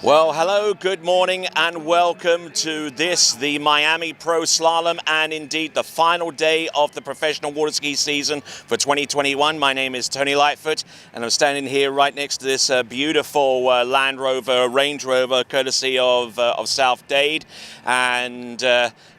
Well, hello, good morning, and welcome to the Miami Pro Slalom, and indeed the final day of the professional water ski season for 2021. My name is Tony Lightfoot, and I'm standing here right next to this beautiful Land Rover, Range Rover, courtesy of South Dade, and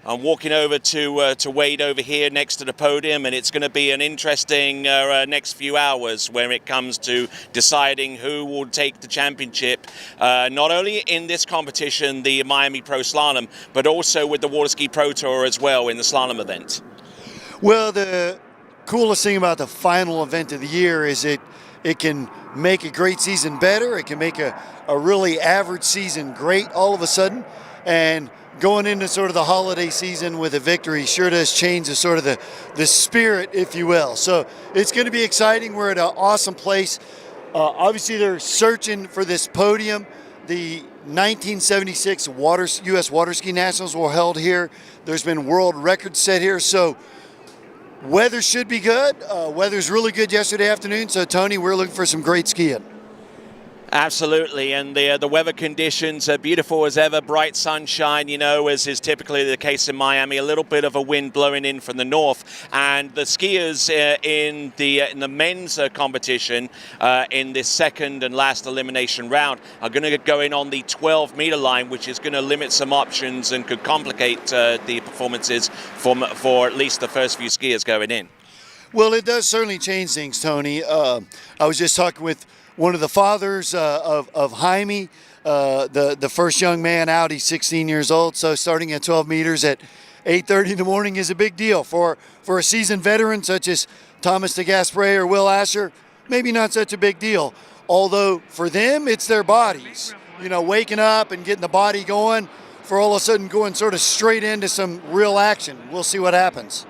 I'm walking over to Wade over here next to the podium, and it's going to be an interesting next few hours when it comes to deciding who will take the championship, not only in this competition, the Miami Pro Slalom, but also with the Water Ski Pro Tour as well in the slalom event. Well, the coolest thing about the final event of the year is it can make a great season better. It can make a really average season great all of a sudden. And going into sort of the holiday season with a victory sure does change the spirit, if you will. So it's going to be exciting. We're at an awesome place. Obviously, they're searching for this podium. The 1976 U.S. Water Ski Nationals were held here. There's been world records set here. So weather should be good. Weather's really good yesterday afternoon. So, Tony, we're looking for some great skiing. Absolutely, and the weather conditions are beautiful as ever, bright sunshine, you know, as is typically the case in Miami, a little bit of a wind blowing in from the north, and the skiers in the men's competition in this second and last elimination round are going to get going on the 12-meter line, which is going to limit some options and could complicate the performances for at least the first few skiers going in. Well, it does certainly change things, Tony. I was just talking with one of the fathers of Jaime, the first young man out. He's 16 years old, so starting at 12 meters at 8:30 in the morning is a big deal. For a seasoned veteran such as Thomas DeGaspre or Will Asher, maybe not such a big deal. Although for them, it's their bodies. You know, waking up and getting the body going for all of a sudden going sort of straight into some real action. We'll see what happens.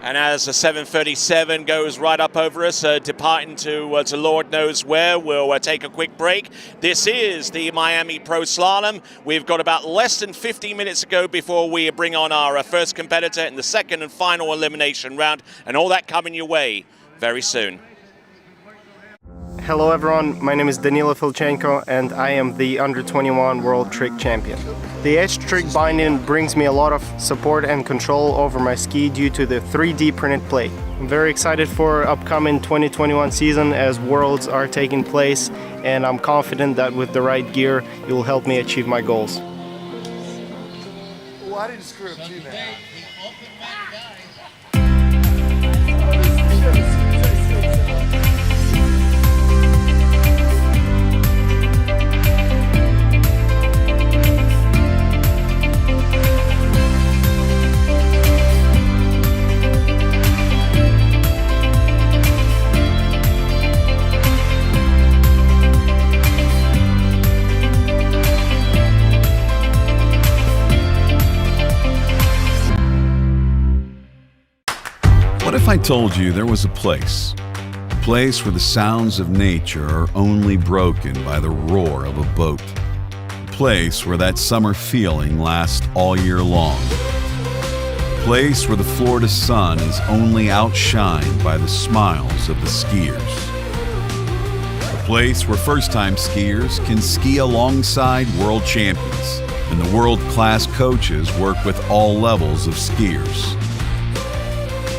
And as the 737 goes right up over us, departing to Lord knows where, we'll take a quick break. This is the Miami Pro Slalom. We've got about less than 15 minutes to go before we bring on our first competitor in the second and final elimination round, and all that coming your way very soon. Hello everyone, my name is Danilo Filchenko and I am the Under-21 World Trick Champion. The edge trick binding brings me a lot of support and control over my ski due to the 3D printed plate. I'm very excited for upcoming 2021 season as Worlds are taking place, and I'm confident that with the right gear, it will help me achieve my goals. Well, I didn't screw up too bad. What if I told you there was a place where the sounds of nature are only broken by the roar of a boat, a place where that summer feeling lasts all year long, a place where the Florida sun is only outshined by the smiles of the skiers, a place where first-time skiers can ski alongside world champions and the world-class coaches work with all levels of skiers.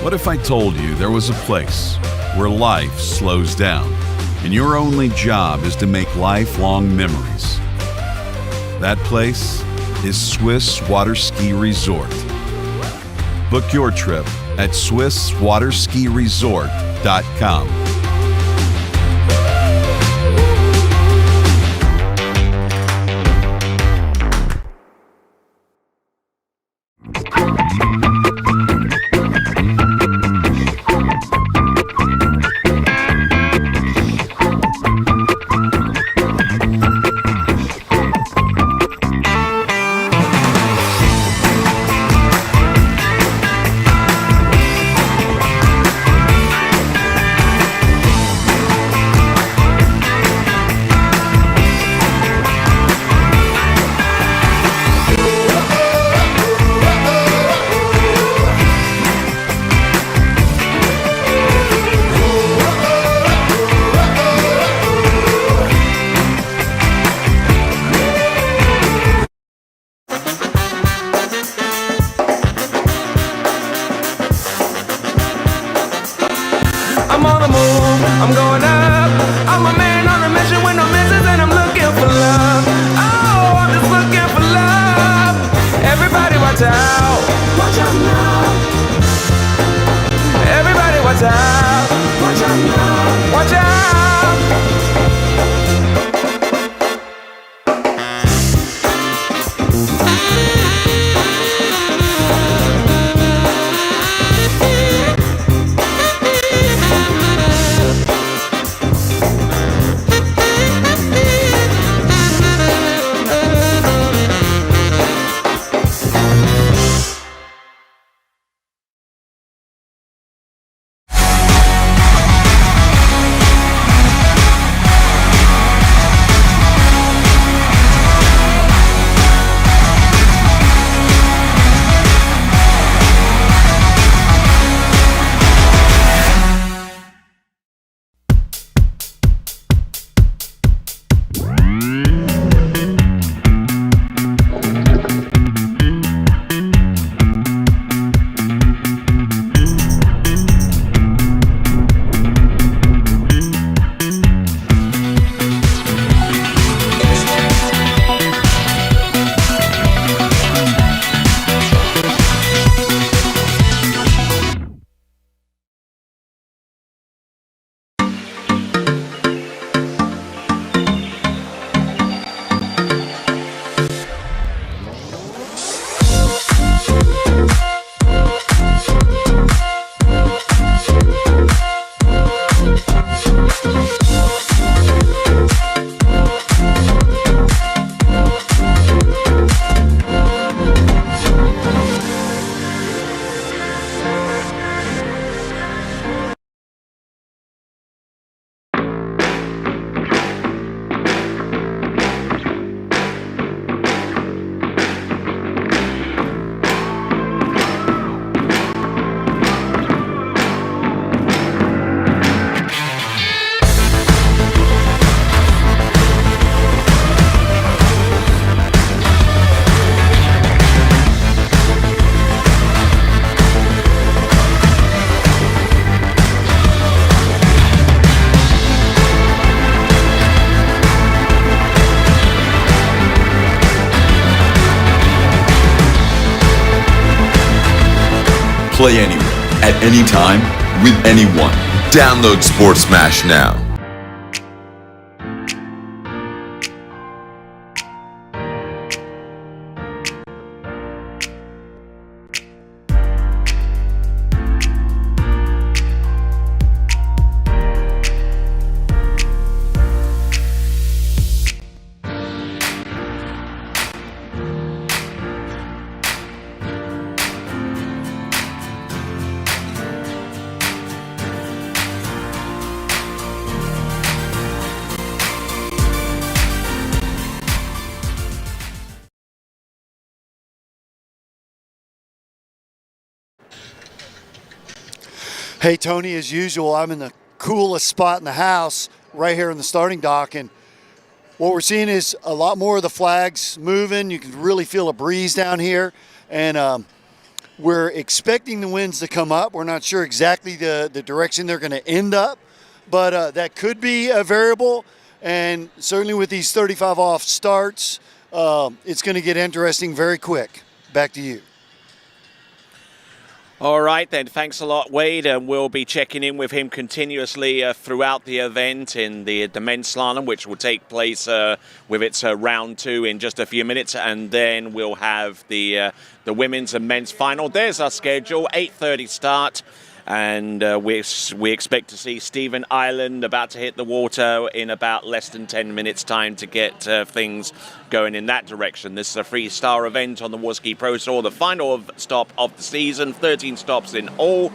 What if I told you there was a place where life slows down and your only job is to make lifelong memories? That place is Swiss Water Ski Resort. Book your trip at SwissWaterSkiResort.com. Play anywhere, at any time, with anyone. Download Sports Smash now. Hey, Tony, as usual, I'm in the coolest spot in the house right here in the starting dock. And what we're seeing is a lot more of the flags moving. You can really feel a breeze down here. And we're expecting the winds to come up. We're not sure exactly the direction they're going to end up, but that could be a variable. And certainly with these 35 off starts, it's going to get interesting very quick. Back to you. All right, then. Thanks a lot, Wade. And we'll be checking in with him continuously throughout the event in the men's slalom, which will take place with its round 2 in just a few minutes. And then we'll have the women's and men's final. There's our schedule, 8:30 start. And we expect to see Stephen Island about to hit the water in about less than 10 minutes' time to get things going in that direction. This is a 3-star event on the Water Ski Pro Tour, the final stop of the season, 13 stops in all,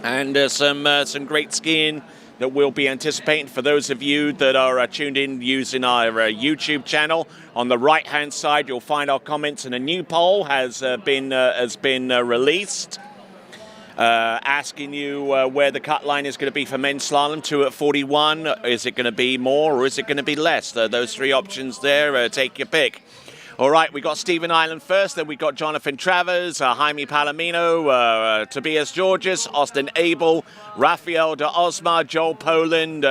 and some great skiing that we'll be anticipating for those of you that are tuned in using our YouTube channel. On the right-hand side, you'll find our comments, and a new poll has been released. Asking you where the cut line is going to be for men's slalom, 2 at 41. Is it going to be more or is it going to be less? Those 3 options there, take your pick. All right, we got Stephen Island first, then we got Jonathan Travers, Jaime Palomino, Tobias Georges, Austin Abel, Rafael de Osma, Joel Poland,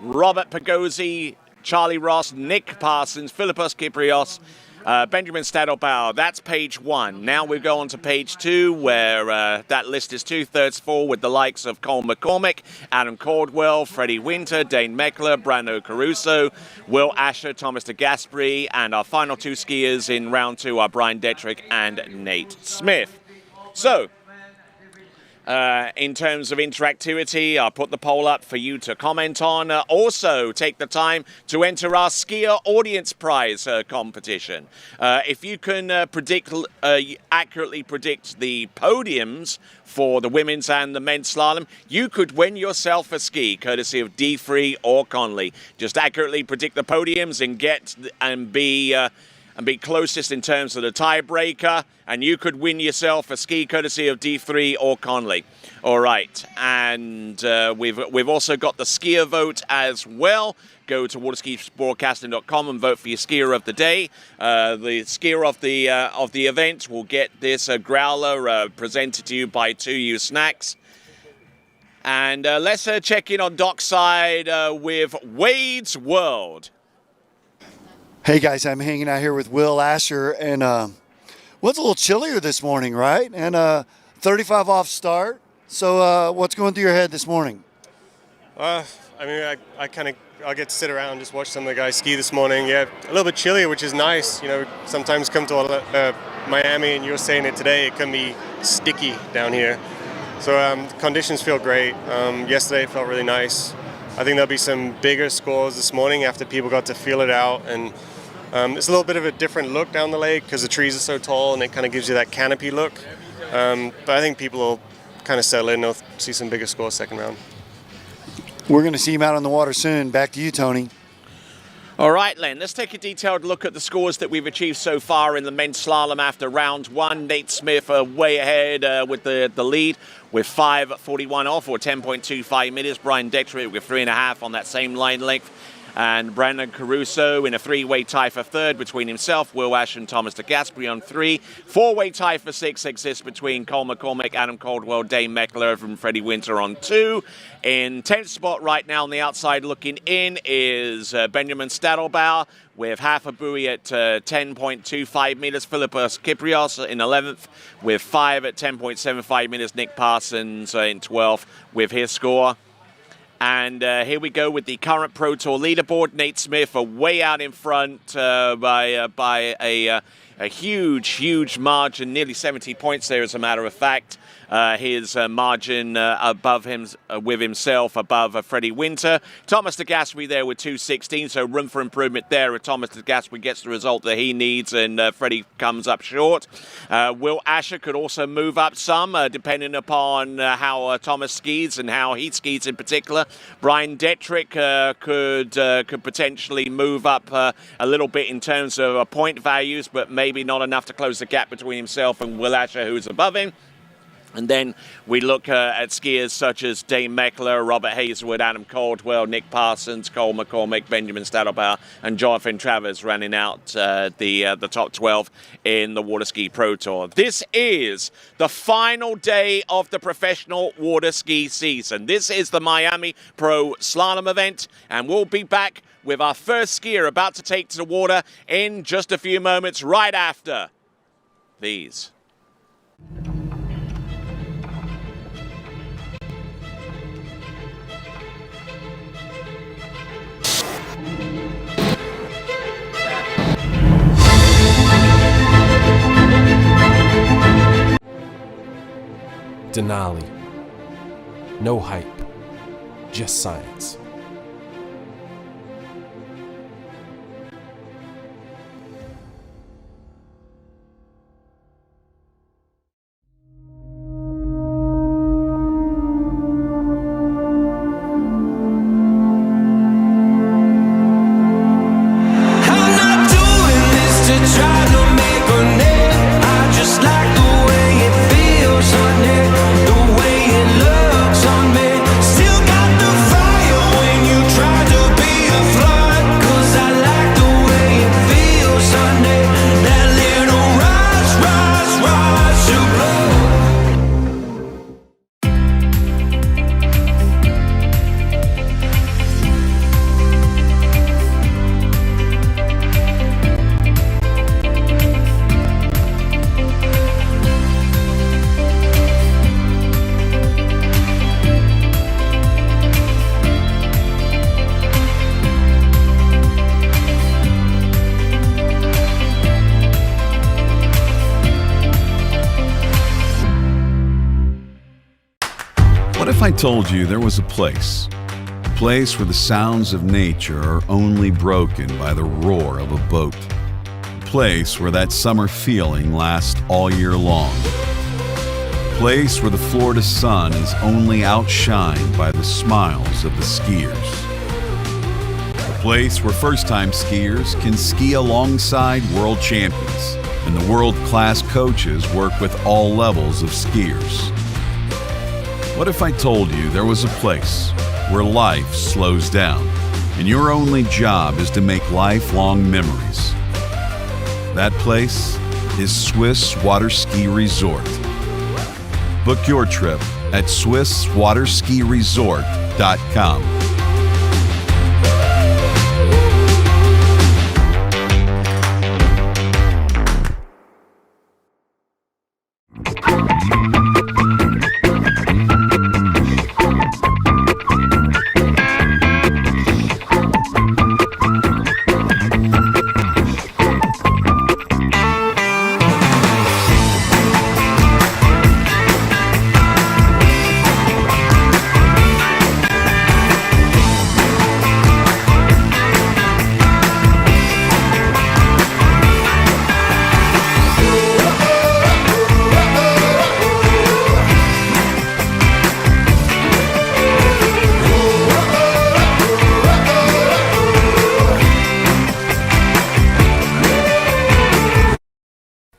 Robert Pagozzi, Charlie Ross, Nick Parsons, Philippos Kyprios, Benjamin Stadelbauer. That's page 1. Now we go on to page 2, where that list is 2/3 full with the likes of Cole McCormick, Adam Caldwell, Freddie Winter, Dane Meckler, Brando Caruso, Will Asher, Thomas de Gasperi, and our final 2 skiers in round 2 are Brian Detrick and Nate Smith. So, in terms of interactivity, I'll put the poll up for you to comment on. Also, take the time to enter our Skier Audience Prize competition. If you can accurately predict the podiums for the women's and the men's slalom, you could win yourself a ski, courtesy of D3 or Conley. Just accurately predict the podiums and be closest in terms of the tiebreaker, and you could win yourself a ski courtesy of D3 or Conley. All right, and we've also got the skier vote as well. Go to waterskisportcasting.com and vote for your skier of the day. The skier of the event will get this growler presented to you by 2U Snacks. And let's check in on dockside with Wade's World. Hey guys, I'm hanging out here with Will Asher, and well, it's a little chillier this morning, right? And 35 off start. So what's going through your head this morning? I mean, I'll get to sit around and just watch some of the guys ski this morning. Yeah, a little bit chillier, which is nice. You know, sometimes come to Miami, and you're saying it today, it can be sticky down here. So conditions feel great. Yesterday it felt really nice. I think there'll be some bigger scores this morning after people got to feel it out, and it's a little bit of a different look down the lake because the trees are so tall and it kind of gives you that canopy look. But I think people will kind of settle in. They'll see some bigger scores second round. We're going to see him out on the water soon. Back to you, Tony. All right, Len, let's take a detailed look at the scores that we've achieved so far in the men's slalom after round 1. Nate Smith way ahead with the lead with 5:41 off, or 10.25 minutes. Brian Detrick with 3.5 on that same line length. and Brandon Caruso in a three-way tie for third between himself, Will Ash and Thomas de Gasperi on three. Four-way tie for six exists between Cole McCormick, Adam Caldwell, Dane Meckler and Freddie Winter on two. In 10th spot right now on the outside looking in is Benjamin Stadelbauer with half a buoy at 10.25 meters. Philippos Kyprios in 11th with 5 at 10.75 meters. Nick Parsons in 12th with his score. And here we go with the current Pro Tour leaderboard. Nate Smith way out in front by a huge margin, nearly 70 points there as a matter of fact. His margin above him, with himself, above Freddie Winter. Thomas de Gasperi there with 2:16, so room for improvement there. Thomas de Gasperi gets the result that he needs, and Freddie comes up short. Will Asher could also move up some, depending upon how Thomas skis and how he skis in particular. Brian Detrick could potentially move up a little bit in terms of point values, but maybe not enough to close the gap between himself and Will Asher, who's above him. And then we look at skiers such as Dane Meckler, Robert Hazelwood, Adam Caldwell, Nick Parsons, Cole McCormick, Benjamin Stadelbauer, and Jonathan Travers running out the top 12 in the Water Ski Pro Tour. This is the final day of the professional water ski season. This is the Miami Pro Slalom event, and we'll be back with our first skier about to take to the water in just a few moments, right after these. Denali. No hype, just science. If I told you there was a place where the sounds of nature are only broken by the roar of a boat, a place where that summer feeling lasts all year long, a place where the Florida sun is only outshined by the smiles of the skiers, a place where first-time skiers can ski alongside world champions and the world-class coaches work with all levels of skiers. What if I told you there was a place where life slows down and your only job is to make lifelong memories? That place is Swiss Water Ski Resort. Book your trip at SwissWaterSkiResort.com.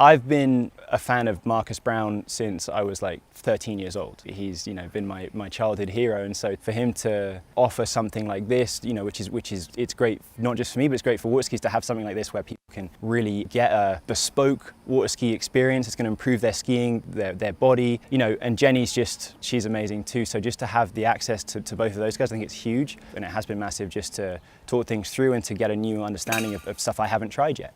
I've been a fan of Marcus Brown since I was like 13 years old. He's, been my childhood hero, and so for him to offer something like this, which is it's great not just for me, but it's great for water skis to have something like this where people can really get a bespoke water ski experience. It's going to improve their skiing, their body, and Jenny's she's amazing too. So just to have the access to both of those guys, I think it's huge, and it has been massive just to talk things through and to get a new understanding of stuff I haven't tried yet.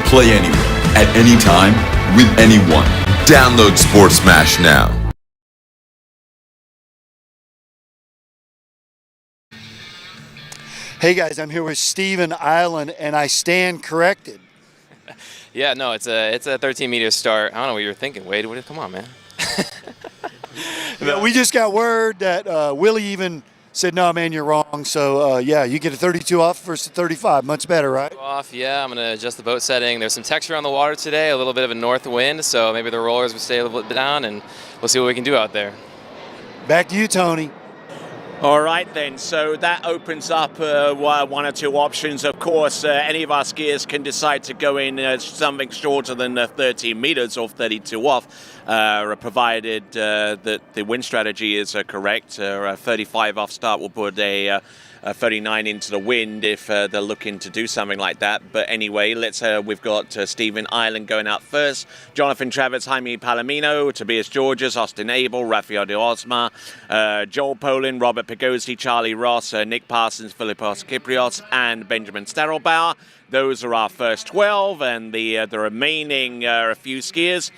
Play anywhere, at any time, with anyone. Download Sports Smash now. Hey guys, I'm here with Steven Island, and I stand corrected. Yeah, no, it's a 13-meter start. I don't know what you were thinking, Wade. Come on, man. Yeah, we just got word that Willie even said, no, man, you're wrong. So, yeah, you get a 32 off versus a 35. Much better, right? Off, yeah. I'm going to adjust the boat setting. There's some texture on the water today, a little bit of a north wind, so maybe the rollers will stay a little bit down, and we'll see what we can do out there. Back to you, Tony. All right then, so that opens up one or two options. Of course, any of our skiers can decide to go in something shorter than 13 meters or 32 off, provided that the wind strategy is correct. A 35 off start will put a 39 into the wind if they're looking to do something like that. But anyway, we've got Steven Island going out first, Jonathan Travers, Jaime Palomino, Tobias Georges, Austin Abel, Rafael de Osma, Joel Polin, Robert Pigozzi, Charlie Ross, Nick Parsons, Philippos Kyprios, and Benjamin Starrelbauer. Those are our first 12, and the remaining a few skiers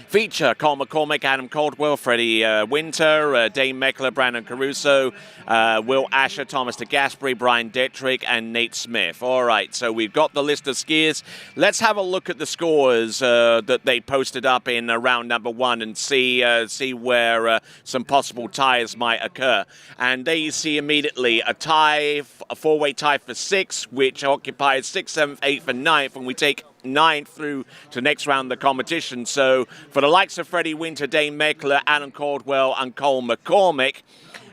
feature Cole McCormick, Adam Caldwell, Freddie Winter, Dane Meckler, Brandon Caruso, Will Asher, Thomas de Gasperi, Brian Detrick, and Nate Smith. All right, so we've got the list of skiers. Let's have a look at the scores that they posted up in round number 1 and see where some possible ties might occur. And there you see immediately a tie, a four-way tie for 6, which occupies 6th, 7th, 8th, and 9th, and we take 9th through to the next round of the competition. So for the likes of Freddie Winter, Dane Meckler, Alan Caldwell, and Cole McCormick,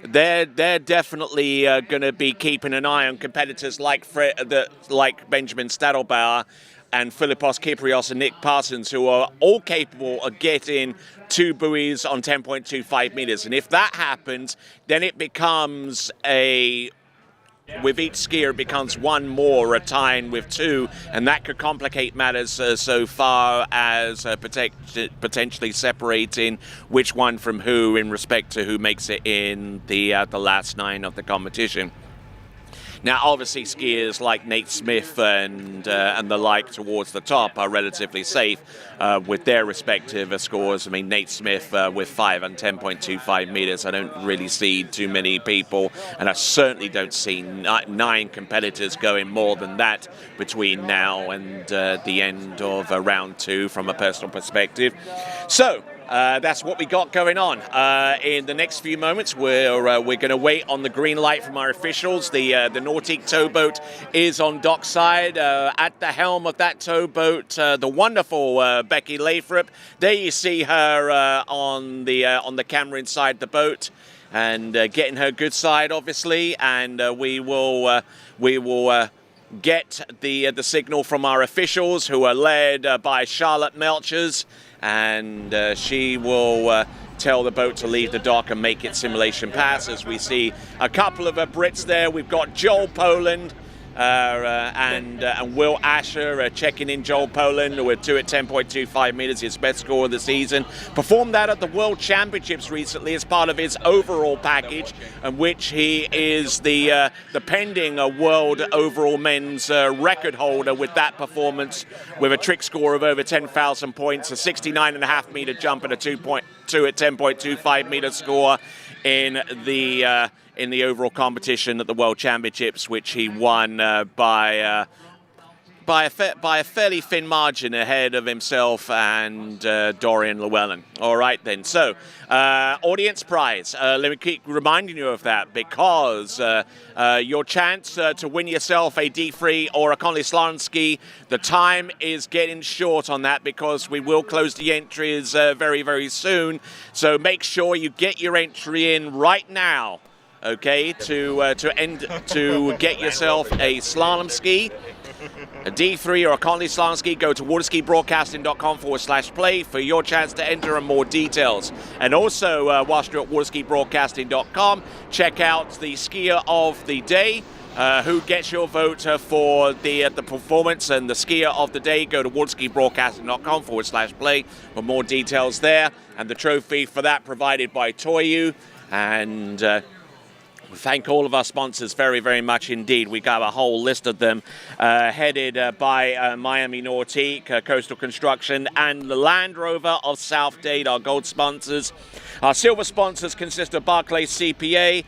they're definitely going to be keeping an eye on competitors like Benjamin Starrelbauer and Philippos Kyprios and Nick Parsons, who are all capable of getting 2 buoys on 10.25 meters. And if that happens, then it becomes a with each skier it becomes one more, a tying with two, and that could complicate matters so far as potentially separating which one from who in respect to who makes it in the last 9 of the competition. Now, obviously, skiers like Nate Smith and the like towards the top are relatively safe with their respective scores. I mean, Nate Smith with 5 and 10.25 meters. I don't really see too many people, and I certainly don't see 9 competitors going more than that between now and the end of round 2 from a personal perspective. So, that's what we got going on. In the next few moments, we're going to wait on the green light from our officials. The Nautique towboat is on dockside. At the helm of that towboat, the wonderful Becky Lathrop. There you see her on the camera inside the boat, and getting her good side, obviously. And we will get the signal from our officials, who are led by Charlotte Melchers. And she will tell the boat to leave the dock and make its simulation pass. As we see a couple of Brits there, we've got Joel Poland and Will Asher checking in. Joel Poland with 2 at 10.25 meters, his best score of the season. Performed that at the World Championships recently as part of his overall package, in which he is the pending World Overall Men's record holder with that performance, with a trick score of over 10,000 points, a 69.5 meter jump, and a 2 at 10.25 meter score in the overall competition at the World Championships, which he won by a fairly thin margin ahead of himself and Dorian Llewellyn. All right, then. So, audience prize. Let me keep reminding you of that, because your chance to win yourself a D3 or a Conley Slalom ski, the time is getting short on that, because we will close the entries very, very soon. So make sure you get your entry in right now, okay, to get yourself a slalom ski, a D3 or a Conley Slalom ski. Go to waterskibroadcasting.com/play for your chance to enter and more details. And also, whilst you're at waterskibroadcasting.com, check out the skier of the day. Who gets your vote for the performance and the skier of the day. Go to waterskibroadcasting.com/play for more details there. And the trophy for that provided by Toyu. And we thank all of our sponsors very, very much indeed. We got a whole list of them, headed by Miami Nautique, Coastal Construction, and the Land Rover of South Dade, our gold sponsors. Our silver sponsors consist of Barclays CPA,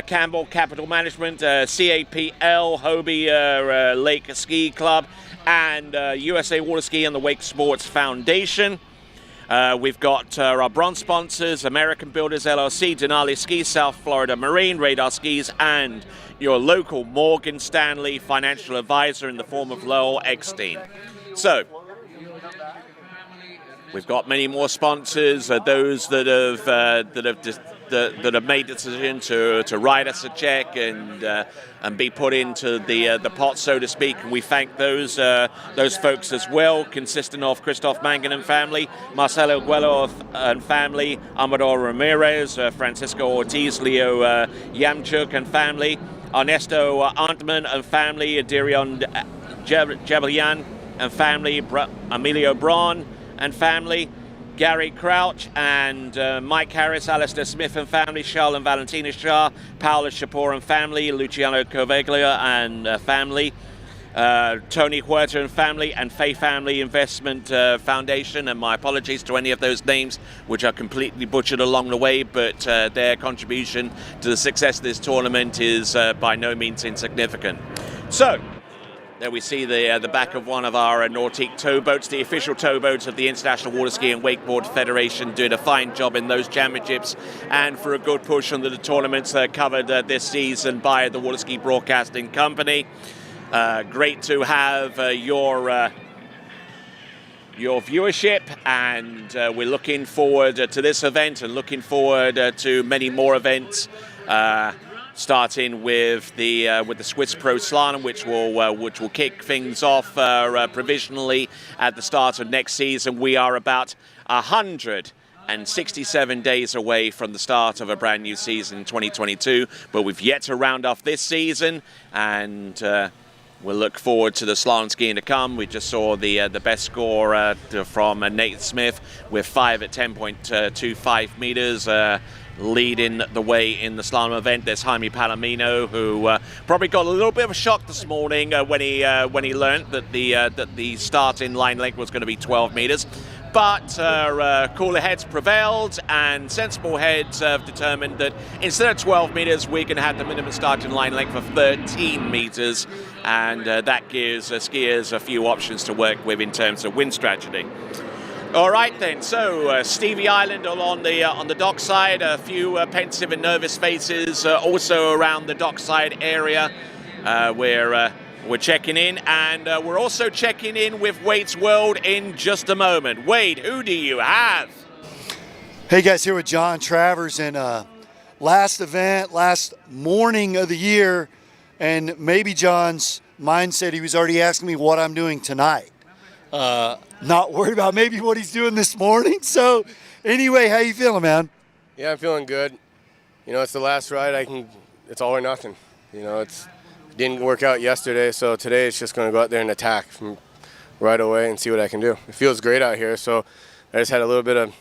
Campbell Capital Management, CAPL, Hobie Lake Ski Club, and USA Water Ski and the Wake Sports Foundation. We've got our bronze sponsors, American Builders LLC, Denali Skis, South Florida Marine, Radar Skis, and your local Morgan Stanley financial advisor in the form of Lowell Eckstein. So, we've got many more sponsors, those that have made the decision to write us a check and be put into the pot, so to speak. And we thank those folks as well, consisting of Christoph Mangan and family, Marcelo Guello and family, Amador Ramirez, Francisco Ortiz, Leo Yamchuk and family, Ernesto Antman and family, Dirion Jabalian and family, Emilio Braun and family, Gary Crouch and Mike Harris, Alistair Smith and family, Charles and Valentina Shah, Paola Shapur and family, Luciano Coveglia and family, Tony Huerta and family, and Faye Family Investment Foundation. And my apologies to any of those names which are completely butchered along the way, but their contribution to the success of this tournament is by no means insignificant. So, there we see the back of one of our Nautique towboats, the official towboats of the International Water Ski and Wakeboard Federation, doing a fine job in those championships and for a good push on the tournaments covered this season by the Water Ski Broadcasting Company. Great to have your viewership, and we're looking forward to this event and looking forward to many more events. Starting with the Swiss Pro Slalom, which will kick things off provisionally at the start of next season. We are about 100 and 67 days away from the start of a brand new season in 2022. But we've yet to round off this season, and we'll look forward to the slalom skiing to come. We just saw the best score from Nate Smith with 5 at 10.25 meters. Leading the way in the slalom event. There's Jaime Palomino, who probably got a little bit of a shock this morning when he learned that the starting line length was going to be 12 meters. But cooler heads prevailed, and sensible heads have determined that instead of 12 meters, we're going to have the minimum starting line length of 13 meters, and that gives skiers a few options to work with in terms of wind strategy. All right then, so Stevie Island on the dockside, a few pensive and nervous faces also around the dockside area. We're checking in, and we're also checking in with Wade's World in just a moment. Wade, who do you have? Hey guys, here with John Travers, and last event, last morning of the year, and maybe John's mindset, he was already asking me what I'm doing tonight. Not worried about maybe what he's doing this morning. So anyway, how you feeling, man? Yeah, I'm feeling good. You know, it's the last ride. It's all or nothing. You know, it didn't work out yesterday, so today it's just going to go out there and attack from right away and see what I can do. It feels great out here, so I just had a little bit of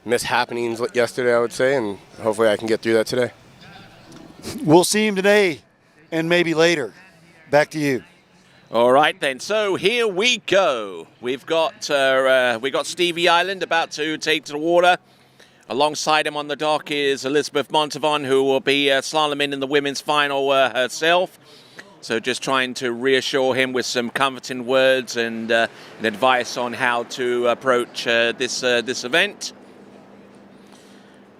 mishappenings yesterday, I would say, and hopefully I can get through that today. We'll see him today and maybe later. Back to you. All right then, so here we go. We've got Stevie Island about to take to the water. Alongside him on the dock is Elizabeth Montavon, who will be slaloming in the women's final herself. So just trying to reassure him with some comforting words and advice on how to approach this event.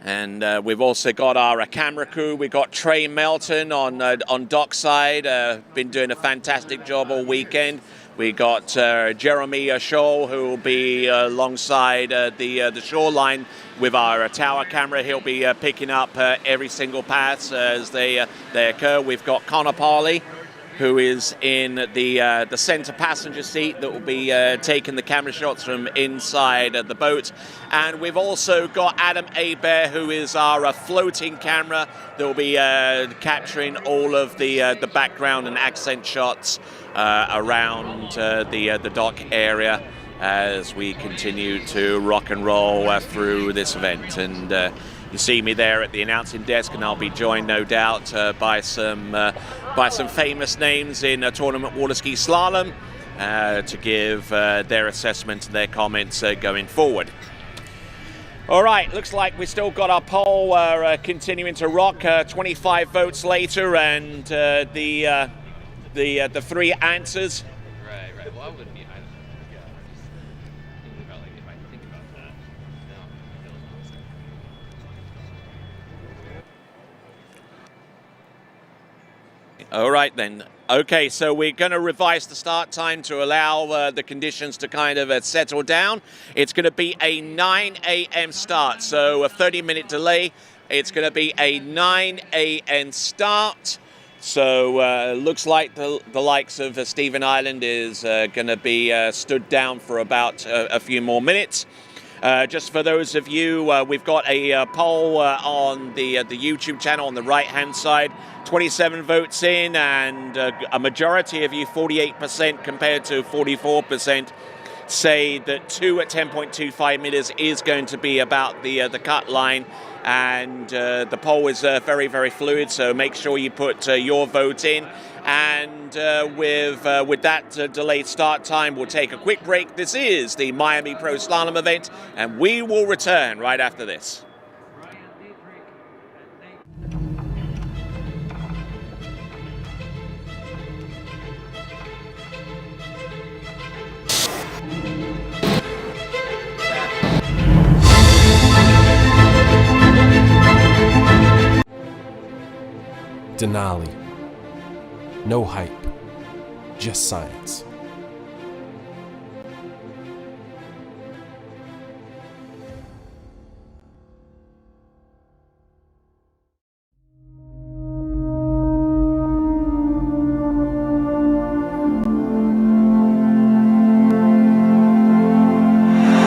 And we've also got our camera crew. We've got Trey Melton on dockside, been doing a fantastic job all weekend. We got Jeremy Scholl, who will be alongside the shoreline with our tower camera. He'll be picking up every single pass as they occur. We've got Connor Parley, who is in the center passenger seat that will be taking the camera shots from inside the boat. And we've also got Adam Hebert, who is our floating camera that will be capturing all of the background and accent shots around the dock area as we continue to rock and roll through this event. And you see me there at the announcing desk, and I'll be joined, no doubt, by some famous names in tournament water ski slalom to give their assessment and their comments going forward. All right, looks like we've still got our poll continuing to rock. 25 votes later, and the three answers. Right. Well, I wouldn't be. Thinking about if I think about that. No. All right then. Okay, so we're going to revise the start time to allow the conditions to kind of settle down. It's going to be a 9 a.m. start, so a 30-minute delay. It's going to be a 9 a.m. start. So looks like the likes of Stephen Island is going to be stood down for about a few more minutes. Just for those of you, we've got a poll on the YouTube channel on the right-hand side. 27 votes in, and a majority of you, 48% compared to 44%, say that 2 at 10.25 meters is going to be about the cut line. And the poll is very, very fluid, so make sure you put your vote in. And with that delayed start time, we'll take a quick break. This is the Miami Pro Slalom event, and we will return right after this. Denali. No hype, just science.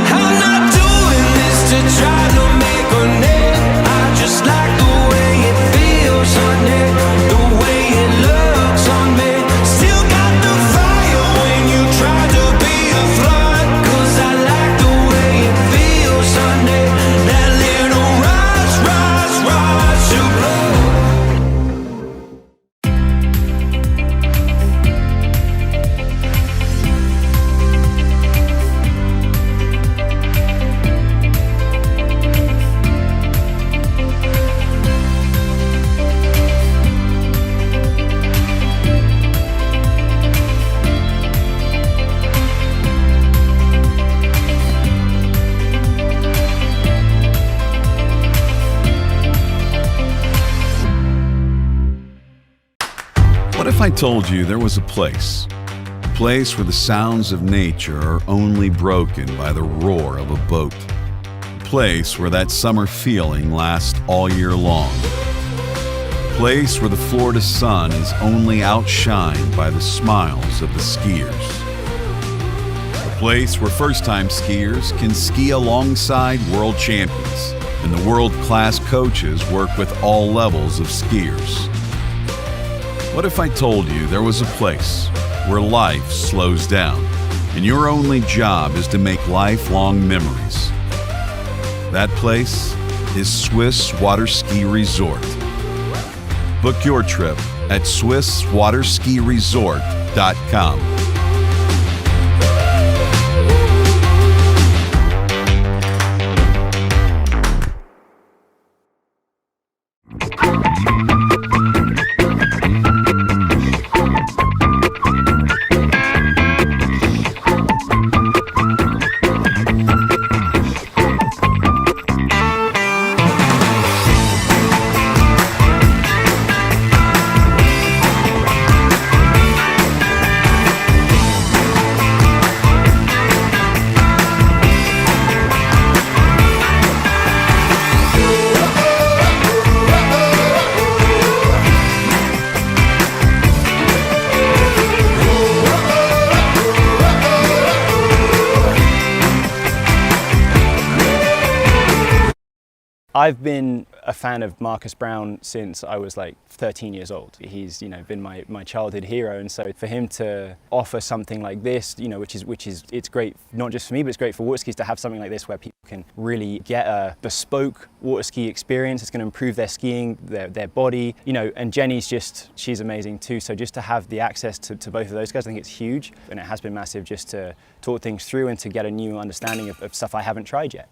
I'm not doing this to try to if I told you there was a place where the sounds of nature are only broken by the roar of a boat? A place where that summer feeling lasts all year long? A place where the Florida sun is only outshined by the smiles of the skiers? A place where first-time skiers can ski alongside world champions and the world-class coaches work with all levels of skiers? What if I told you there was a place where life slows down and your only job is to make lifelong memories? That place is Swiss Water Ski Resort. Book your trip at SwissWaterSkiResort.com. I've been a fan of Marcus Brown since I was like 13 years old. He's, been my childhood hero, and so for him to offer something like this, which is it's great not just for me, but it's great for water skis to have something like this where people can really get a bespoke water ski experience. It's going to improve their skiing, their body, and Jenny's she's amazing too. So just to have the access to both of those guys, I think it's huge, and it has been massive just to talk things through and to get a new understanding of stuff I haven't tried yet.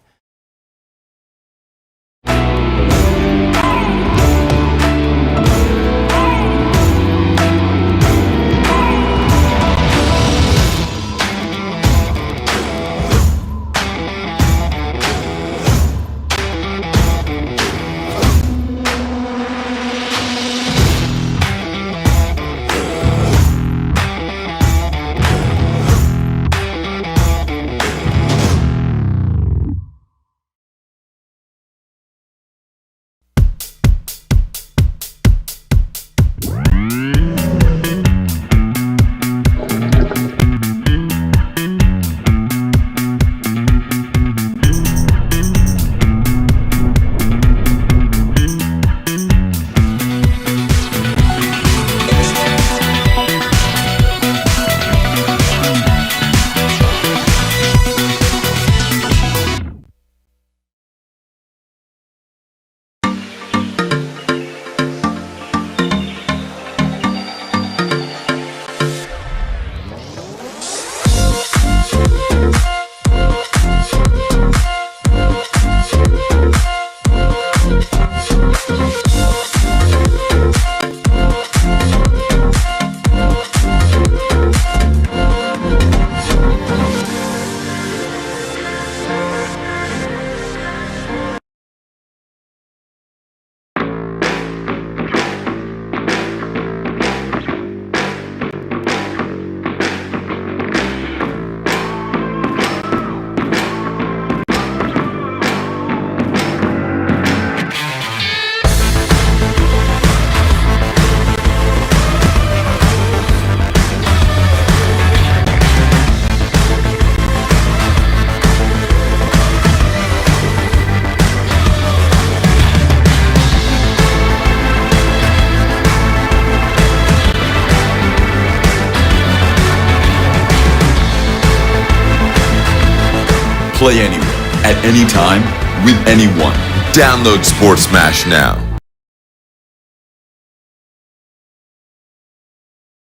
Play anywhere, at any time, with anyone. Download Sports Smash now.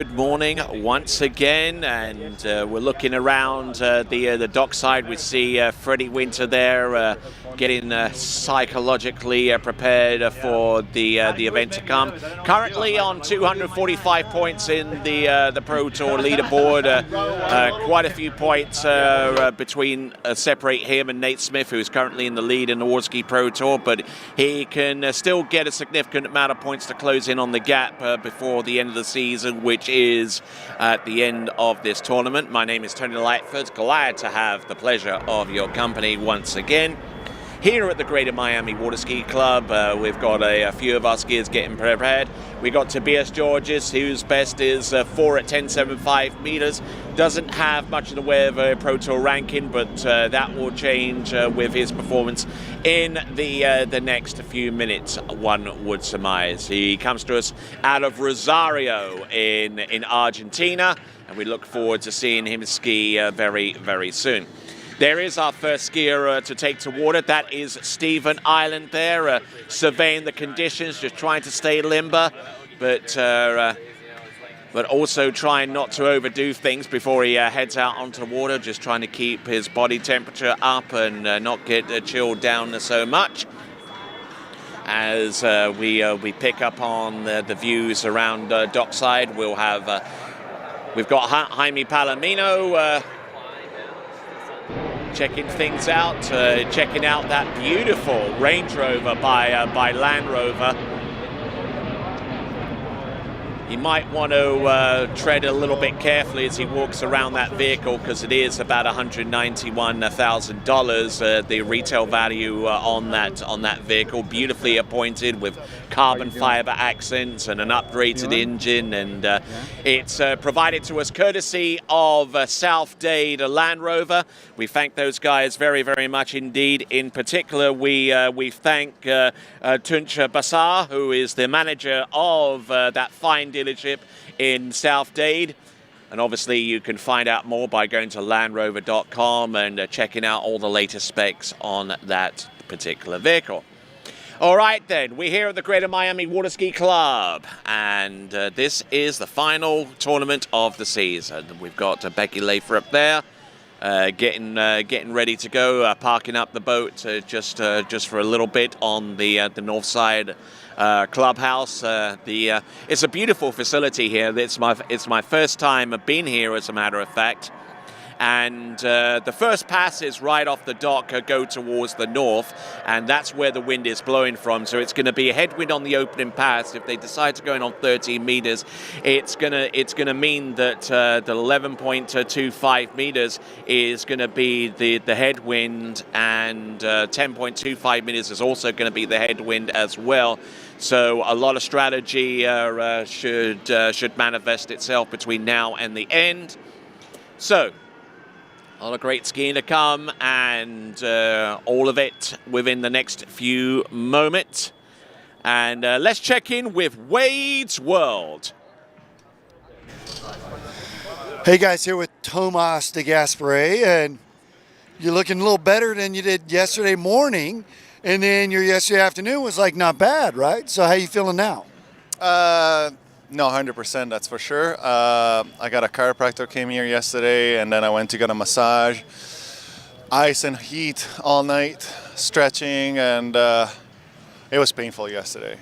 Good morning once again, and we're looking around the dockside. We see Freddie Winter there getting psychologically prepared for the event to come. Currently on 245 points in the Pro Tour leaderboard. Quite a few points between separate him and Nate Smith, who is currently in the lead in the Water Ski Pro Tour, but he can still get a significant amount of points to close in on the gap before the end of the season, which is at the end of this tournament. My name is Tony Lightfoot. Glad to have the pleasure of your company once again here at the Greater Miami Water Ski Club. We've got a few of our skiers getting prepared. We got Tobias Georges, whose best is 4 at 10.75 meters. Doesn't have much in the way of a Pro Tour ranking, but that will change with his performance in the next few minutes, one would surmise. He comes to us out of Rosario in Argentina, and we look forward to seeing him ski very, very soon. There is our first skier to take to water. That is Stephen Island there, surveying the conditions, just trying to stay limber, but also trying not to overdo things before he heads out onto the water, just trying to keep his body temperature up and not get chilled down so much. As we pick up on the views around dockside, we've got Jaime Palomino checking things out, checking out that beautiful Range Rover by Land Rover. He might want to tread a little bit carefully as he walks around that vehicle, because it is about $191,000, the retail value on that vehicle. Beautifully appointed with carbon fiber accents and an upgraded engine, and it's provided to us courtesy of South Dade Land Rover. We thank those guys very, very much indeed. In particular, we thank Tunç Basar, who is the manager of that fine dealership in South Dade. And obviously you can find out more by going to landrover.com and checking out all the latest specs on that particular vehicle. All right then, we're here at the Greater Miami Water Ski Club, and this is the final tournament of the season. We've got Becky Lathrop there, getting ready to go, parking up the boat just for a little bit on the north side clubhouse. It's a beautiful facility here. It's my first time being here, as a matter of fact. And the first passes right off the dock go towards the north, and that's where the wind is blowing from. So it's going to be a headwind on the opening pass. If they decide to go in on 13 meters, it's gonna mean that the 11.25 meters is going to be the headwind, and 10.25 meters is also going to be the headwind as well. So a lot of strategy should manifest itself between now and the end. So a lot of great skiing to come, and all of it within the next few moments. And let's check in with Wade's World. Hey guys, here with Tomas de Gaspare, and you're looking a little better than you did yesterday morning, and then your yesterday afternoon was like not bad, right? So how you feeling now? No, 100%, that's for sure. I got a chiropractor came here yesterday, and then I went to get a massage. Ice and heat all night, stretching, and it was painful yesterday.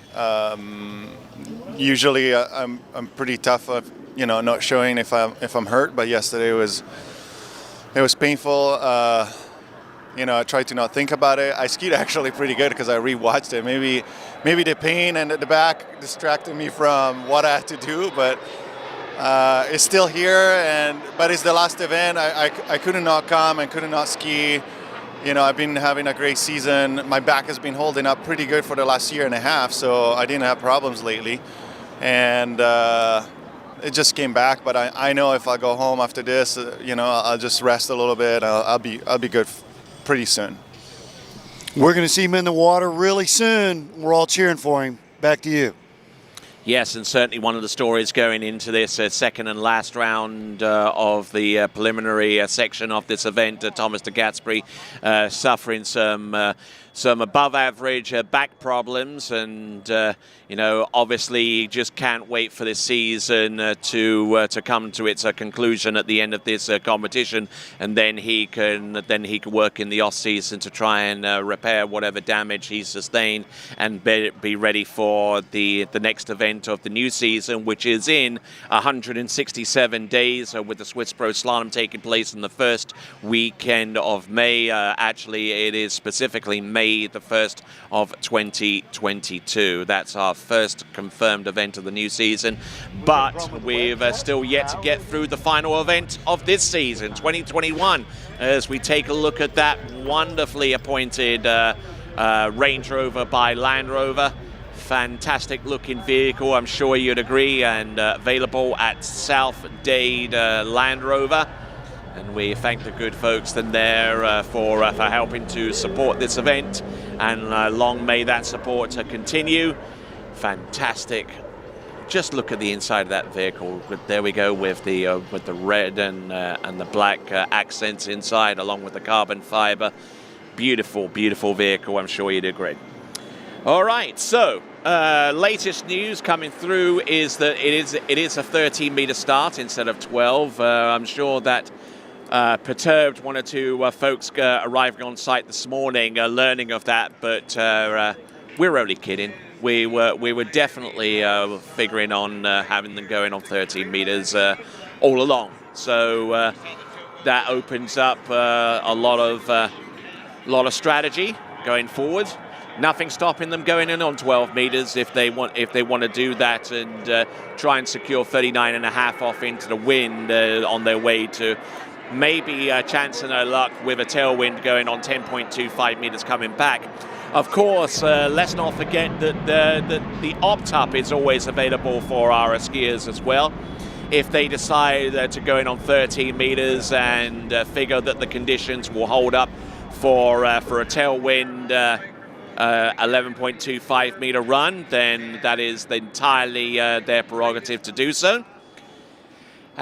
Usually I'm pretty tough of, not showing if I'm hurt, but yesterday it was painful. I tried to not think about it. I skied actually pretty good because I rewatched it. Maybe the pain and the back distracted me from what I had to do, but it's still here. But it's the last event. I couldn't not come and couldn't not ski. I've been having a great season. My back has been holding up pretty good for the last year and a half, so I didn't have problems lately. And it just came back. But I know if I go home after this, I'll just rest a little bit. I'll be good pretty soon. We're going to see him in the water really soon. We're all cheering for him. Back to you. Yes, and certainly one of the stories going into this second and last round of the preliminary section of this event, Thomas de Gasperi suffering some above average back problems, and you know, obviously just can't wait for this season to come to its conclusion at the end of this competition, and then he can work in the off season to try and repair whatever damage he's sustained and be ready for the next event of the new season, which is in 167 days, with the Swiss Pro Slalom taking place in the first weekend of May. Actually, it is specifically May the 1st of 2022. That's our first confirmed event of the new season, but we've still yet to get through the final event of this season, 2021, as we take a look at that wonderfully appointed Range Rover by Land Rover. Fantastic looking vehicle, I'm sure you'd agree, and available at South Dade Land Rover. And we thank the good folks in there for helping to support this event, and long may that support continue. Fantastic. Just look at the inside of that vehicle. There we go with the red and the black accents inside, along with the carbon fiber. Beautiful, beautiful vehicle, I'm sure you'd agree. All right, so latest news coming through is that it is a 13-meter start instead of 12. I'm sure that perturbed one or two folks arriving on site this morning, learning of that, but we're only kidding. We were definitely figuring on having them going on 13 meters all along. So that opens up a lot of strategy going forward. Nothing stopping them going in on 12 meters if they want to do that and try and secure 39.5 off into the wind on their way to maybe a chance and a luck with a tailwind going on 10.25 meters coming back. Of course, let's not forget that the opt-up is always available for our skiers as well. If they decide to go in on 13 meters and figure that the conditions will hold up for a tailwind 11.25 meter run, then that is entirely their prerogative to do so.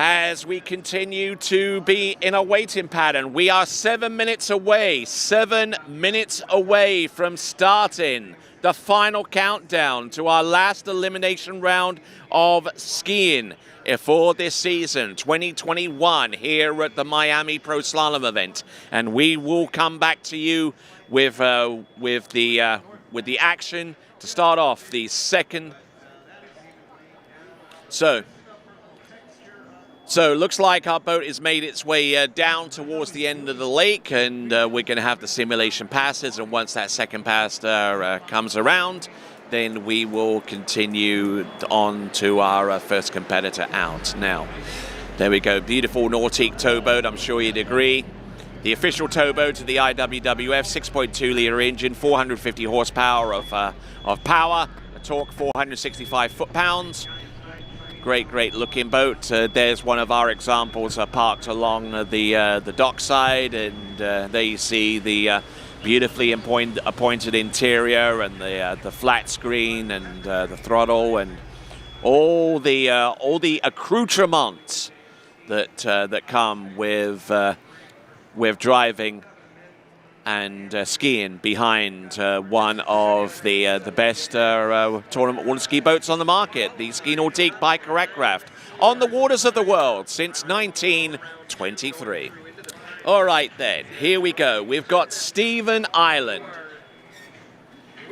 As we continue to be in a waiting pattern, we are 7 minutes away from starting the final countdown to our last elimination round of skiing for this season, 2021, here at the Miami Pro Slalom event. And we will come back to you with the action to start off the second. So looks like our boat has made its way down towards the end of the lake, and we're going to have the simulation passes, and once that second pass comes around, then we will continue on to our first competitor out. Now, there we go, beautiful Nautique towboat, I'm sure you'd agree. The official towboat of the IWWF, 6.2 litre engine, 450 horsepower of power, a torque 465 foot-pounds. Great looking boat. There's one of our examples parked along the dockside, and there you see the beautifully appointed interior and the flat screen and the throttle and all the accoutrements that come with driving and skiing behind one of the best tournament water ski boats on the market, the Ski Nautique by Correctcraft, on the waters of the world since 1923. All right then, here we go. We've got Stephen Island.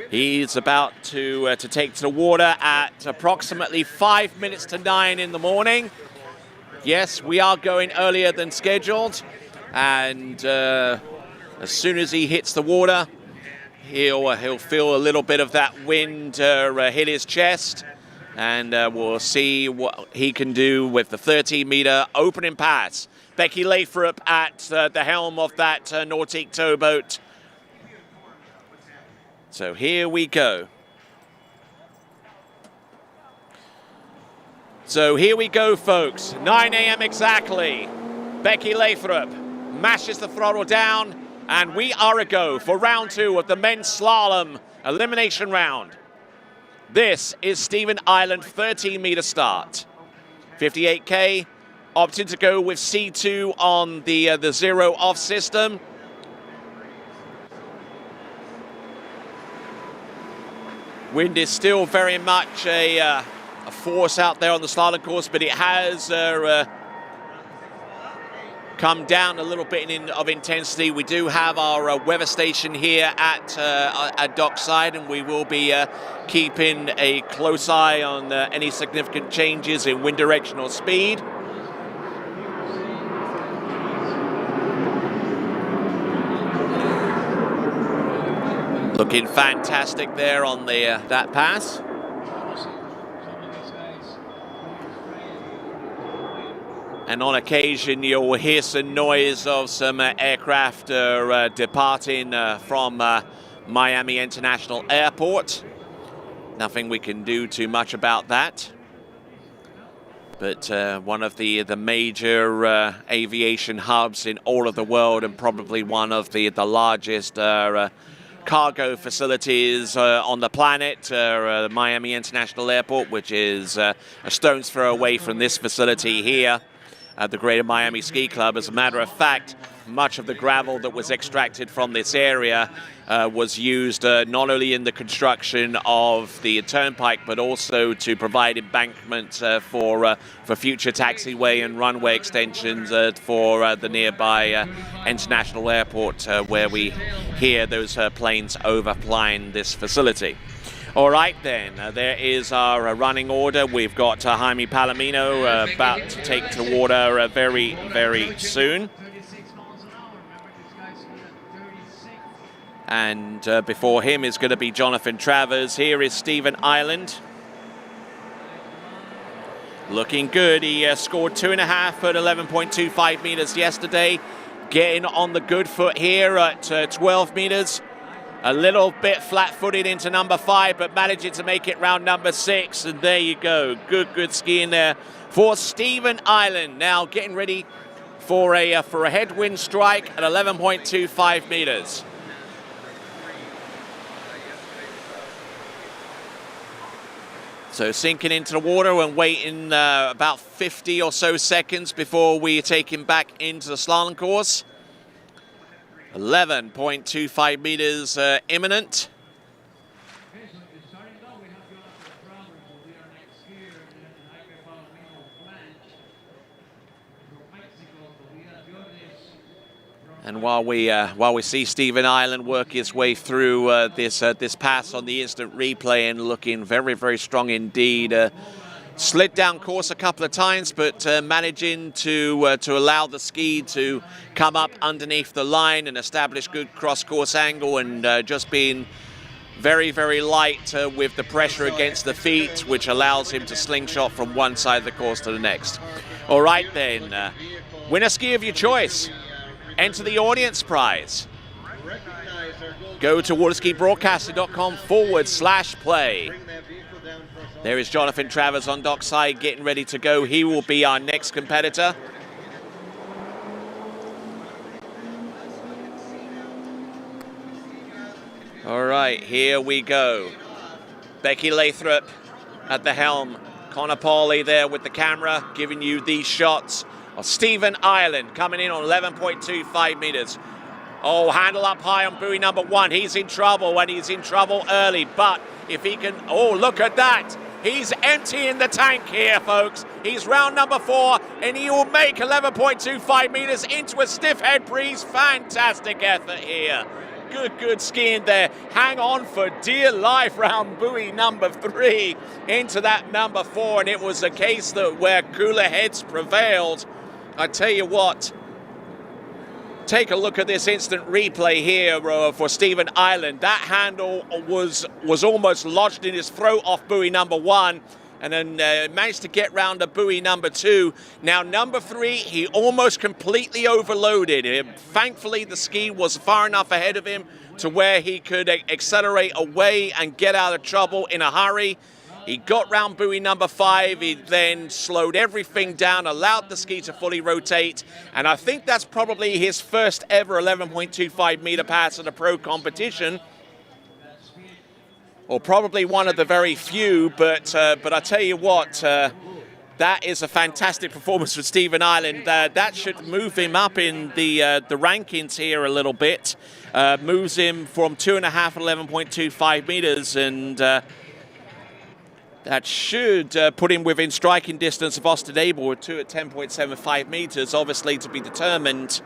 He's about to take to the water at approximately 5 minutes to 9 in the morning. Yes, we are going earlier than scheduled, and as soon as he hits the water, he'll feel a little bit of that wind hit his chest, and we'll see what he can do with the 13-meter opening pass. Becky Lathrop at the helm of that Nautique towboat. So here we go. So here we go, folks. 9 a.m. exactly. Becky Lathrop mashes the throttle down, and we are a go for round 2 of the men's slalom elimination round. This is Stephen Ireland, 13-meter start. 58K, opted to go with C2 on the zero off system. Wind is still very much a force out there on the slalom course, but it has come down a little bit of intensity. We do have our weather station here at dockside, and we will be keeping a close eye on any significant changes in wind direction or speed. Looking fantastic there on the that pass. And on occasion, you'll hear some noise of some aircraft departing from Miami International Airport. Nothing we can do too much about that. But one of the major aviation hubs in all of the world, and probably one of the largest cargo facilities on the planet, Miami International Airport, which is a stone's throw away from this facility here at the Greater Miami Ski Club. As a matter of fact, much of the gravel that was extracted from this area was used not only in the construction of the turnpike, but also to provide embankment for future taxiway and runway extensions for the nearby International Airport, where we hear those planes overflying this facility. All right, then, there is our running order. We've got Jaime Palomino about to take to water very, very soon. And before him is going to be Jonathan Travers. Here is Stephen Ireland. Looking good. He scored 2.5 at 11.25 meters yesterday. Getting on the good foot here at 12 meters. A little bit flat-footed into number 5, but managing to make it round number 6. And there you go. Good skiing there for Stephen Ireland. Now getting ready for a headwind strike at 11.25 meters. So sinking into the water and waiting about 50 or so seconds before we take him back into the slalom course. 11.25 meters imminent. And while we see Stephen Ireland work his way through this pass on the instant replay and looking very, very strong indeed. Slid down course a couple of times, but managing to allow the ski to come up underneath the line and establish good cross-course angle, and just being very, very light with the pressure against the feet, which allows him to slingshot from one side of the course to the next. All right, then. Win a ski of your choice. Enter the audience prize. Go to waterskibroadcasting.com/play. There is Jonathan Travers on dockside getting ready to go. He will be our next competitor. All right, here we go. Becky Lathrop at the helm. Connor Pauley there with the camera, giving you these shots of Stephen Ireland coming in on 11.25 meters. Oh, handle up high on buoy number 1. He's in trouble, and he's in trouble early. But if he can, oh, look at that. He's emptying the tank here, folks. He's round number 4, and he will make 11.25 meters into a stiff head breeze. Fantastic effort here. Good skiing there. Hang on for dear life round buoy number 3 into that number 4, and it was a case that where cooler heads prevailed. I tell you what, take a look at this instant replay here for Stephen Ireland. That handle was almost lodged in his throat off buoy number 1, and then managed to get round to buoy number 2. Now number 3, he almost completely overloaded. Thankfully, the ski was far enough ahead of him to where he could accelerate away and get out of trouble in a hurry. He got round buoy number 5, he then slowed everything down, allowed the ski to fully rotate, and I think that's probably his first ever 11.25 meter pass in a pro competition. or probably one of the very few, but I tell you what, that is a fantastic performance for Stephen Ireland. That should move him up in the rankings here a little bit. Moves him from 2.5 at 11.25 meters, and that should put him within striking distance of Austin Abel with 2 at 10.75 meters, obviously to be determined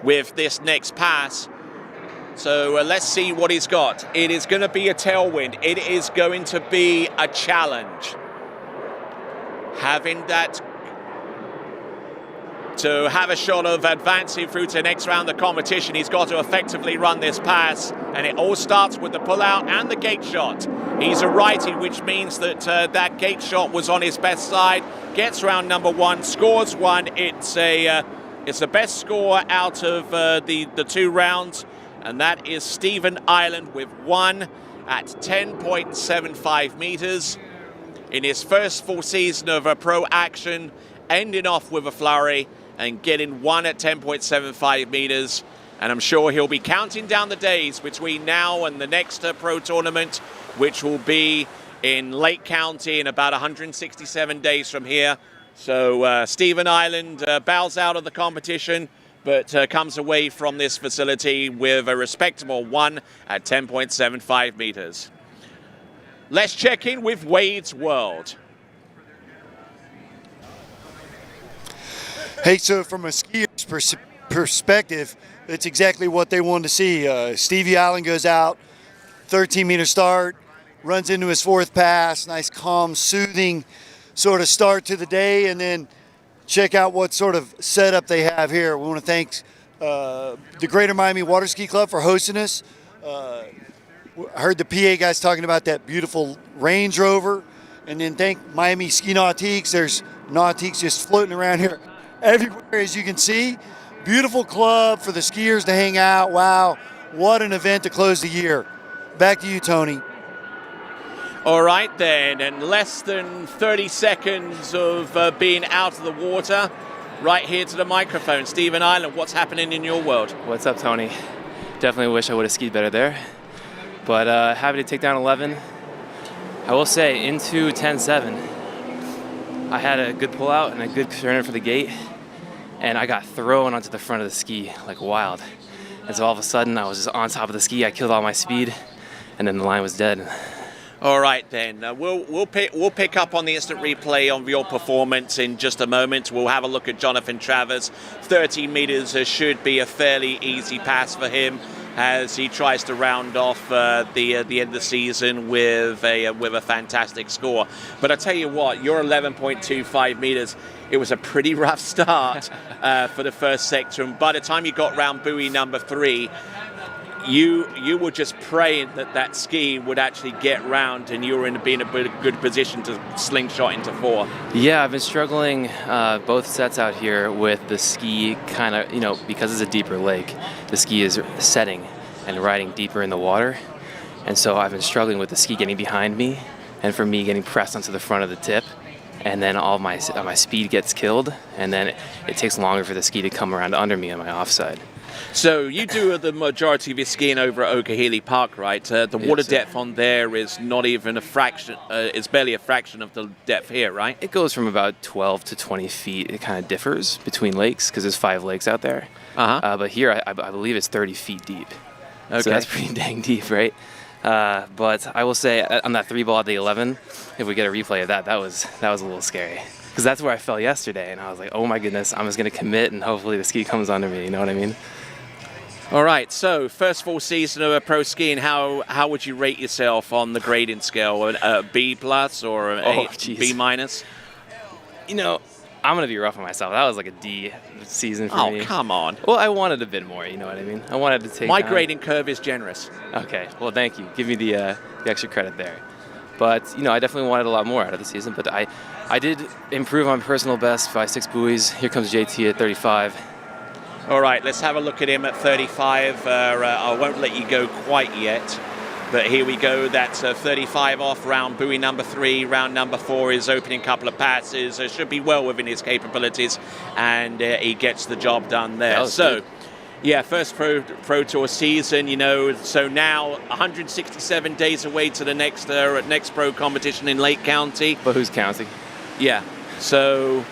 with this next pass. So let's see what he's got. It is going to be a tailwind. It is going to be a challenge. Having that to have a shot of advancing through to the next round of the competition, he's got to effectively run this pass, and it all starts with the pullout and the gate shot. He's a righty, which means that that gate shot was on his best side. Gets round number 1, scores 1. It's the best score out of the 2 rounds, and that is Stephen Ireland with 1 at 10.75 meters in his first full season of pro action, ending off with a flurry and getting 1 at 10.75 meters. And I'm sure he'll be counting down the days between now and the next pro tournament, which will be in Lake County in about 167 days from here. So Stephen Ireland bows out of the competition, but comes away from this facility with a respectable 1 at 10.75 meters. Let's check in with Wade's World. Hey, so from a skier's perspective, it's exactly what they wanted to see. Stevie Ireland goes out, 13-meter start, runs into his 4th pass, nice, calm, soothing sort of start to the day, and then check out what sort of setup they have here. We want to thank the Greater Miami Water Ski Club for hosting us. I heard the PA guys talking about that beautiful Range Rover, and then thank Miami Ski Nautiques. There's Nautiques just floating around here everywhere, as you can see. Beautiful club for the skiers to hang out. Wow, what an event to close the year. Back to you, Tony. All right then, and less than 30 seconds of being out of the water. Right here to the microphone. Stephen Ireland, what's happening in your world? What's up, Tony? Definitely wish I would have skied better there. But happy to take down 11. I will say, into 10.7, I had a good pullout and a good turn for the gate, and I got thrown onto the front of the ski like wild. And so all of a sudden, I was just on top of the ski. I killed all my speed, and then the line was dead. All right then, we'll pick up on the instant replay on your performance in just a moment. We'll have a look at Jonathan Travers. 13 meters should be a fairly easy pass for him as he tries to round off the end of the season with a fantastic score. But I tell you what, your 11.25 meters, it was a pretty rough start for the first sector, and by the time you got round buoy number 3, you were just praying that ski would actually get round and you were in a good position to slingshot into 4. Yeah, I've been struggling both sets out here with the ski kind of, because it's a deeper lake, the ski is setting and riding deeper in the water. And so I've been struggling with the ski getting behind me and for me getting pressed onto the front of the tip. And then all my speed gets killed, and then it takes longer for the ski to come around under me on my offside. So you do the majority of your skiing over at Okahili Park, right? The water depth on there is not even a fraction, it's barely a fraction of the depth here, right? It goes from about 12 to 20 feet. It kind of differs between lakes because there's 5 lakes out there. But here, I believe it's 30 feet deep. Okay. So that's pretty dang deep, right? But I will say on that 3-ball at the 11, if we get a replay of that, that was a little scary. Because that's where I fell yesterday, and I was like, oh my goodness, I'm just going to commit, and hopefully the ski comes under me, you know what I mean? All right, so first full season of pro skiing, how would you rate yourself on the grading scale? A B plus or a B minus? I'm going to be rough on myself. That was like a D season for me. Oh, come on. Well, I wanted a bit more, you know what I mean? I wanted to take... My grading curve is generous. Okay, well, thank you. Give me the extra credit there. But, I definitely wanted a lot more out of the season, but I did improve on personal best by 6 buoys. Here comes JT at 35. All right, let's have a look at him at 35. I won't let you go quite yet, but here we go. That's 35 off round buoy number 3. Round number 4 is opening couple of passes. Should be well within his capabilities, and he gets the job done there. So, Yeah, first Pro Tour season, you know, so now 167 days away to the next pro competition in Lake County. But who's counting? Yeah, so,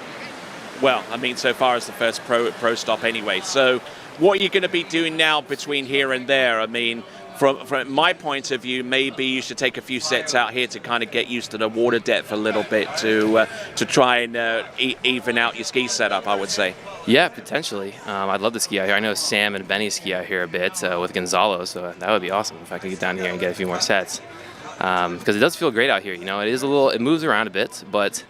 well, I mean, so far as the first pro stop anyway. So what are you going to be doing now between here and there? I mean, from my point of view, maybe you should take a few sets out here to kind of get used to the water depth a little bit to try and even out your ski setup, I would say. Yeah, potentially. I'd love to ski out here. I know Sam and Benny ski out here a bit with Gonzalo, so that would be awesome if I could get down here and get a few more sets. Because it does feel great out here. You know, it moves around a bit, but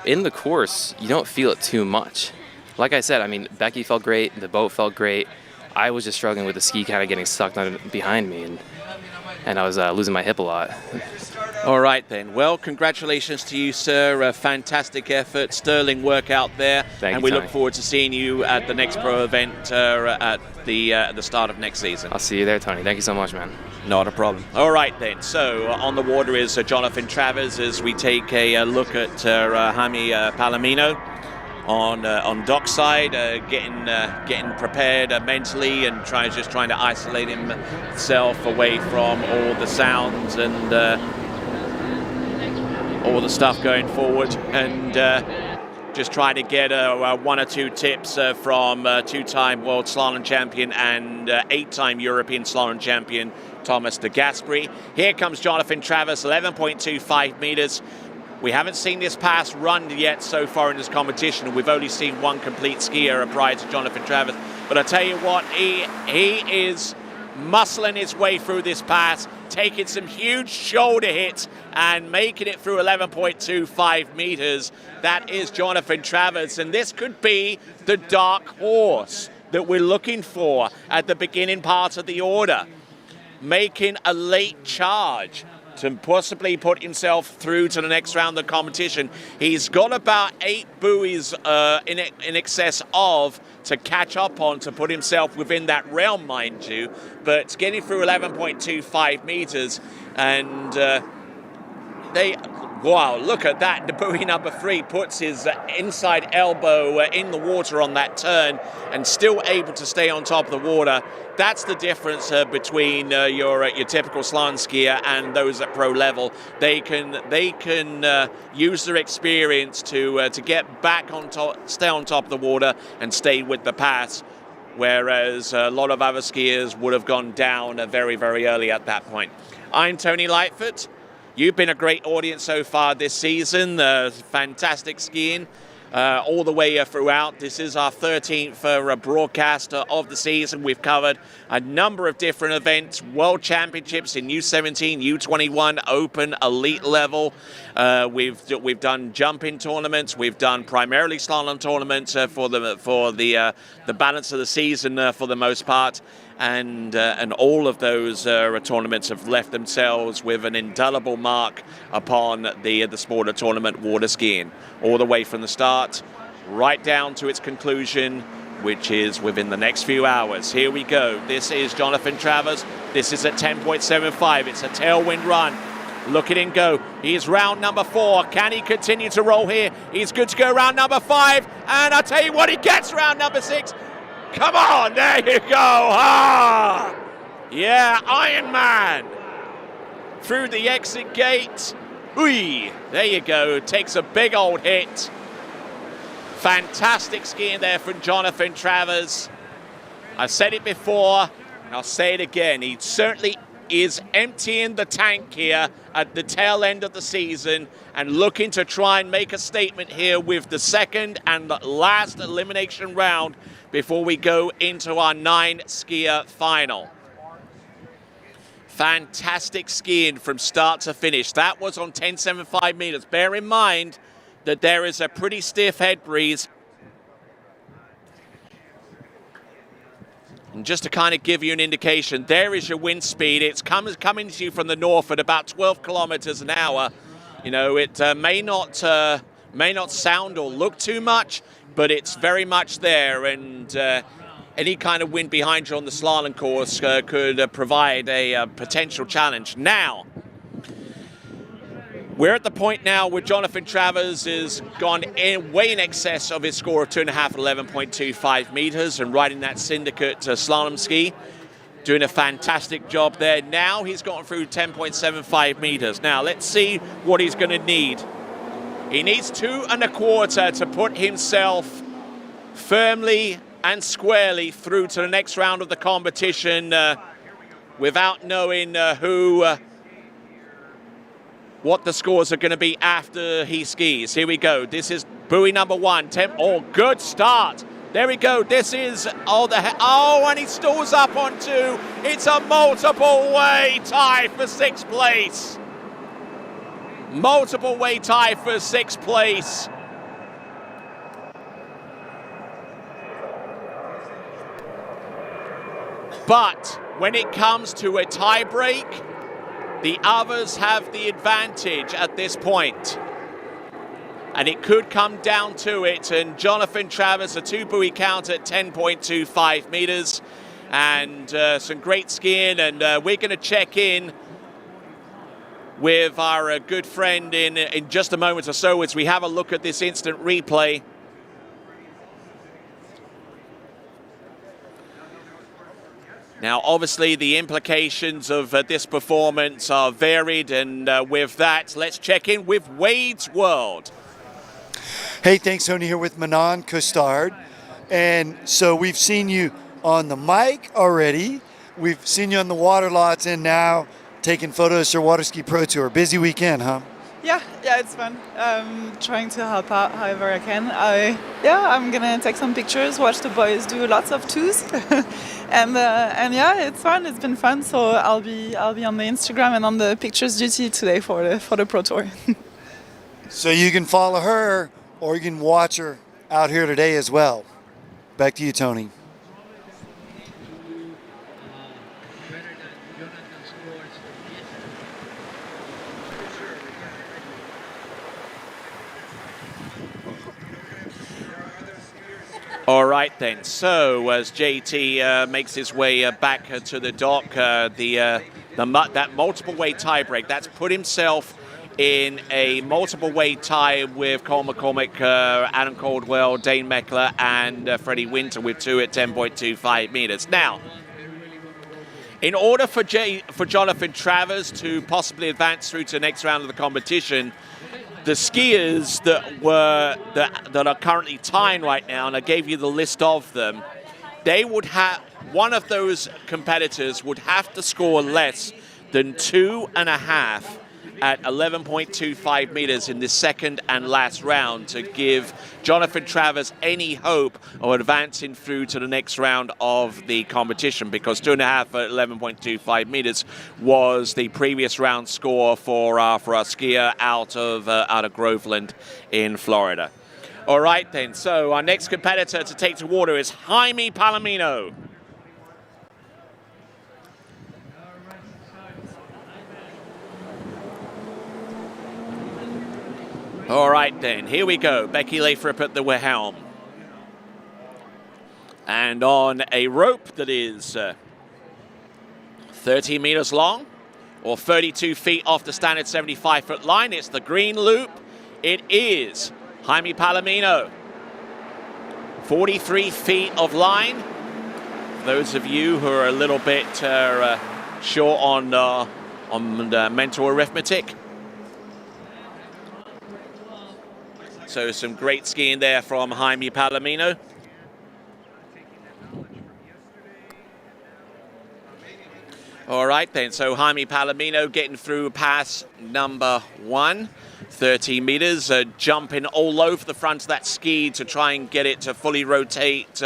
in the course, you don't feel it too much. Like I said, I mean, Becky felt great, the boat felt great. I was just struggling with the ski kind of getting stuck behind me, and I was losing my hip a lot. All right then. Well, congratulations to you, sir. A fantastic effort, sterling work out there, and we look forward to seeing you at the next pro event at the start of next season. I'll see you there, Tony. Thank you so much, man. Not a problem. All right then. So on the water is Jonathan Travers as we take a look at Jaime Palomino on dockside, getting prepared mentally and trying to isolate himself away from all the sounds and all the stuff going forward, and just trying to get one or two tips from two-time world slalom champion and eight-time European slalom champion Thomas de Gasperi. Here comes Jonathan Travers, 11.25 meters. We haven't seen this pass run yet so far in this competition. We've only seen one complete skier prior to Jonathan Travers. But I tell you what, he is muscling his way through this pass, taking some huge shoulder hits and making it through 11.25 meters. That is Jonathan Travers, and this could be the dark horse that we're looking for at the beginning part of the order, making a late charge to possibly put himself through to the next round of the competition. He's got about 8 buoys in excess of to catch up on to put himself within that realm, mind you, but getting through 11.25 meters, and wow, look at that. The buoy number 3 puts his inside elbow in the water on that turn and still able to stay on top of the water. That's the difference between your typical slalom skier and those at pro level. They can use their experience to get back on top, stay on top of the water and stay with the pass, whereas a lot of other skiers would have gone down very, very early at that point. I'm Tony Lightfoot. You've been a great audience so far this season. Fantastic skiing all the way throughout. This is our 13th broadcast of the season. We've covered a number of different events, World Championships in U17, U21, Open, Elite level. We've done jumping tournaments. We've done primarily slalom tournaments for the balance of the season for the most part. And all of those tournaments have left themselves with an indelible mark upon the sport of tournament water skiing, all the way from the start right down to its conclusion, which is within the next few hours. Here we go. This is Jonathan Travers. This is at 10.75. It's a tailwind run. Look at him go. He's round number 4. Can he continue to roll here? He's good to go round number 5. And I tell you what, he gets round number 6. Come on, there you go. Ah! Yeah, Iron Man. Through the exit gate. Ooh, there you go. Takes a big old hit. Fantastic skiing there from Jonathan Travers. I've said it before, and I'll say it again. He certainly is emptying the tank here at the tail end of the season and looking to try and make a statement here with the second and last elimination round before we go into our 9-skier final. Fantastic skiing from start to finish. That was on 10.75 meters. Bear in mind that there is a pretty stiff head breeze. And just to kind of give you an indication, there is your wind speed. It's coming to you from the north at about 12 kilometers an hour. You know, it may not sound or look too much, but it's very much there, and any kind of wind behind you on the slalom course could provide a potential challenge. Now, We're at the point now where Jonathan Travers has gone way in excess of his score of 2.5 at 11.25 meters and riding that syndicate slalom ski. Doing a fantastic job there. Now he's gotten through 10.75 meters. Now let's see what he's going to need. He needs 2.25 to put himself firmly and squarely through to the next round of the competition without knowing what the scores are going to be after he skis. Here we go. This is buoy number 1. Oh, good start. There we go. This is, and he stalls up on 2. It's a multiple way tie for 6th place. Multiple way tie for 6th place. But when it comes to a tie break, the others have the advantage at this point. And it could come down to it. And Jonathan Travers, a 2 buoy count at 10.25 meters. And some great skiing. And we're going to check in with our good friend in just a moment or so as we have a look at this instant replay. Now, obviously, the implications of this performance are varied, and with that, let's check in with Wade's World. Hey, thanks, Tony, here with Manon Costard. And so we've seen you on the mic already. We've seen you on the water lots, and now taking photos for Water Ski Pro Tour. Busy weekend, huh? Yeah, it's fun. Trying to help out however I can. I'm gonna take some pictures, watch the boys do lots of twos, and yeah, it's fun. It's been fun. So I'll be on the Instagram and on the pictures duty today for the Pro Tour. So you can follow her, or you can watch her out here today as well. Back to you, Tony. All right then, so as JT makes his way back to the dock, that multiple way tie break, that's put himself in a multiple way tie with Cole McCormick, Adam Caldwell, Dane Meckler, and Freddie Winter with 2 at 10.25 meters. Now, in order for Jonathan Travers to possibly advance through to the next round of the competition, the skiers that are currently tying right now, and I gave you the list of them, they would have, one of those competitors would have to score less than 2.5 at 11.25 meters in the second and last round to give Jonathan Travers any hope of advancing through to the next round of the competition, because 2.5 at 11.25 meters was the previous round score for our skier out of Groveland in Florida. All right then, so our next competitor to take to water is Jaime Palomino. All right then, here we go. Becky Lathrop at the helm. And on a rope that is 30 meters long, or 32 feet off the standard 75-foot line, it's the green loop. It is Jaime Palomino. 43 feet of line. Those of you who are a little bit short on mental arithmetic. So some great skiing there from Jaime Palomino. All right then, so Jaime Palomino getting through pass number 1, 30 meters, jumping all over the front of that ski to try and get it to fully rotate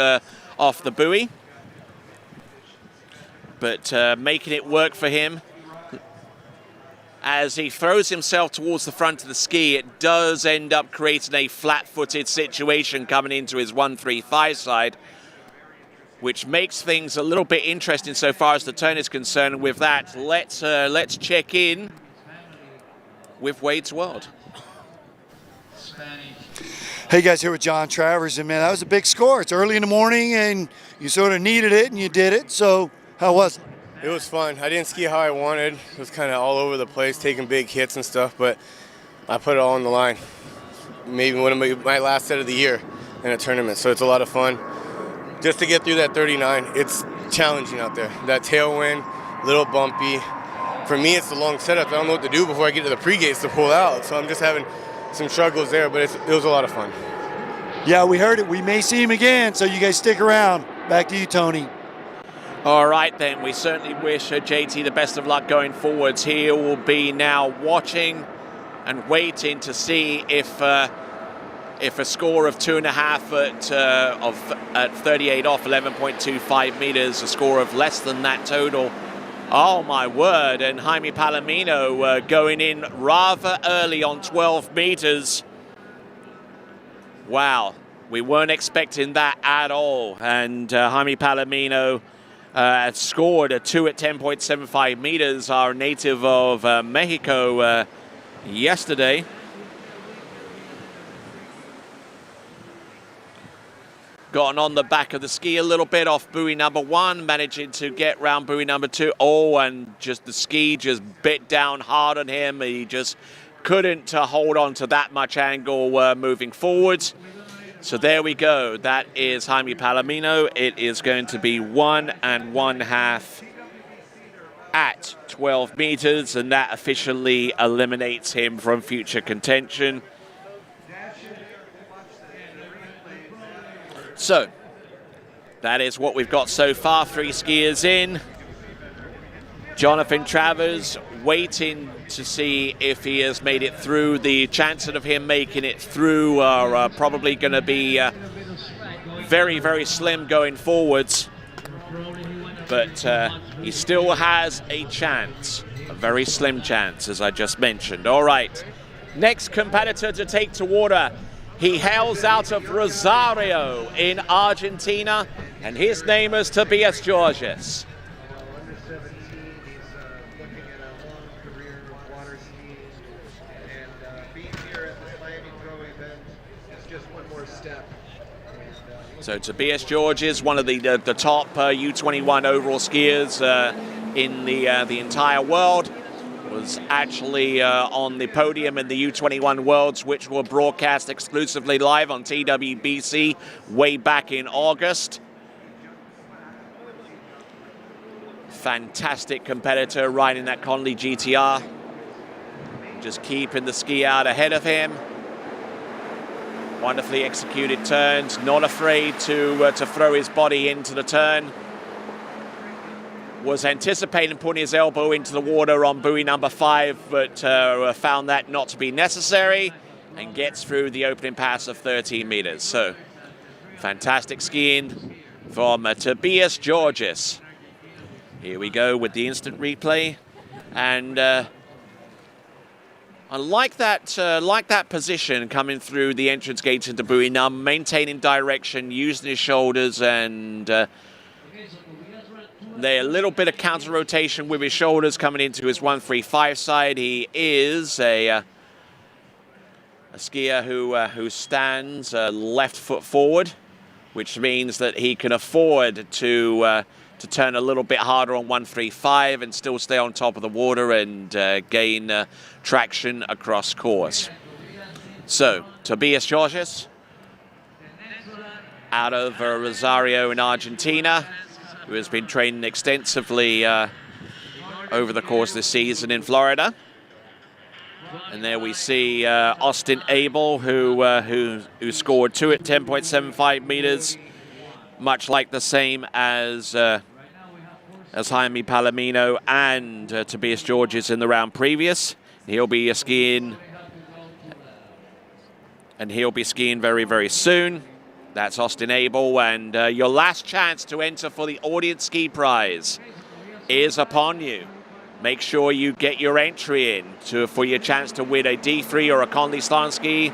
off the buoy. But making it work for him. As he throws himself towards the front of the ski, it does end up creating a flat-footed situation coming into his 135 side, which makes things a little bit interesting so far as the turn is concerned. With that, let's check in with Wade's World. Hey guys, here with John Travers, and man, that was a big score. It's early in the morning, and you sort of needed it, and you did it. So, how was it? It was fun. I didn't ski how I wanted. It was kind of all over the place, taking big hits and stuff, but I put it all on the line. Maybe one of my last set of the year in a tournament, so it's a lot of fun. Just to get through that 39, it's challenging out there. That tailwind, little bumpy. For me, it's the long setup. I don't know what to do before I get to the pre-gates to pull out, so I'm just having some struggles there, but it was a lot of fun. Yeah, we heard it. We may see him again, so you guys stick around. Back to you, Tony. All right, then. We certainly wish JT the best of luck going forwards. He will be now watching and waiting to see if a score of 2.5 at 38 off 11.25 meters, a score of less than that total. Oh my word! And Jaime Palomino going in rather early on 12 meters. Wow, we weren't expecting that at all. And Jaime Palomino scored a 2 at 10.75 meters, our native of Mexico, yesterday. Gotten on the back of the ski a little bit off buoy number 1, managing to get round buoy number 2. Oh, and just the ski just bit down hard on him. He just couldn't hold on to that much angle moving forwards. So there we go. That is Jaime Palomino. It is going to be 1 1/2 at 12 meters, and that officially eliminates him from future contention. So, that is what we've got so far. 3 skiers in. Jonathan Travers waiting to see if he has made it through. The chances of him making it through are probably going to be very, very slim going forwards. But he still has a chance, a very slim chance, as I just mentioned. All right, next competitor to take to water. He hails out of Rosario in Argentina, and his name is Tobias Georges. So Tobias Georges, one of the top U21 overall skiers in the entire world, was actually on the podium in the U21 Worlds, which were broadcast exclusively live on TWBC way back in August. Fantastic competitor riding that Conley GTR. Just keeping the ski out ahead of him. Wonderfully executed turns, not afraid to throw his body into the turn. Was anticipating putting his elbow into the water on buoy number 5, but found that not to be necessary, and gets through the opening pass of 13 meters. So, fantastic skiing from Tobias Georges. Here we go with the instant replay, and I like that position coming through the entrance gates into buoy number, maintaining direction, using his shoulders, and a little bit of counter rotation with his shoulders coming into his 135 side. He is a skier who stands left foot forward, which means that he can afford to turn a little bit harder on 135 and still stay on top of the water and gain traction across course. So, Tobias Georges, out of Rosario in Argentina, who has been training extensively over the course of the season in Florida. And there we see Austin Abel, who scored 2 at 10.75 meters, much like the same as Jaime Palomino and Tobias Georges in the round previous. He'll be skiing, and he'll be skiing very, very soon. That's Austin Abel, and your last chance to enter for the Audience Ski Prize is upon you. Make sure you get your entry in for your chance to win a D3 or a Conley Slalom ski.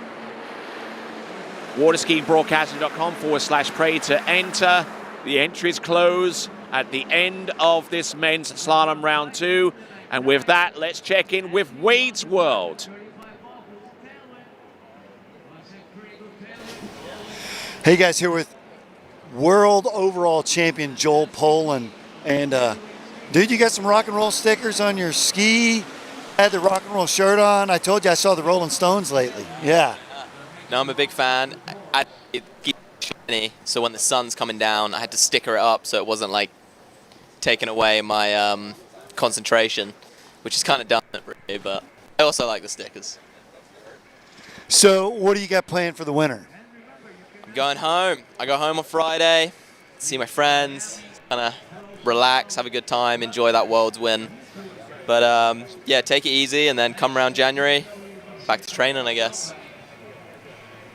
waterskibroadcasting.com/pray to enter. The entries close at the end of this men's slalom round 2. And with that, let's check in with Wade's World. Hey guys, here with world overall champion Joel Poland. And dude, you got some rock and roll stickers on your ski. I had the rock and roll shirt on. I told you I saw the Rolling Stones lately. Yeah. No, I'm a big fan. It keeps shiny, so when the sun's coming down, I had to sticker it up so it wasn't like taking away my concentration, which is kind of dumb, really, but I also like the stickers. So what do you got planned for the winter? I'm going home. I go home on Friday, see my friends, kind of relax, have a good time, enjoy that Worlds win. But yeah, take it easy, and then come around January, back to training, I guess.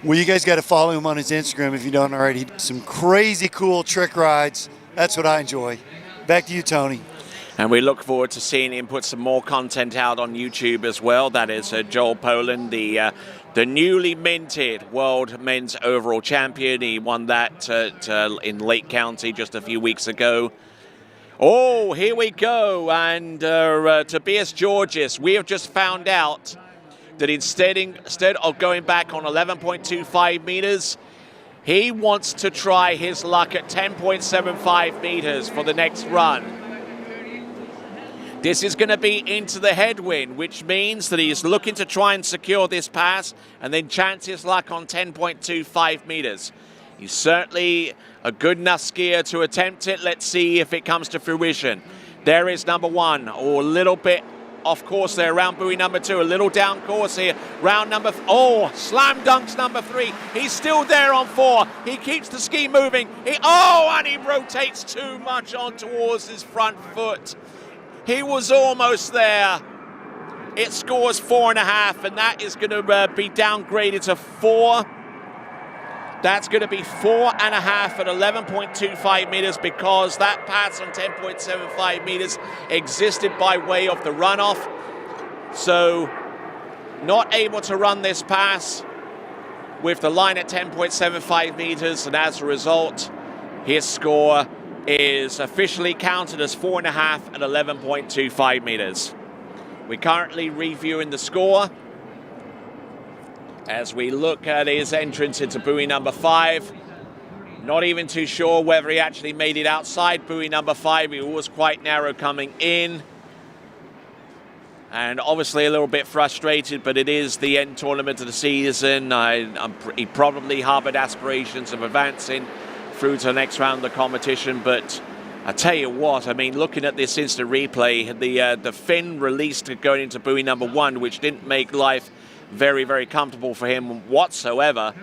Well, you guys got to follow him on his Instagram if you don't already. Some crazy cool trick rides. That's what I enjoy. Back to you, Tony. And we look forward to seeing him put some more content out on YouTube as well. That is Joel Poland, the newly minted World Men's Overall Champion. He won that in Lake County just a few weeks ago. Oh, here we go. And Tobias Georgis, we have just found out that instead of going back on 11.25 meters, he wants to try his luck at 10.75 meters for the next run. This is going to be into the headwind, which means that he's looking to try and secure this pass and then chance his luck on 10.25 meters. He's certainly a good enough skier to attempt it. Let's see if it comes to fruition. There is number one, or a little bit off course there around buoy number two, a little down course here. Round number, slam dunks number three. He's still there on four. He keeps the ski moving. And he rotates too much on towards his front foot. He was almost there. It scores 4.5, and that is going to be downgraded to 4. That's going to be 4.5 at 11.25 meters because that pass on 10.75 meters existed by way of the runoff. So not able to run this pass with the line at 10.75 meters, and as a result, his score is officially counted as 4.5 at 11.25 meters. We're currently reviewing the score as we look at his entrance into buoy number 5. Not even too sure whether he actually made it outside buoy number 5. He was quite narrow coming in. And obviously a little bit frustrated, but it is the end tournament of the season. He probably harbored aspirations of advancing through to the next round of the competition, but I tell you what, I mean, looking at this instant replay, the fin released going into buoy number 1, which didn't make life very, very comfortable for him whatsoever.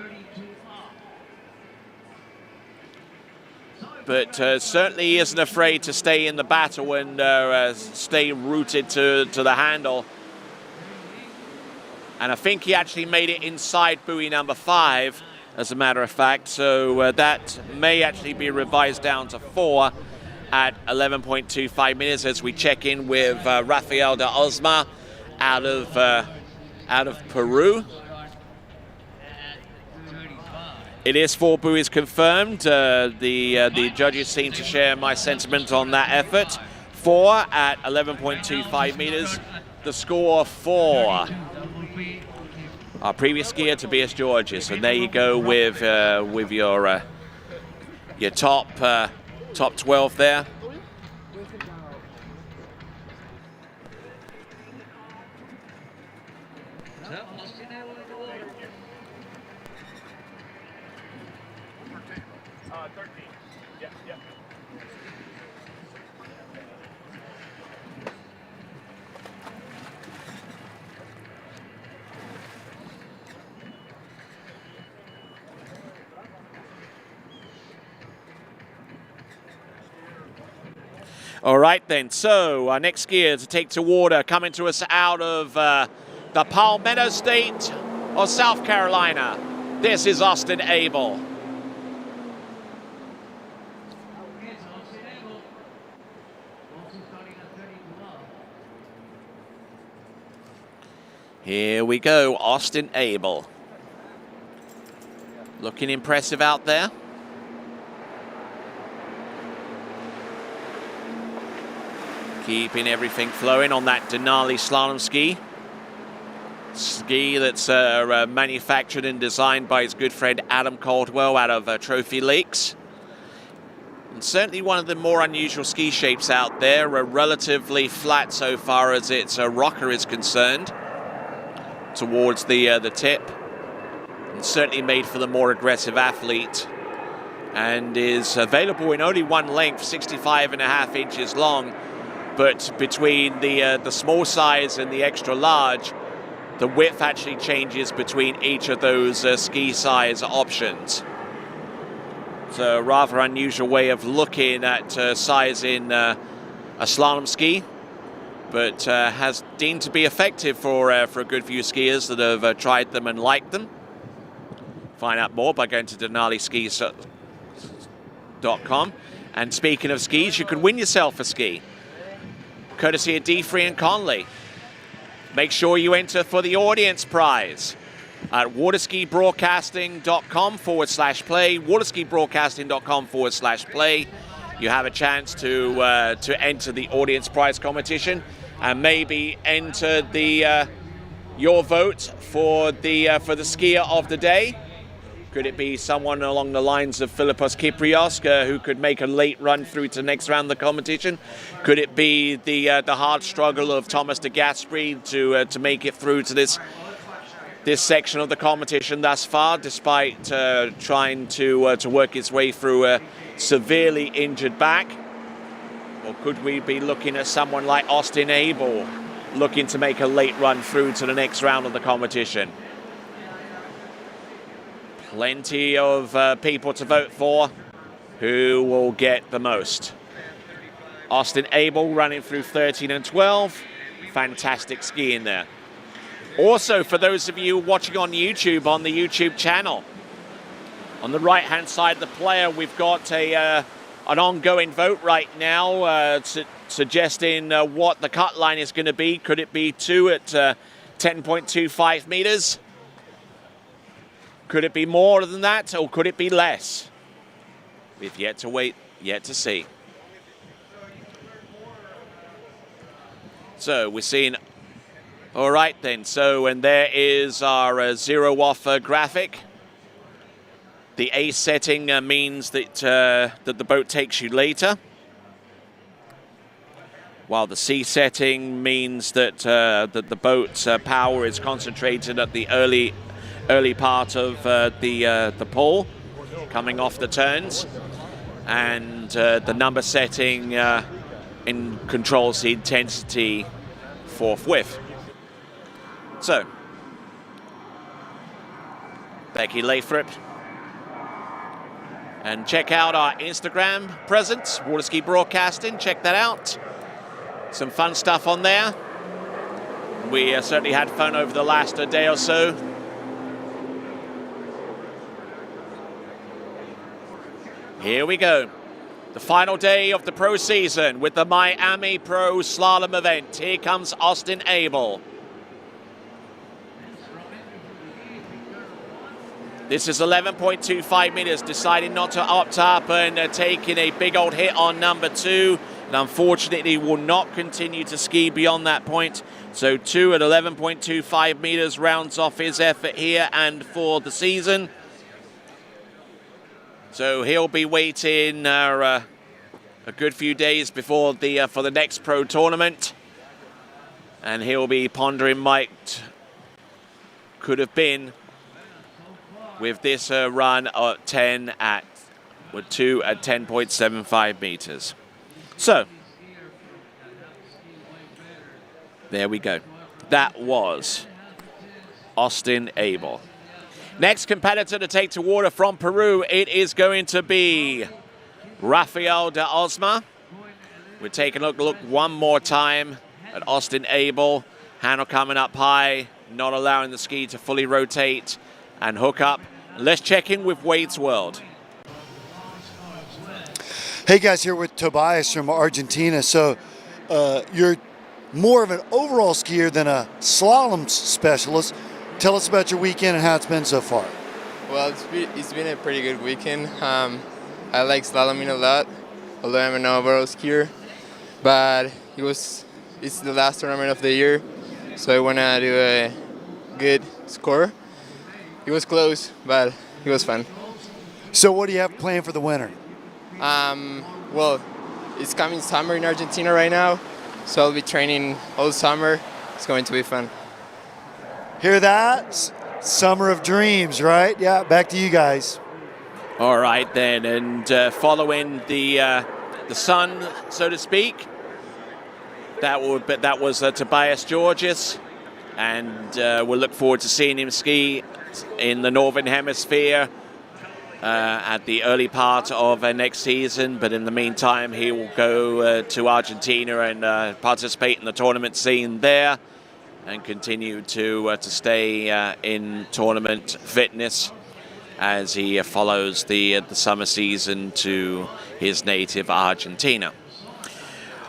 But certainly he isn't afraid to stay in the battle and stay rooted to the handle. And I think he actually made it inside buoy number 5, as a matter of fact. So that may actually be revised down to 4 at 11.25 minutes as we check in with Rafael de Osma out of Peru. It is 4 buoys confirmed. The judges seem to share my sentiment on that effort. 4 at 11.25 meters. The score for our previous skier, Tobias Georgis. And there you go with your top 12 there. All right then, so our next skier to take to water, coming to us out of the Palmetto State of South Carolina. This is Austin Abel. Here we go, Austin Abel. Looking impressive out there. Keeping everything flowing on that Denali slalom ski. Ski that's manufactured and designed by his good friend Adam Caldwell out of Trophy Lakes. And certainly one of the more unusual ski shapes out there, relatively flat so far as its rocker is concerned, towards the tip. And certainly made for the more aggressive athlete, and is available in only one length, 65.5 inches long. But between the small size and the extra large, the width actually changes between each of those ski size options. It's a rather unusual way of looking at size in a slalom ski, but has deemed to be effective for a good few skiers that have tried them and liked them. Find out more by going to denaliskis.com. And speaking of skis, you could win yourself a ski, courtesy of D3 and Conley. Make sure you enter for the audience prize at waterskibroadcasting.com/play, waterskibroadcasting.com/play. You have a chance to enter the audience prize competition and maybe enter your vote for the skier of the day. Could it be someone along the lines of Philippos Kyprios, who could make a late run through to the next round of the competition? Could it be the hard struggle of Thomas de Gasperi to make it through to this section of the competition thus far, despite trying to work its way through a severely injured back? Or could we be looking at someone like Austin Abel looking to make a late run through to the next round of the competition? Plenty of people to vote for. Who will get the most? Austin Abel running through 13 and 12. Fantastic skiing there. Also, for those of you watching on YouTube, on the YouTube channel, on the right-hand side of the player, we've got an ongoing vote right now suggesting what the cut line is going to be. Could it be 2 at 10.25 meters? Could it be more than that, or could it be less? We've yet to wait, yet to see. So we're seeing, all right then, so, and there is our zero off graphic. The A setting means that the boat takes you later, while the C setting means that the boat's power is concentrated at the early part of the pull, coming off the turns, and the number setting controls the intensity forthwith. So, Becky Lathrop, and check out our Instagram presence, Waterski Broadcasting. Check that out. Some fun stuff on there. We certainly had fun over the last day or so. Here we go. The final day of the pro season with the Miami Pro Slalom event. Here comes Austin Abel. This is 11.25 meters, deciding not to opt up and taking a big old hit on number 2. And unfortunately will not continue to ski beyond that point. So 2 at 11.25 meters rounds off his effort here and for the season. So he'll be waiting a good few days before for the next pro tournament, and he'll be pondering what could have been with this run at 2 at 10.75 meters. So there we go. That was Austin Abel. Next competitor to take to water from Peru, it is going to be Rafael de Osma. We're taking a look one more time at Austin Abel. Handle coming up high, not allowing the ski to fully rotate and hook up. Let's check in with Wade's World. Hey guys, here with Tobias from Argentina. So you're more of an overall skier than a slalom specialist. Tell us about your weekend and how it's been so far. Well, it's been a pretty good weekend. I like slaloming a lot, although I'm an overall skier. But it's the last tournament of the year, so I want to do a good score. It was close, but it was fun. So what do you have planned for the winter? Well, it's coming summer in Argentina right now, so I'll be training all summer. It's going to be fun. Hear that? Summer of dreams, right? Yeah, back to you guys. All right then, and following the sun, so to speak, that was Tobias Georges, and we'll look forward to seeing him ski in the Northern Hemisphere at the early part of next season. But in the meantime, he will go to Argentina and participate in the tournament scene there, and continue to stay in tournament fitness as he follows the summer season to his native Argentina.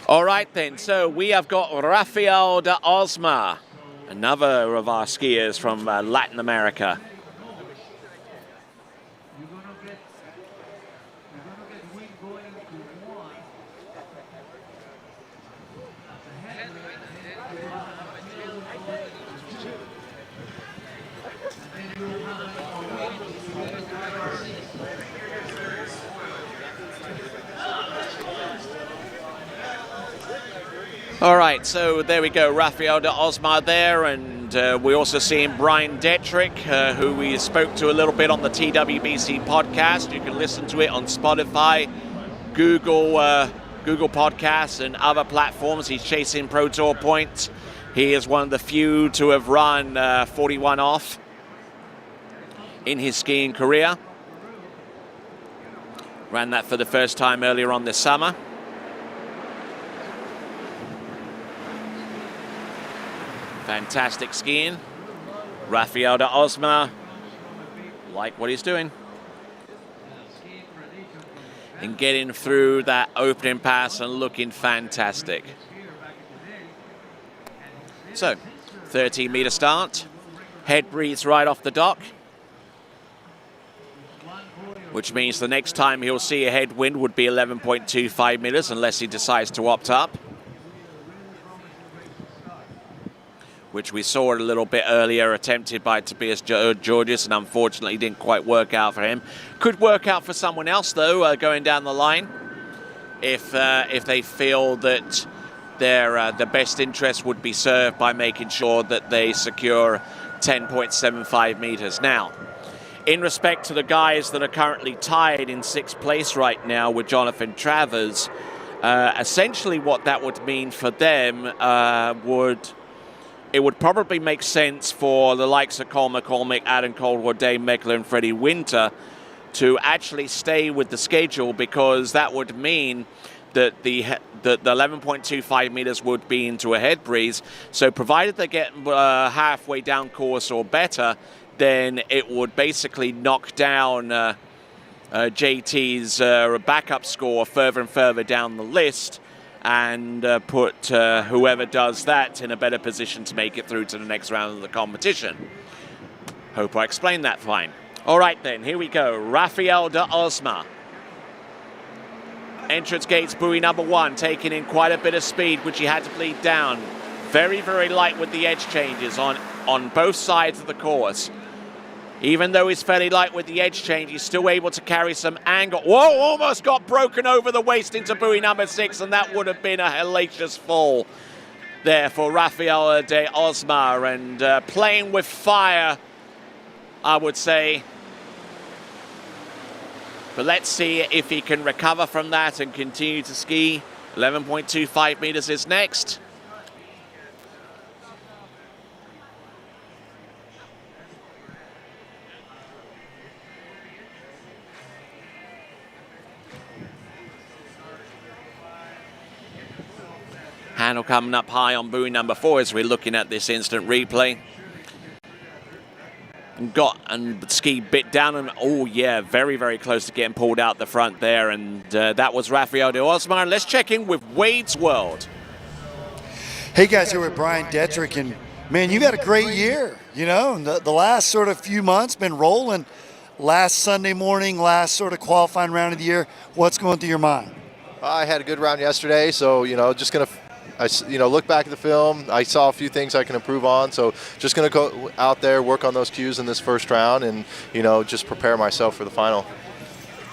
All right then, so we have got Rafael de Osma, another of our skiers from Latin America. All right, so there we go, Rafael de Osma there, and we're also seeing Brian Detrick, who we spoke to a little bit on the TWBC podcast. You can listen to it on Spotify, Google Podcasts, and other platforms. He's chasing Pro Tour points. He is one of the few to have run 41 off in his skiing career. Ran that for the first time earlier on this summer. Fantastic skiing. Rafael de Osma, like what he's doing. And getting through that opening pass and looking fantastic. So, 13-meter start. Head breeze right off the dock, which means the next time he'll see a headwind would be 11.25 meters unless he decides to opt up, which we saw a little bit earlier, attempted by Tobias Georges, and unfortunately didn't quite work out for him. Could work out for someone else, though, going down the line, if they feel that the best interest would be served by making sure that they secure 10.75 meters. Now, in respect to the guys that are currently tied in 6th place right now with Jonathan Travers, essentially what that would mean for them it would probably make sense for the likes of Cole McCormick, Adam Coldwell, Dave Meckler, and Freddie Winter to actually stay with the schedule, because that would mean that the 11.25 meters would be into a head breeze. So provided they get halfway down course or better, then it would basically knock down JT's backup score further and further down the list, and put whoever does that in a better position to make it through to the next round of the competition. Hope I explained that fine. All right then, here we go. Rafael de Osma. Entrance gates, buoy number 1, taking in quite a bit of speed, which he had to bleed down. Very, very light with the edge changes on both sides of the course. Even though he's fairly light with the edge change, he's still able to carry some angle. Whoa, almost got broken over the waist into buoy number 6, and that would have been a hellacious fall there for Rafael de Osma, and playing with fire, I would say. But let's see if he can recover from that and continue to ski. 11.25 meters is next. Handle coming up high on buoy number 4 as we're looking at this instant replay. And ski bit down, and oh yeah, very, very close to getting pulled out the front there. And that was Rafael de Osma. Let's check in with Wade's World. Hey guys, here with Brian Detrick, and man, you've had a great year. You know, the last sort of few months been rolling. Last Sunday morning, last sort of qualifying round of the year, what's going through your mind? I had a good round yesterday, so just gonna. Look back at the film. I saw a few things I can improve on, so just going to go out there, work on those cues in this first round, and, just prepare myself for the final.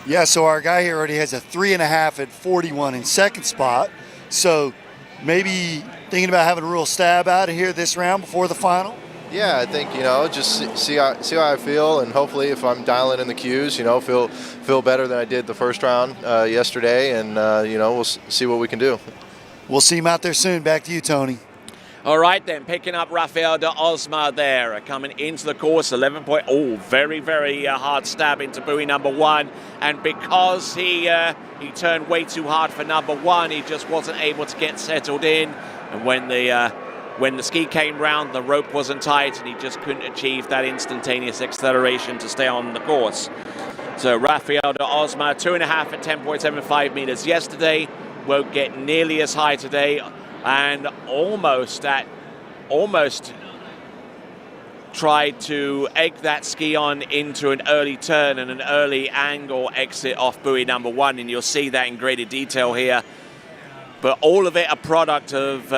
Yeah, so our guy here already has a 3.5 at 41 in second spot. So maybe thinking about having a real stab out of here this round before the final? Yeah, I think, just see how I feel, and hopefully if I'm dialing in the cues, feel better than I did the first round yesterday, and, we'll see what we can do. We'll see him out there soon. Back to you, Tony. All right, then, picking up Rafael de Osma there, coming into the course, 11 point. Oh, very, very hard stab into buoy number 1. And because he turned way too hard for number 1, he just wasn't able to get settled in. And when the ski came round, the rope wasn't tight, and he just couldn't achieve that instantaneous acceleration to stay on the course. So Rafael de Osma, 2.5 at 10.75 meters yesterday, won't get nearly as high today. And almost tried to egg that ski on into an early turn and an early angle exit off buoy number 1, and you'll see that in greater detail here. But all of it a product of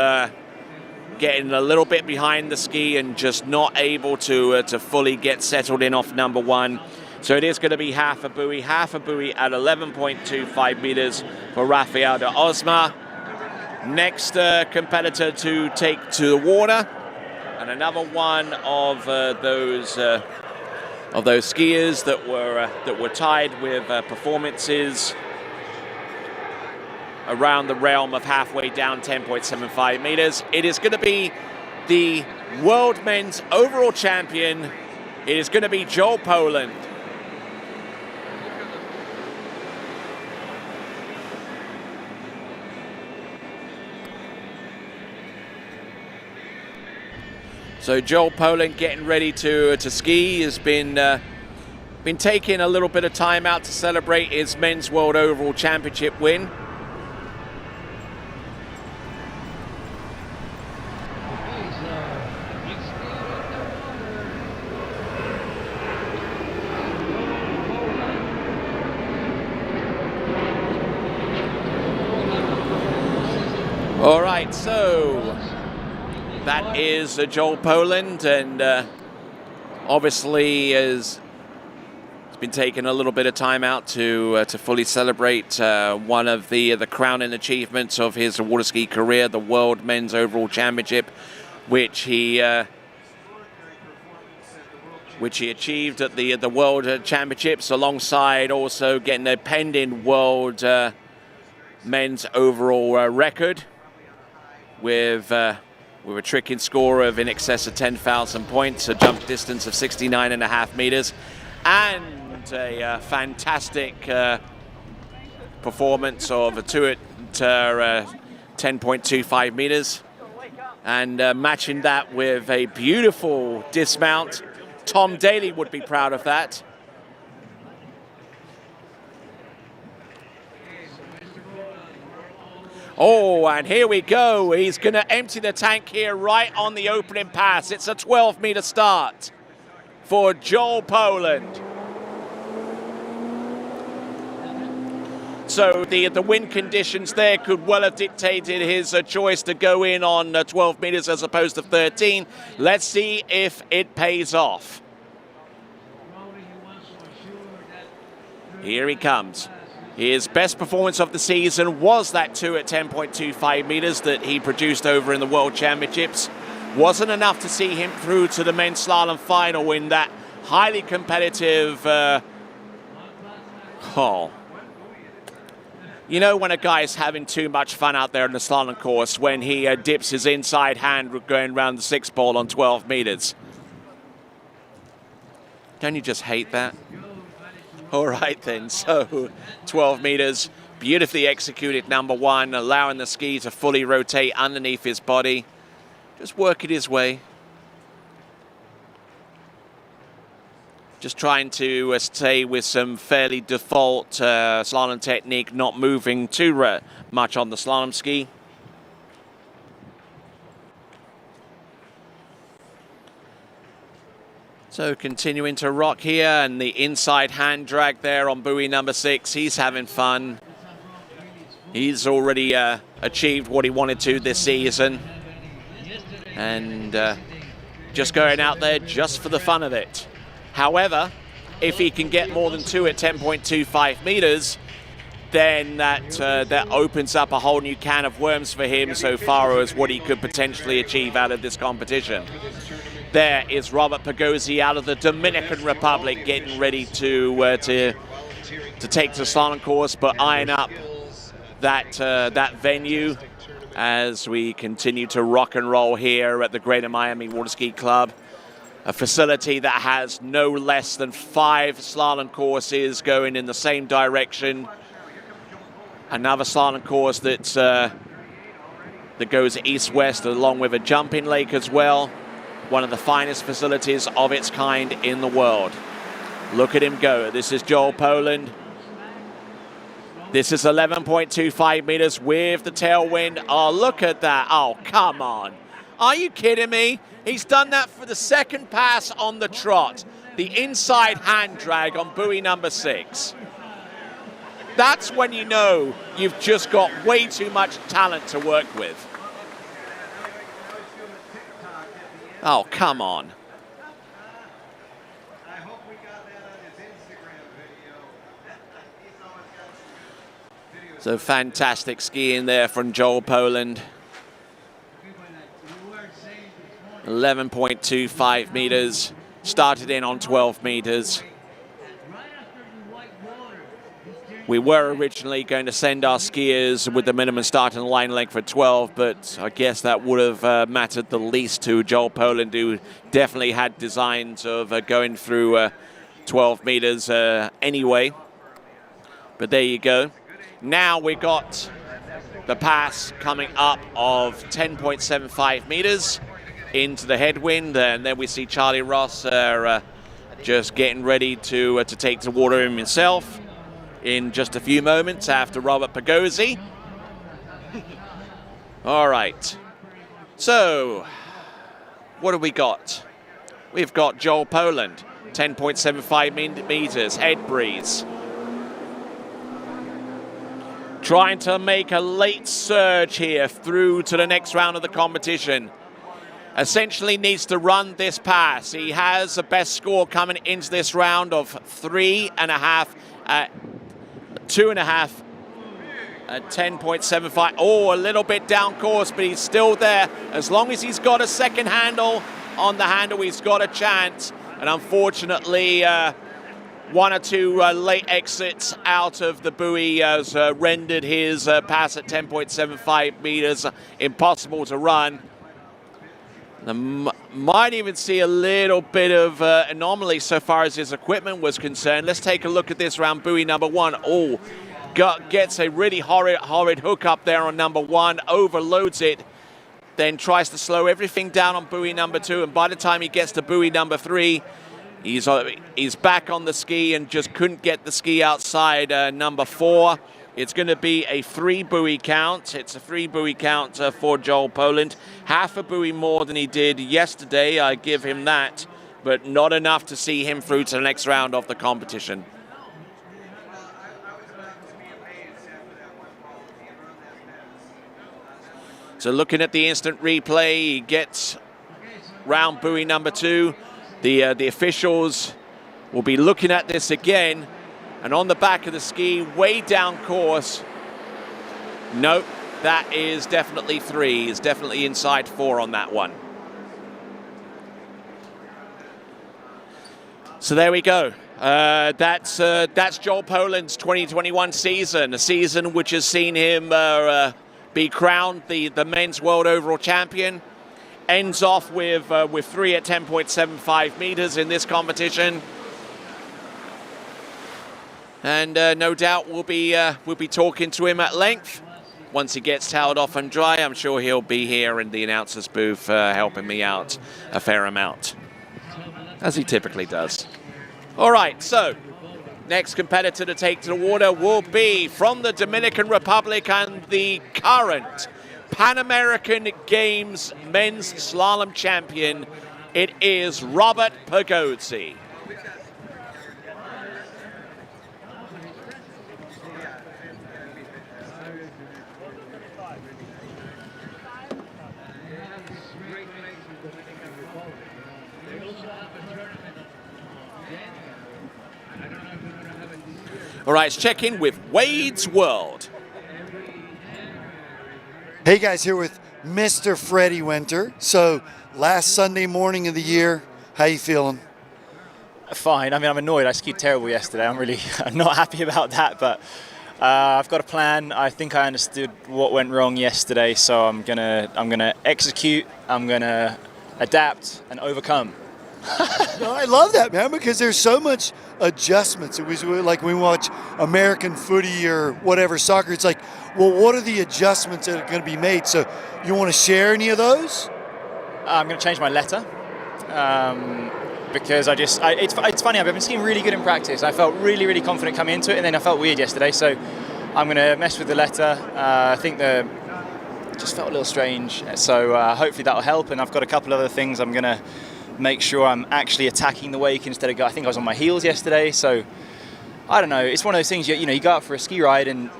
getting a little bit behind the ski and just not able to fully get settled in off number 1. So it is going to be half a buoy at 11.25 meters for Rafael de Osma. Next competitor to take to the water, and another one of those skiers that were tied with performances around the realm of halfway down 10.75 meters. It is going to be the world men's overall champion. It is going to be Joel Poland. So Joel Poland getting ready to ski, has been taking a little bit of time out to celebrate his men's world overall championship win. All right, so that is Joel Poland, and obviously has been taking a little bit of time out to fully celebrate one of the crowning achievements of his water ski career, the World Men's Overall Championship, which he achieved at the World Championships, alongside also getting a pending World Men's Overall record with a tricking score of in excess of 10,000 points, a jump distance of 69.5 meters, and a fantastic performance of a 2 at 10.25 meters, and matching that with a beautiful dismount. Tom Daly would be proud of that. Oh, and here we go. He's going to empty the tank here right on the opening pass. It's a 12-meter start for Joel Poland. So the wind conditions there could well have dictated his choice to go in on 12 meters as opposed to 13. Let's see if it pays off. Here he comes. His best performance of the season was that 2 at 10.25 meters that he produced over in the World Championships. Wasn't enough to see him through to the men's slalom final in that highly competitive... You know when a guy is having too much fun out there in the slalom course, when he dips his inside hand going around the 6 ball on 12 meters. Don't you just hate that? All right then, so 12 meters, beautifully executed number 1, allowing the ski to fully rotate underneath his body. Just working his way. Just trying to stay with some fairly default slalom technique, not moving too much on the slalom ski. So continuing to rock here, and the inside hand drag there on buoy number 6. He's having fun. He's already achieved what he wanted to this season. And just going out there just for the fun of it. However, if he can get more than 2 at 10.25 meters, then that opens up a whole new can of worms for him so far as what he could potentially achieve out of this competition. There is Robert Pagozzi out of the Dominican Republic getting ready to take to the slalom course, but eyeing up that venue as we continue to rock and roll here at the Greater Miami Water Ski Club, a facility that has no less than 5 slalom courses going in the same direction. Another slalom course that goes east-west along with a jumping lake as well. One of the finest facilities of its kind in the world. Look at him go. This is Joel Poland. This is 11.25 meters with the tailwind. Oh, look at that. Oh, come on. Are you kidding me? He's done that for the second pass on the trot. The inside hand drag on buoy number 6. That's when you know you've just got way too much talent to work with. Oh, come on. So fantastic skiing there from Joel Poland. 11.25 meters, started in on 12 meters. We were originally going to send our skiers with the minimum start and line length for 12, but I guess that would have mattered the least to Joel Poland, who definitely had designs of going through 12 meters anyway. But there you go. Now we got the pass coming up of 10.75 meters into the headwind, and then we see Charlie Ross just getting ready to take to water himself in just a few moments after Robert Pagozzi. All right. So, what have we got? We've got Joel Poland, 10.75 meters, head breeze. Trying to make a late surge here through to the next round of the competition. Essentially needs to run this pass. He has the best score coming into this round of 3.5 at 2.5 at 10.75. Oh, a little bit down course, but he's still there. As long as he's got a second handle on the handle, he's got a chance. And unfortunately, 1 or 2 late exits out of the buoy has rendered his pass at 10.75 meters impossible to run. Might even see a little bit of anomaly so far as his equipment was concerned. Let's take a look at this round buoy number 1. Oh, gets a really horrid hook up there on number 1, overloads it, then tries to slow everything down on buoy number 2, and by the time he gets to buoy number 3, he's back on the ski and just couldn't get the ski outside number 4. It's going to be a 3 buoy count. It's a 3 buoy count for Joel Poland. Half a buoy more than he did yesterday, I give him that, but not enough to see him through to the next round of the competition. So looking at the instant replay, he gets round buoy number 2. The officials will be looking at this again, and on the back of the ski, way down course. Nope, that is definitely 3. It's definitely inside 4 on that one. So there we go. That's Joel Poland's 2021 season, a season which has seen him be crowned the men's world overall champion. Ends off with 3 at 10.75 meters in this competition. And no doubt we'll be talking to him at length. Once he gets toweled off and dry, I'm sure he'll be here in the announcer's booth helping me out a fair amount, as he typically does. All right, so next competitor to take to the water will be from the Dominican Republic and the current Pan American Games men's slalom champion. It is Robert Pagozzi. All right, let's check in with Wade's World. Hey guys, here with Mr. Freddie Winter. So, last Sunday morning of the year, how you feeling? Fine. I mean, I'm annoyed. I skied terrible yesterday. I'm not happy about that, but I've got a plan. I think I understood what went wrong yesterday, so I'm gonna execute. I'm gonna adapt and overcome. No, I love that, man, because there's so much adjustments. It was like when we watch American footy or whatever, soccer, it's like, well, what are the adjustments that are going to be made? So you want to share any of those? I'm going to change my letter because it's funny, I've been skiing really good in practice. I felt really, really confident coming into it, and then I felt weird yesterday, so I'm going to mess with the letter. I think just felt a little strange, so hopefully that'll help, and I've got a couple of other things I'm going to make sure I'm actually attacking the wake instead of I think I was on my heels yesterday, so I don't know. It's one of those things you go out for a ski ride and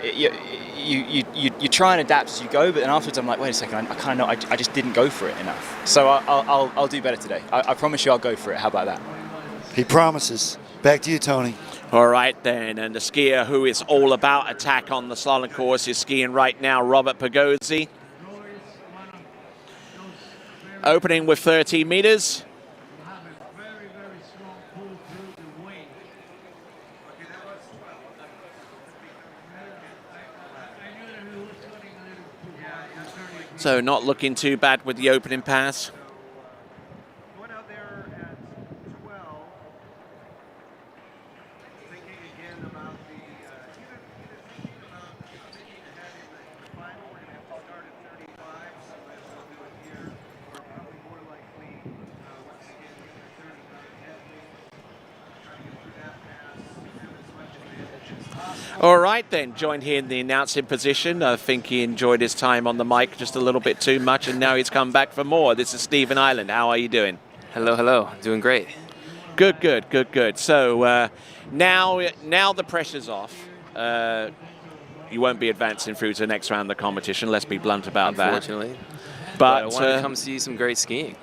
you try and adapt as you go, but then afterwards I'm like, wait a second, I kind of know I just didn't go for it enough. So I'll do better today. I promise you I'll go for it. How about that? He promises. Back to you, Tony. All right then, and the skier who is all about attack on the slalom course is skiing right now, Robert Pagozzi. Opening with 13 meters. So not looking too bad with the opening pass. All right then, joined here in the announcing position. I think he enjoyed his time on the mic just a little bit too much, and now he's come back for more. This is Stephen Island. How are you doing? Hello, hello. Doing great. Good, good, good, good. So now the pressure's off. You won't be advancing through to the next round of the competition. Let's be blunt about that. Unfortunately. But I wanted to come see some great skiing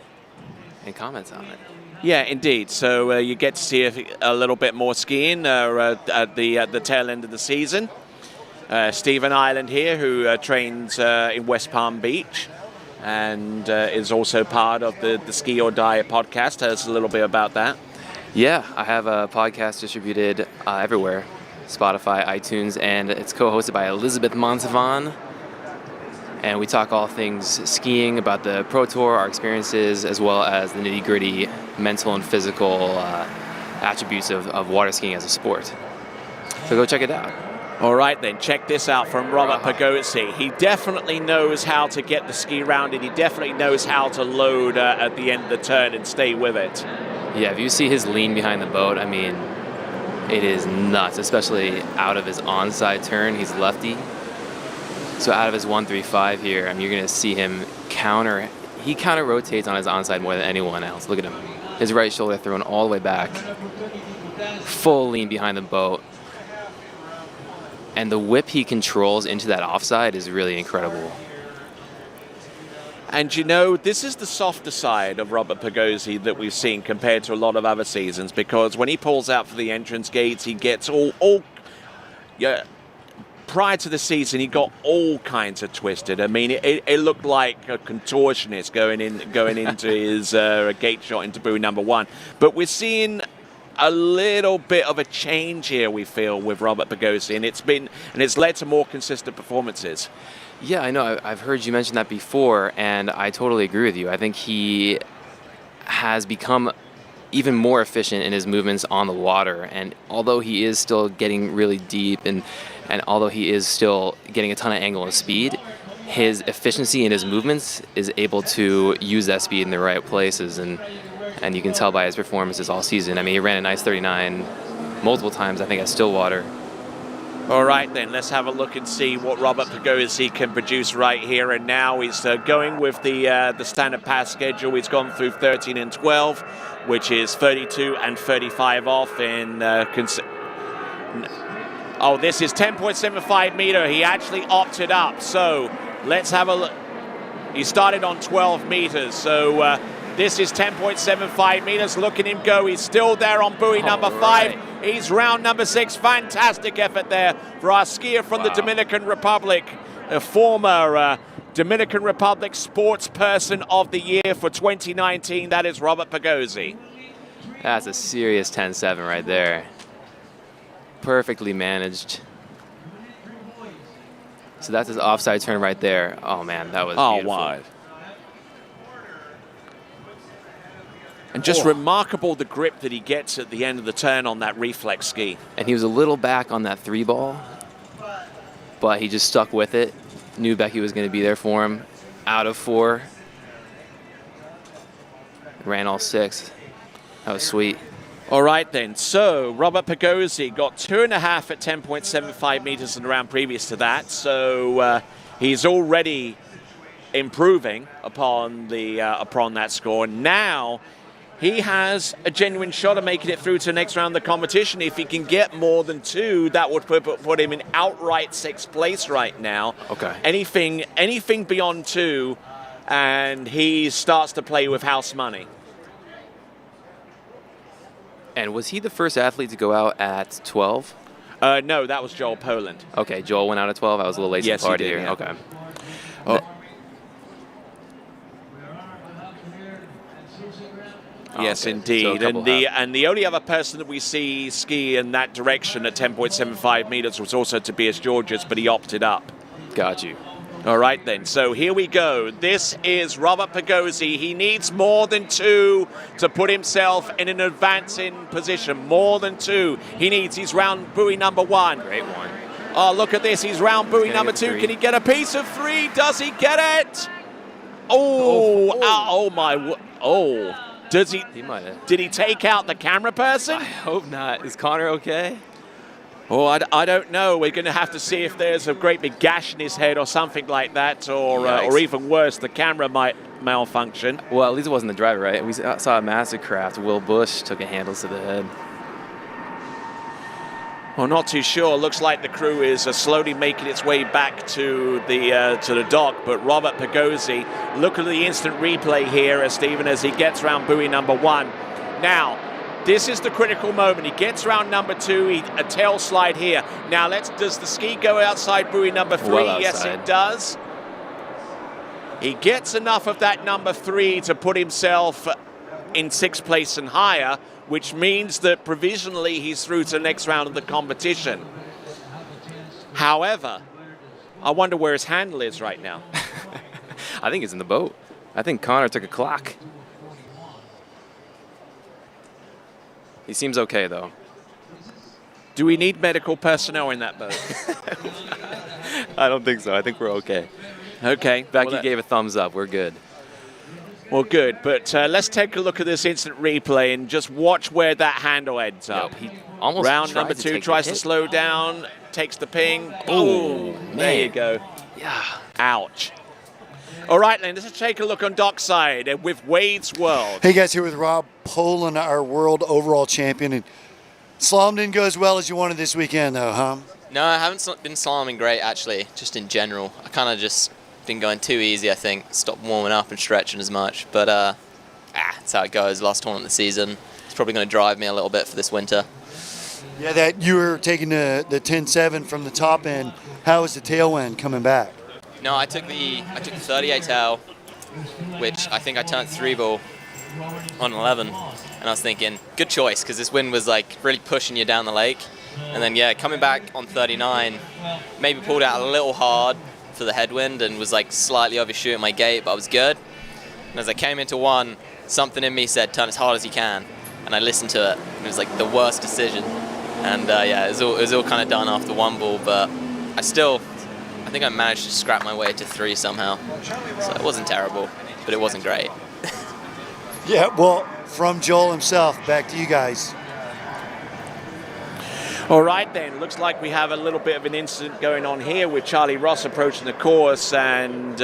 and comment on it. Yeah, indeed. So you get to see a little bit more skiing at the tail end of the season. Stephen Island here, who trains in West Palm Beach and is also part of the Ski or Die podcast. Tell us a little bit about that. Yeah, I have a podcast distributed everywhere, Spotify, iTunes, and it's co-hosted by Elizabeth Montavon. And we talk all things skiing, about the Pro Tour, our experiences, as well as the nitty-gritty mental and physical attributes of water skiing as a sport. So go check it out. All right, then. Check this out from Robert Pagozzi. He definitely knows how to get the ski rounded. He definitely knows how to load at the end of the turn and stay with it. Yeah, if you see his lean behind the boat, I mean, it is nuts, especially out of his onside turn. He's lefty. So out of his 135 here, I mean, you're going to see him counter. He counter rotates on his onside more than anyone else. Look at him. His right shoulder thrown all the way back. Full lean behind the boat. And the whip he controls into that offside is really incredible. And you know, this is the softer side of Robert Pagozzi that we've seen compared to a lot of other seasons, because when he pulls out for the entrance gates, he gets yeah. Prior to the season, he got all kinds of twisted. I mean, it looked like a contortionist going into his gate shot into buoy number one. But we're seeing a little bit of a change here, we feel, with Robert Pagozzi, and it's led to more consistent performances. Yeah, I know. I've heard you mention that before, and I totally agree with you. I think he has become even more efficient in his movements on the water, and although he is still getting really deep and although he is still getting a ton of angle and speed, his efficiency in his movements is able to use that speed in the right places, and you can tell by his performances all season. I mean, he ran a nice 39 multiple times, I think, at Stillwater. All right, then, let's have a look and see what Robert Pagozzi can produce right here and now. He's going with the standard pass schedule. He's gone through 13 and 12, which is 32 and 35 off in oh, this is 10.75 meter. He actually opted up. So let's have a look. He started on 12 meters. So This is 10.75 meters. Look at him go. He's still there on buoy number 5. He's round number 6. Fantastic effort there for our skier from the Dominican Republic, a former Dominican Republic Sports Person of the Year for 2019. That is Robert Pagozzi. That's a serious 10-7 right there. Perfectly managed. So that's his offside turn right there. Oh man, that was beautiful. Wide. And just remarkable the grip that he gets at the end of the turn on that reflex ski. And he was a little back on that 3 ball, but he just stuck with it. Knew Becky was going to be there for him. Out of 4. Ran all 6. That was sweet. All right then, so Robert Pagozzi got 2.5 at 10.75 meters in the round previous to that. So he's already improving upon that score. Now he has a genuine shot of making it through to the next round of the competition. If he can get more than 2, that would put him in outright 6th place right now. Okay. Anything beyond 2, and he starts to play with house money. And was he the first athlete to go out at 12? No, that was Joel Poland. Okay, Joel went out at 12. I was a little late to the party here. Yeah. Okay. Yes, okay. indeed. So And the only other person that we see ski in that direction at 10.75 meters was also Tobias Georges, but he opted up. Got you. All right, then. So here we go. This is Robert Pagozzi. He needs more than 2 to put himself in an advancing position. More than 2. He's round buoy number 1. Great one. Oh, look at this. He's round buoy number 2. Can he get a piece of 3? Does he get it? Oh my. Oh. Does he? He might have. Did he take out the camera person? I hope not. Is Connor okay? Oh, I don't know. We're going to have to see if there's a great big gash in his head or something like that, or even worse, the camera might malfunction. Well, at least it wasn't the driver, right? We saw a massive craft. Will Bush took a handle to the head. Well, not too sure. Looks like the crew is slowly making its way back to the dock. But Robert Pagozzi, look at the instant replay here, Stephen, as he gets round buoy number 1. Now, this is the critical moment. He gets round number 2, a tail slide here. Now, does the ski go outside buoy number 3? Well, yes, it does. He gets enough of that number 3 to put himself in 6th place and higher, which means that provisionally he's through to the next round of the competition. However, I wonder where his handle is right now. I think it's in the boat. I think Connor took a clock. He seems okay, though. Do we need medical personnel in that boat? I don't think so. I think we're okay. Okay. Becky gave a thumbs up. We're good. Well, good. But let's take a look at this instant replay and just watch where that handle ends up. He almost round number 2 tries to slow down, takes the ping. Oh, there you go. Yeah. Ouch. All right, then, let's take a look on dockside with Wade's World. Hey, guys, here with Rob Poland, our world overall champion. And slalom didn't go as well as you wanted this weekend, though, huh? No, I haven't been slaloming great, actually, just in general. I kind of just been going too easy, I think. Stopped warming up and stretching as much. But that's how it goes. Last tournament of the season. It's probably going to drive me a little bit for this winter. Yeah, that you were taking the 10-7 from the top end. How was the tailwind coming back? No, I took the 38 tail, which I think I turned 3-ball on 11, and I was thinking, good choice, because this wind was like really pushing you down the lake. And then yeah, coming back on 39, maybe pulled out a little hard for the headwind and was like slightly overshooting my gate, but I was good. And as I came into 1, something in me said, turn as hard as you can, and I listened to it. It was like the worst decision, and yeah, it was all kind of done after 1 ball, but I think I managed to scrap my way to 3 somehow. So it wasn't terrible, but it wasn't great. Yeah, well, from Joel himself, back to you guys. All right, then. Looks like we have a little bit of an incident going on here with Charlie Ross approaching the course, and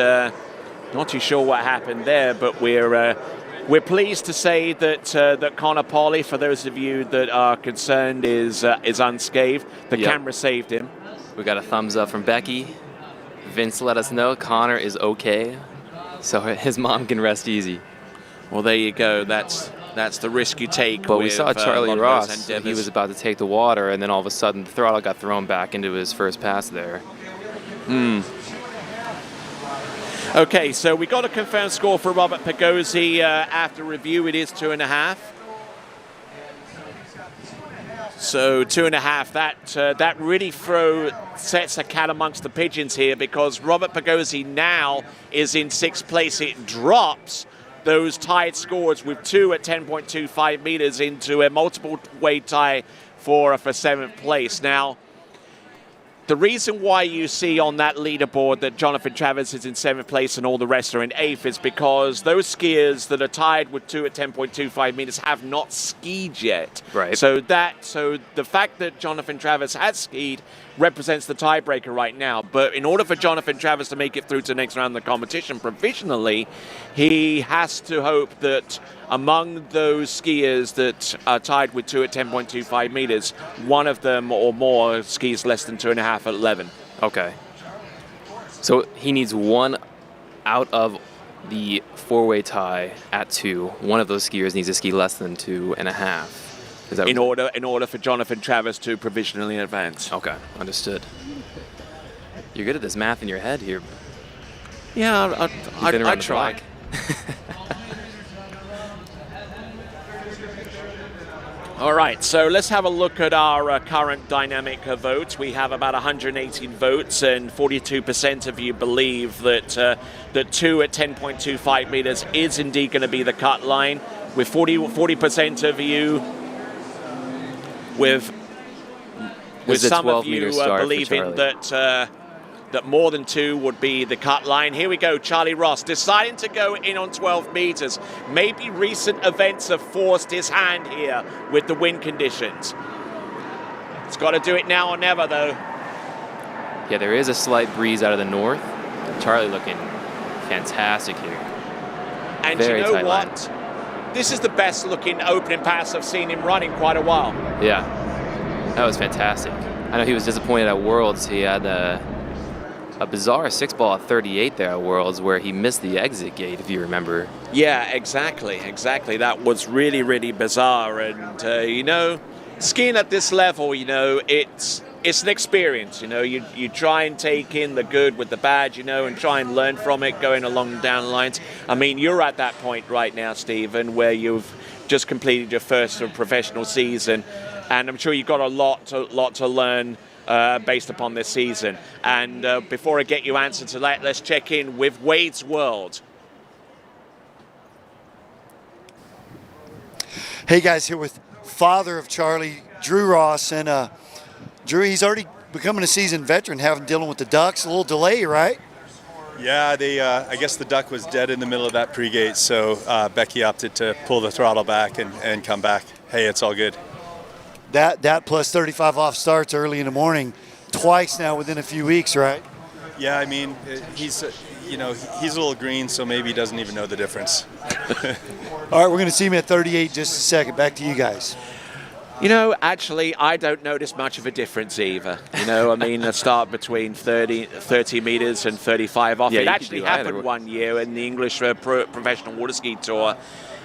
not too sure what happened there, but we're pleased to say that that Connor Pauley, for those of you that are concerned, is unscathed. The camera saved him. We got a thumbs up from Becky. Vince let us know Connor is okay, so his mom can rest easy. Well, there you go. That's the risk you take. But with, we saw Charlie Ross. He endeavors. was about to take the water, and then all of a sudden the throttle got thrown back into his first pass there. Okay, so we got a confirmed score for Robert Pagozzi. After review, it is 2.5. So 2.5. That really sets a cat amongst the pigeons here, because Robert Pagozzi now is in 6th place. It drops those tied scores with 2 at 10.25 meters into a multiple-way tie for 7th place. Now, the reason why you see on that leaderboard that Jonathan Travers is in 7th place and all the rest are in 8th is because those skiers that are tied with 2 at 10.25 meters have not skied yet. Right. So the fact that Jonathan Travers has skied represents the tiebreaker right now. But in order for Jonathan Travers to make it through to the next round of the competition provisionally, he has to hope that among those skiers that are tied with 2 at 10.25 meters, one of them or more skis less than 2.5 at 11. Okay. So he needs one out of the 4-way tie at 2. One of those skiers needs to ski less than 2.5. Is that in order for Jonathan Travers to provisionally advance. Okay, understood. You're good at this math in your head here. Yeah, I try. All right, so let's have a look at our current dynamic votes. We have about 118 votes, and 42% of you believe that 2 at 10.25 meters is indeed going to be the cut line, with 40% of you with some of you believing that more than 2 would be the cut line. Here we go, Charlie Ross deciding to go in on 12 meters. Maybe recent events have forced his hand here with the wind conditions. He's got to do it now or never, though. Yeah, there is a slight breeze out of the north. Charlie looking fantastic here. And Very you know tight what? line. This is the best looking opening pass I've seen him run in quite a while. Yeah, that was fantastic. I know he was disappointed at Worlds. He had a bizarre 6-ball at 38 there at Worlds where he missed the exit gate, if you remember. Yeah, exactly. That was really, really bizarre. And, skiing at this level, it's an experience. You try and take in the good with the bad, and try and learn from it going along down the lines. I mean, you're at that point right now, Stephen, where you've just completed your first professional season, and I'm sure you've got a lot to learn based upon this season. And before I get you answer to that, let's check in with Wade's World. Hey guys, here with father of Charlie, Drew Ross, and Drew, he's already becoming a seasoned veteran, dealing with the ducks. A little delay, right? Yeah, I guess the duck was dead in the middle of that pre-gate, so Becky opted to pull the throttle back and come back. Hey, it's all good. That plus 35 off starts early in the morning, twice now within a few weeks, right? Yeah, I mean, he's a little green, so maybe he doesn't even know the difference. All right, we're going to see him at 38 in just a second. Back to you guys. Actually, I don't notice much of a difference either. I mean, a start between 30 meters and 35 off. Yeah, it actually happened one year in the English Professional Water Ski Tour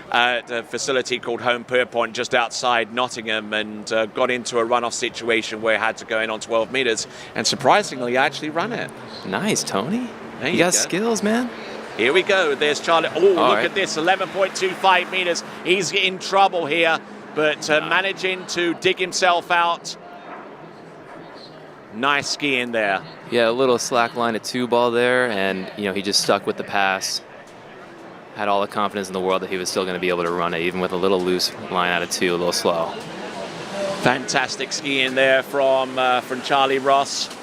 at a facility called Home Pierpoint just outside Nottingham, and got into a runoff situation where I had to go in on 12 meters, and surprisingly, I actually ran it. Nice, Tony. You got skills, man. Here we go. There's Charlie. Oh, look at this, 11.25 meters. He's in trouble here, but managing to dig himself out. Nice skiing there. Yeah, a little slack line at 2-ball there, and he just stuck with the pass. Had all the confidence in the world that he was still going to be able to run it, even with a little loose line out of 2, a little slow. Fantastic skiing there from Charlie Ross.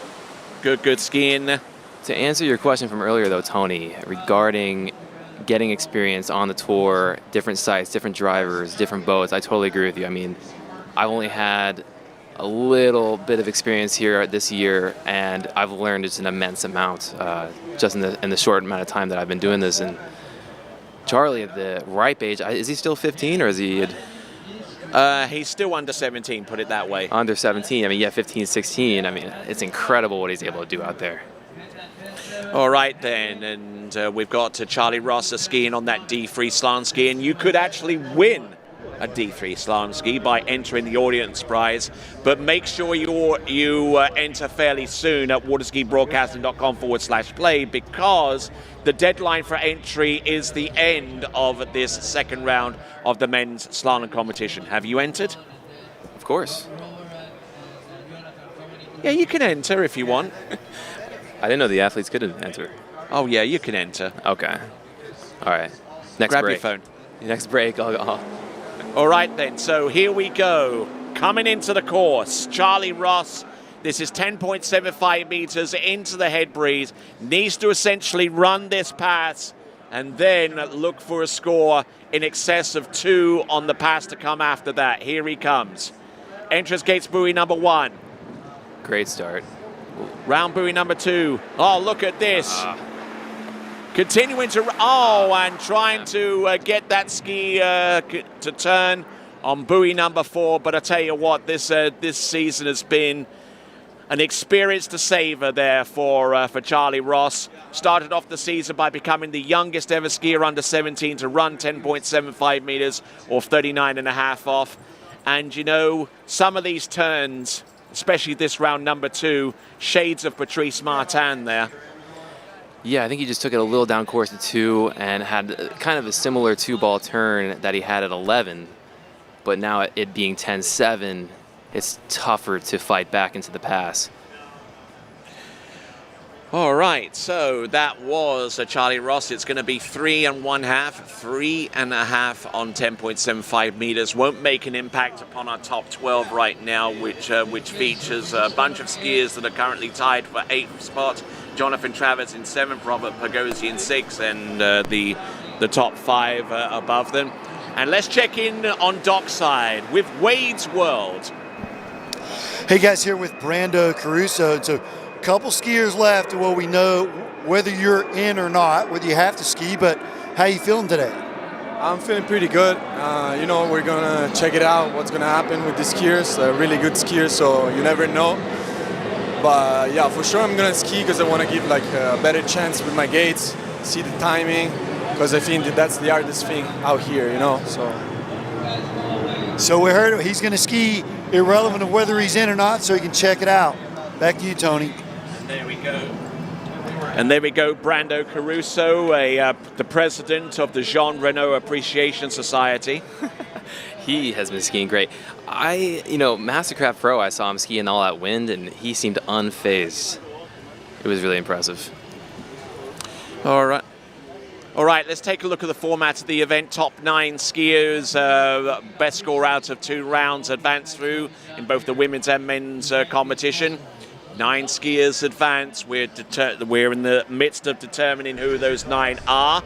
Good skiing. To answer your question from earlier, though, Tony, regarding getting experience on the tour, different sites, different drivers, different boats, I totally agree with you. I mean, I've only had a little bit of experience here this year, and I've learned just an immense amount just in the short amount of time that I've been doing this. And Charlie, at the ripe age, is he still 15 or is he? He's still under 17, put it that way. Under 17. I mean, yeah, 15, 16. I mean, it's incredible what he's able to do out there. All right then, and we've got Charlie Ross skiing on that D3 slalom ski, and you could actually win a D3 slalom ski by entering the audience prize, but make sure you enter fairly soon at waterskibroadcasting.com/play, because the deadline for entry is the end of this second round of the men's slalom competition. Have you entered? Of course. Yeah, you can enter if you want. I didn't know the athletes couldn't enter. Oh yeah, you can enter. Okay. All right. Next Grab break. your phone. Next break. All right then, so here we go. Coming into the course, Charlie Ross. This is 10.75 meters into the head breeze. Needs to essentially run this pass and then look for a score in excess of 2 on the pass to come after that. Here he comes. Entrance gates buoy number 1. Great start. Round buoy number 2. Oh, look at this. Continuing to, and trying to get that ski to turn on buoy number 4. But I tell you what, this season has been an experience to savor there for Charlie Ross. Started off the season by becoming the youngest ever skier under 17 to run 10.75 meters, or 39.5 off. And you know, some of these turns, especially this round number 2, shades of Patrice Martin there. Yeah, I think he just took it a little down course at 2 and had kind of a similar 2-ball turn that he had at 11. But now it being 10.7, it's tougher to fight back into the pass. All right, so that was Charlie Ross. It's going to be 3.5 on 10.75 meters. Won't make an impact upon our top 12 right now, which features a bunch of skiers that are currently tied for 8th spot. Jonathan Travers in 7th, Robert Pagozzi in 6th, and the top 5 above them. And let's check in on dockside with Wade's World. Hey guys, here with Brando Caruso. So, a couple skiers left. Well, we know whether you're in or not, whether you have to ski, but how you feeling today? I'm feeling pretty good. You know, we're gonna check it out, what's gonna happen with the skiers. Really good skiers, so you never know. But yeah, for sure I'm gonna ski because I want to give like a better chance with my gates, see the timing, because I think that's the hardest thing out here, you know. So we heard he's gonna ski irrelevant of whether he's in or not, so he can check it out. Back to you, Tony. There we go. And there we go, Brando Caruso, the president of the Jean Renault Appreciation Society. He has been skiing great. Mastercraft Pro, I saw him skiing all that wind, and he seemed unfazed. It was really impressive. All right. All right, let's take a look at the format of the event. Top 9 skiers, best score out of 2 rounds, advance through in both the women's and men's competition. 9 skiers advance. We're in the midst of determining who those 9 are.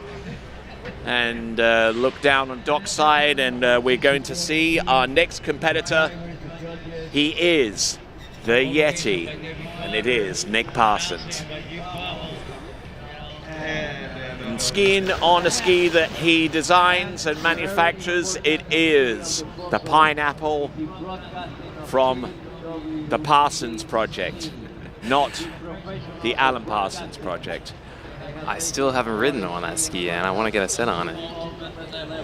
And look down on dockside, and we're going to see our next competitor. He is the Yeti, and it is Nick Parsons. And skiing on a ski that he designs and manufactures, it is the Pineapple from the Parsons Project, not the Alan Parsons Project. I still haven't ridden on that ski, and I want to get a set on it.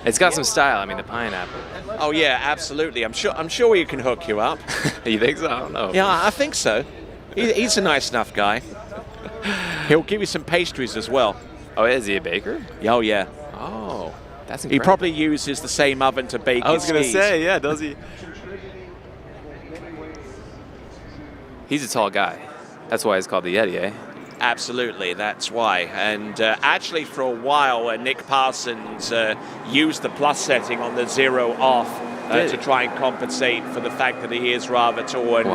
It's got some style. I mean, the Pineapple. Oh yeah, absolutely. I'm sure he can hook you up. You think so? I don't know. Yeah, I think so. He's a nice enough guy. He'll give you some pastries as well. Oh, is he a baker? Oh yeah. Oh, that's incredible. He probably uses the same oven to bake his skis. I was going to say, yeah, does he? He's a tall guy. That's why he's called the Yeti, eh? Absolutely, that's why. And actually, for a while, Nick Parsons used the plus setting on the 0 off to try and compensate for the fact that he is rather tall and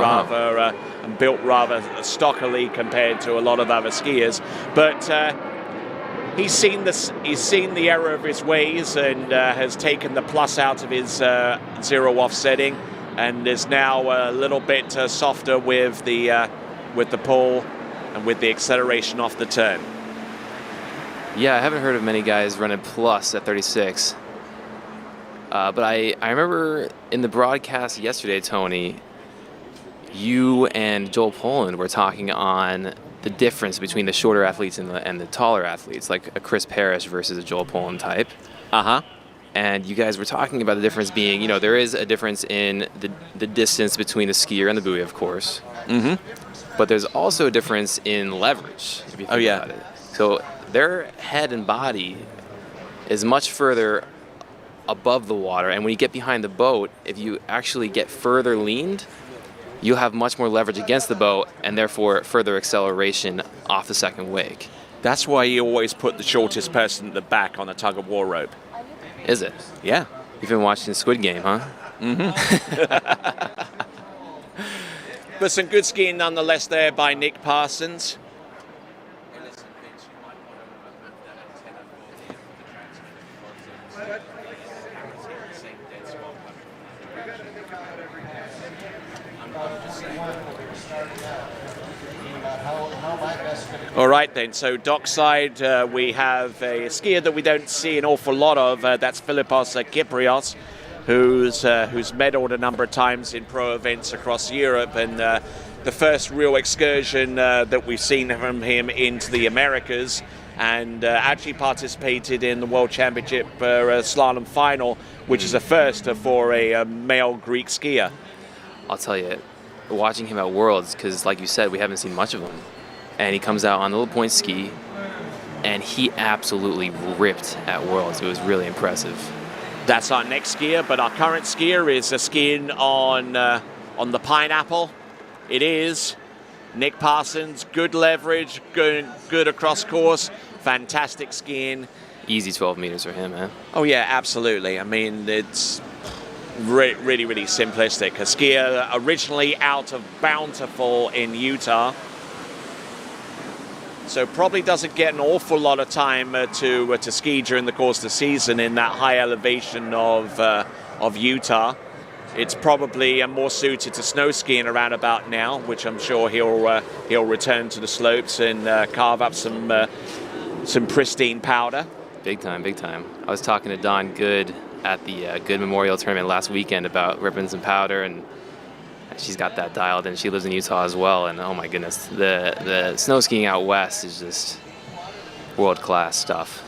and built rather stockily compared to a lot of other skiers. But he's seen the error of his ways and has taken the plus out of his 0 off setting, and is now a little bit softer with the pull and with the acceleration off the turn. Yeah, I haven't heard of many guys running plus at 36. But I remember in the broadcast yesterday, Tony, you and Joel Poland were talking on the difference between the shorter athletes and the taller athletes, like a Chris Parrish versus a Joel Poland type. Uh-huh. And you guys were talking about the difference being, there is a difference in the distance between the skier and the buoy, of course. Mm-hmm. But there's also a difference in leverage, if you think about it. So their head and body is much further above the water, and when you get behind the boat, if you actually get further leaned, you'll have much more leverage against the boat, and therefore further acceleration off the second wake. That's why you always put the shortest person at the back on a tug-of-war rope. Is it? Yeah. You've been watching Squid Game, huh? Mm-hmm. But some good skiing nonetheless there by Nick Parsons. All right then, so dockside we have a skier that we don't see an awful lot of, that's Philippos Kyprios, who's medaled a number of times in pro events across Europe, and the first real excursion that we've seen from him into the Americas, and actually participated in the World Championship slalom final, which is a first for a male Greek skier. I'll tell you, watching him at Worlds, because like you said, we haven't seen much of him, and he comes out on the little point ski, and he absolutely ripped at Worlds. It was really impressive. That's our next skier, but our current skier is skiing on the Pineapple. It is Nick Parsons. Good leverage, good across course, fantastic skiing. Easy 12 meters for him, man. Oh yeah, absolutely. I mean, it's really, really simplistic. A skier originally out of Bountiful in Utah, so probably doesn't get an awful lot of time to ski during the course of the season in that high elevation of Utah. It's probably more suited to snow skiing around about now, which I'm sure he'll return to the slopes and carve up some pristine powder. Big time, big time. I was talking to Don Good at the Good Memorial Tournament last weekend about ripping some powder, and she's got that dialed in. She lives in Utah as well, and oh my goodness, the snow skiing out west is just world-class stuff.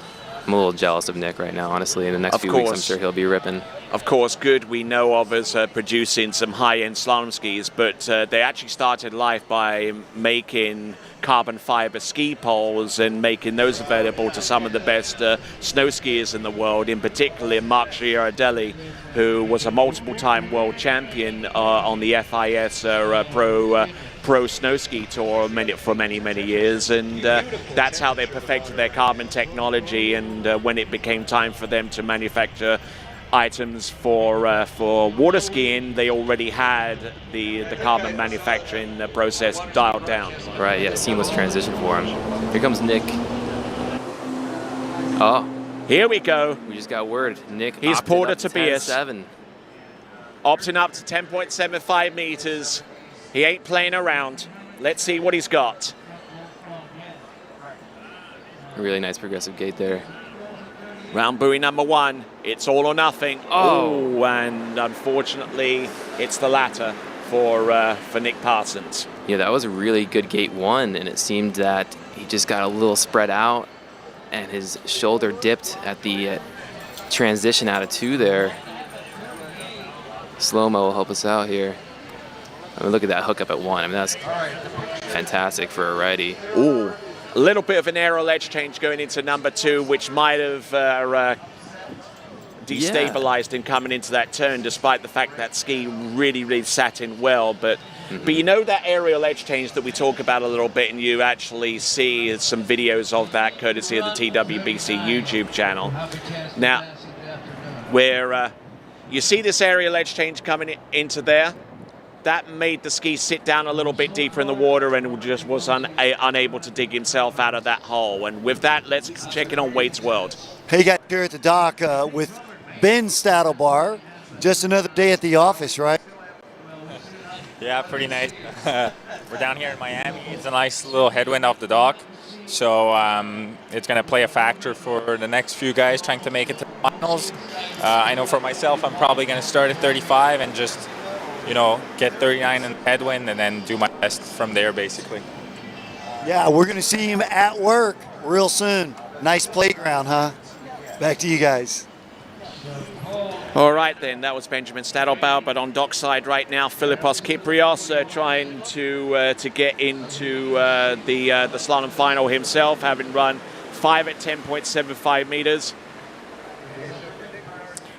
I'm a little jealous of Nick right now, honestly. In the next few weeks, I'm sure he'll be ripping. Of course, Good we know of as producing some high-end slalom skis, but they actually started life by making carbon fiber ski poles and making those available to some of the best snow skiers in the world, in particular Mark Girardelli, who was a multiple-time world champion on the FIS Pro Snow Ski Tour for many years, and that's how they perfected their carbon technology. And when it became time for them to manufacture items for water skiing, they already had the carbon manufacturing process dialed down. Right, yeah, seamless transition for him. Here comes Nick. Oh, here we go. We just got word. Nick, he's Porter Tobias. 10.7. Opting up to 10.75 meters. He ain't playing around. Let's see what he's got. A really nice progressive gait there. Round buoy number one. It's all or nothing. Oh, and unfortunately, it's the latter for Nick Parsons. Yeah, that was a really good gate one, and it seemed that he just got a little spread out, and his shoulder dipped at the transition out of two there. Slow-mo will help us out here. I mean, look at that hookup at one. I mean, that's fantastic for a righty. Ooh, a little bit of an aerial edge change going into number two, which might have destabilized him coming into that turn, despite the fact that ski really sat in well. But you know that aerial edge change that we talk about a little bit, and you actually see some videos of that courtesy of the TWBC YouTube channel. Now, where you see this aerial edge change coming into there, that made the ski sit down a little bit deeper in the water and just was unable to dig himself out of that hole. And with that, let's check in on Wade's World. Hey, guys, here at the dock with Ben Stadelbar. Just another day at the office, right? Yeah, pretty nice. We're down here in Miami. It's a nice little headwind off the dock. So it's going to play a factor for the next few guys trying to make it to the finals. I know for myself, I'm probably going to start at 35 and just get 39 in headwind and then do my best from there, basically. Yeah, we're going to see him at work real soon. Nice playground, huh? Back to you guys. All right, then, that was Benjamin Stadelbauer, but on dockside right now, Philippos Kyprios trying to get into the slalom final himself, having run 5 at 10.75 meters.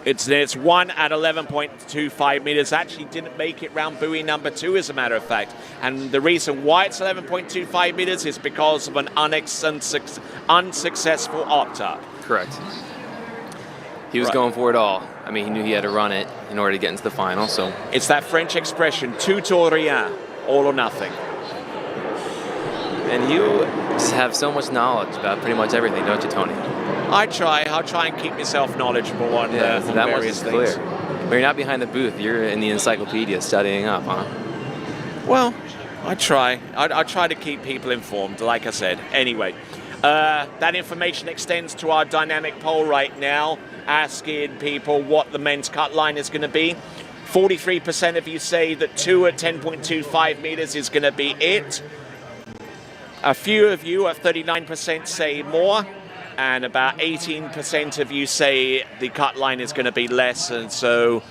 It's 1 at 11.25 meters. Actually didn't make it round buoy number 2, as a matter of fact. And the reason why it's 11.25 meters is because of an unsuccessful opt-up. Correct. He was going for it all. I mean, he knew he had to run it in order to get into the final, so. It's that French expression, tout ou rien, all or nothing. And you just have so much knowledge about pretty much everything, don't you, Tony? I'll try and keep myself knowledgeable on, so on that various much things. is clear. But you're not behind the booth. You're in the encyclopedia studying up, huh? Well, I try. I try to keep people informed, like I said. Anyway, that information extends to our dynamic poll right now, asking people what the men's cut line is going to be. 43% of you say that 2 at 10.25 meters is going to be it. A few of you, at 39%, say more. And about 18% of you say the cut line is going to be less, and so,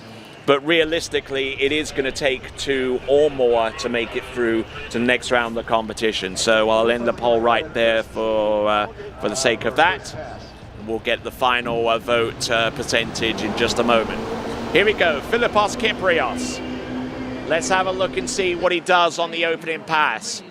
but realistically, it is going to take 2 or more to make it through to the next round of the competition. So I'll end the poll right there for the sake of that. We'll get the final vote percentage in just a moment. Here we go, Philippos Kyprios. Let's have a look and see what he does on the opening pass.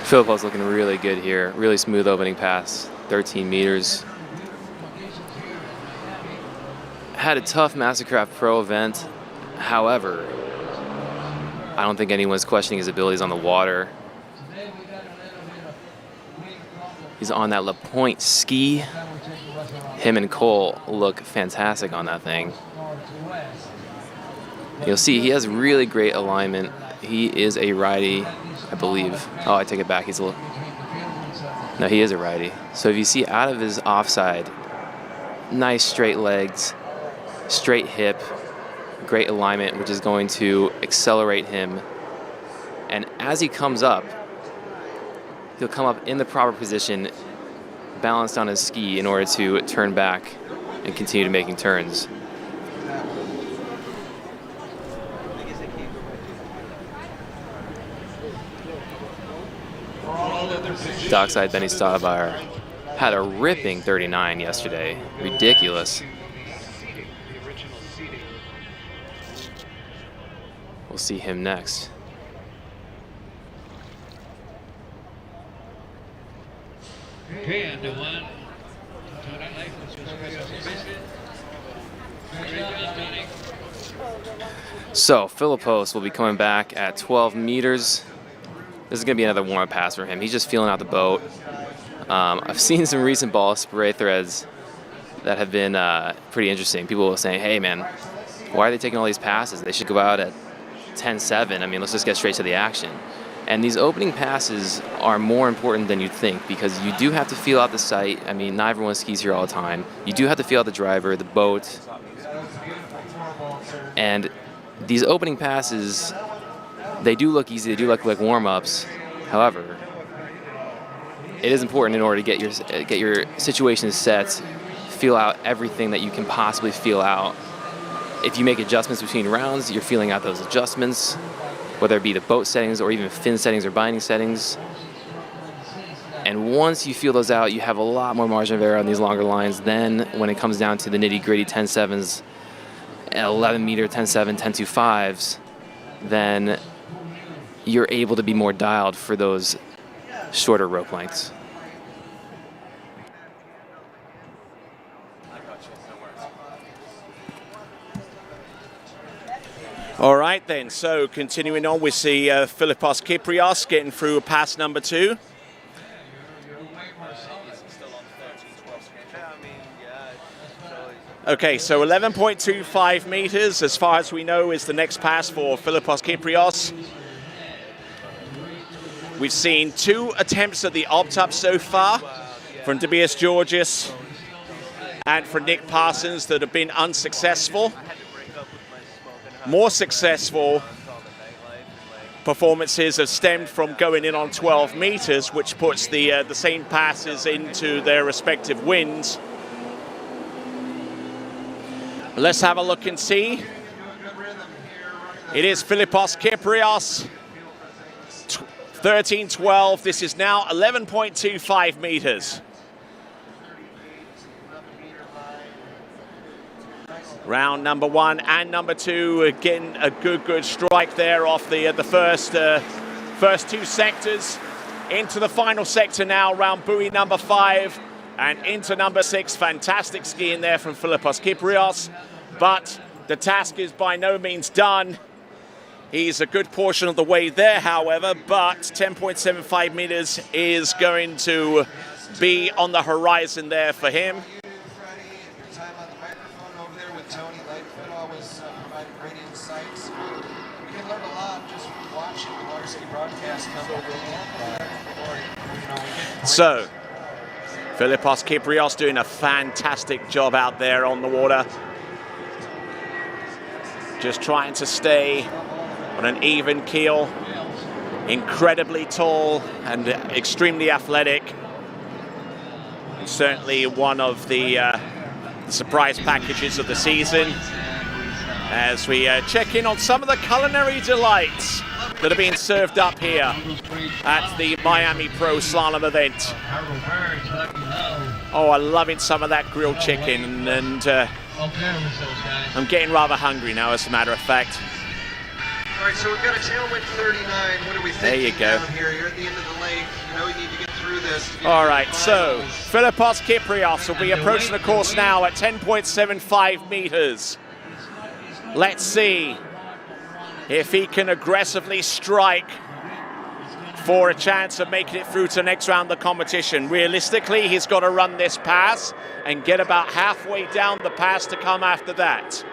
Philippos looking really good here. Really smooth opening pass, 13 meters. Had a tough Mastercraft Pro event. However, I don't think anyone's questioning his abilities on the water. He's on that La Pointe ski. Him and Cole look fantastic on that thing. You'll see he has really great alignment. He is a righty, I believe. Oh, I take it back. He's a little. No, he is a righty. So if you see out of his offside, nice straight legs, straight hip, great alignment, which is going to accelerate him. And as he comes up, he'll come up in the proper position, balanced on his ski in order to turn back and continue to making turns. Dockside Benny Stadelbauer had a ripping 39 yesterday. Ridiculous. We'll see him next. So Philippos will be coming back at 12 meters. This is going to be another warm-up pass for him. He's just feeling out the boat. I've seen some recent ball spray threads that have been pretty interesting. People were saying, hey, man, why are they taking all these passes? They should go out at 10-7. I mean, let's just get straight to the action. And these opening passes are more important than you'd think because you do have to feel out the sight. I mean, not everyone skis here all the time. You do have to feel out the driver, the boat. And these opening passes, they do look easy. They do look like warm-ups. However, it is important in order to get your situation set, feel out everything that you can possibly feel out. If you make adjustments between rounds, you're feeling out those adjustments, whether it be the boat settings or even fin settings or binding settings. And once you feel those out, you have a lot more margin of error on these longer lines. Then when it comes down to the nitty-gritty 10-7s, 11-meter 10-7, 10-2-5s, then you're able to be more dialed for those shorter rope lengths. All right then, so continuing on, we see Philippos Kyprios getting through pass number 2. Okay, so 11.25 meters, as far as we know, is the next pass for Philippos Kyprios. We've seen 2 attempts at the opt-up so far from Tobias Georgis and from Nick Parsons that have been unsuccessful. More successful performances have stemmed from going in on 12 meters, which puts the same passes into their respective wins. Let's have a look and see. It is Philippos Kyprios, 13.12. This is now 11.25 meters. Round number 1 and number 2, again a good strike there off the first 2 sectors. Into the final sector now, round buoy number 5 and into number 6. Fantastic skiing there from Philippos Kyprios, but the task is by no means done. He's a good portion of the way there, however, but 10.75 meters is going to be on the horizon there for him. So, Philippos Kyprios doing a fantastic job out there on the water. Just trying to stay on an even keel. Incredibly tall and extremely athletic. And certainly one of the surprise packages of the season. As we check in on some of the culinary delights that are being served up here at the Miami Pro Slalom event. Oh, I'm loving some of that grilled chicken, and I'm getting rather hungry now, as a matter of fact. All right, so we've got a tailwind 39. What do we think? There you go. Down here? You're at the end of the lake. You know we need to get through this. All right, so Philippos Kyprios will be approaching the course now at 10.75 meters. Let's see if he can aggressively strike for a chance of making it through to the next round of the competition. Realistically, he's got to run this pass and get about halfway down the pass to come after that.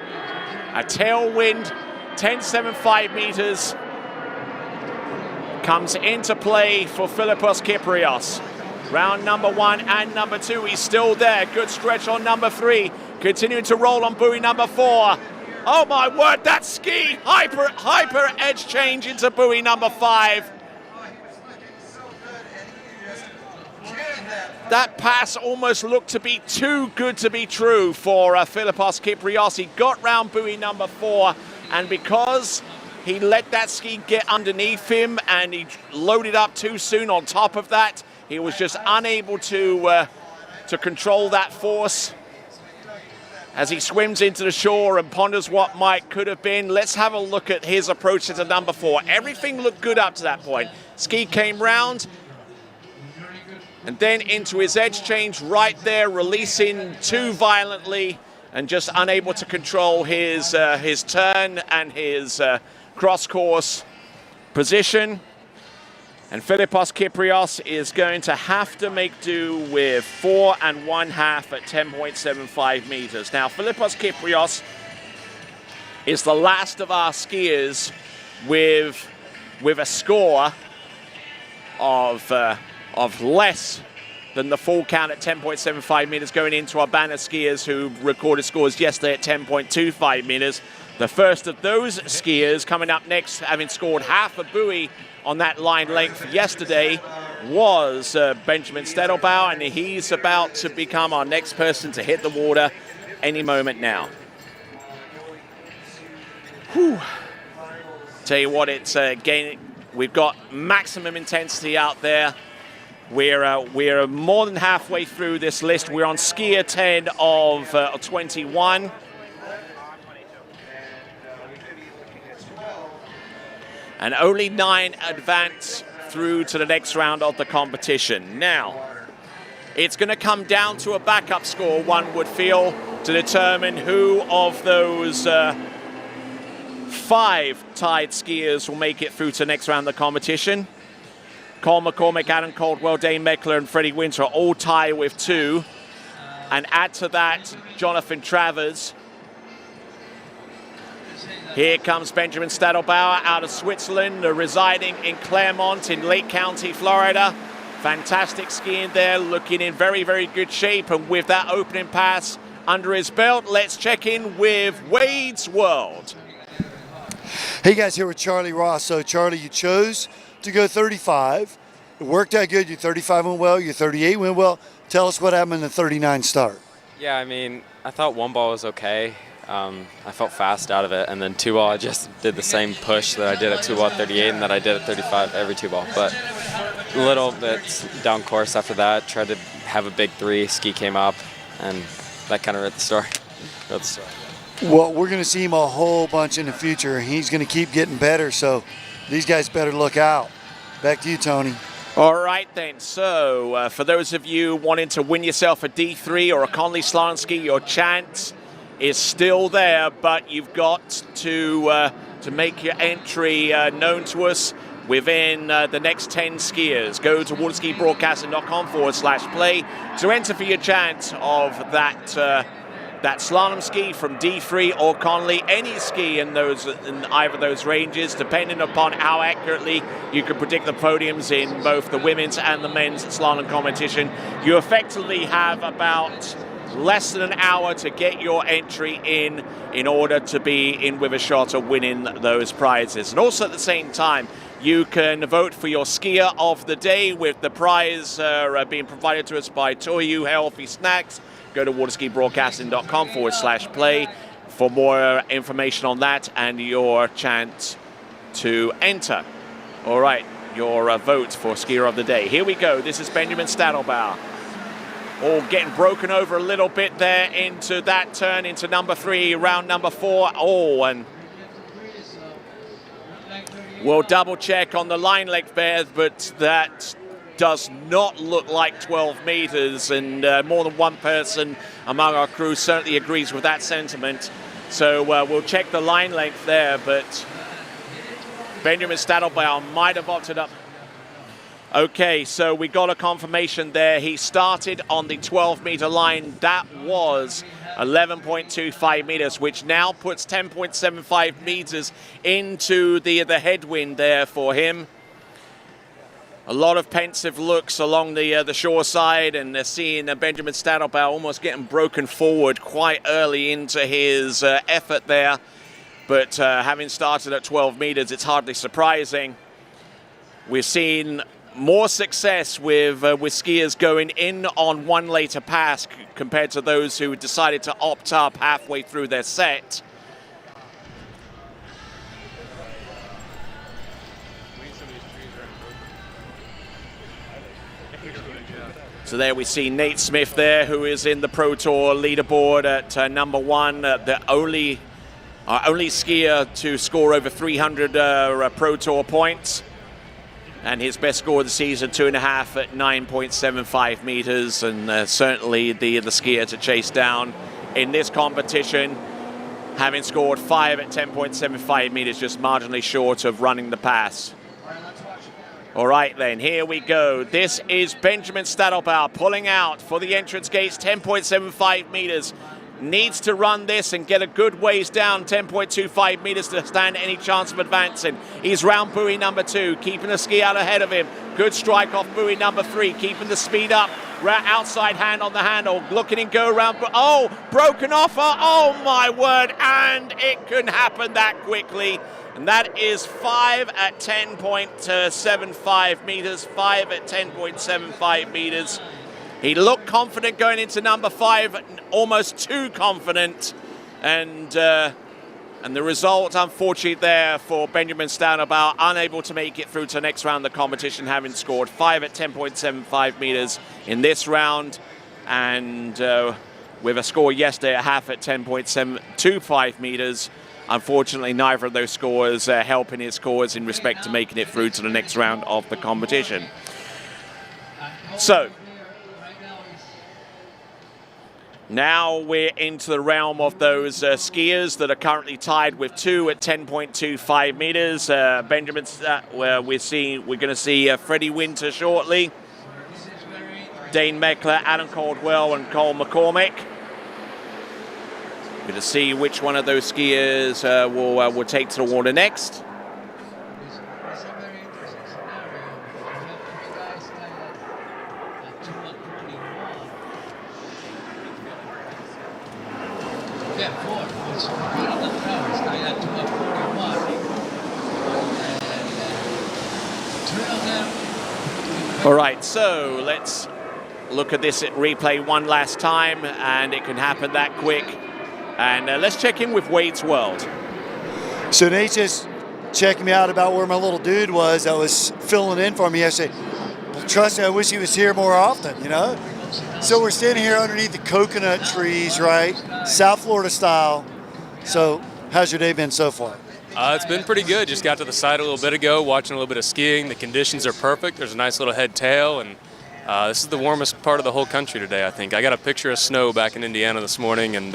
A tailwind, 10.75 meters, comes into play for Philippos Kyprios. Round number 1 and number 2, he's still there. Good stretch on number 3, continuing to roll on buoy number 4. Oh my word, that ski, hyper edge change into buoy number 5. That pass almost looked to be too good to be true for Philippos Kyprios. He got round buoy number 4, and because he let that ski get underneath him and he loaded up too soon on top of that, he was just unable to control that force. As he swims into the shore and ponders what could have been. Let's have a look at his approach to number 4. Everything looked good up to that point. Ski came round and then into his edge change right there, releasing too violently and just unable to control his turn and his cross-course position. And Philippos Kyprios is going to have to make do with 4 1/2 at 10.75 meters. Now, Philippos Kyprios is the last of our skiers with a score of less than the full count at 10.75 meters going into our banner skiers who recorded scores yesterday at 10.25 meters. The first of those skiers coming up next, having scored half a buoy on that line length yesterday, was Benjamin Stedelbauer, and he's about to become our next person to hit the water any moment now. Whew. Tell you what, it's again, we've got maximum intensity out there. We're more than halfway through this list. We're on skier 10 of 21. And only 9 advance through to the next round of the competition. Now, it's going to come down to a backup score, one would feel, to determine who of those 5 tied skiers will make it through to the next round of the competition. Cole McCormick, Adam Caldwell, Dane Meckler, and Freddie Winter all tie with 2. and add to that Jonathan Travers. Here comes Benjamin Stadelbauer out of Switzerland, residing in Claremont in Lake County, Florida. Fantastic skiing there, looking in very, very good shape. And with that opening pass under his belt, let's check in with Wade's World. Hey guys, here with Charlie Ross. So Charlie, you chose to go 35. It worked out good. Your 35 went well, your 38 went well. Tell us what happened in the 39 start. Yeah, I mean, I thought one ball was okay. I felt fast out of it, and then two ball I just did the same push that I did at two ball 38 and that I did at 35 every two ball. But a little bit down course after that, tried to have a big three, ski came up, and that kind of wrote the story. Well, we're going to see him a whole bunch in the future. He's going to keep getting better, so these guys better look out. Back to you, Tony. All right then, so for those of you wanting to win yourself a D3 or a Conley slalom ski, your chance is still there, but you've got to make your entry known to us within the next 10 skiers. Go to waterskibroadcasting.com/play to enter for your chance of that slalom ski from D3 or Conley, any ski in either of those ranges, depending upon how accurately you can predict the podiums in both the women's and the men's slalom competition. You effectively have about less than an hour to get your entry in order to be in with a shot of winning those prizes. And also at the same time, you can vote for your skier of the day, with the prize being provided to us by Toyu Healthy Snacks. Go to waterskibroadcasting.com/play for more information on that and your chance to enter. All right, your vote for skier of the day. Here we go. This is Benjamin Stadelbauer. All getting broken over a little bit there into that turn into number 3, round number 4. Oh, and we'll double check on the line length there, but that does not look like 12 meters, and more than one person among our crew certainly agrees with that sentiment. So we'll check the line length there, but Benjamin Stadelbauer might have opted up. Okay, so we got a confirmation there. He started on the 12-meter line. That was 11.25 meters, which now puts 10.75 meters into the headwind there for him. A lot of pensive looks along the shore side, and seeing Benjamin Stadelbauer almost getting broken forward quite early into his effort there. But having started at 12 meters, it's hardly surprising. We've seen more success with skiers going in on one later pass compared to those who decided to opt up halfway through their set. So there we see Nate Smith there, who is in the Pro Tour leaderboard at number 1, the only skier to score over 300 Pro Tour points. And his best score of the season, 2.5 at 9.75 meters, and certainly the skier to chase down in this competition, having scored 5 at 10.75 meters, just marginally short of running the pass. All right then, here we go. This is Benjamin Stadelbauer pulling out for the entrance gates, 10.75 meters. Needs to run this and get a good ways down, 10.25 meters to stand any chance of advancing. He's round buoy number 2, keeping the ski out ahead of him. Good strike off buoy number 3, keeping the speed up. Outside hand on the handle, looking and go around. Oh, broken offer. Oh my word, and it couldn't happen that quickly. And that is 5 at 10.75 meters, 5 at 10.75 meters. He looked confident going into number 5, almost too confident. And the result, unfortunately, there for Benjamin Stadelbauer, unable to make it through to the next round of the competition, having scored 5 at 10.75 meters in this round. And with a score yesterday at half at 10.725 meters, unfortunately, neither of those scores helping his scores in respect to making it through to the next round of the competition. So now we're into the realm of those skiers that are currently tied with 2 at 10.25 meters. Benjamin's, we're going to see Freddie Winter shortly. Dane Meckler, Adam Caldwell, and Cole McCormick. We're going to see which one of those skiers will take to the water next. All right, so let's look at this replay one last time, and it can happen that quick. And let's check in with Wade's World. So Nate's just checking me out about where my little dude was that was filling in for me yesterday. Well, trust me, I wish he was here more often, you know? So we're standing here underneath the coconut trees, right? South Florida style. So how's your day been so far? It's been pretty good. Just got to the site a little bit ago, watching a little bit of skiing. The conditions are perfect. There's a nice little head tail, and this is the warmest part of the whole country today, I think. I got a picture of snow back in Indiana this morning, and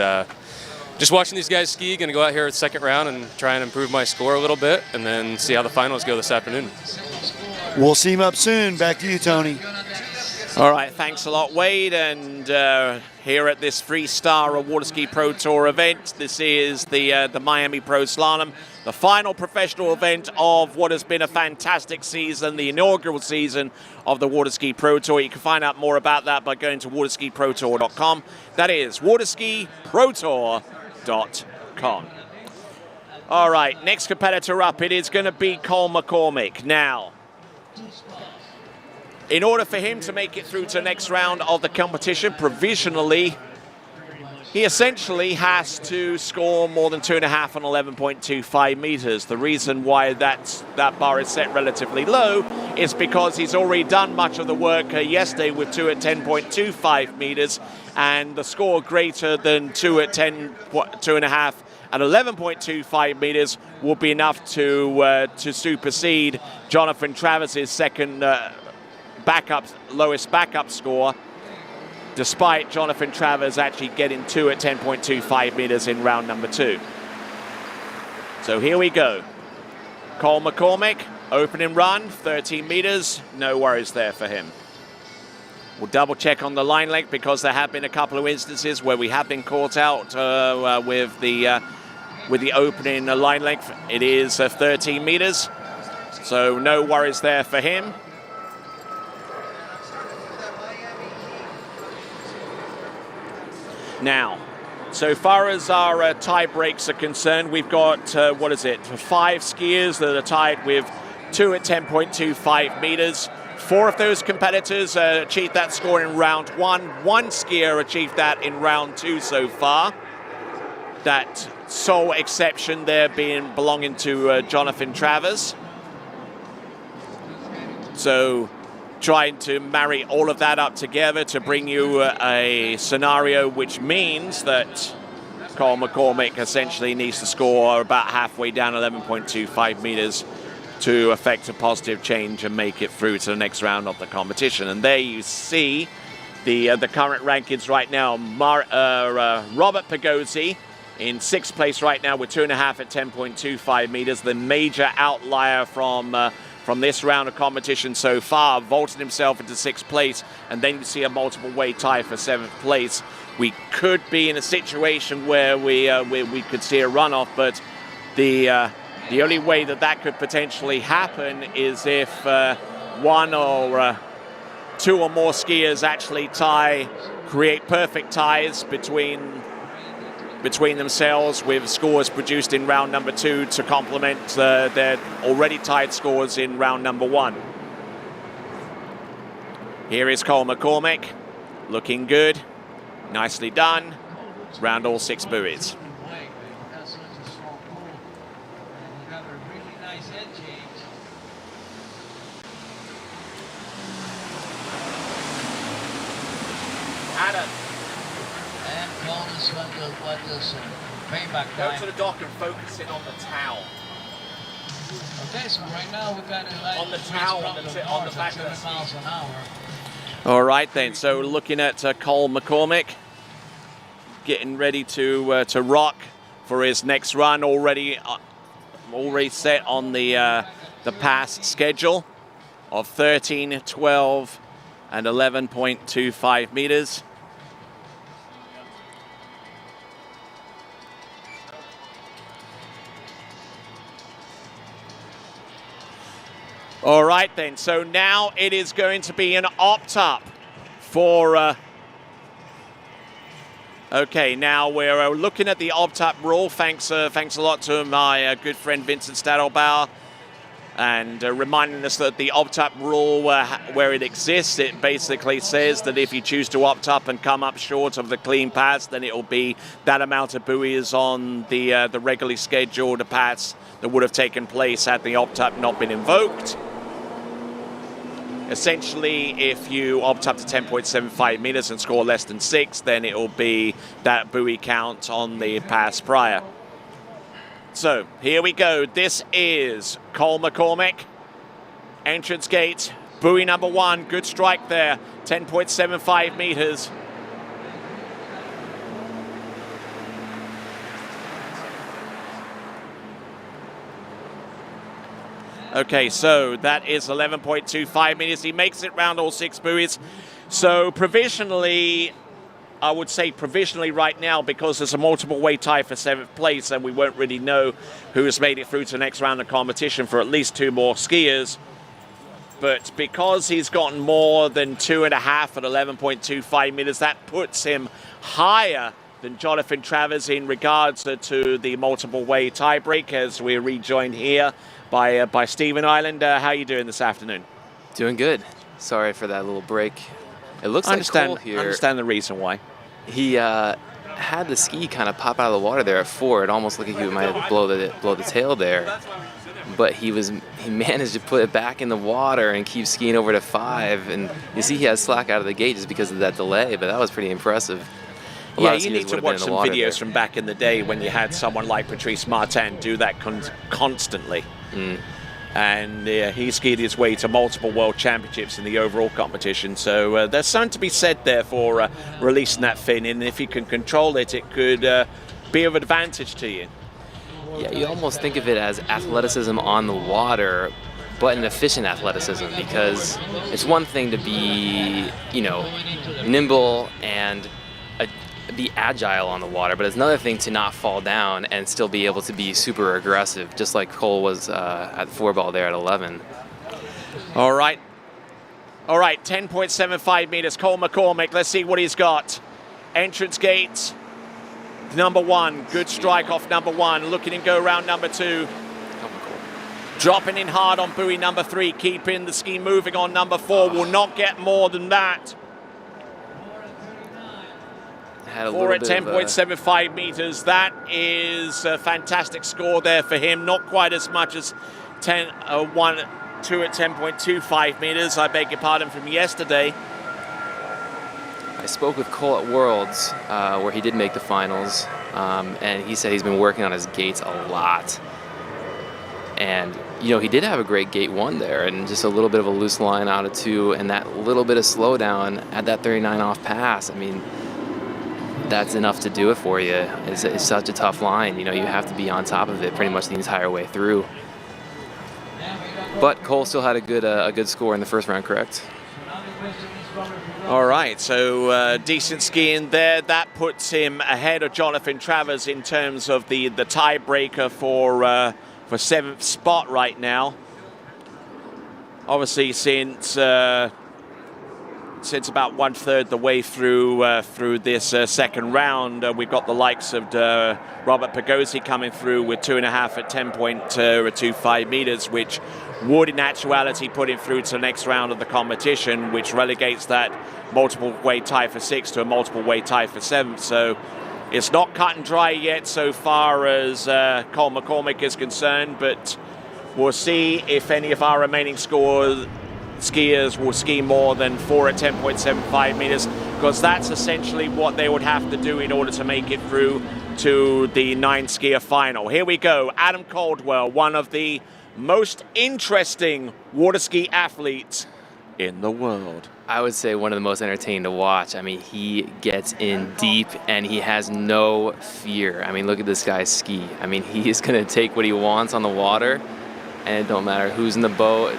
just watching these guys ski. Going to go out here at the second round and try and improve my score a little bit, and then see how the finals go this afternoon. We'll see him up soon. Back to you, Tony. All right, thanks a lot, Wade. And here at this Freestar Water Ski Pro Tour event, this is the Miami Pro Slalom, the final professional event of what has been a fantastic season, the inaugural season of the Water Ski Pro Tour. You can find out more about that by going to waterskiprotour.com. That is waterskiprotour.com. All right, next competitor up, it is going to be Cole McCormick. Now, in order for him to make it through to the next round of the competition, provisionally, he essentially has to score more than 2.5 on 11.25 meters. The reason why that bar is set relatively low is because he's already done much of the work yesterday with 2 at 10.25 meters, and the score greater than 2 at 2.5 at 11.25 meters will be enough to supersede Jonathan Travis's second lowest backup score, despite Jonathan Travers actually getting 2 at 10.25 meters in round number 2. So here we go. Cole McCormick, opening run, 13 meters, no worries there for him. We'll double check on the line length because there have been a couple of instances where we have been caught out with the opening line length. It is 13 meters, so no worries there for him. Now, so far as our tie breaks are concerned, we've got, 5 skiers that are tied with 2 at 10.25 meters. 4 of those competitors achieved that score in round 1. 1 skier achieved that in round 2 so far. That sole exception there belonging to Jonathan Travers. So, trying to marry all of that up together to bring you a scenario which means that Cole McCormick essentially needs to score about halfway down 11.25 meters to affect a positive change and make it through to the next round of the competition. And there you see the current rankings right now. Robert Pagozzi in 6th place right now with 2.5 at 10.25 meters. The major outlier from this round of competition so far, vaulted himself into 6th place, and then you see a multiple-way tie for 7th place. We could be in a situation where we could see a runoff, but the only way that could potentially happen is if 1 or 2 or more skiers actually create perfect ties between themselves with scores produced in round number 2 to complement their already tied scores in round number 1. Here is Cole McCormick, looking good, nicely done, round all 6 buoys. Adam. Go to the dock and focus in on the towel. Okay, so right now we've got on the towel on the back of the miles an hour. All right then. So looking at Cole McCormick, getting ready to rock for his next run. Already set on the past schedule of 13, 12, and 11.25 meters. All right then, so now it is going to be an opt-up for... Okay, now we're looking at the opt-up rule. Thanks a lot to my good friend Vincent Stadelbauer, and reminding us that the opt-up rule, where it exists, it basically says that if you choose to opt up and come up short of the clean pass, then it will be that amount of buoys on the regularly scheduled pass that would have taken place had the opt-up not been invoked. Essentially, if you opt up to 10.75 meters and score less than 6, then it will be that buoy count on the pass prior. So here we go. This is Cole McCormick. Entrance gate, buoy number 1. Good strike there, 10.75 meters. Okay, so that is 11.25 meters. He makes it round all 6 buoys. So provisionally, I would say provisionally right now, because there's a multiple way tie for 7th place and we won't really know who has made it through to the next round of competition for at least 2 more skiers. But because he's gotten more than 2.5 at 11.25 meters, that puts him higher than Jonathan Travers in regards to the multiple way tiebreak, as we're rejoined here by Stephen Island. How are you doing this afternoon? Doing good. Sorry for that little break. It looks like Cole here. I understand the reason why. He had the ski kind of pop out of the water there at 4. It almost looked like he might have blow the tail there, but he managed to put it back in the water and keep skiing over to 5. And you see he has slack out of the gate just because of that delay, but that was pretty impressive. Yeah, you need to watch some videos from back in the day when you had someone like Patrice Martin do that constantly. And he skied his way to multiple world championships in the overall competition. So there's something to be said there for releasing that fin, and if you can control it, it could be of advantage to you. Yeah, you almost think of it as athleticism on the water, but an efficient athleticism, because it's one thing to be, nimble and be agile on the water, but it's another thing to not fall down and still be able to be super aggressive, just like Cole was at the 4-ball there at 11. All right, 10.75 meters, Cole McCormick. Let's see what he's got. Entrance gate, number 1. Good strike off number 1. Looking and go around number 2. Dropping in hard on buoy number 3. Keeping the ski moving on number 4. Will not get more than that. 4 at 10.75 meters. That is a fantastic score there for him. Not quite as much as 2 at 10.25 meters. I beg your pardon, from yesterday. I spoke with Cole at Worlds, where he did make the finals, and he said he's been working on his gates a lot. And, he did have a great gate 1 there, and just a little bit of a loose line out of 2, and that little bit of slowdown at that 39 off pass. I mean, that's enough to do it for you. It's such a tough line. You have to be on top of it pretty much the entire way through. But Cole still had a good score in the first round, correct? All right, so decent skiing there. That puts him ahead of Jonathan Travers in terms of the tiebreaker for 7th spot right now. Obviously, since about 1/3 the way through this second round, we've got the likes of Robert Pagozzi coming through with 2.5 at 10.25 meters, which would in actuality put him through to the next round of the competition, which relegates that multiple way tie for 6th to a multiple way tie for 7th. So it's not cut and dry yet so far as Cole McCormick is concerned, but we'll see if any of our remaining skiers will ski more than 4 at 10.75 meters, because that's essentially what they would have to do in order to make it through to the 9-skier final. Here we go. Adam Caldwell, one of the most interesting water ski athletes in the world. I would say one of the most entertaining to watch. I mean, he gets in deep and he has no fear. I mean, look at this guy ski. I mean, he is going to take what he wants on the water, and it don't matter who's in the boat.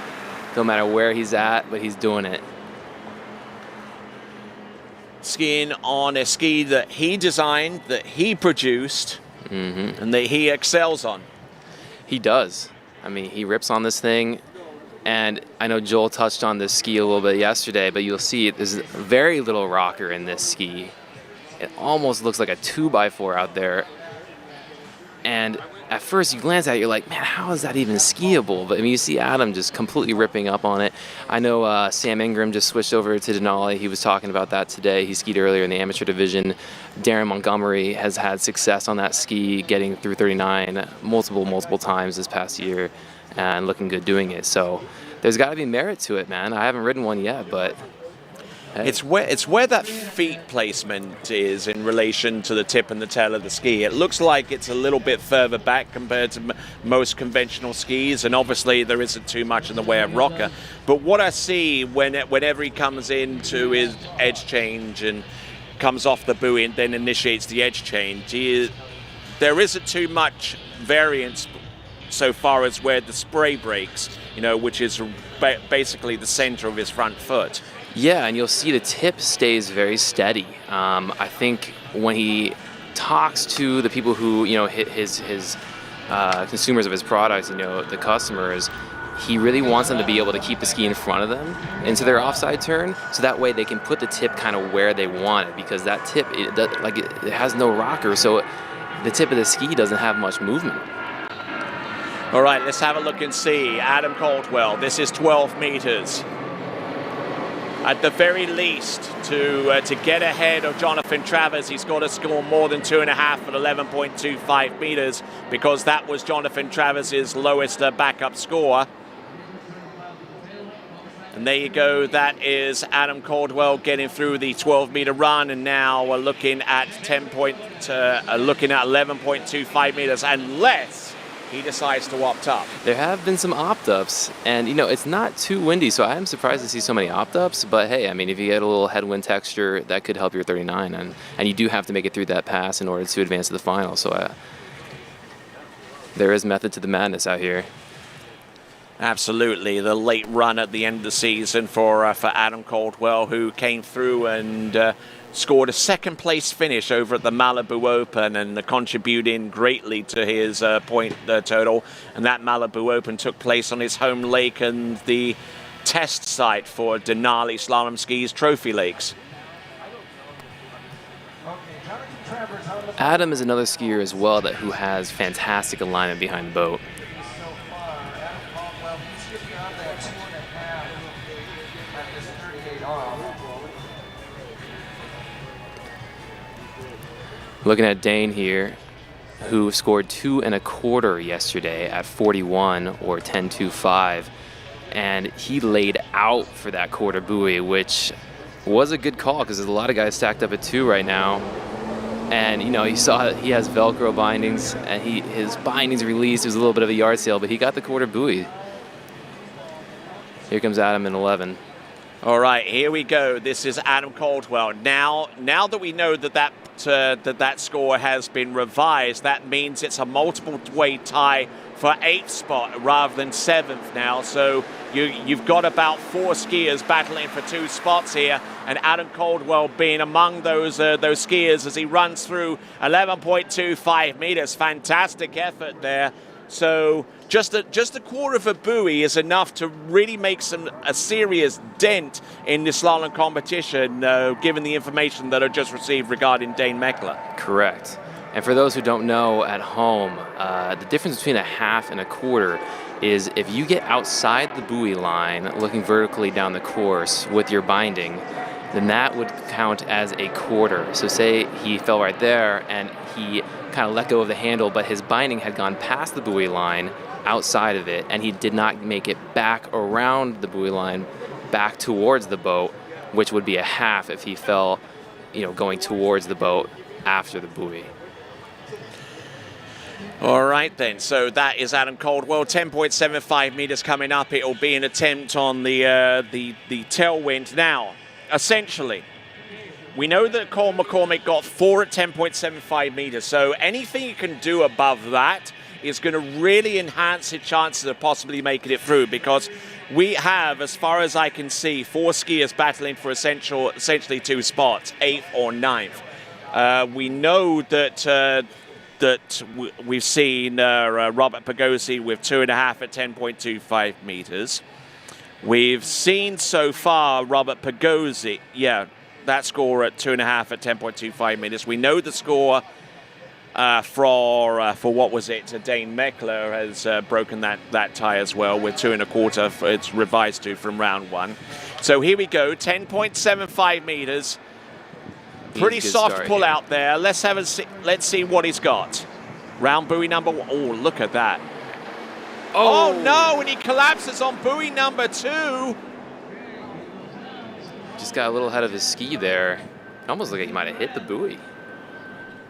No matter where he's at, but he's doing it. skiing on a ski that he designed, that he produced, and that he excels on. He does. I mean, he rips on this thing. And I know Joel touched on this ski a little bit yesterday, but you'll see there's very little rocker in this ski. It almost looks like a 2x4 out there. And at first you glance at it, you're like, man, how is that even skiable? But I mean, you see Adam just completely ripping up on it. I know Sam Ingram just switched over to Denali. He was talking about that today. He skied earlier in the amateur division. Darren Montgomery has had success on that ski, getting through 39 multiple times this past year and looking good doing it. So there's got to be merit to it, man. I haven't ridden one yet, but hey. It's where that feet placement is in relation to the tip and the tail of the ski. It looks like it's a little bit further back compared to most conventional skis, and obviously there isn't too much in the way of rocker. But what I see whenever he comes into his edge change and comes off the buoy and then initiates the edge change, there isn't too much variance so far as where the spray breaks, which is basically the center of his front foot. Yeah, and you'll see the tip stays very steady. I think when he talks to the people who, his consumers of his products, the customers, he really wants them to be able to keep the ski in front of them into their offside turn, so that way they can put the tip kind of where they want it, because that tip, it has no rocker, so the tip of the ski doesn't have much movement. All right, let's have a look and see. Adam Caldwell, this is 12 meters. At the very least, to get ahead of Jonathan Travers, he's got to score more than 2.5 at 11.25 meters, because that was Jonathan Travers' lowest backup score. And there you go, that is Adam Caldwell getting through the 12-meter run, and now we're looking at 11.25 meters, unless he decides to opt up. There have been some opt-ups, and it's not too windy, so I am surprised to see so many opt-ups, but hey, I mean, if you get a little headwind texture, that could help your 39, and you do have to make it through that pass in order to advance to the final, so there is method to the madness out here. Absolutely, the late run at the end of the season for Adam Caldwell, who came through and scored a second-place finish over at the Malibu Open, and contributing greatly to his point total. And that Malibu Open took place on his home lake and the test site for Denali Slalom Skis Trophy Lakes. Adam is another skier as well who has fantastic alignment behind the boat. Looking at Dane here, who scored 2.25 yesterday at 41 or 10.25, and he laid out for that quarter buoy, which was a good call because there's a lot of guys stacked up at 2 right now. And you saw that he has Velcro bindings, and his bindings released. It was a little bit of a yard sale, but he got the quarter buoy. Here comes Adam in 11. All right, here we go. This is Adam Caldwell. Now that we know that score has been revised, that means it's a multiple-way tie for 8th spot rather than 7th now. So you've got about 4 skiers battling for 2 spots here, and Adam Caldwell being among those skiers as he runs through 11.25 meters. Fantastic effort there. So just a quarter of a buoy is enough to really make a serious dent in the slalom competition, given the information that I just received regarding Dane Meckler. Correct. And for those who don't know at home, the difference between a half and a quarter is if you get outside the buoy line, looking vertically down the course with your binding, then that would count as a quarter. So say he fell right there and he kind of let go of the handle, but his binding had gone past the buoy line outside of it, and he did not make it back around the buoy line back towards the boat, which would be a half if he fell, going towards the boat after the buoy. All right then, so that is Adam Caldwell, 10.75 meters coming up. It'll be an attempt on the tailwind. Now, essentially, we know that Cole McCormick got 4 at 10.75 meters, so anything you can do above that is going to really enhance his chances of possibly making it through, because we have, as far as I can see, 4 skiers battling for essentially 2 spots, 8th or 9th. We know that we've seen Robert Pagosi with 2.5 at 10.25 meters. We've seen so far Robert Pagosi, that score at 2.5 at 10.25 meters. We know the score for what was it? Dane Meckler has broken that tie as well with 2.25. It's revised to from round 1. So here we go, 10.75 meters. Pretty soft pull out there. Let's see what he's got. Round buoy number 1. Oh, look at that. Oh no, and he collapses on buoy number 2. Just got a little ahead of his ski there. It almost looked like he might have hit the buoy.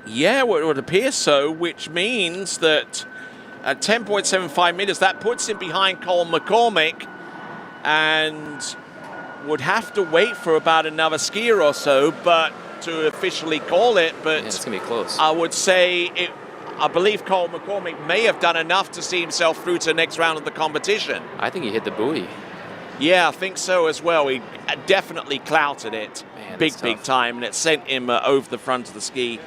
Yeah, well, it would appear so, which means that at 10.75 meters, that puts him behind Cole McCormick and would have to wait for about another skier or so, but to officially call it. But yeah, it's going to be close. I would say I believe Cole McCormick may have done enough to see himself through to the next round of the competition. I think he hit the buoy. Yeah, I think so as well. He definitely clouted it big time, and it sent him over the front of the ski.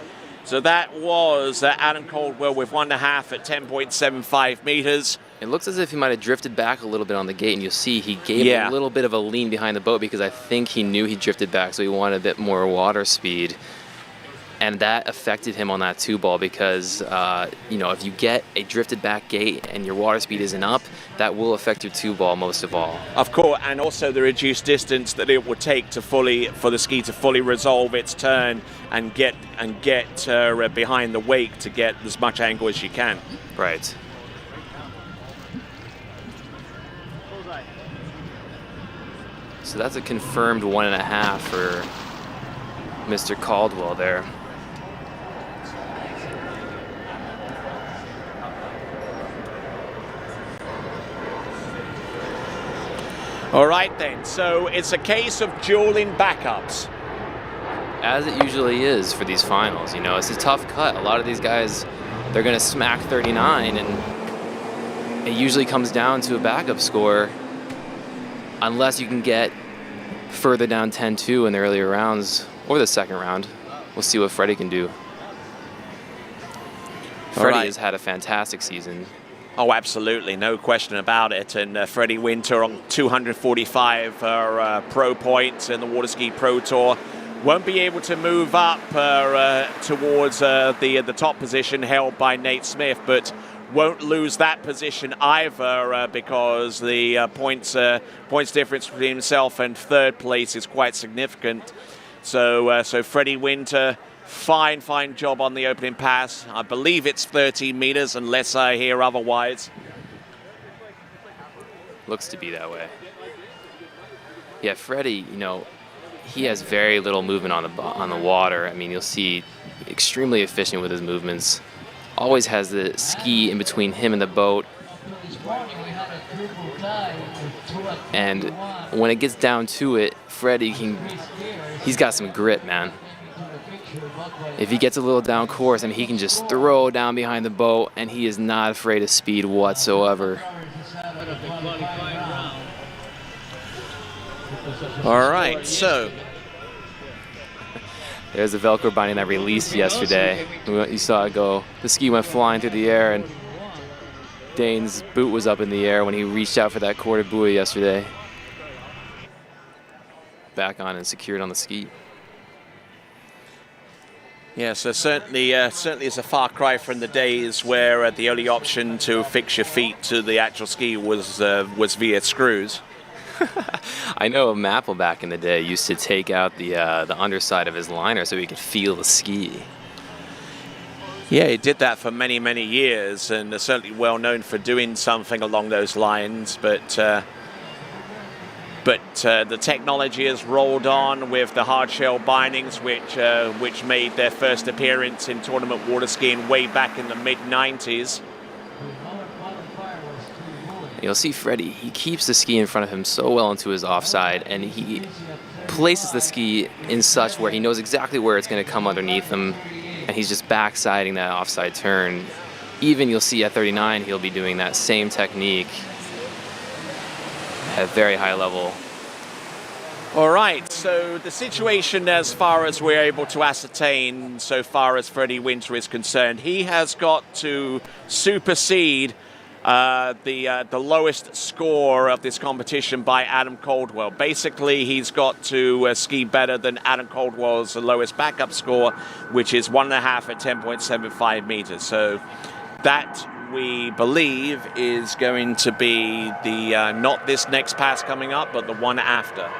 So that was Adam Caldwell with 1.5 at 10.75 meters. It looks as if he might have drifted back a little bit on the gate, and you'll see he gave a little bit of a lean behind the boat because I think he knew he drifted back, so he wanted a bit more water speed. And that affected him on that 2-ball because, if you get a drifted back gate and your water speed isn't up, that will affect your 2-ball most of all. Of course, and also the reduced distance that it would take for the ski to fully resolve its turn and get behind the wake to get as much angle as you can. Right. So that's a confirmed 1.5 for Mr. Caldwell there. All right then, so it's a case of dueling backups. As it usually is for these finals, it's a tough cut. A lot of these guys, they're going to smack 39, and it usually comes down to a backup score unless you can get further down 10-2 in the earlier rounds or the second round. We'll see what Freddie can do. Freddie has had a fantastic season. Oh, absolutely, no question about it. And Freddie Winter on 245 pro points in the Water Ski Pro Tour. Won't be able to move up towards the top position held by Nate Smith, but won't lose that position either because the points difference between himself and third place is quite significant. So Freddie Winter, fine job on the opening pass. I believe it's 13 meters unless I hear otherwise. Looks to be that way. Yeah, Freddie, he has very little movement on the water. I mean, you'll see extremely efficient with his movements. Always has the ski in between him and the boat. And when it gets down to it, Freddie, he's got some grit, man. If he gets a little down course, he can just throw down behind the boat, and he is not afraid of speed whatsoever. All right, so there's the Velcro binding that released yesterday. You saw it go. The ski went flying through the air, and Dane's boot was up in the air when he reached out for that quarter buoy yesterday. Back on and secured on the ski. Yeah, so certainly is a far cry from the days where the only option to fix your feet to the actual ski was via screws. I know Mapple back in the day used to take out the underside of his liner so he could feel the ski. Yeah, he did that for many years, and certainly well known for doing something along those lines. But the technology has rolled on with the hard shell bindings, which made their first appearance in tournament water skiing way back in the mid-90s. You'll see Freddie, he keeps the ski in front of him so well into his offside, and he places the ski in such where he knows exactly where it's going to come underneath him, and he's just backsiding that offside turn. Even you'll see at 39, he'll be doing that same technique. at a very high level. All right, so the situation as far as we're able to ascertain so far as Freddie Winter is concerned, he has got to supersede the lowest score of this competition by Adam Caldwell. Basically, he's got to ski better than Adam Caldwell's lowest backup score, which is 1.5 at 10.75 meters. So that, we believe, is going to be the not this next pass coming up, but the one after.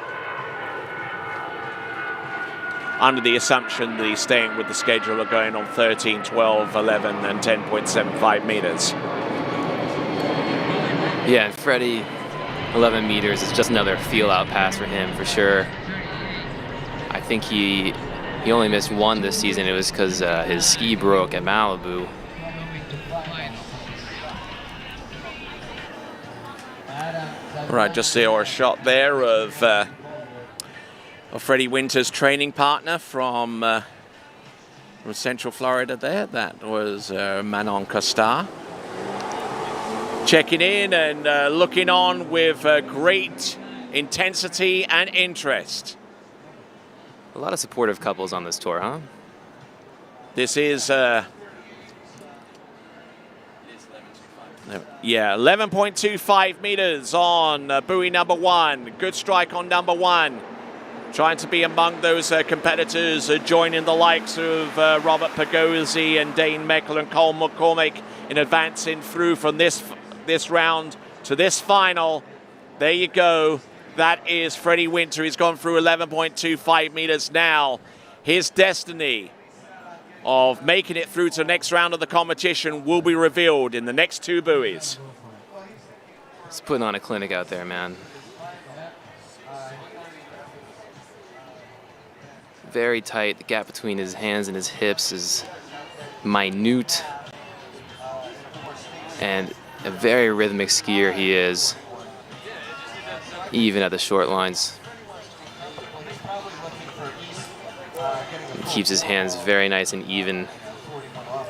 Under the assumption that he's staying with the schedule of going on 13, 12, 11, and 10.75 meters. Yeah, and Freddie, 11 meters is just another feel-out pass for him, for sure. I think he only missed one this season. It was because his ski broke at Malibu. All right, just saw a shot there of Freddie Winter's training partner from Central Florida there. That was Manon Costar. Checking in and looking on with great intensity and interest. A lot of supportive couples on this tour, huh? This is, yeah, 11.25 meters on buoy number 1. Good strike on number 1. Trying to be among those competitors joining the likes of Robert Pagozzi and Dane Meckler and Cole McCormick in advancing through from this round to this final. There you go. That is Freddie Winter. He's gone through 11.25 meters now. His destiny of making it through to the next round of the competition will be revealed in the next 2 buoys. He's putting on a clinic out there, man. Very tight. The gap between his hands and his hips is minute. And a very rhythmic skier he is, even at the short lines. He keeps his hands very nice and even.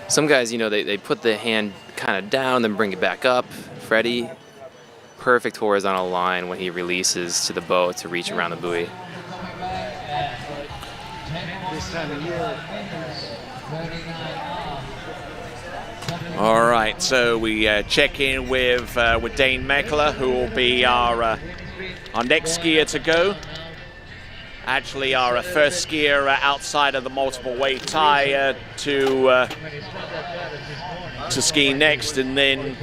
Some guys, you know, they put the hand kind of down, then bring it back up. Freddie, perfect horizontal line when he releases to the bow to reach around the buoy. This time of year. All right, so we check in with Dane Meckler, who will be our next skier to go. Actually, our first skier outside of the multiple weight tie to ski next, and then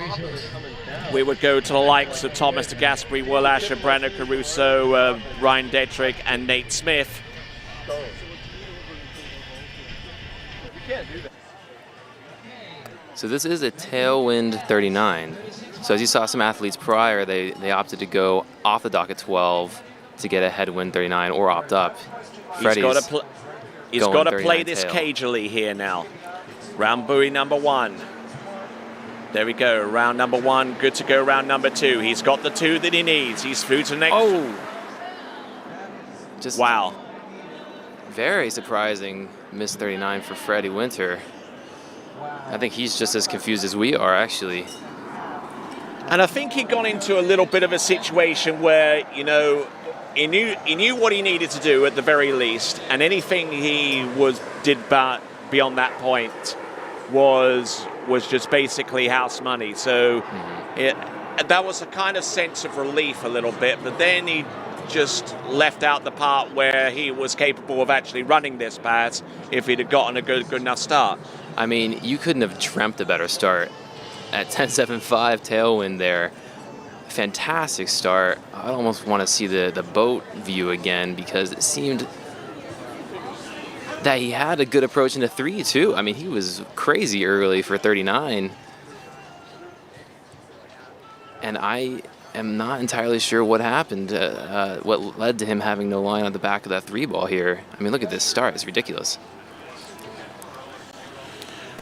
we would go to the likes of Thomas de Gasperi, Will Asher, Brando Caruso, Ryan Detrick, and Nate Smith. So this is a tailwind 39. So as you saw some athletes prior, they opted to go off the dock at 12 to get a headwind 39 or opt up. He's got to play this cagely here now. Round buoy number 1. There we go, round number 1, good to go round number 2. He's got the 2 that he needs. He's through to the next. Oh! Just wow. Very surprising miss 39 for Freddie Winter. I think he's just as confused as we are, actually. And I think he got into a little bit of a situation where, you know, he knew what he needed to do at the very least, and anything he did beyond that point was just basically house money. So that was a kind of sense of relief a little bit, but then he just left out the part where he was capable of actually running this pass if he'd have gotten a good enough start. I mean, you couldn't have dreamt a better start. At 10.75 tailwind there, fantastic start. I almost want to see the boat view again, because it seemed that he had a good approach into 3 too. I mean, he was crazy early for 39. And I am not entirely sure what happened, what led to him having no line on the back of that 3 ball here. I mean, look at this start, it's ridiculous.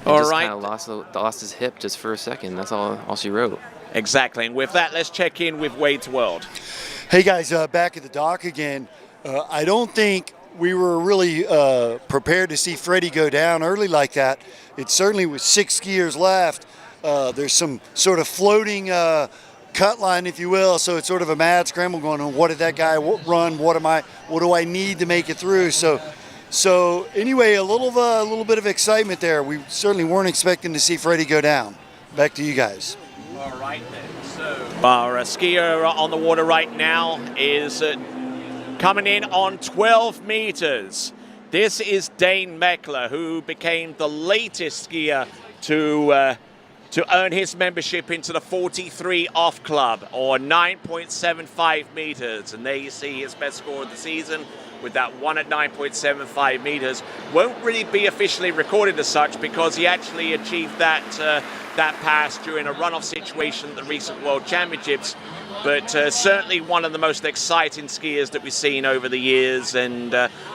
All right. Kind of lost his hip just for a second. That's all she wrote. Exactly. And with that, let's check in with Wade's World. Hey guys, back at the dock again. I don't think we were really prepared to see Freddie go down early like that. It certainly was 6 skiers left. There's some sort of floating cut line, if you will. So it's sort of a mad scramble going on. What did that guy run? What do I need to make it through? So anyway, a little bit of excitement there. We certainly weren't expecting to see Freddie go down. Back to you guys. All right then. So our skier on the water right now is coming in on 12 meters. This is Dane Meckler, who became the latest skier to earn his membership into the 43 off club, or 9.75 meters. And there you see his best score of the season with that one at 9.75 meters. Won't really be officially recorded as such because he actually achieved that pass during a runoff situation at the recent World Championships. But certainly one of the most exciting skiers that we've seen over the years, and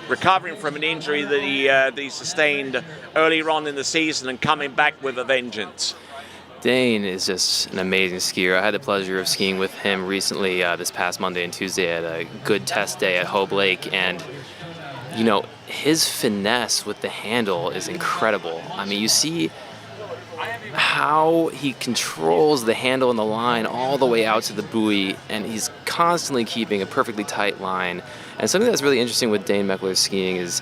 recovering from an injury that he sustained earlier on in the season and coming back with a vengeance. Dane is just an amazing skier. I had the pleasure of skiing with him recently this past Monday and Tuesday at a good test day at Hope Lake, and you know, his finesse with the handle is incredible. I mean, you see how he controls the handle and the line all the way out to the buoy, and he's constantly keeping a perfectly tight line. And something that's really interesting with Dane Meckler's skiing is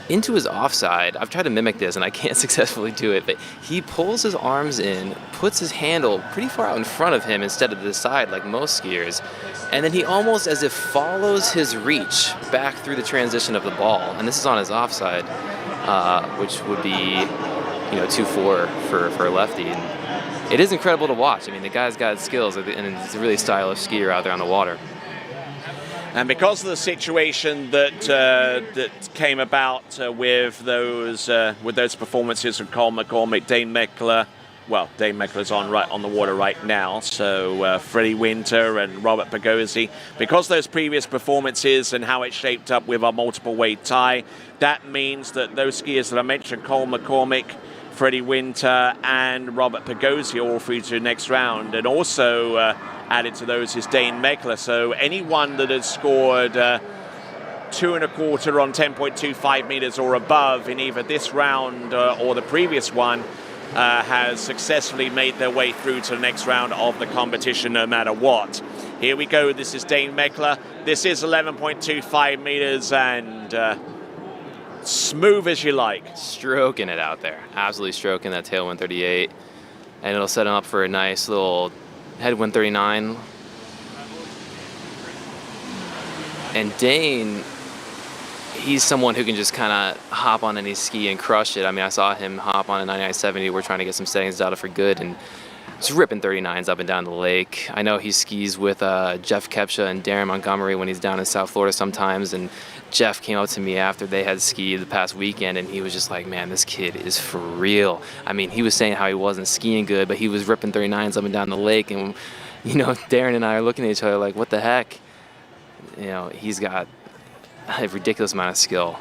into his offside. I've tried to mimic this and I can't successfully do it, but he pulls his arms in, puts his handle pretty far out in front of him instead of to the side like most skiers, and then he almost as if follows his reach back through the transition of the ball. And this is on his offside, which would be 2-4 for a lefty. And it is incredible to watch. I mean, the guy's got skills, and he's a really stylish skier out there on the water. And because of the situation that came about with those performances from Cole McCormick, Dane Meckler's on the water right now. So Freddie Winter and Robert Pagozzi, because of those previous performances and how it shaped up with our multiple weight tie, that means that those skiers that I mentioned, Cole McCormick, Freddie Winter and Robert Pagozzi, all through to the next round. And also added to those is Dane Meckler. So anyone that has scored 2.25 on 10.25 meters or above in either this round or the previous one has successfully made their way through to the next round of the competition, no matter what. Here we go. This is Dane Meckler. This is 11.25 meters and smooth as you like. Stroking it out there. Absolutely stroking that tailwind 38. And it'll set him up for a nice little headwind 39. And Dane, he's someone who can just kind of hop on any ski and crush it. I mean, I saw him hop on a 99.70. We're trying to get some settings data for good, and just ripping 39s up and down the lake. I know he skis with Jeff Kepcha and Darren Montgomery when he's down in South Florida sometimes, and Jeff came up to me after they had skied the past weekend, and he was just like, man, this kid is for real. I mean, he was saying how he wasn't skiing good, but he was ripping 39s up and down the lake, and Darren and I are looking at each other like, what the heck? He's got a ridiculous amount of skill.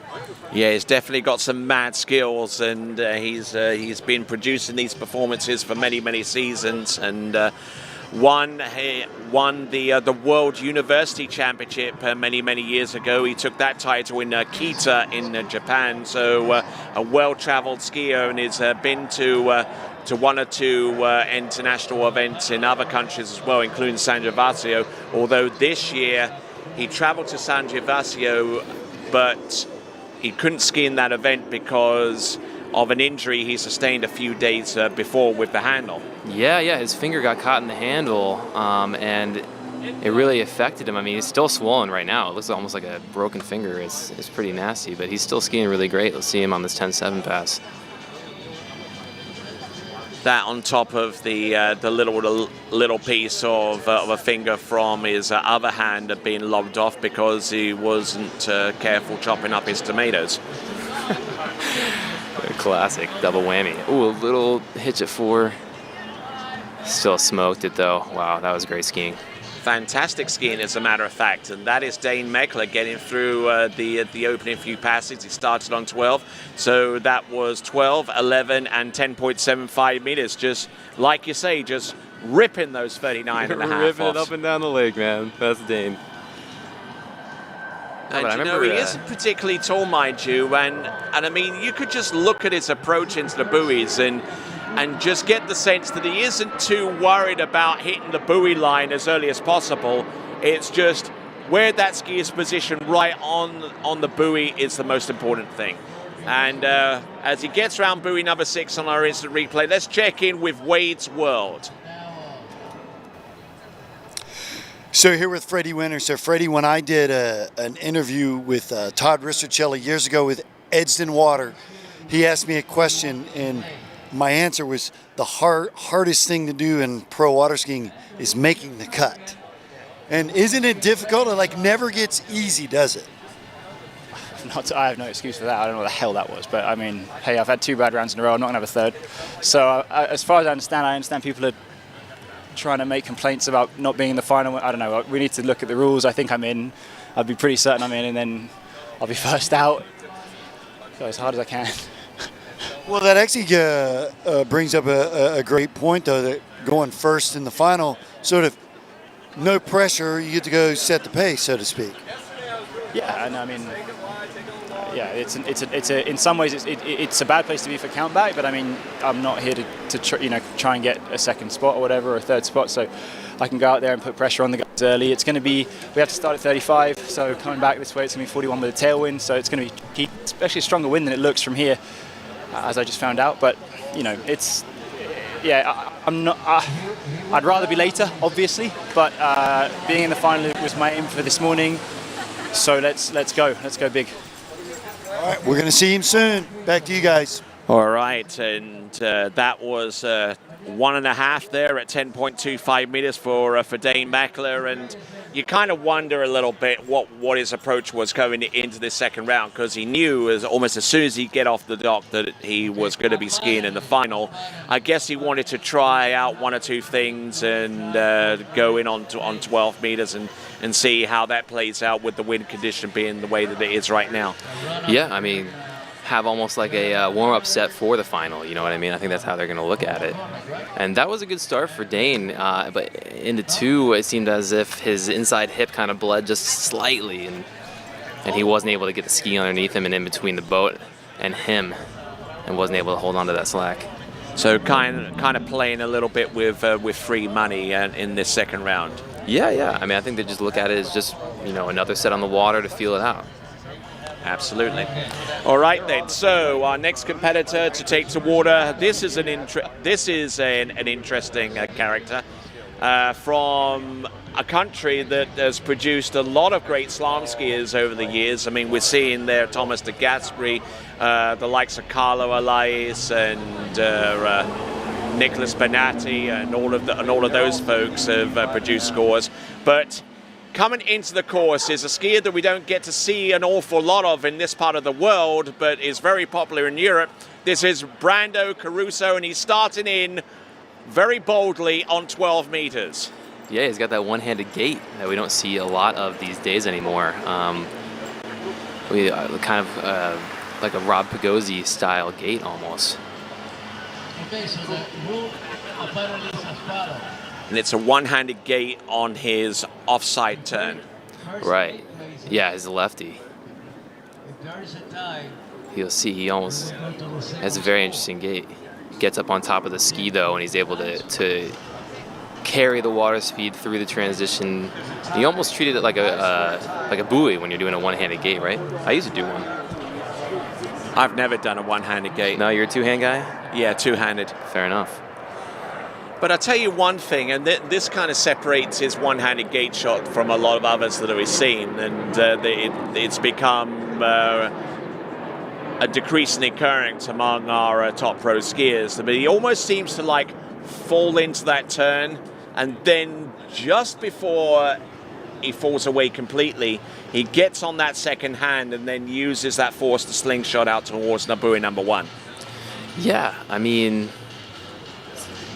Yeah, he's definitely got some mad skills, and he's been producing these performances for many, many seasons, and won the World University Championship many, many years ago. He took that title in Kita in Japan, so a well-traveled skier, and has been to one or two international events in other countries as well, including San Gervasio, although this year he traveled to San Gervasio, but he couldn't ski in that event because of an injury he sustained a few days before with the handle. Yeah, his finger got caught in the handle, and it really affected him. I mean, he's still swollen right now. It looks almost like a broken finger. It's pretty nasty, but he's still skiing really great. Let's see him on this 10.7 pass. That on top of the little piece of a finger from his other hand had been lobbed off because he wasn't careful chopping up his tomatoes. Classic double whammy. Ooh, a little hitch at 4. Still smoked it though. Wow, that was great skiing. Fantastic skiing, as a matter of fact, and that is Dane Meckler getting through the opening few passes. He started on 12, so that was 12, 11, and 10.75 meters. Just like you say, just ripping those 39 and a half ripping off. it up and down the lake, man. That's Dane. And I you know, remember, he isn't particularly tall, mind you, and I mean, you could just look at his approach into the buoys and just get the sense that he isn't too worried about hitting the buoy line as early as possible. It's just where that ski is positioned right on the buoy is the most important thing. And as he gets around buoy number 6 on our instant replay, let's check in with Wade's World. So here with Freddie Winter. So Freddie, when I did an interview with Todd Ristercelli years ago with Edston Water, he asked me a question, and my answer was the hardest thing to do in pro water skiing is making the cut. And isn't it difficult? It like never gets easy, does it? I have no excuse for that. I don't know what the hell that was. But I mean, hey, I've had 2 bad rounds in a row. I'm not going to have a third. So as far as I understand people are trying to make complaints about not being in the final. I don't know. We need to look at the rules. I think I'm in. I'll be pretty certain I'm in, and then I'll be first out. Go as hard as I can. Well, that actually brings up a great point, though, that going first in the final, sort of no pressure. You get to go set the pace, so to speak. Yeah, and I mean, yeah, it's in some ways it's a bad place to be for countback, but I mean, I'm not here to try and get a second spot or whatever, or a third spot, so I can go out there and put pressure on the guys early. It's going to be, we have to start at 35, so coming back this way it's going to be 41 with a tailwind, so it's going to be key, especially a stronger wind than it looks from here, as I just found out. But you know, it's, yeah, I'm not. I'd rather be later, obviously, but being in the final was my aim for this morning. So let's go big. All right, we're going to see him soon. Back to you guys. All right, and that was 1.5 there at 10.25 meters for Dane Mackler, and you kind of wonder a little bit what his approach was going into this second round, because he knew almost as soon as he'd get off the dock that he was going to be skiing in the final. I guess he wanted to try out 1 or 2 things and go in on 12 meters and see how that plays out with the wind condition being the way that it is right now. Yeah, I mean, have almost like a warm-up set for the final, you know what I mean? I think that's how they're going to look at it. And that was a good start for Dane, but into 2, it seemed as if his inside hip kind of bled just slightly, and he wasn't able to get the ski underneath him and in between the boat and him, and wasn't able to hold on to that slack. So kind of playing a little bit with free money in this second round. Yeah. I mean, I think they just look at it as just, another set on the water to feel it out. Absolutely. All right then. So our next competitor to take to water. This is an interesting character from a country that has produced a lot of great slalom skiers over the years. I mean, we're seeing there Thomas de Gasperi, the likes of Carlo Alais and Nicholas Benatti, and all of those folks have produced scores. But coming into the course is a skier that we don't get to see an awful lot of in this part of the world, but is very popular in Europe. This is Brando Caruso, and he's starting in very boldly on 12 meters. Yeah, he's got that one-handed gait that we don't see a lot of these days anymore. Kind of like a Rob Pagozzi style gait almost. Okay, so the rule apparently is as And it's a one-handed gait on his offside turn. Right. Yeah, he's a lefty. You'll see he almost has a very interesting gait. Gets up on top of the ski though, and he's able to carry the water speed through the transition. You almost treated it like a buoy when you're doing a one-handed gait, right? I used to do one. I've never done a one-handed gait. No, you're a two-hand guy? Yeah, two-handed. Fair enough. But I'll tell you one thing, and this kind of separates his one-handed gait shot from a lot of others that we've seen, and it's become a decreasing occurrence among our top pro skiers. I mean, he almost seems to like fall into that turn, and then just before he falls away completely, he gets on that second hand and then uses that force to slingshot out towards buoy number 1. Yeah, I mean,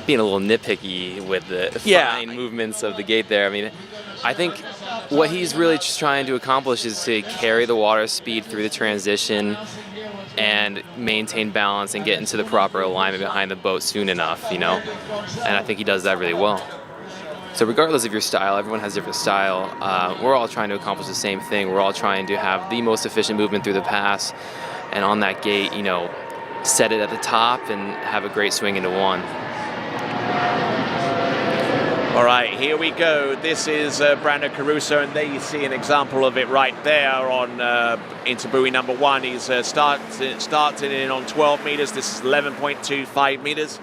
being a little nitpicky with the fine movements of the gate there. I mean, I think what he's really just trying to accomplish is to carry the water speed through the transition and maintain balance and get into the proper alignment behind the boat soon enough, And I think he does that really well. So regardless of your style, everyone has different style. We're all trying to accomplish the same thing. We're all trying to have the most efficient movement through the pass, and on that gate, you know, set it at the top and have a great swing into one. All right, here we go. This is Brando Caruso, and there you see an example of it right there on into buoy number 1. He's starting in on 12 meters. This is 11.25 meters.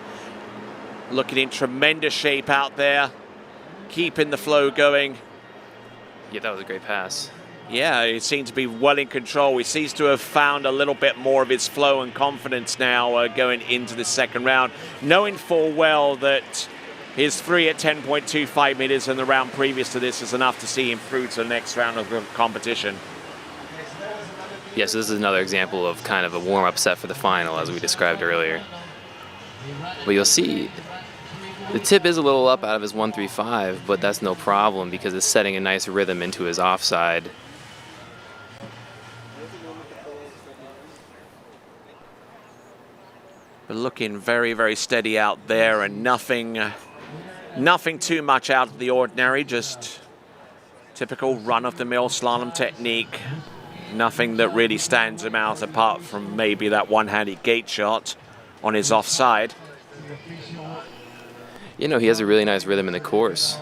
Looking in tremendous shape out there, keeping the flow going. Yeah, that was a great pass. Yeah, he seems to be well in control. He seems to have found a little bit more of his flow and confidence now going into the second round, knowing full well that his 3 at 10.25 meters in the round previous to this is enough to see him through to the next round of the competition. Yeah, so this is another example of kind of a warm-up set for the final, as we described earlier. But you'll see the tip is a little up out of his 135, but that's no problem because it's setting a nice rhythm into his offside. But looking very, very steady out there, and nothing too much out of the ordinary, just typical run-of-the-mill slalom technique. Nothing that really stands him out apart from maybe that one-handed gate shot on his offside. You know, he has a really nice rhythm in the course.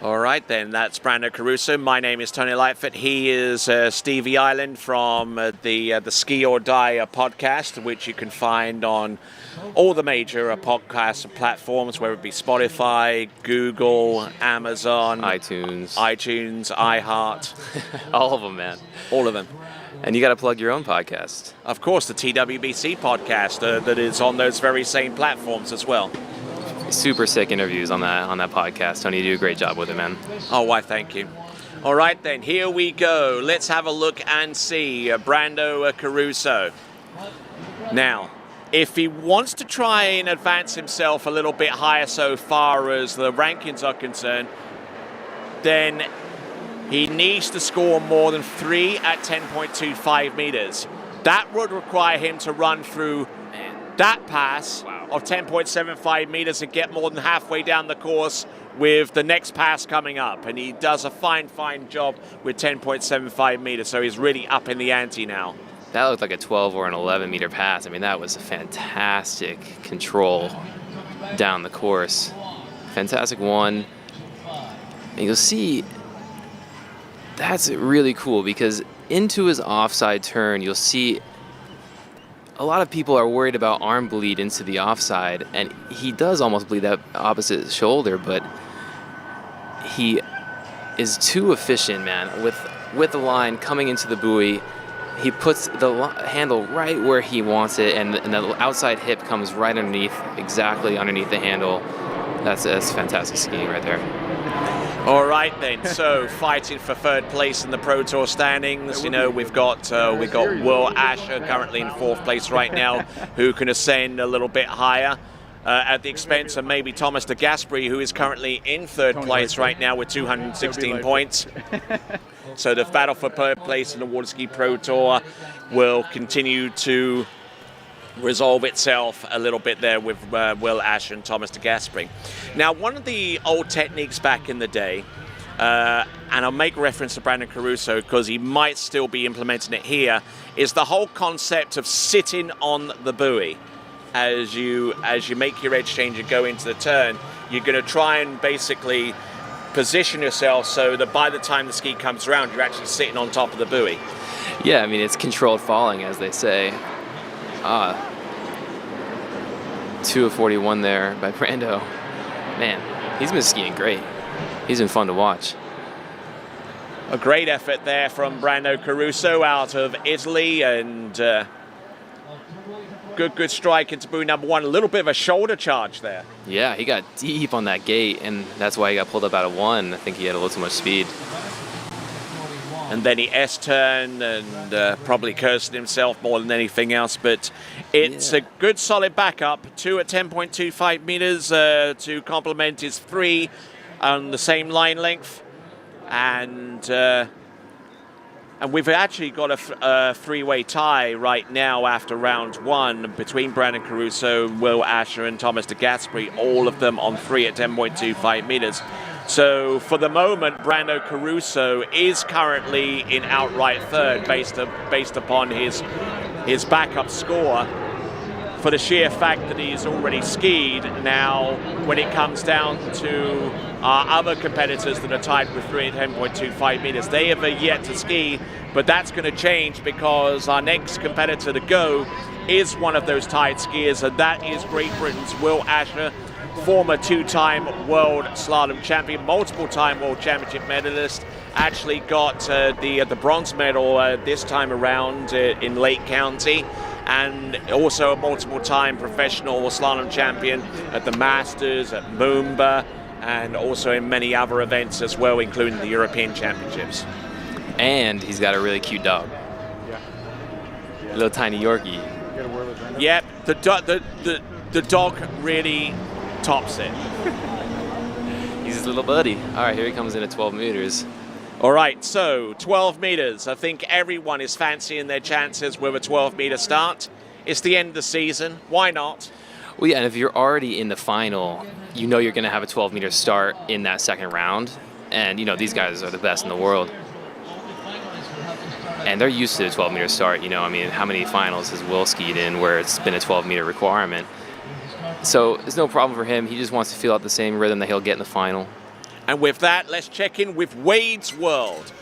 All right, then, that's Brando Caruso. My name is Tony Lightfoot. He is Stevie Island from the Ski or Die podcast, which you can find on all the major podcast platforms, whether it be Spotify, Google, Amazon, iTunes, iHeart. All of them, man. All of them. And you got to plug your own podcast. Of course, the TWBC podcast that is on those very same platforms as well. Super sick interviews on that podcast. Tony, you do a great job with it, man. Oh, why, thank you. All right, then, here we go. Let's have a look and see Brando Caruso. Now, if he wants to try and advance himself a little bit higher so far as the rankings are concerned, then he needs to score more than 3 at 10.25 meters. That would require him to run through that pass of 10.75 meters and get more than halfway down the course with the next pass coming up. And he does a fine job with 10.75 meters, so he's really up in the ante now. That looked like a 12 or an 11 meter pass. I mean, that was a fantastic control down the course. Fantastic one. And you'll see that's really cool because into his offside turn, you'll see a lot of people are worried about arm bleed into the offside, and he does almost bleed that opposite shoulder, but he is too efficient, man. With the line coming into the buoy, he puts the handle right where he wants it, and the outside hip comes right underneath, exactly underneath the handle. That's fantastic skiing right there. All right, then. So fighting for third place in the Pro Tour standings. You know, we've got Will Asher currently in 4th place right now, who can ascend a little bit higher at the expense of maybe Thomas de Gasperi, who is currently in 3rd place right now with 216 points. So the battle for third place in the Water Ski Pro Tour will continue to resolve itself a little bit there with Will Asher and Thomas de Gasperi. Now, one of the old techniques back in the day, and I'll make reference to Brando Caruso because he might still be implementing it here, is the whole concept of sitting on the buoy. As you make your edge change and go into the turn, you're going to try and basically position yourself so that by the time the ski comes around, you're actually sitting on top of the buoy. Yeah, I mean, it's controlled falling, as they say. 2 of 41 there by Brando. Man, he's been skiing great. He's been fun to watch. A great effort there from Brando Caruso out of Italy, and good strike into buoy number 1. A little bit of a shoulder charge there. Yeah, he got deep on that gate, and that's why he got pulled up out of 1. I think he had a little too much speed. And then he S-turned and probably cursed himself more than anything else. But it's a good solid backup. 2 at 10.25 meters to complement his 3 on the same line length. And And we've actually got a three-way tie right now after round one between Brandon Caruso, Will Asher, and Thomas de Gasperi, all of them on 3 at 10.25 meters. So for the moment, Brando Caruso is currently in outright third based upon his backup score, for the sheer fact that he's already skied. Now, when it comes down to our other competitors that are tied with 3 at 10.25 meters, they have yet to ski, but that's going to change because our next competitor to go is one of those tied skiers, and that is Great Britain's Will Asher, former 2-time world slalom champion, multiple-time world championship medalist. Actually got the bronze medal this time around in Lake County, and also a multiple-time professional slalom champion at the Masters, at Moomba, and also in many other events as well, including the European Championships. And he's got a really cute dog. Yeah. Little tiny Yorkie. Yep, the dog really tops it. He's his little buddy. All right, here he comes in at 12 meters. All right, so 12 meters. I think everyone is fancying their chances with a 12-meter start. It's the end of the season. Why not? Well, yeah, and if you're already in the final, you know you're going to have a 12-meter start in that second round. And, you know, these guys are the best in the world. And they're used to the 12-meter start. You know, I mean, how many finals has Will skied in where it's been a 12-meter requirement? So it's no problem for him. He just wants to feel out the same rhythm that he'll get in the final. And with that, let's check in with Wade's World.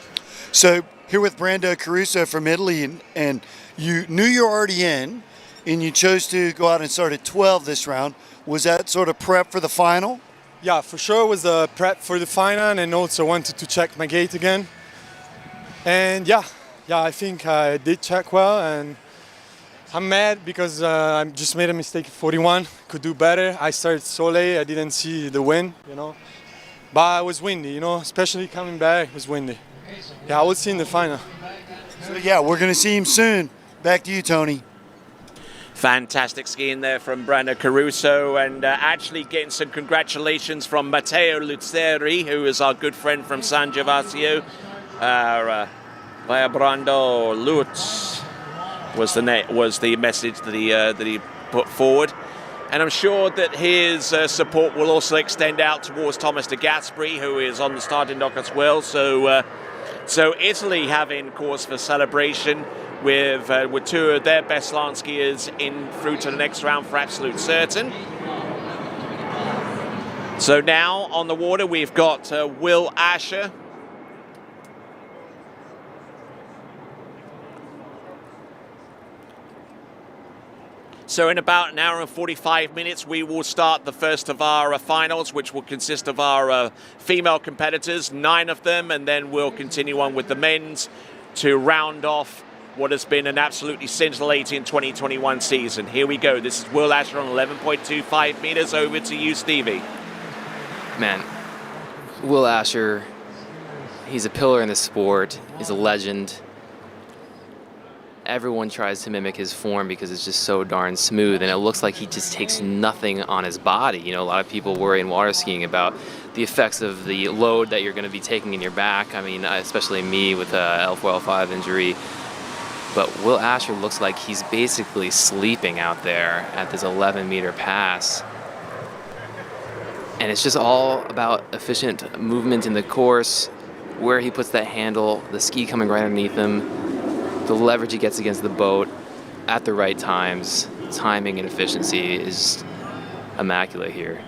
So here with Brando Caruso from Italy, and you knew you were already in, and you chose to go out and start at 12 this round. Was that sort of prep for the final? Yeah, for sure it was a prep for the final, and also wanted to check my gait again. And yeah, I think I did check well, and I'm mad because I just made a mistake at 41. Could do better. I started so late, I didn't see the wind, you know. But it was windy, you know, especially coming back, it was windy. Yeah, I will see in the final. So yeah, we're going to see him soon. Back to you, Tony. Fantastic skiing there from Brando Caruso, and actually getting some congratulations from Matteo Luzzeri, who is our good friend from San Gervasio. Via Brando Lutz was the message that he put forward. And I'm sure that his support will also extend out towards Thomas de Gasperi, who is on the starting dock as well. So Italy having cause for celebration with 2 of their best slalom skiers in through to the next round for absolute certain. So now on the water we've got Will Asher. So in about an hour and 45 minutes, we will start the first of our finals, which will consist of our female competitors, 9 of them, and then we'll continue on with the men's to round off what has been an absolutely scintillating 2021 season. Here we go. This is Will Asher on 11.25 meters. Over to you, Stevie. Man, Will Asher, he's a pillar in the sport. He's a legend. Everyone tries to mimic his form because it's just so darn smooth, and it looks like he just takes nothing on his body. You know, a lot of people worry in water skiing about the effects of the load that you're going to be taking in your back. I mean, especially me with a L4-L5 injury. But Will Asher looks like he's basically sleeping out there at this 11-meter pass. And it's just all about efficient movement in the course, where he puts that handle, the ski coming right underneath him, the leverage he gets against the boat at the right times. Timing and efficiency is immaculate here.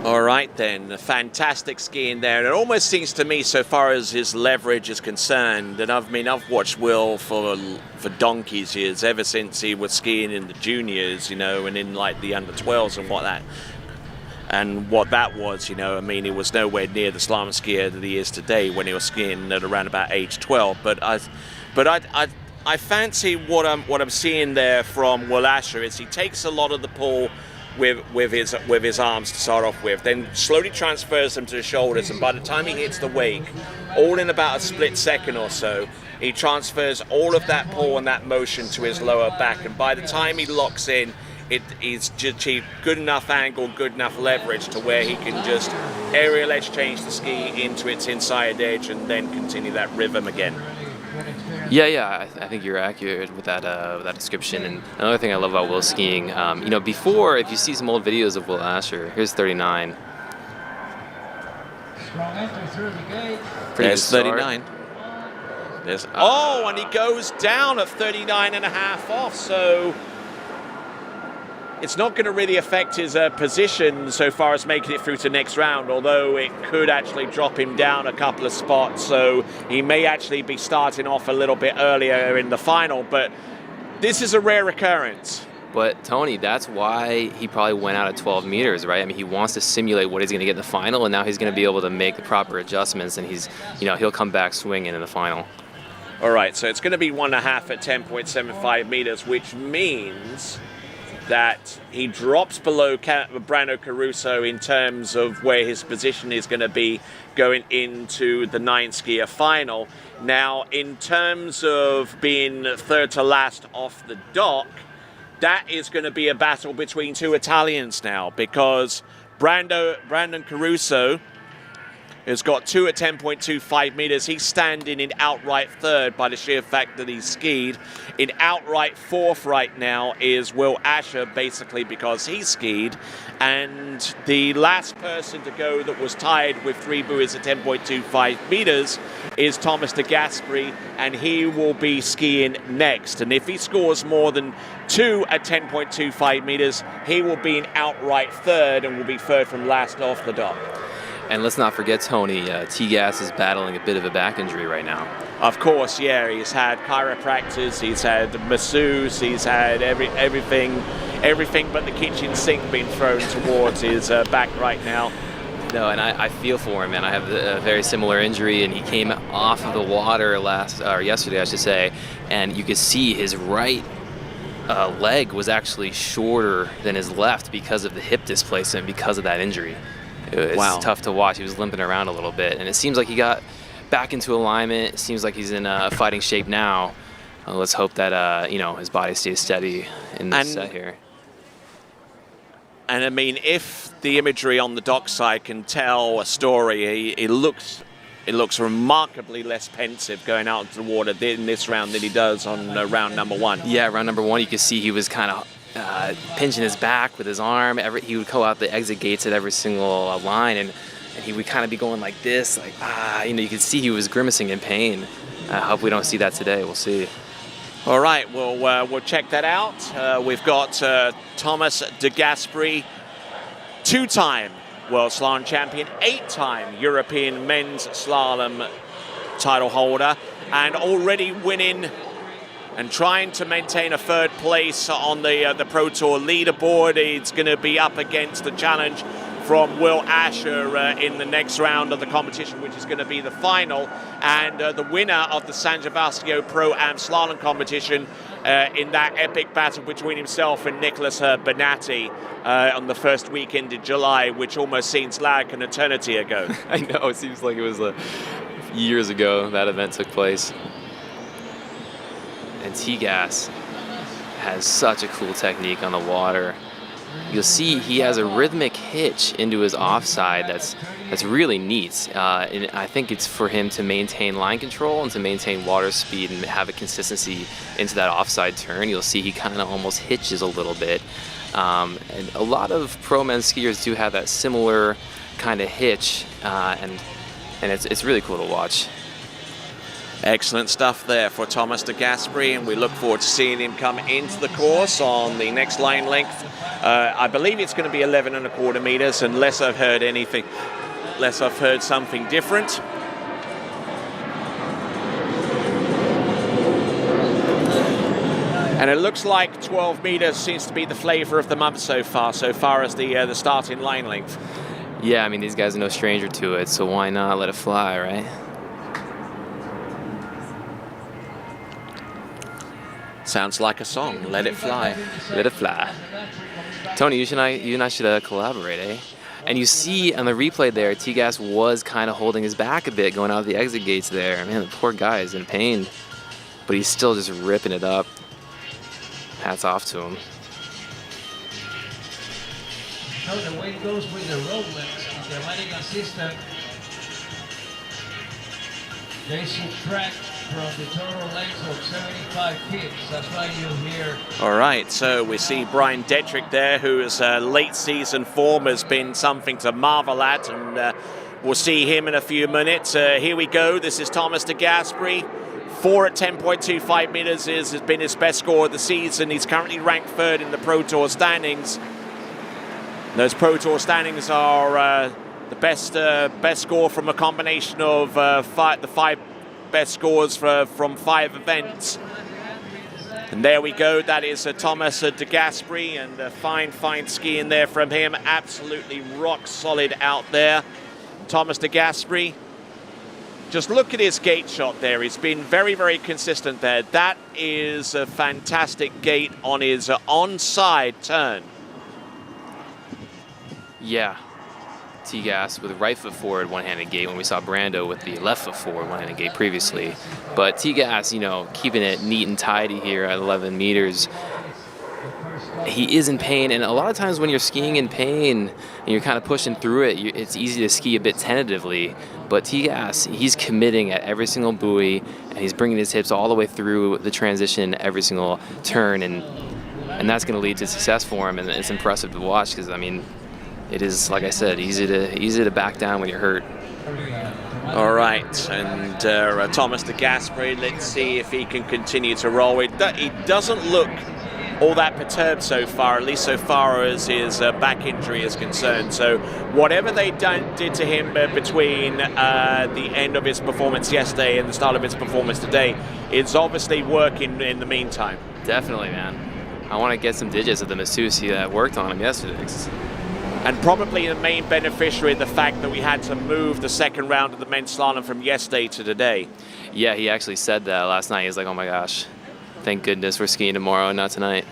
All right then, fantastic skiing there. It almost seems to me, so far as his leverage is concerned, and I've watched Will for donkey's years, ever since he was skiing in the juniors, you know, and in like the under 12s and what that was, you know. I mean, he was nowhere near the slalom skier that he is today when he was skiing at around about age 12. But I fancy what I'm seeing there from Will Asher is he takes a lot of the pull with his arms to start off with, then slowly transfers them to his shoulders, and by the time he hits the wake, all in about a split second or so, he transfers all of that pull and that motion to his lower back, and by the time he locks in, he's achieved good enough angle, good enough leverage to where he can just aerial edge change the ski into its inside edge and then continue that rhythm again. Yeah. I think you're accurate with that description. And another thing I love about Will skiing, before, if you see some old videos of Will Asher, here's 39. There's 39. And he goes down at 39 and a half off, so it's not going to really affect his position so far as making it through to next round, although it could actually drop him down a couple of spots, so he may actually be starting off a little bit earlier in the final, but this is a rare occurrence. But Tony, that's why he probably went out at 12 meters, right? I mean, he wants to simulate what he's going to get in the final, and now he's going to be able to make the proper adjustments, and he'll come back swinging in the final. All right, so it's going to be 1.5 at 10.75 meters, which means that he drops below Brando Caruso in terms of where his position is going to be going into the 9-skier final. Now, in terms of being third to last off the dock, that is going to be a battle between two Italians now, because Brandon Caruso has got 2 at 10.25 meters. He's standing in outright third by the sheer fact that he's skied. In outright fourth right now is Will Asher, basically because he skied. And the last person to go that was tied with 3 buoys at 10.25 meters is Thomas de Gasperi, and he will be skiing next. And if he scores more than 2 at 10.25 meters, he will be in outright third and will be third from last off the dock. And let's not forget, Tony, T-Gas is battling a bit of a back injury right now. Of course, yeah. He's had chiropractors, he's had masseuse, he's had everything but the kitchen sink being thrown towards his back right now. No, and I feel for him, man. I have a very similar injury, and he came off of the water yesterday, I should say, and you could see his right leg was actually shorter than his left because of the hip displacement, because of that injury. It was tough to watch. He was limping around a little bit, and it seems like he got back into alignment. It seems like he's in fighting shape now. Let's hope that his body stays steady in this set here. And I mean, if the imagery on the dock side can tell a story, it looks remarkably less pensive going out into the water in this round than he does on round number 1. Yeah, round number 1, you could see he was kind of pinching his back with his arm. He would go out the exit gates at every single line, and he would kind of be going like this, like, you could see he was grimacing in pain. I hope we don't see that today. We'll see. All right, we'll check that out. We've got Thomas de Gasperi, 2-time World Slalom champion, 8-time European men's slalom title holder, and already winning and trying to maintain a third place on the Pro Tour leaderboard. It's going to be up against the challenge from Will Asher in the next round of the competition, which is going to be the final, and the winner of the San Sebastian Pro-Am Slalom competition in that epic battle between himself and Nicholas Benatti on the first weekend in July, which almost seems like an eternity ago. I know, it seems like it was years ago that event took place. And T-Gas has such a cool technique on the water. You'll see he has a rhythmic hitch into his offside that's really neat. And I think it's for him to maintain line control and to maintain water speed and have a consistency into that offside turn. You'll see he kind of almost hitches a little bit. And a lot of pro men skiers do have that similar kind of hitch, and it's really cool to watch. Excellent stuff there for Thomas de Gasperi, and we look forward to seeing him come into the course on the next line length. I believe it's going to be 11.25 meters, unless I've heard something different. And it looks like 12 meters seems to be the flavor of the month so far as the starting line length. Yeah, I mean, these guys are no stranger to it, so why not let it fly, right? Sounds like a song. Let it fly. Let it fly. Tony, you and I should collaborate, eh? And you see on the replay there, T-Gas was kind of holding his back a bit going out of the exit gates there. Man, the poor guy is in pain. But he's still just ripping it up. Hats off to him. So the way it goes with the roadless, the American system, they subtract from the total length of 75 kicks. That's why you hear. All right, so we see Brian Detrick there, whose late season form has been something to marvel at, and we'll see him in a few minutes. Here we go. This is Thomas de Gasperi. 4 at 10.25 meters has been his best score of the season. He's currently ranked third in the Pro Tour standings. Those Pro Tour standings are the best score from a combination of the 5 best scores from 5 events. And there we go. That is Thomas de Gasperi, and fine skiing there from him. Absolutely rock solid out there. Thomas de Gasperi. Just look at his gate shot there. He's been very, very consistent there. That is a fantastic gate on his onside turn. Yeah. T-Gas with right foot forward, one-handed gate when we saw Brando with the left foot forward, one-handed gate previously. But T-Gas, you know, keeping it neat and tidy here at 11 meters. He is in pain, and a lot of times when you're skiing in pain and you're kind of pushing through it, it's easy to ski a bit tentatively. But T-Gas, he's committing at every single buoy, and he's bringing his hips all the way through the transition every single turn, and that's going to lead to success for him, and it's impressive to watch because, I mean, it is, like I said, easy to back down when you're hurt. All right, and Thomas de Gasperi, let's see if he can continue to roll. He doesn't look all that perturbed so far, at least so far as his back injury is concerned. So whatever they did to him between the end of his performance yesterday and the start of his performance today, it's obviously working in the meantime. Definitely, man. I want to get some digits of the masseuse that worked on him yesterday. And probably the main beneficiary of the fact that we had to move the second round of the men's slalom from yesterday to today. Yeah, he actually said that last night. He was like, oh my gosh, thank goodness we're skiing tomorrow, not tonight.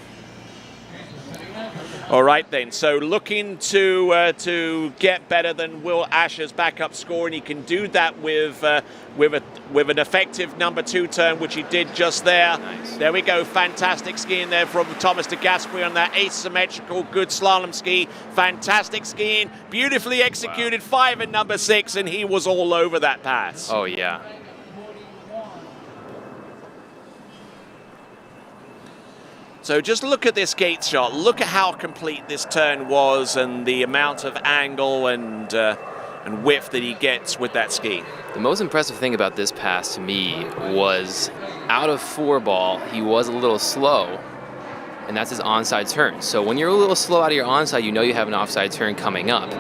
All right then, so looking to get better than Will Asher's backup score, and he can do that with an effective number 2 turn, which he did just there. Nice. There we go, fantastic skiing there from Thomas de Gasperi on that asymmetrical good slalom ski. Fantastic skiing, beautifully executed. Wow. 5 and number 6, and he was all over that pass. Oh yeah. So just look at this gate shot. Look at how complete this turn was and the amount of angle and width that he gets with that ski. The most impressive thing about this pass to me was out of 4 ball, he was a little slow, and that's his onside turn. So when you're a little slow out of your onside, you know you have an offside turn coming up.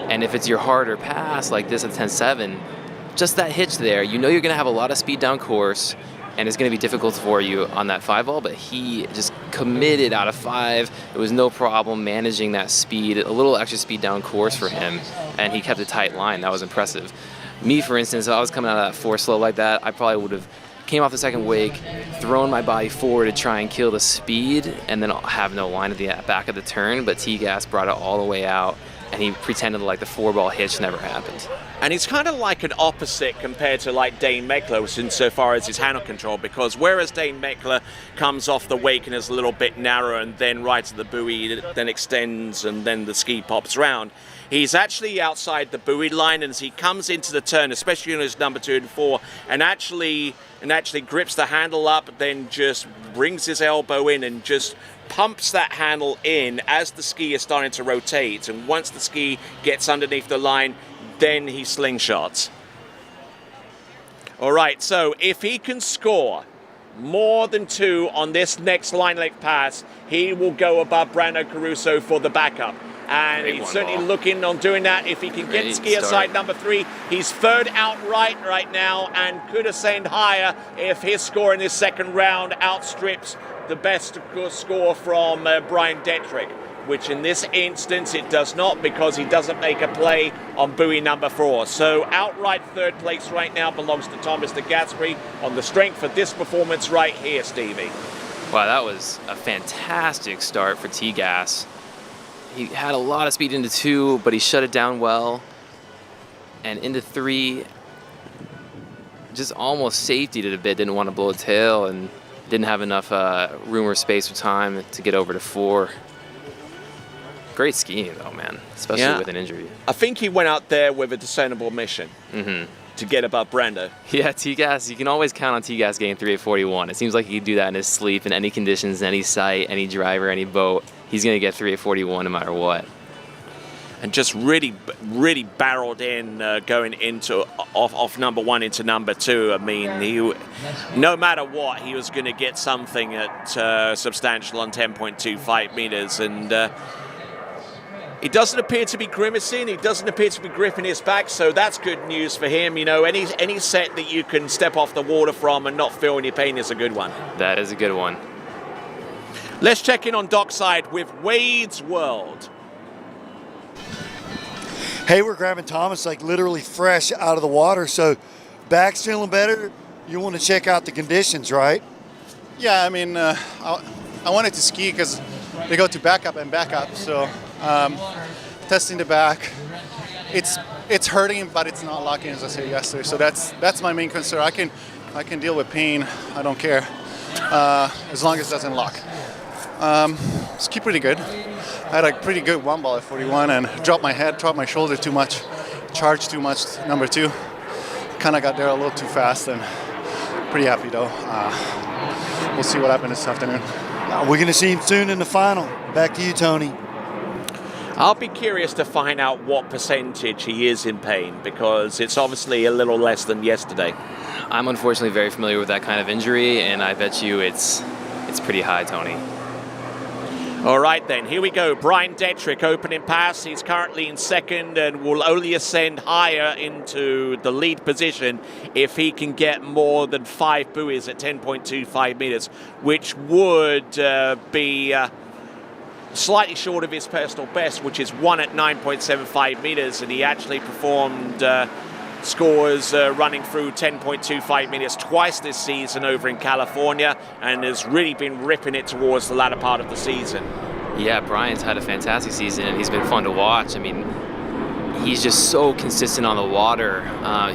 And if it's your harder pass like this at 10.7, just that hitch there, you know you're going to have a lot of speed down course, and it's going to be difficult for you on that 5 ball, but he just committed out of 5. It was no problem managing that speed, a little extra speed down course for him, and he kept a tight line. That was impressive. Me, for instance, if I was coming out of that 4 slow like that, I probably would have came off the second wake, thrown my body forward to try and kill the speed, and then have no line at the back of the turn, but T-Gas brought it all the way out, and he pretended like the 4 ball hitch never happened. And he's kind of like an opposite compared to like Dane Meckler insofar as his handle control, because whereas Dane Meckler comes off the wake and is a little bit narrow and then right to the buoy, then extends and then the ski pops round, he's actually outside the buoy line, and as he comes into the turn, especially in his number 2 and 4, and actually grips the handle up, then just brings his elbow in and just pumps that handle in as the ski is starting to rotate, and once the ski gets underneath the line, then he slingshots. All right, so if he can score more than 2 on this next line length pass, he will go above Brando Caruso for the backup. And he's certainly looking on doing that. If he can get ski aside number 3, he's third outright right now and could ascend higher if his score in this second round outstrips the best score from Brian Detrick, which in this instance it does not, because he doesn't make a play on buoy number 4. So outright third place right now belongs to Thomas de Gasperi on the strength of this performance right here, Stevie. Wow, that was a fantastic start for T-Gas. He had a lot of speed into 2, but he shut it down well. And into 3, just almost safetied it a bit, didn't want to blow a tail, and didn't have enough room or space or time to get over to 4. Great skiing though, man, especially with an injury. I think he went out there with a discernible mission. Mm-hmm. to get above Brando. Yeah, T-Gas, you can always count on T-Gas getting 3:41. It seems like he can do that in his sleep, in any conditions, any site, any driver, any boat. He's going to get 3:41 no matter what. And just really barreled in going into off number 1 into number 2. I mean, no matter what, he was going to get something at substantial on 10.25 meters. And he doesn't appear to be grimacing. He doesn't appear to be gripping his back. So that's good news for him. You know, any set that you can step off the water from and not feel any pain is a good one. That is a good one. Let's check in on dockside with Wade's World. Hey, we're grabbing Thomas like literally fresh out of the water. So back's feeling better. You want to check out the conditions, right? Yeah, I mean, I wanted to ski because they go to backup and backup. So testing the back, it's hurting, but it's not locking, as I said yesterday. So that's my main concern. I can deal with pain. I don't care as long as it doesn't lock. Ski pretty good. I had a pretty good one ball at 41 and dropped my head, dropped my shoulder too much, charged too much, number 2. Kind of got there a little too fast and pretty happy though. We'll see what happens this afternoon. We're going to see him soon in the final. Back to you, Tony. I'll be curious to find out what percentage he is in pain, because it's obviously a little less than yesterday. I'm unfortunately very familiar with that kind of injury, and I bet you it's pretty high, Tony. All right, then, here we go. Brian Detrick, opening pass. He's currently in second and will only ascend higher into the lead position if he can get more than 5 buoys at 10.25 meters, which would be slightly short of his personal best, which is 1 at 9.75 meters, and he actually performed scores running through 10.25 meters twice this season over in California, and has really been ripping it towards the latter part of the season. Yeah, Brian's had a fantastic season, and he's been fun to watch. I mean, he's just so consistent on the water.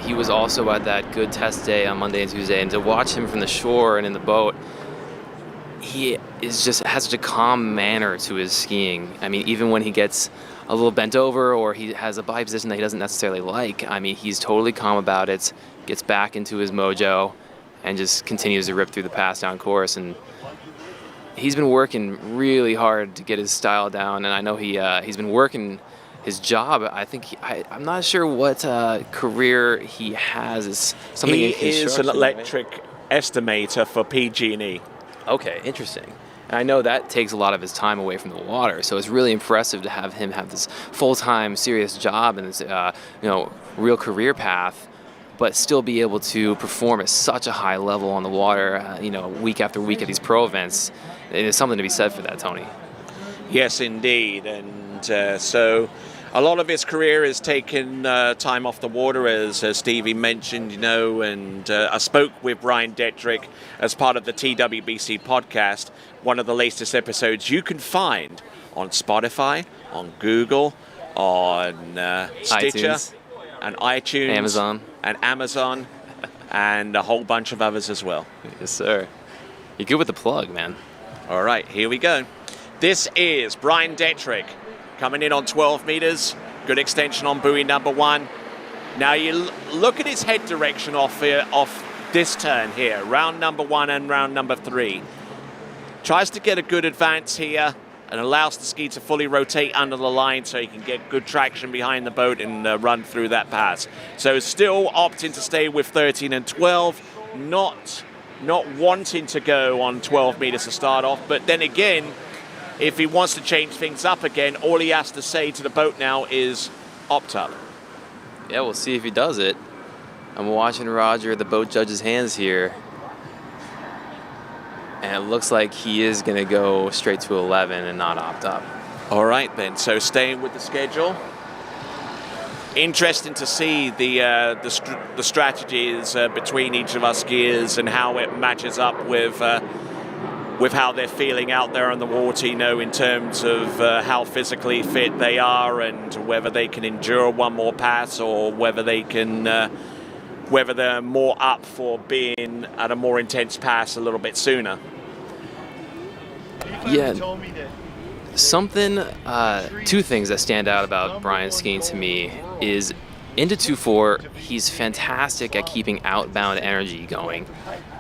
He was also at that good test day on Monday and Tuesday, and to watch him from the shore and in the boat, he has such a calm manner to his skiing. I mean, even when he gets a little bent over or he has a body position that he doesn't necessarily like, I mean, he's totally calm about it, gets back into his mojo, and just continues to rip through the pass down course. And he's been working really hard to get his style down, and I know he's been working his job. I think I'm not sure what career he has. It's something he is an electric estimator for PG&E. Okay, interesting. And I know that takes a lot of his time away from the water, so it's really impressive to have him have this full-time, serious job and this, real career path, but still be able to perform at such a high level on the water, week after week at these pro events. It is something to be said for that, Tony. Yes, indeed. And so a lot of his career has taken time off the water, as Stevie mentioned, and I spoke with Brian Detrick as part of the TWBC podcast, one of the latest episodes you can find on Spotify, on Google, on Stitcher, iTunes. And iTunes, Amazon, and a whole bunch of others as well. Yes, sir. You're good with the plug, man. All right, here we go. This is Brian Detrick coming in on 12 meters. Good extension on buoy number 1. Now you look at his head direction off this turn here, round number 1 and round number 3. Tries to get a good advance here and allows the ski to fully rotate under the line so he can get good traction behind the boat and run through that pass. So still opting to stay with 13 and 12, not wanting to go on 12 meters to start off, but then again, if he wants to change things up again, all he has to say to the boat now is opt up. Yeah, we'll see if he does it. I'm watching Roger, the boat judge's hands here. And it looks like he is going to go straight to 11 and not opt up. All right, then. So staying with the schedule. Interesting to see the strategies between each of us skiers and how it matches up with how they're feeling out there on the water, in terms of how physically fit they are and whether they can endure one more pass or whether they can, whether they're more up for being at a more intense pass a little bit sooner. Yeah, two things that stand out about Brian's skiing to me is Into 2-4, he's fantastic at keeping outbound energy going,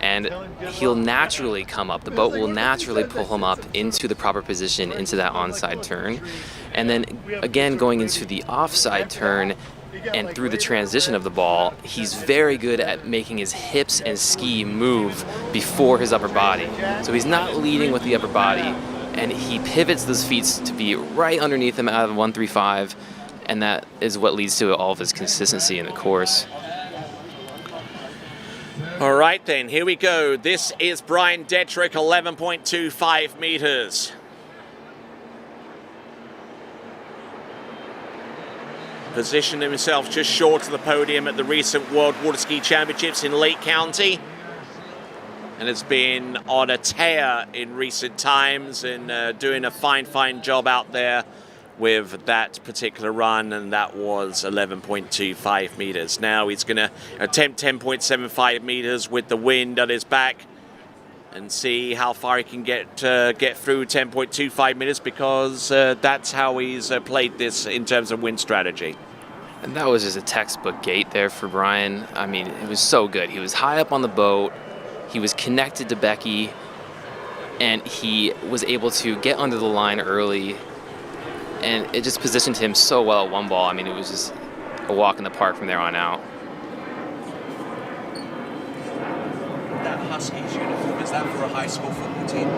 and he'll naturally come up. The boat will naturally pull him up into the proper position, into that onside turn. And then again, going into the offside turn and through the transition of the ball, he's very good at making his hips and ski move before his upper body. So he's not leading with the upper body, and he pivots those feet to be right underneath him out of 135. And that is what leads to all of his consistency in the course. All right, then, here we go. This is Brian Detrick, 11.25 meters. Positioned himself just short of the podium at the recent World Water Ski Championships in Lake County, and has been on a tear in recent times and doing a fine job out there with that particular run, and that was 11.25 meters. Now he's going to attempt 10.75 meters with the wind at his back and see how far he can get through 10.25 meters, because that's how he's played this in terms of wind strategy. And that was just a textbook gate there for Brian. I mean, it was so good. He was high up on the boat, he was connected to Becky, and he was able to get under the line early, and it just positioned him so well at one ball. I mean, it was just a walk in the park from there on out. That Huskies uniform, is that for a high school football team?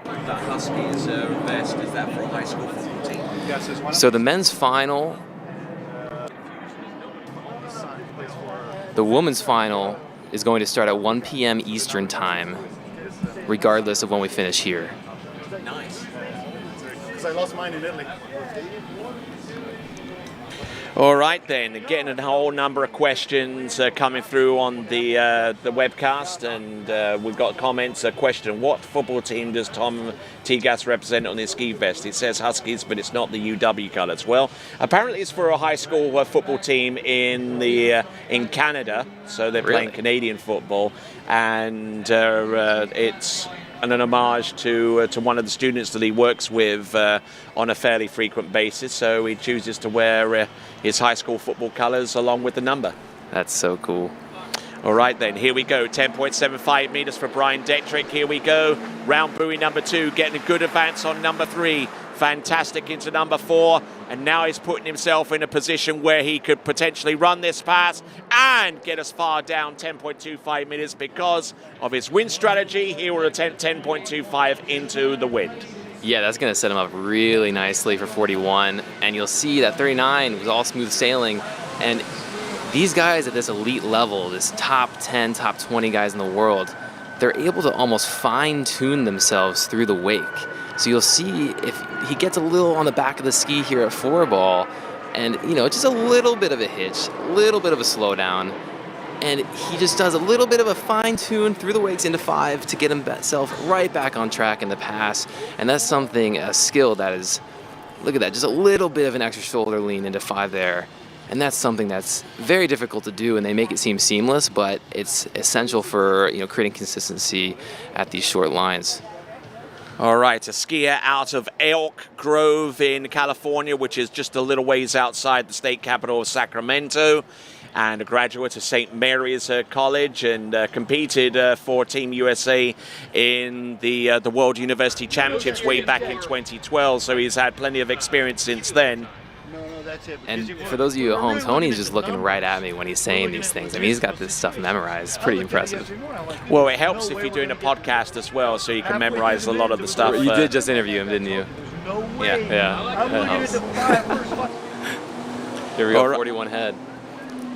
That Huskies vest, is that for a high school football team? So the men's final, the women's final is going to start at 1 p.m. Eastern time, regardless of when we finish here. Nice. Because I lost mine in Italy. All right, then, getting a whole number of questions coming through on the webcast, and we've got comments. A question: what football team does Tom Tegas represent on his ski vest? It says Huskies, but it's not the UW colours. Well, apparently it's for a high school football team in Canada, so they're playing Canadian football, and it's an homage to one of the students that he works with on a fairly frequent basis. So he chooses to wear his high school football colours along with the number. That's so cool. All right, then, here we go. 10.75 meters for Brian Detrick. Here we go. Round buoy number 2, getting a good advance on number 3. Fantastic into number 4, and now he's putting himself in a position where he could potentially run this pass and get as far down 10.25 meters because of his wind strategy. He will attempt 10.25 into the wind. Yeah, that's going to set him up really nicely for 41, and you'll see that 39 was all smooth sailing, and these guys at this elite level, this top 10, top 20 guys in the world, they're able to almost fine-tune themselves through the wake. So you'll see if he gets a little on the back of the ski here at 4 ball, and just a little bit of a hitch, a little bit of a slowdown, and he just does a little bit of a fine tune through the wakes into 5 to get himself right back on track in the pass. And that's something, a skill that is, look at that, just a little bit of an extra shoulder lean into 5 there. And that's something that's very difficult to do, and they make it seem seamless, but it's essential for creating consistency at these short lines. All right, a skier out of Elk Grove in California, which is just a little ways outside the state capital of Sacramento, and a graduate of St. Mary's College, and competed for Team USA in the World University Championships way back in 2012, so he's had plenty of experience since then. And for those of you at home, Tony's just looking right at me when he's saying these things. I mean, he's got this stuff memorized. It's pretty impressive. Well, it helps if you're doing a podcast as well, so you can memorize a lot of the stuff. You did just interview him, didn't you? Yeah. Yeah, that helps. Here we go, 41 head.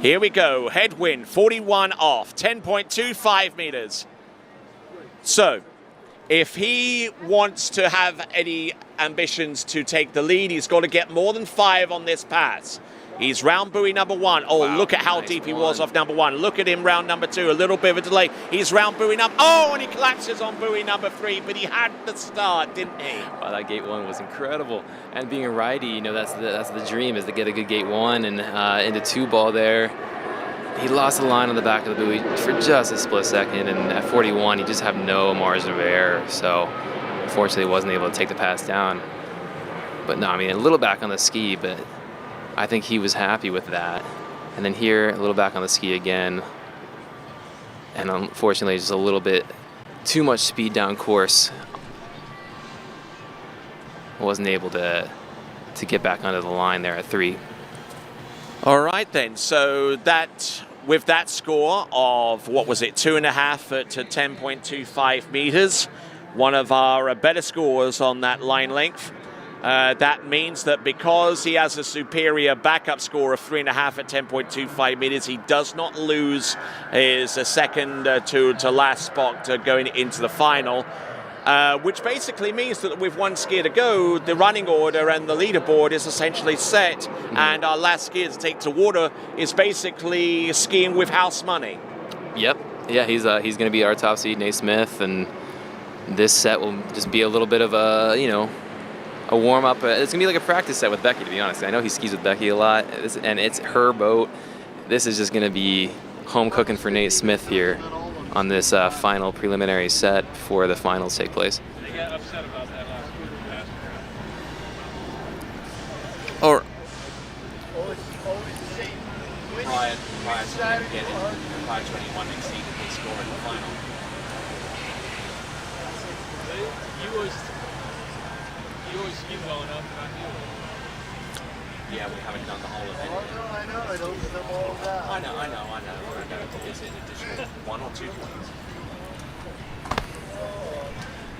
Here we go, headwind, 41 off, 10.25 meters. So, if he wants to have any ambitions to take the lead, he's got to get more than 5 on this pass. He's round buoy number 1. Oh, wow, look at how deep he was off number 1. Look at him round number 2. A little bit of a delay. He's round buoy number... Oh, and he collapses on buoy number 3, but he had the start, didn't he? Wow, that gate 1 was incredible. And being a righty, that's the dream, is to get a good gate 1 and into 2 ball there. He lost the line on the back of the buoy for just a split second, and at 41, he just had no margin of error. So, unfortunately, wasn't able to take the pass down. But no, I mean, a little back on the ski, but I think he was happy with that. And then here, a little back on the ski again. And unfortunately, just a little bit too much speed down course. Wasn't able to get back under the line there at 3. All right then, so that with that score of, what was it, 2.5 at 10.25 meters, one of our better scores on that line length. That means that because he has a superior backup score of 3.5 at 10.25 meters, he does not lose his second to last spot going into the final, which basically means that with one skier to go, the running order and the leaderboard is essentially set, and our last skier to take to water is basically skiing with house money. Yep. Yeah, he's going to be our top seed, Nate Smith, and this set will just be a little bit of a, a warm-up. It's going to be like a practice set with Becky, to be honest. I know he skis with Becky a lot, and it's her boat. This is just going to be home cooking for Nate Smith here on this final preliminary set before the finals take place. They got upset about that last Or prior to them getting prior to anyone exceeding his score in the final. You going up, not you. Yeah, we haven't done the whole event. I know, I don't know all of that. I know. Is it additional 1 or 2 points?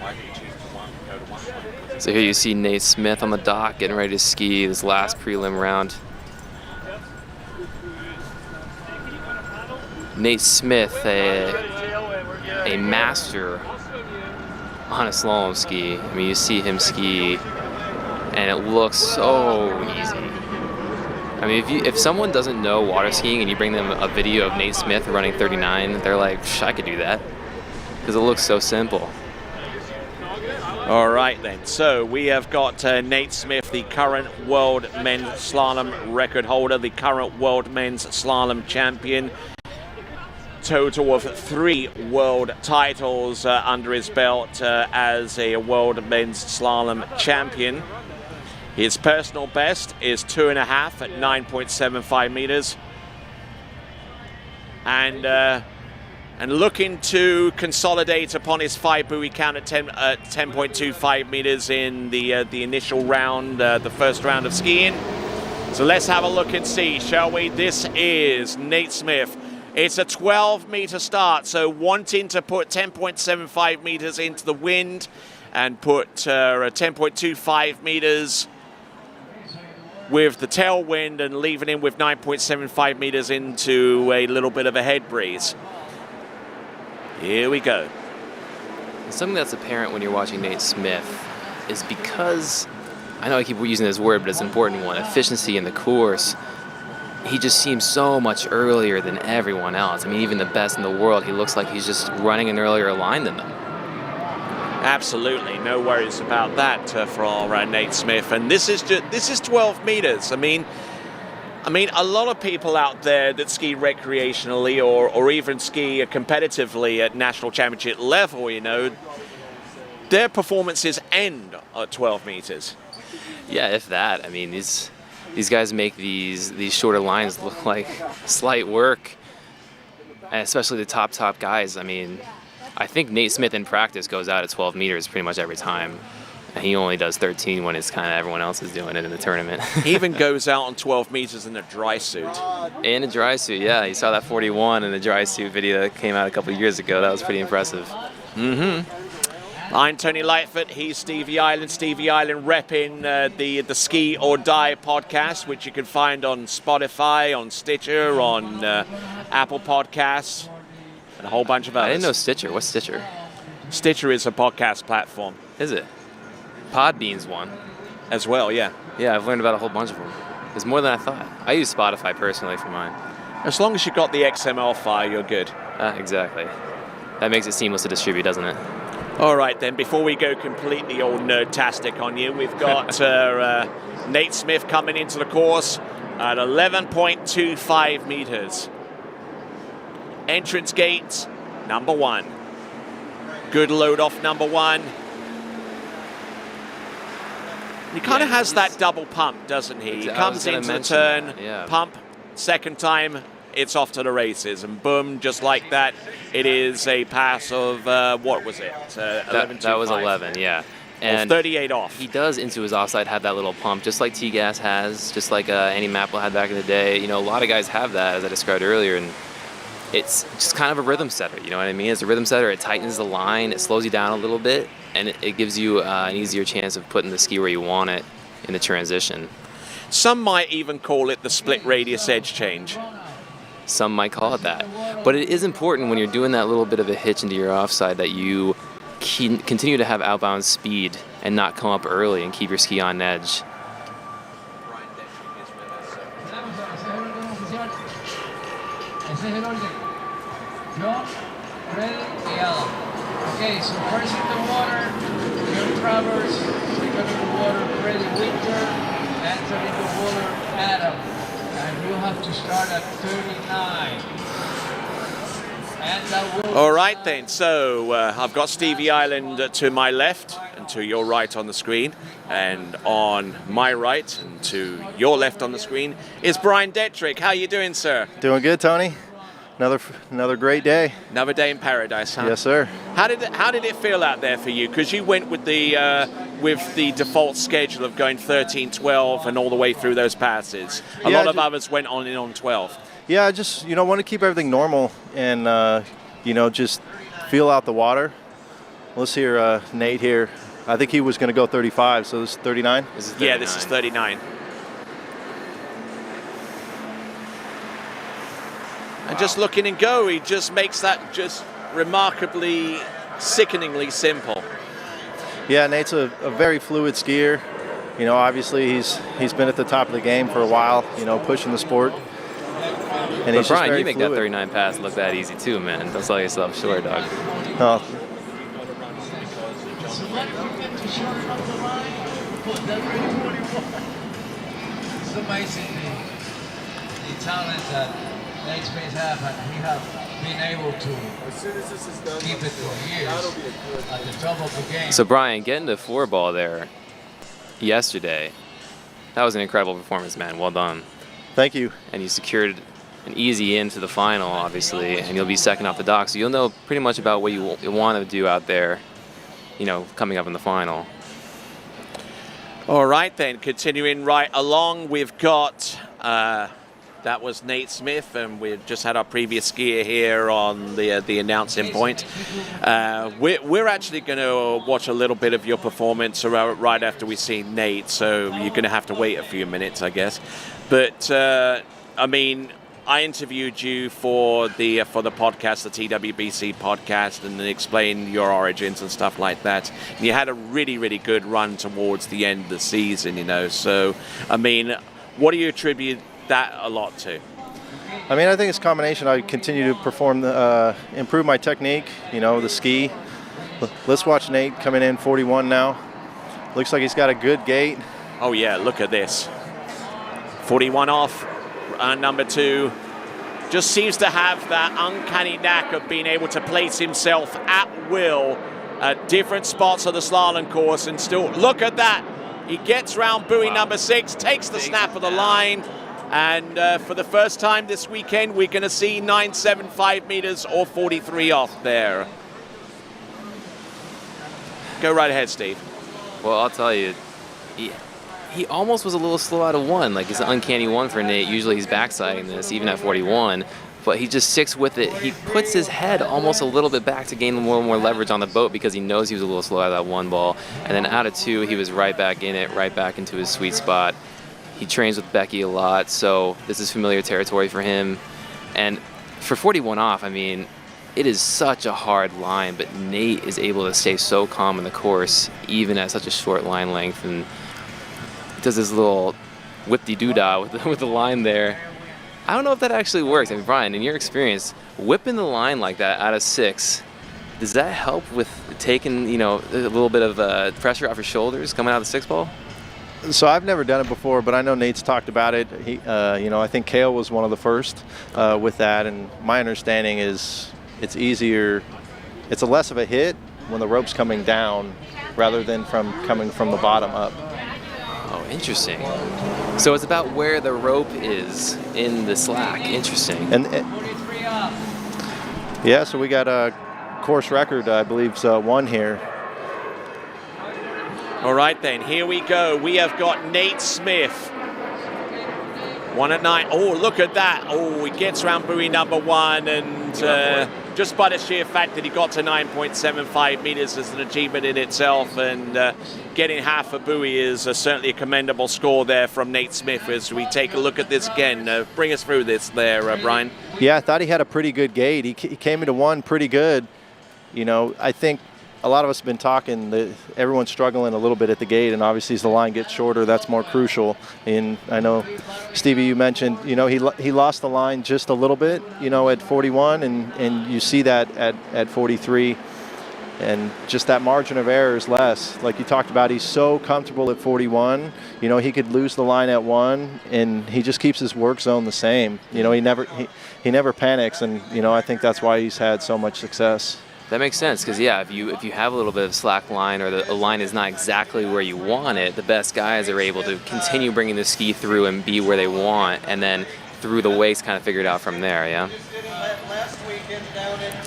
Why do you choose to go to 1 point? So here you see Nate Smith on the dock getting ready to ski this last prelim round. Nate Smith, a master on a slalom ski. I mean, you see him ski, and it looks so easy. I mean, if someone doesn't know water skiing and you bring them a video of Nate Smith running 39, they're like, I could do that, because it looks so simple. All right then, so we have got Nate Smith, the current world men's slalom record holder, the current world men's slalom champion. Total of 3 world titles under his belt as a world men's slalom champion. His personal best is 2.5 at 9.75 meters. And looking to consolidate upon his 5 buoy count at 10.25 meters in the initial round, the first round of skiing. So let's have a look and see, shall we? This is Nate Smith. It's a 12-meter start, so wanting to put 10.75 meters into the wind and put 10.25 meters with the tailwind and leaving in with 9.75 meters into a little bit of a head breeze. Here we go. Something that's apparent when you're watching Nate Smith is because, I know I keep using this word, but it's an important one, efficiency in the course. He just seems so much earlier than everyone else. I mean, even the best in the world, he looks like he's just running an earlier line than them. Absolutely, no worries about that for Nate Smith. And this is 12 meters. I mean, a lot of people out there that ski recreationally or even ski competitively at national championship level, their performances end at 12 meters. Yeah, if that. I mean, these guys make these shorter lines look like slight work, and especially the top guys. I mean, I think Nate Smith in practice goes out at 12 meters pretty much every time. And he only does 13 when it's kind of everyone else is doing it in the tournament. He even goes out on 12 meters in a dry suit. In a dry suit, yeah. You saw that 41 in the dry suit video that came out a couple of years ago. That was pretty impressive. Mm-hmm. I'm Tony Lightfoot, he's Stevie Island. Stevie Island repping the Ski or Die podcast, which you can find on Spotify, on Stitcher, on Apple Podcasts, and a whole bunch of others. I didn't know Stitcher. What's Stitcher? Stitcher is a podcast platform. Is it? Podbean's one. As well, yeah. Yeah, I've learned about a whole bunch of them. There's more than I thought. I use Spotify personally for mine. As long as you've got the XML file, you're good. Exactly. That makes it seamless to distribute, doesn't it? All right, then, before we go completely all nerd-tastic on you, we've got Nate Smith coming into the course at 11.25 meters. Entrance gate, number 1. Good load off number 1. He kind of has that double pump, doesn't he? He comes into the turn, pump, second time, it's off to the races, and boom, just like that, it is a pass of, what was it? 11.25. That was 11, yeah. And 38 off. He does, into his offside, have that little pump, just like T-Gas has, just like Andy Mapple had back in the day. You know, a lot of guys have that, as I described earlier, and it's just kind of a rhythm setter, you know what I mean? It's a rhythm setter, it tightens the line, it slows you down a little bit, and it gives you an easier chance of putting the ski where you want it in the transition. Some might even call it the split radius edge change. Some might call it that. But it is important when you're doing that little bit of a hitch into your offside that you continue to have outbound speed and not come up early and keep your ski on edge. Okay, so first in the water, John Travers, second in the water, Freddie Winter, and third in the water, Adam. And you have to start at 39. And that will... All right then, so I've got Stevie Island to my left and to your right on the screen, and on my right and to your left on the screen is Brian Detrick. How you doing, sir? Doing good, Tony. Another great day. Another day in paradise, huh? Yes, sir. How did it feel out there for you? Because you went with the default schedule of going 13, 12, and all the way through those passes. A lot of others went on 12. Yeah, I just want to keep everything normal and just feel out the water. Let's hear Nate here. I think he was going to go 35, so this is 39. This is 39. Yeah, this is 39. And just looking and go, he just makes that just remarkably, sickeningly simple. Yeah, Nate's a very fluid skier. You know, obviously he's been at the top of the game for a while, pushing the sport. And but Brian, you make that 39 pass look that easy too, man. Don't sell yourself short, dog. Oh. It's amazing the talent that Nate Smith have, and he have been able to keep it for years at the top of the game. So Brian, getting to 4-ball there yesterday, that was an incredible performance, man. Well done. Thank you. And you secured an easy into the final, obviously, and you'll be second off the dock, so you'll know pretty much about what you want to do out there, coming up in the final. All right, then, continuing right along, we've got, that was Nate Smith, and we've just had our previous skier here on the announcing point. We're actually going to watch a little bit of your performance right after we see Nate, so you're going to have to wait a few minutes, I guess. But, I interviewed you for the podcast, the TWBC podcast, and explained your origins and stuff like that. And you had a really, really good run towards the end of the season, So, what do you attribute that a lot to? I think it's a combination. I continue to perform, improve my technique, the ski. Let's watch Nate coming in 41 now. Looks like he's got a good gait. Oh, yeah, look at this. 41 off. Number 2 just seems to have that uncanny knack of being able to place himself at will at different spots of the slalom course, and still look at that. He gets round buoy number 6, takes the snap of the line, and for the first time this weekend, we're going to see 975 meters or 43 off there. Go right ahead, Steve. Well, I'll tell you, he almost was a little slow out of 1. Like, it's an uncanny 1 for Nate. Usually he's backsiding this, even at 41. But he just sticks with it. He puts his head almost a little bit back to gain a little more leverage on the boat because he knows he was a little slow out of that 1 ball. And then out of 2, he was right back in it, right back into his sweet spot. He trains with Becky a lot, so this is familiar territory for him. And for 41 off, it is such a hard line, but Nate is able to stay so calm in the course, even at such a short line length, and does this little whip-de-doo-dah with the line there. I don't know if that actually works. Brian, in your experience, whipping the line like that out of 6, does that help with taking, a little bit of pressure off your shoulders coming out of the 6-ball? So I've never done it before, but I know Nate's talked about it. He, I think Kale was one of the first with that, and my understanding is it's easier. It's a less of a hit when the rope's coming down rather than coming from the bottom up. Interesting. So it's about where the rope is in the slack. Interesting. And yeah, so we got a course record, I believe, one here. All right, then, here we go. We have got Nate Smith. 1 at 9. Oh, look at that. Oh, he gets around buoy number 1, and just by the sheer fact that he got to 9.75 meters is an achievement in itself, and getting half a buoy is certainly a commendable score there from Nate Smith. As we take a look at this again, bring us through this there, Brian. Yeah, I thought he had a pretty good gate. He came into 1 pretty good. You know, I think a lot of us have been talking that everyone's struggling a little bit at the gate, and obviously as the line gets shorter, that's more crucial. And I know, Stevie, you mentioned, you know, he lost the line just a little bit, you know, at 41, and you see that at 43. And just that margin of error is less. Like you talked about, he's so comfortable at 41. You know, he could lose the line at 1, and he just keeps his work zone the same. You know, he never panics, and, you know, I think that's why he's had so much success. That makes sense, because yeah, if you have a little bit of slack line, or the line is not exactly where you want it, the best guys are able to continue bringing the ski through and be where they want, and then through the waist kind of figure it out from there, yeah?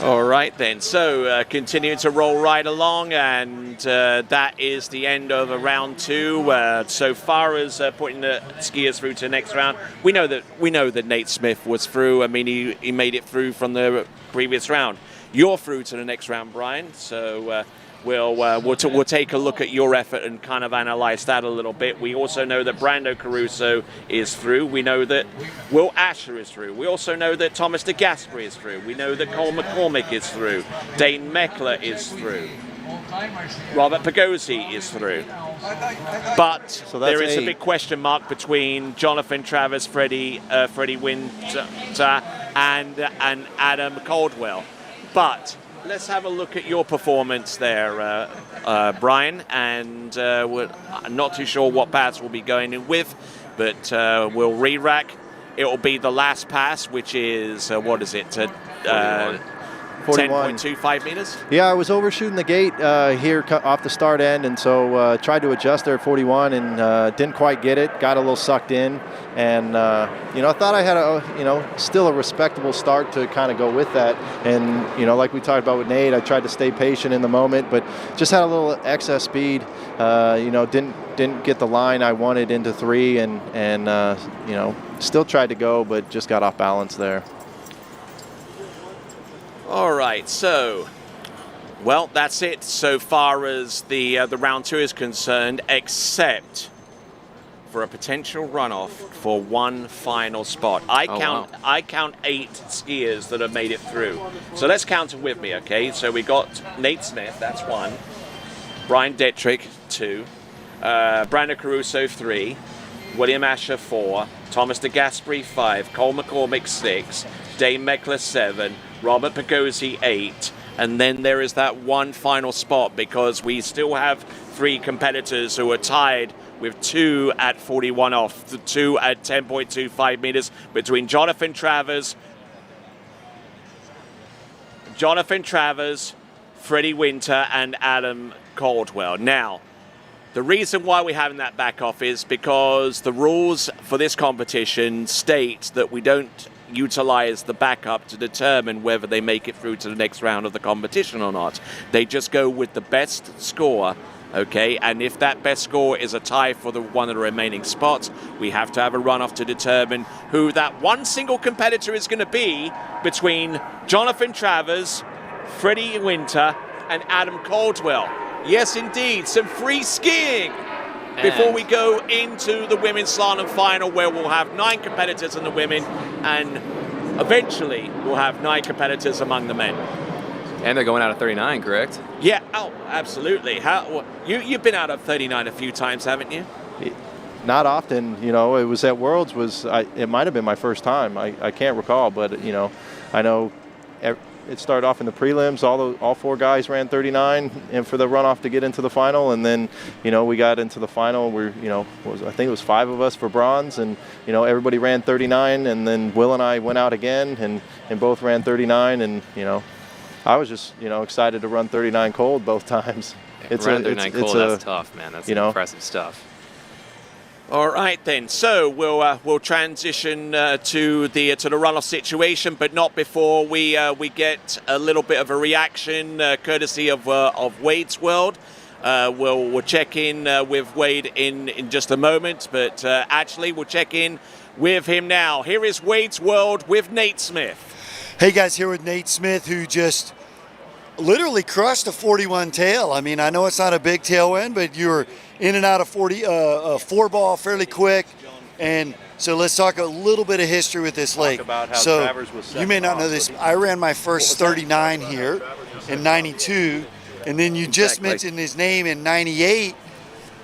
All right, then. So continuing to roll right along, and that is the end of round 2. So far as putting the skiers through to the next round, we know that Nate Smith was through. I mean, he made it through from the previous round. You're through to the next round, Brian. So we'll take a look at your effort and kind of analyze that a little bit. We also know that Brando Caruso is through. We know that Will Asher is through. We also know that Thomas de Gasperi is through. We know that Cole McCormick is through. Dane Meckler is through. Robert Pagosi is through. But there is a big question mark between Jonathan Travers, Freddie Winter, and Adam Caldwell. But let's have a look at your performance there, Brian. And we're not too sure what pass we'll be going in with, but we'll re-rack. It will be the last pass, which is, what is it? 10.25 meters? Yeah, I was overshooting the gate here off the start end, and so tried to adjust there at 41 and didn't quite get it. Got a little sucked in, and you know, I thought I had still a respectable start to kind of go with that. And you know, like we talked about with Nate, I tried to stay patient in the moment, but just had a little excess speed. You know, didn't get the line I wanted into 3, and you know, still tried to go, but just got off balance there. All right, so, well, that's it so far as the round 2 is concerned, except for a potential runoff for one final spot. I count 8 skiers that have made it through. So let's count them with me, okay? So we got Nate Smith, that's 1. Brian Detrick, 2. Brando Caruso, 3. William Asher, 4. Thomas de Gasperi, 5. Cole McCormick, 6. Dane Meckler, 7. Robert Pagosi, 8. And then there is that one final spot, because we still have 3 competitors who are tied with 2 at 41 off, the 2 at 10.25 meters between Jonathan Travers, Freddie Winter, and Adam Caldwell. Now, the reason why we're having that back off is because the rules for this competition state that we don't utilize the backup to determine whether they make it through to the next round of the competition or not. They just go with the best score, okay? And if that best score is a tie for one of the remaining spots, we have to have a runoff to determine who that one single competitor is going to be between Jonathan Travers, Freddie Winter, and Adam Caldwell. Yes, indeed, some free skiing before we go into the women's slalom final, where we'll have 9 competitors in the women, and eventually we'll have 9 competitors among the men. And they're going out of 39, correct? Yeah, oh, absolutely. You've been out of 39 a few times, haven't you? Not often, you know. It was at Worlds. It might have been my first time. I can't recall, but you know, I know. It started off in the prelims. All 4 guys ran 39, and for the runoff to get into the final, and then you know, we got into the final. I think it was 5 of us for bronze, and you know, everybody ran 39, and then Will and I went out again, and both ran 39, and you know, I was just excited to run 39 cold both times. Run 39 cold. That's tough, man. That's impressive stuff. All right then. So we'll transition to the runoff situation, but not before we get a little bit of a reaction, courtesy of Wade's World. We'll check in with Wade in just a moment, but actually we'll check in with him now. Here is Wade's World with Nate Smith. Hey guys, here with Nate Smith, who just literally crushed a 41 tail. I mean, I know it's not a big tailwind, but you're in and out of 4 ball fairly quick. And so let's talk a little bit of history with this lake. So you may not know this. I ran my first 39 here in 92. And then you just mentioned his name in 98.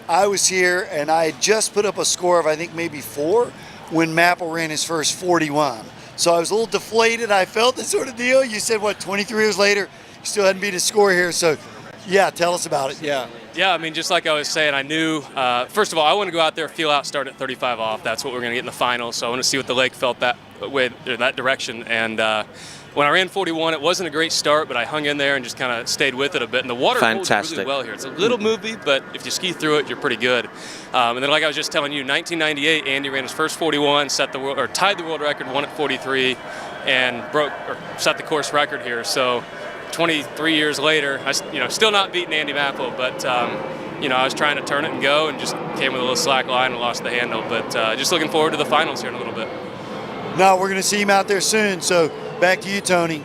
I was here and I had just put up a score of, I think, maybe 4 when Mapple ran his first 41. So I was a little deflated. I felt the sort of deal. You said, what, 23 years later, you still hadn't beat a score here. So, yeah, tell us about it. Yeah, I mean, just like I was saying, I knew, first of all, I want to go out there, feel out, start at 35 off. That's what we're going to get in the final. So I want to see what the lake felt that way, in that direction. And when I ran 41, it wasn't a great start, but I hung in there and just kind of stayed with it a bit. And the water holds really well here. It's a little movie, but if you ski through it, you're pretty good. And then, like I was just telling you, 1998, Andy ran his first 41, tied the world record, won at 43, and set the course record here. So 23 years later, still not beating Andy Mapple, but I was trying to turn it and go, and just came with a little slack line and lost the handle. But just looking forward to the finals here in a little bit. No, we're going to see him out there soon. So back to you, Tony.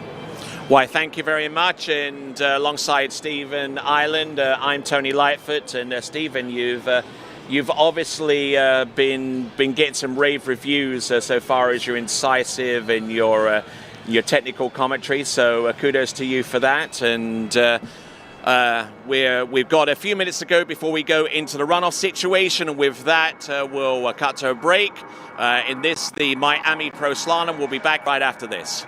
Why, thank you very much. And alongside Stephen Ireland, I'm Tony Lightfoot. And Stephen, you've obviously been getting some rave reviews so far as you're incisive in your technical commentary. So kudos to you for that. And we've got a few minutes to go before we go into the runoff situation. And with that, we'll cut to a break. The Miami Pro Slalom. We'll be back right after this.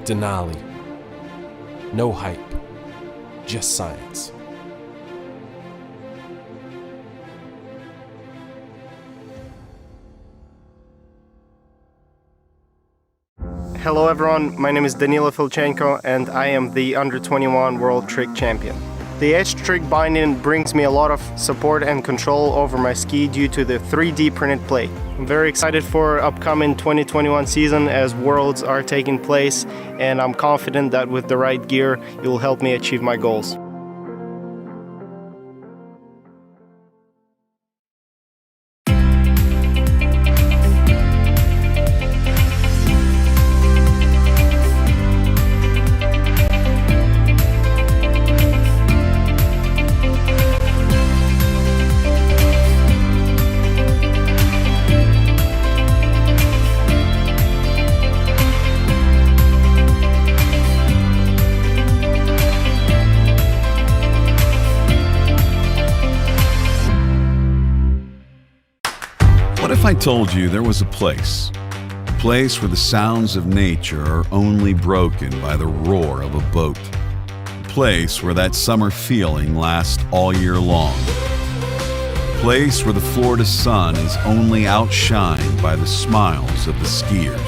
Denali. No hype, just science. Hello everyone, my name is Danilo Filchenko and I am the Under-21 World Trick Champion. The edge trick binding brings me a lot of support and control over my ski due to the 3D printed plate. I'm very excited for upcoming 2021 season as Worlds are taking place, and I'm confident that with the right gear, it will help me achieve my goals. What if I told you there was a place where the sounds of nature are only broken by the roar of a boat, a place where that summer feeling lasts all year long, a place where the Florida sun is only outshined by the smiles of the skiers,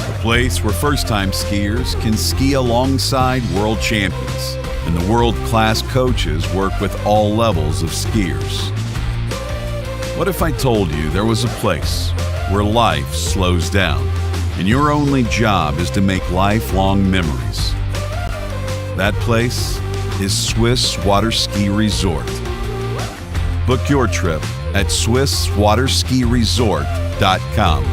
a place where first-time skiers can ski alongside world champions and the world-class coaches work with all levels of skiers. What if I told you there was a place where life slows down and your only job is to make lifelong memories? That place is Swiss Water Ski Resort. Book your trip at swisswaterskiresort.com.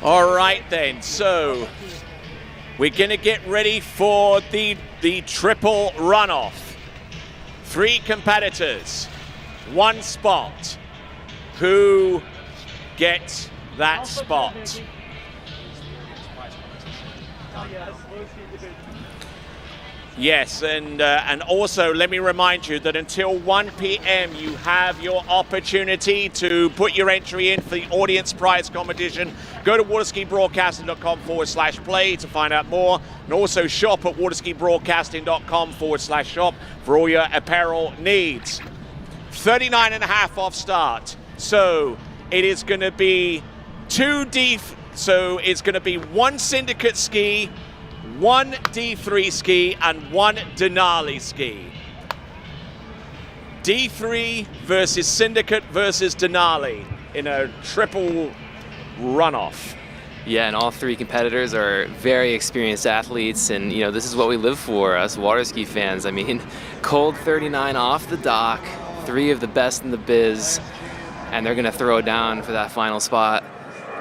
All right then, so we're gonna get ready for the triple runoff. 3 competitors, 1 spot. Who gets that spot? Yes, and also let me remind you that until 1 p.m. you have your opportunity to put your entry in for the audience prize competition. Go to waterskibroadcasting.com/play to find out more, and also shop at waterskibroadcasting.com/shop for all your apparel needs. 39.5 off start, so it is going to be 2 so it's going to be 1 Syndicate ski, 1 D3 ski, and 1 Denali ski. D3 versus Syndicate versus Denali in a triple runoff. Yeah, and all 3 competitors are very experienced athletes, and this is what we live for, us water ski fans. I mean, cold 39 off the dock, 3 of the best in the biz, and they're gonna throw down for that final spot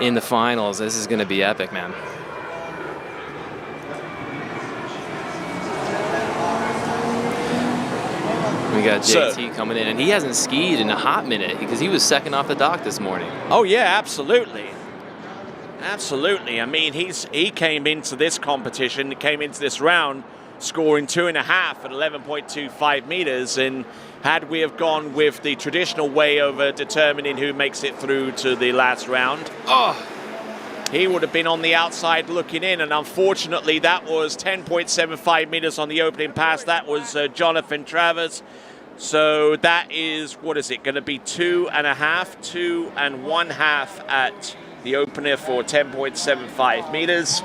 in the finals. This is gonna be epic, man. We got JT coming in, and he hasn't skied in a hot minute because he was second off the dock this morning. Oh yeah, absolutely. Absolutely. I mean, he came into this competition, came into this round scoring 2.5 at 11.25 meters, and had we have gone with the traditional way of determining who makes it through to the last round, he would have been on the outside looking in, and unfortunately that was 10.75 meters on the opening pass. That was Jonathan Travers. So that is, what is it, going to be 2.5, 2 1/2 at the opener for 10.75 meters.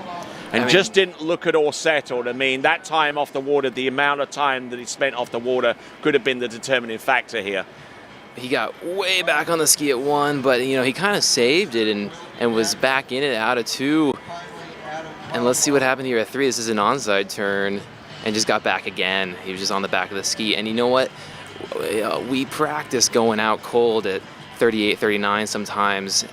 And just didn't look at all settled. I mean, that time off the water, the amount of time that he spent off the water could have been the determining factor here. He got way back on the ski at 1, but he kind of saved it and was back in it out of 2. And let's see what happened here at 3. This is an onside turn, and just got back again. He was just on the back of the ski. And you know what? We practice going out cold at 38, 39 sometimes.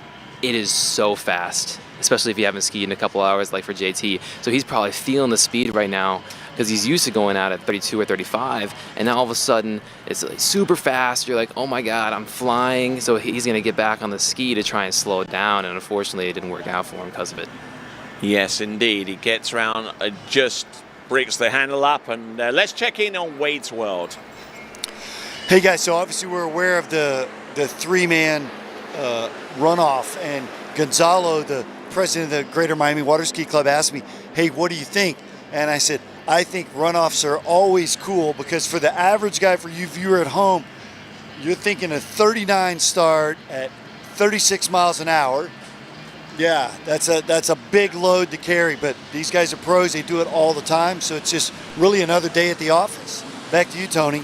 It is so fast, especially if you haven't skied in a couple hours like for JT. So he's probably feeling the speed right now because he's used to going out at 32 or 35, and now all of a sudden it's like super fast. You're like, oh my God, I'm flying. So he's gonna get back on the ski to try and slow it down, and unfortunately it didn't work out for him because of it. Yes, indeed. He gets around, just breaks the handle up, and let's check in on Wade's World. Hey guys, so obviously we're aware of the 3-man runoff, and Gonzalo, the president of the Greater Miami Water Ski Club, asked me, hey, what do you think? And I said, I think runoffs are always cool, because for the average guy, for you viewer at home, you're thinking a 39 start at 36 miles an hour. Yeah, that's a big load to carry, but these guys are pros. They do it all the time, so it's just really another day at the office. Back to you, Tony.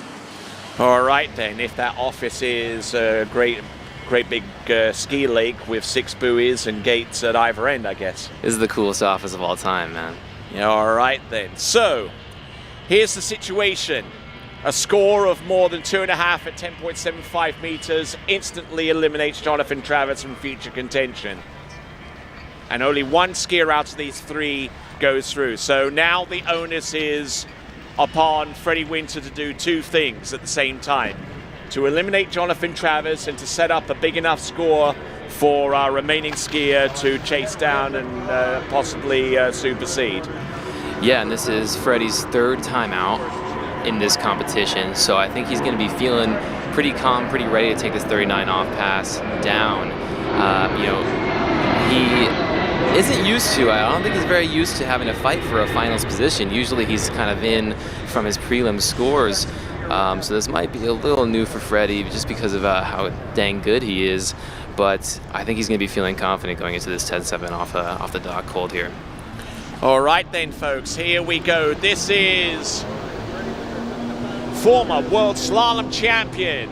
All right then, if that office is a great big ski lake with 6 buoys and gates at either end, I guess. This is the coolest office of all time, man. Yeah, all right then. So, here's the situation. A score of more than 2.5 at 10.75 meters instantly eliminates Jonathan Travers from future contention. And only 1 skier out of these 3 goes through. So now the onus is upon Freddie Winter to do 2 things at the same time: to eliminate Jonathan Travers and to set up a big enough score for our remaining skier to chase down and possibly supersede. Yeah, and this is Freddie's 3rd time out in this competition, so I think he's going to be feeling pretty calm, pretty ready to take this 39 off pass down. He isn't used to, I don't think he's very used to having to fight for a finals position. Usually he's kind of in from his prelim scores. So this might be a little new for Freddie just because of how dang good he is. But I think he's going to be feeling confident going into this 10-7 off the dock cold here. All right then, folks, here we go. This is former World Slalom champion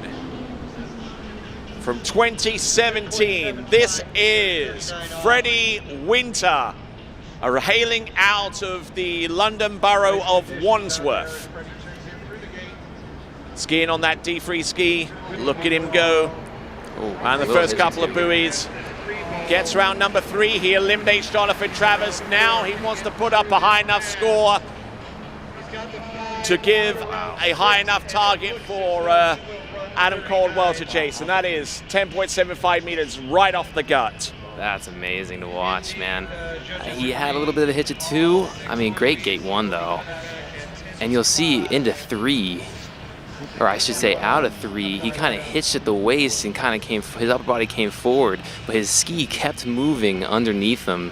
from 2017. This is Freddie Winter, hailing out of the London borough of Wandsworth. Skiing on that D3 ski, look at him go. And the first couple of buoys. Gets round number 3, he eliminates Jonathan Travers. Now he wants to put up a high enough score to give a high enough target for Adam Caldwell to chase, and that is 10.75 meters right off the gut. That's amazing to watch, man. He had a little bit of a hitch at 2. I mean, great gate 1 though. And you'll see into 3, or I should say out of 3, he kind of hitched at the waist and kind of his upper body came forward, but his ski kept moving underneath him,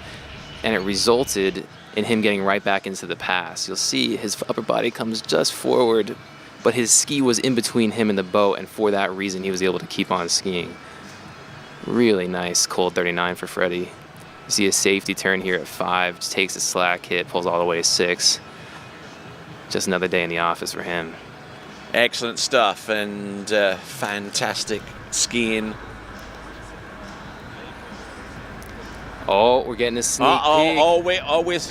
and it resulted in him getting right back into the pass. You'll see his upper body comes just forward, but his ski was in between him and the boat, and for that reason he was able to keep on skiing. Really nice cold 39 for Freddie. You see a safety turn here at 5, just takes a slack hit, pulls all the way to 6. Just another day in the office for him. Excellent stuff, and fantastic skiing. Oh, we're getting a sneak peek.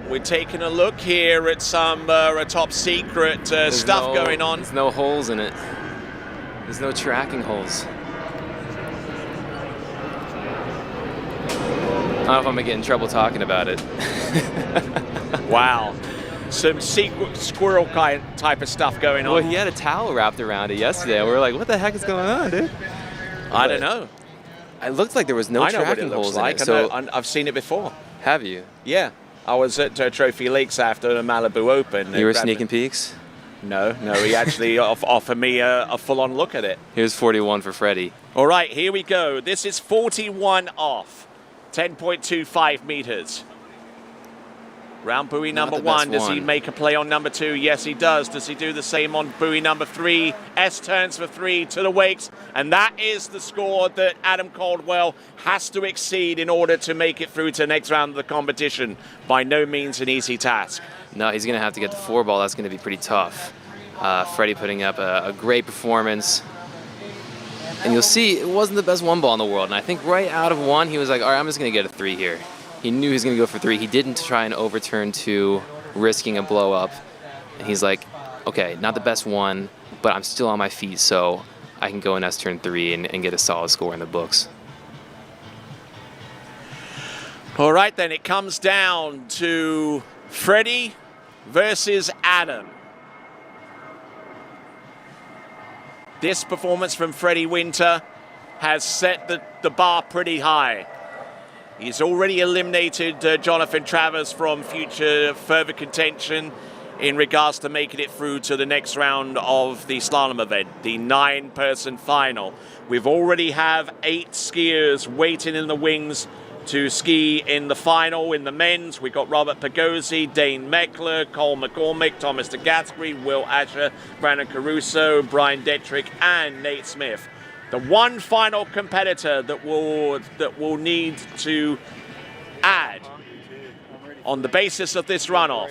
We're taking a look here at some top secret stuff going on. There's no holes in it. There's no tracking holes. I don't know if I'm gonna get in trouble talking about it. Wow. Some secret squirrel kind type of stuff going on. Well, he had a towel wrapped around it yesterday, and we were like, what the heck is going on, dude? I don't know. It looked like there was no tracking holes in it. So I've seen it before. Have you? Yeah. I was at Trophy Lakes after the Malibu Open. You were sneaking peeks? No, he actually offered me a full-on look at it. Here's 41 for Freddie. All right, here we go. This is 41 off, 10.25 meters. Round buoy number 1, does he make a play on number 2? Yes, he does. Does he do the same on buoy number 3? S turns for 3 to the wakes, and that is the score that Adam Caldwell has to exceed in order to make it through to the next round of the competition. By no means an easy task. No, he's going to have to get the 4-ball. That's going to be pretty tough. Freddie putting up a great performance. And you'll see it wasn't the best 1-ball in the world, and I think right out of 1, he was like, all right, I'm just going to get a 3 here. He knew he was going to go for 3. He didn't try and overturn 2, risking a blow up. And he's like, okay, not the best 1, but I'm still on my feet, so I can go in S turn 3 and get a solid score in the books. All right, then it comes down to Freddie versus Adam. This performance from Freddie Winter has set the bar pretty high. He's already eliminated Jonathan Travers from future further contention in regards to making it through to the next round of the slalom event, the 9-person final. We've already have 8 skiers waiting in the wings to ski in the final. In the men's, we've got Robert Pagozzi, Dane Meckler, Cole McCormick, Thomas de Gasperi, Will Asher, Brandon Caruso, Brian Detrick, and Nate Smith. The one final competitor that will need to add on the basis of this runoff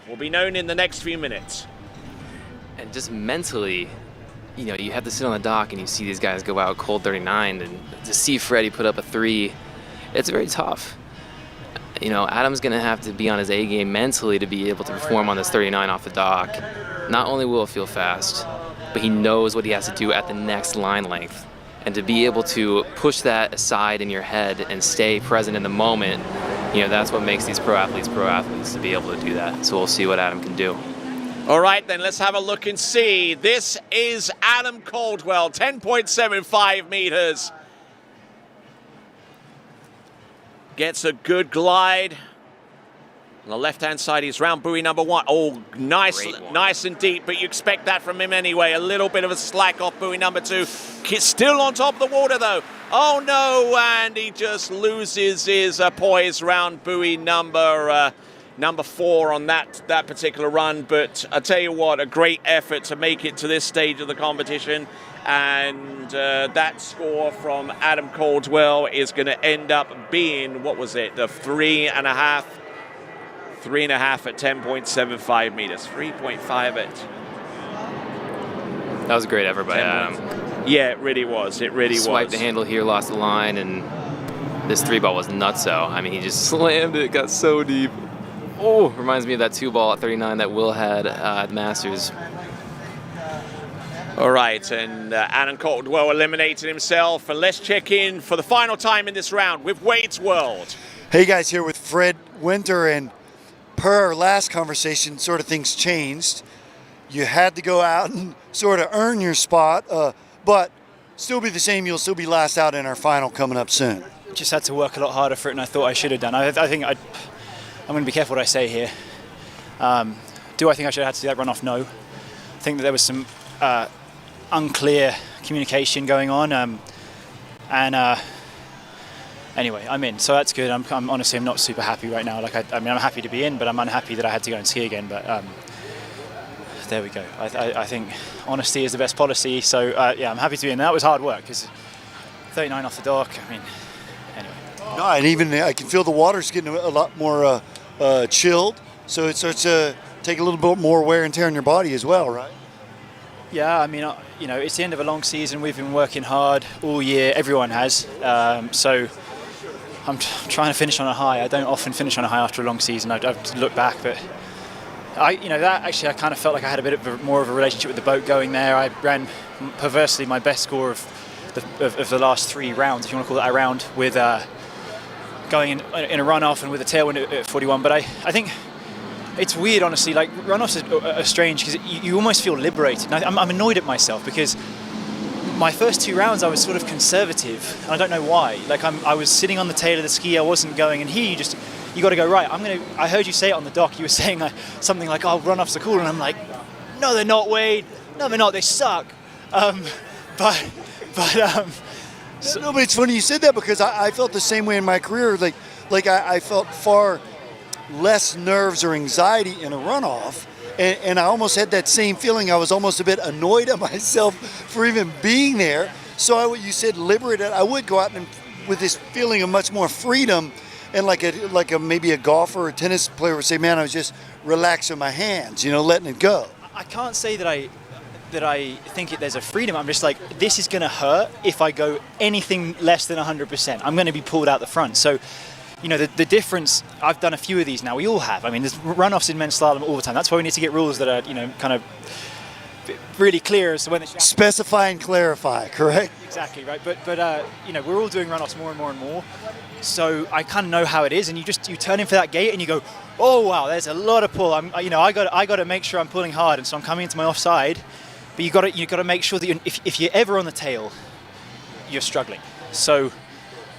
will be known in the next few minutes. And just mentally, you know, you have to sit on the dock and you see these guys go out cold 39, and to see Freddie put up a 3, it's very tough. You know, Adam's gonna have to be on his A game mentally to be able to perform on this 39 off the dock. Not only will it feel fast, but he knows what he has to do at the next line length. And to be able to push that aside in your head and stay present in the moment, you know, that's what makes these pro athletes, to be able to do that. So we'll see what Adam can do. All right, then let's have a look and see. This is Adam Caldwell, 10.75 meters. Gets a good glide. On the left-hand side, he's round buoy number 1. Oh, nice and deep, but you expect that from him anyway. A little bit of a slack off buoy number 2. Still on top of the water, though. Oh, no, and he just loses his poise round buoy number 4 on that particular run. But I tell you what, a great effort to make it to this stage of the competition. And that score from Adam Caldwell is going to end up being, what was it, the 3.5 at 10.75 meters. 3.5 at. That was a great effort by Adam. Yeah, it really was. It really Swiped was. the handle here, lost the line, and this 3-ball was nutso. I mean, he just slammed it, got so deep. Oh, reminds me of that 2-ball at 39 that Will had at the Masters. All right, and Alan Caldwell eliminated himself. And let's check in for the final time in this round with Wade's World. Hey guys, here with Fred Winter, and per our last conversation, sort of things changed. You had to go out and sort of earn your spot, but still be the same. You'll still be last out in our final coming up soon. Just had to work a lot harder for it than I thought I should have done. I think I'm going to be careful what I say here. Do I think I should have had to do that runoff? No. I think that there was some unclear communication going on, anyway, I'm in, so that's good. I'm honestly, I'm not super happy right now. Like I mean, I'm happy to be in, but I'm unhappy that I had to go and ski again. But there we go. I think honesty is the best policy. So yeah, I'm happy to be in. That was hard work because 39 off the dock. I mean, anyway. No, and even I can feel the water's getting a lot more chilled, so it starts to take a little bit more wear and tear on your body as well, right? Yeah, I mean, you know, it's the end of a long season. We've been working hard all year. Everyone has. So I'm trying to finish on a high. I don't often finish on a high after a long season. I have to look back, but that actually I kind of felt like I had a bit of more of a relationship with the boat going there. I ran perversely my best score of the last 3 rounds, if you want to call that a round, with going in a runoff and with a tailwind at 41. But I think it's weird, honestly. Like, runoffs are strange because you almost feel liberated. And I'm annoyed at myself because my first 2 rounds I was sort of conservative, and I don't know why. Like, I was sitting on the tail of the ski, I wasn't going, and here you got to go right. I heard you say it on the dock. You were saying something like, "Oh, runoffs are cool," and I'm like, "No, they're not, Wade. No, they're not. They suck." No, but it's funny you said that because I felt the same way in my career. Like I felt far less nerves or anxiety in a runoff, and I almost had that same feeling. I was almost a bit annoyed at myself for even being there. So you said liberated. I would go out and with this feeling of much more freedom, and like maybe a golfer or a tennis player would say, "Man, I was just relaxing my hands, letting it go." I can't say that I think there's a freedom. I'm just like, this is going to hurt if I go anything less than 100%. I'm going to be pulled out the front. So, the difference, I've done a few of these now. We all have. I mean, there's runoffs in men's slalom all the time. That's why we need to get rules that are, kind of really clear as to when it's... Specify and clarify, correct? Exactly, right. But we're all doing runoffs more and more and more. So I kind of know how it is, and you turn in for that gate and you go, oh wow, there's a lot of pull. I got to make sure I'm pulling hard, and so I'm coming into my offside. But you got to make sure that if you're ever on the tail, you're struggling. So,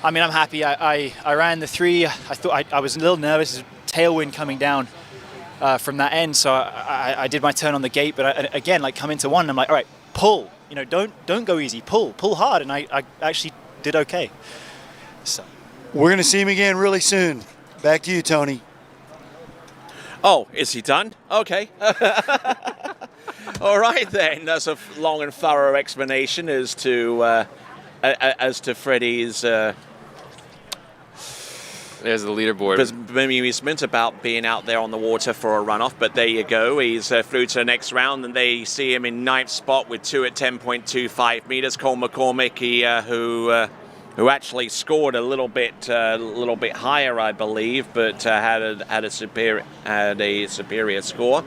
I mean, I'm happy. I ran the 3. I thought I was a little nervous, tailwind coming down from that end. So I did my turn on the gate, but again, like come into 1, I'm like, all right, pull. Don't go easy. Pull hard, and I actually did okay. So we're gonna see him again really soon. Back to you, Tony. Oh, is he done? Okay. All right then. That's a long and thorough explanation as to Freddie's. There's the leaderboard. Bemusement about being out there on the water for a runoff, but there you go. He's through to the next round, and they see him in 9th spot with 2 at 10.25 meters. Cole McCormick, who actually scored a little bit higher, I believe, but had a superior score.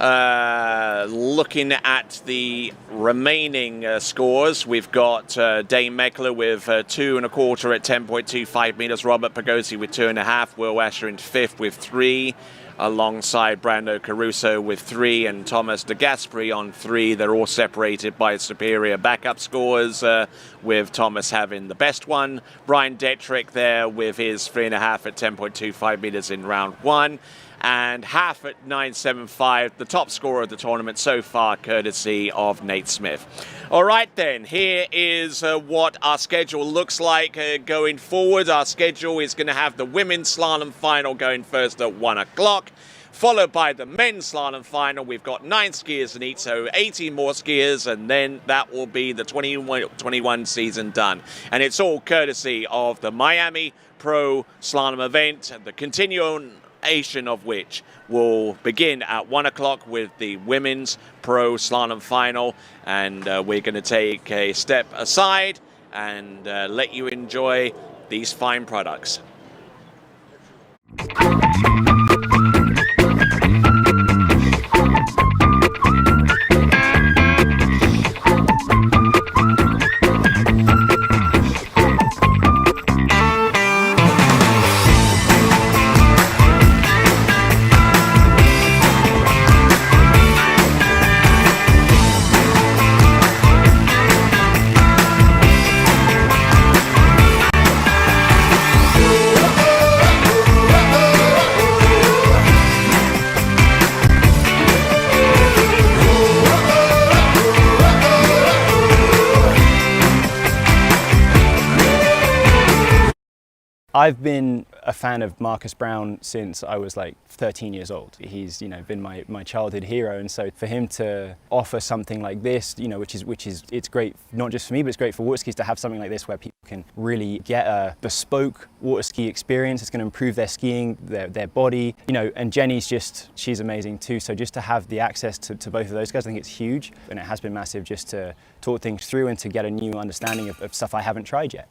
Looking at the remaining scores, we've got Dane Meckler with 2 1/4 at 10.25 meters, Robert Pagosi with 2.5, Will Asher in 5th with 3, alongside Brando Caruso with 3 and Thomas De Gasperi on 3. They're all separated by superior backup scores, with Thomas having the best one. Brian Detrick there with his 3.5 at 10.25 meters in round 1. And half at 9.75, the top scorer of the tournament so far, courtesy of Nate Smith. All right then, here is what our schedule looks like going forward. Our schedule is going to have the women's slalom final going first at 1 o'clock, followed by the men's slalom final. We've got 9 skiers in each, so 18 more skiers, and then that will be the 2021 season done. And it's all courtesy of the Miami Pro Slalom event, the continuing continuation of which will begin at 1 o'clock with the Women's Pro Slalom final. And we're going to take a step aside and let you enjoy these fine products. I've been a fan of Marcus Brown since I was like 13 years old. He's, been my childhood hero, and so for him to offer something like this, which is it's great not just for me, but it's great for water skis to have something like this where people can really get a bespoke water ski experience. It's going to improve their skiing, their body, and Jenny's she's amazing too. So just to have the access to both of those guys, I think it's huge, and it has been massive just to talk things through and to get a new understanding of stuff I haven't tried yet.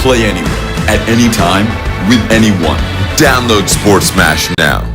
Play anywhere, at any time, with anyone. Download Sports Smash now.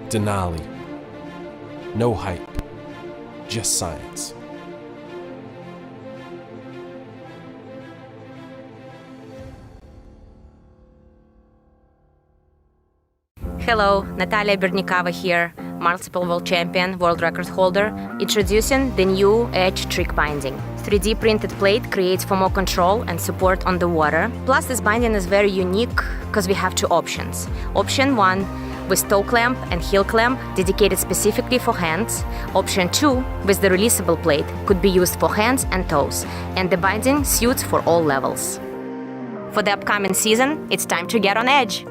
Denali. No hype, just science. Hello, Natalia Bernikava here, multiple world champion, world record holder, introducing the new Edge trick binding. 3D printed plate creates for more control and support on the water. Plus this binding is very unique because we have two options. Option 1, with toe clamp and heel clamp dedicated specifically for hands. Option 2 with the releasable plate could be used for hands and toes, and the binding suits for all levels. For the upcoming season, it's time to get on edge.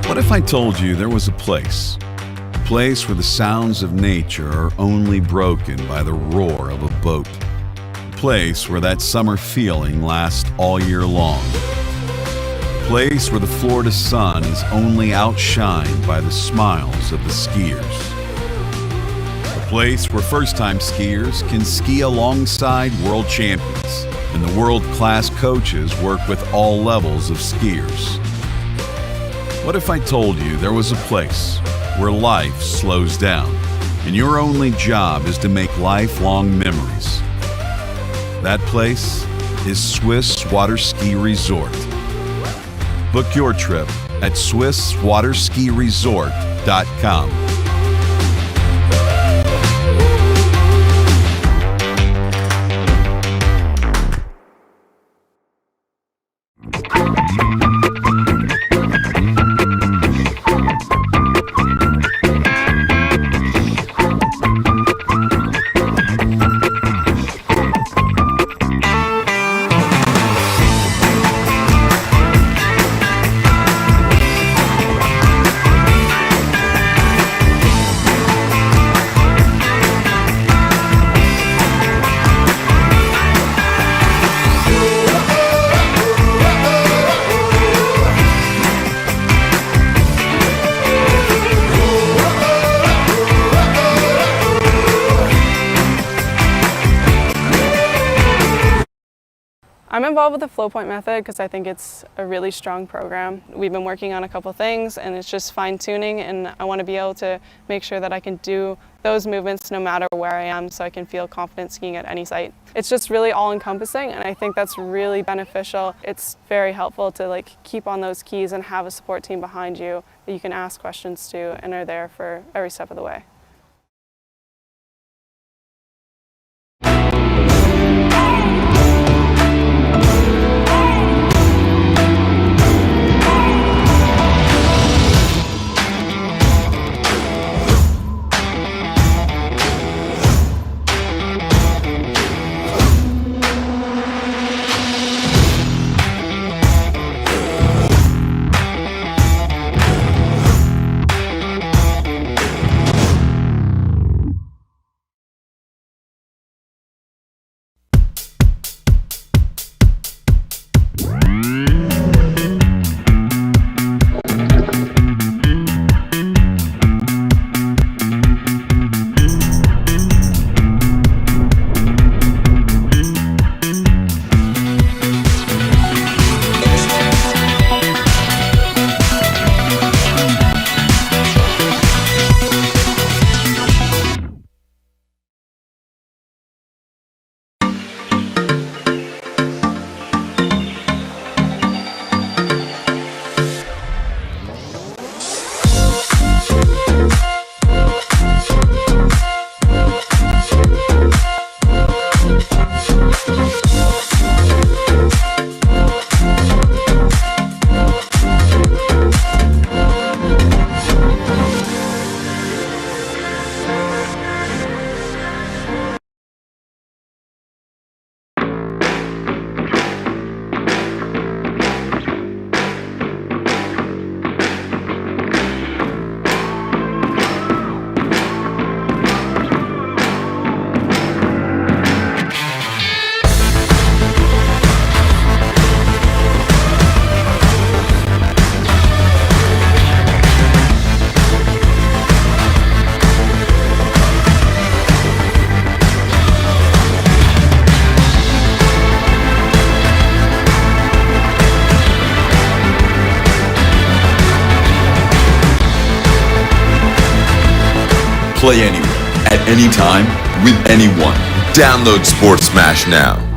What if I told you there was a place where the sounds of nature are only broken by the roar of a boat, a place where that summer feeling lasts all year long, a place where the Florida sun is only outshined by the smiles of the skiers, a place where first-time skiers can ski alongside world champions and the world-class coaches work with all levels of skiers. What if I told you there was a place where life slows down and your only job is to make lifelong memories? That place is Swiss Water Ski Resort. Book your trip at SwissWaterSkiResort.com. I'm involved with the Flow Point method because I think it's a really strong program. We've been working on a couple things and it's just fine-tuning, and I want to be able to make sure that I can do those movements no matter where I am, so I can feel confident skiing at any site. It's just really all-encompassing, and I think that's really beneficial. It's very helpful to keep on those keys and have a support team behind you that you can ask questions to and are there for every step of the way. Play anywhere, at any time, with anyone. Download Sports Smash now.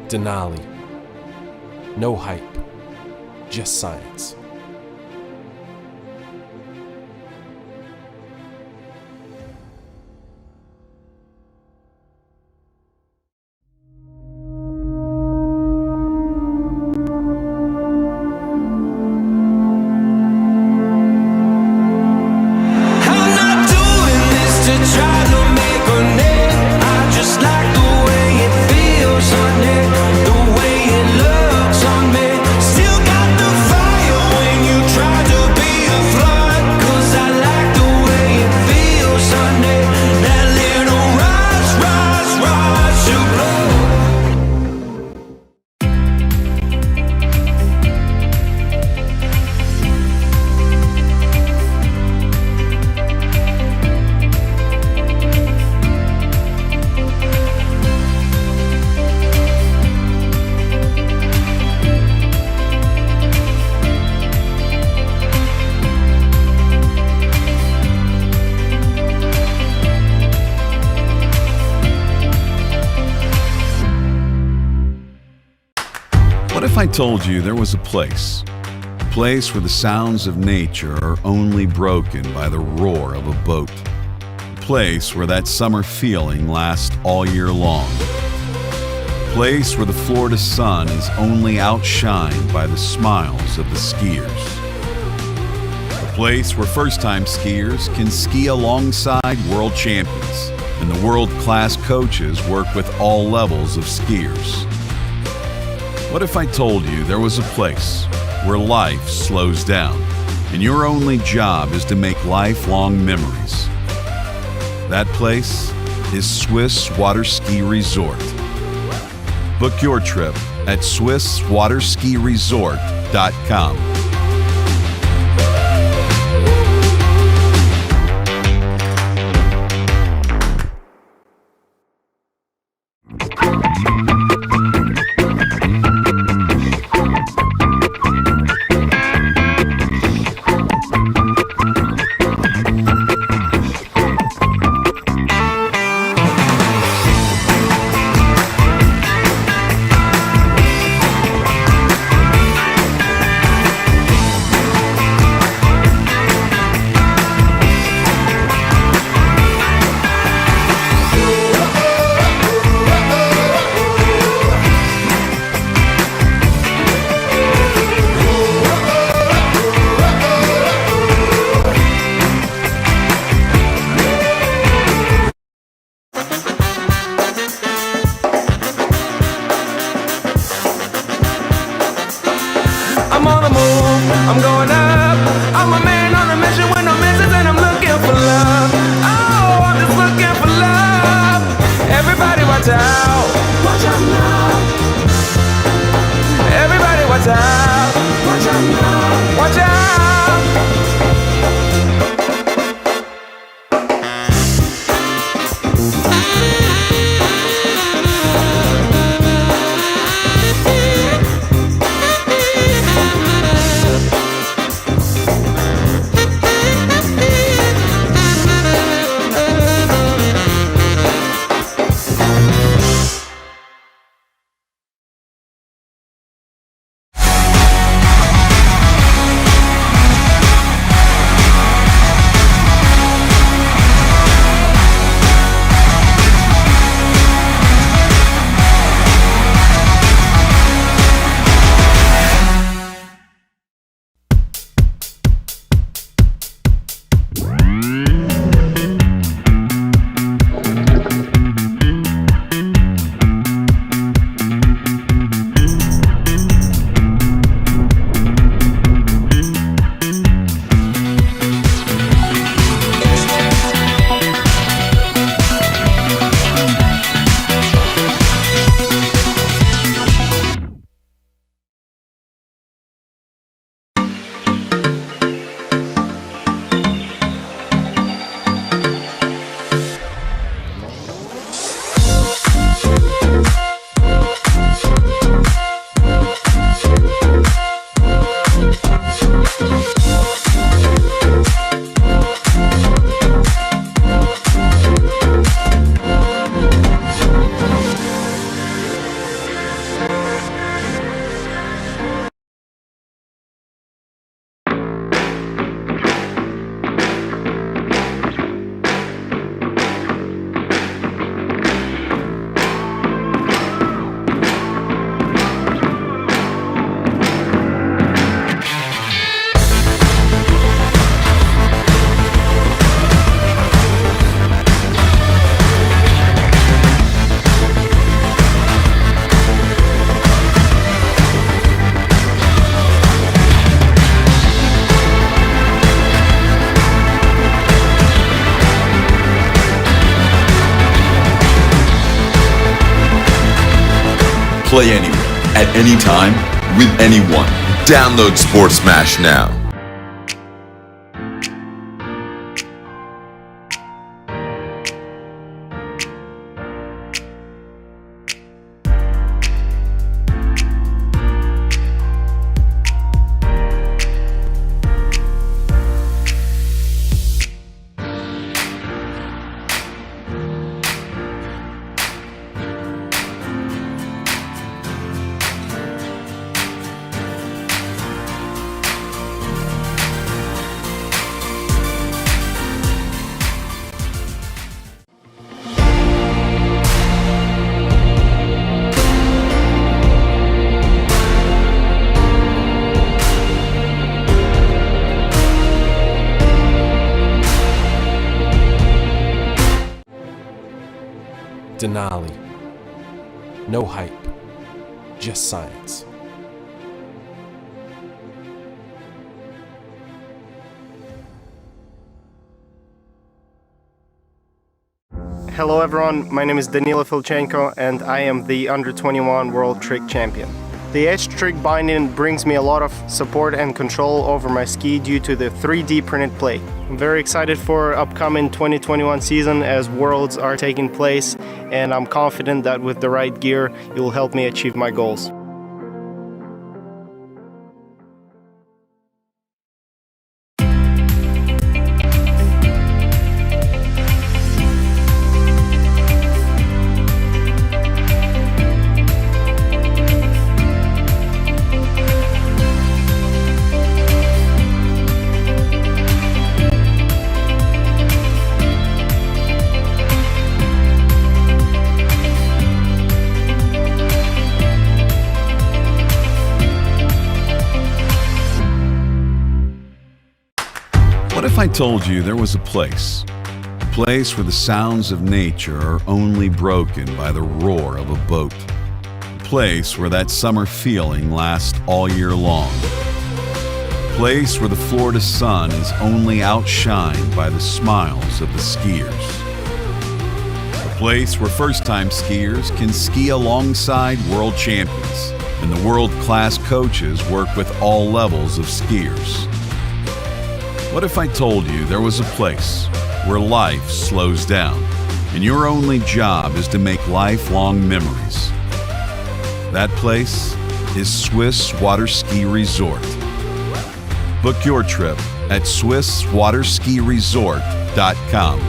Denali. No hype, just science. What if I told you there was a place where the sounds of nature are only broken by the roar of a boat, a place where that summer feeling lasts all year long, a place where the Florida sun is only outshined by the smiles of the skiers, a place where first-time skiers can ski alongside world champions and the world-class coaches work with all levels of skiers. What if I told you there was a place where life slows down and your only job is to make lifelong memories? That place is Swiss Water Ski Resort. Book your trip at SwissWaterSkiResort.com. Play anywhere, at any time, with anyone. Download Sports Smash now. Denali. No hype, just science. Hello everyone, my name is Danilo Filchenko and I am the Under-21 World Trick Champion. The edge trick binding brings me a lot of support and control over my ski due to the 3D printed plate. I'm very excited for upcoming 2021 season as Worlds are taking place, and I'm confident that with the right gear, it will help me achieve my goals. What if I told you there was a place where the sounds of nature are only broken by the roar of a boat, a place where that summer feeling lasts all year long, a place where the Florida sun is only outshined by the smiles of the skiers, a place where first-time skiers can ski alongside world champions and the world-class coaches work with all levels of skiers. What if I told you there was a place where life slows down and your only job is to make lifelong memories? That place is Swiss Water Ski Resort. Book your trip at SwissWaterSkiResort.com.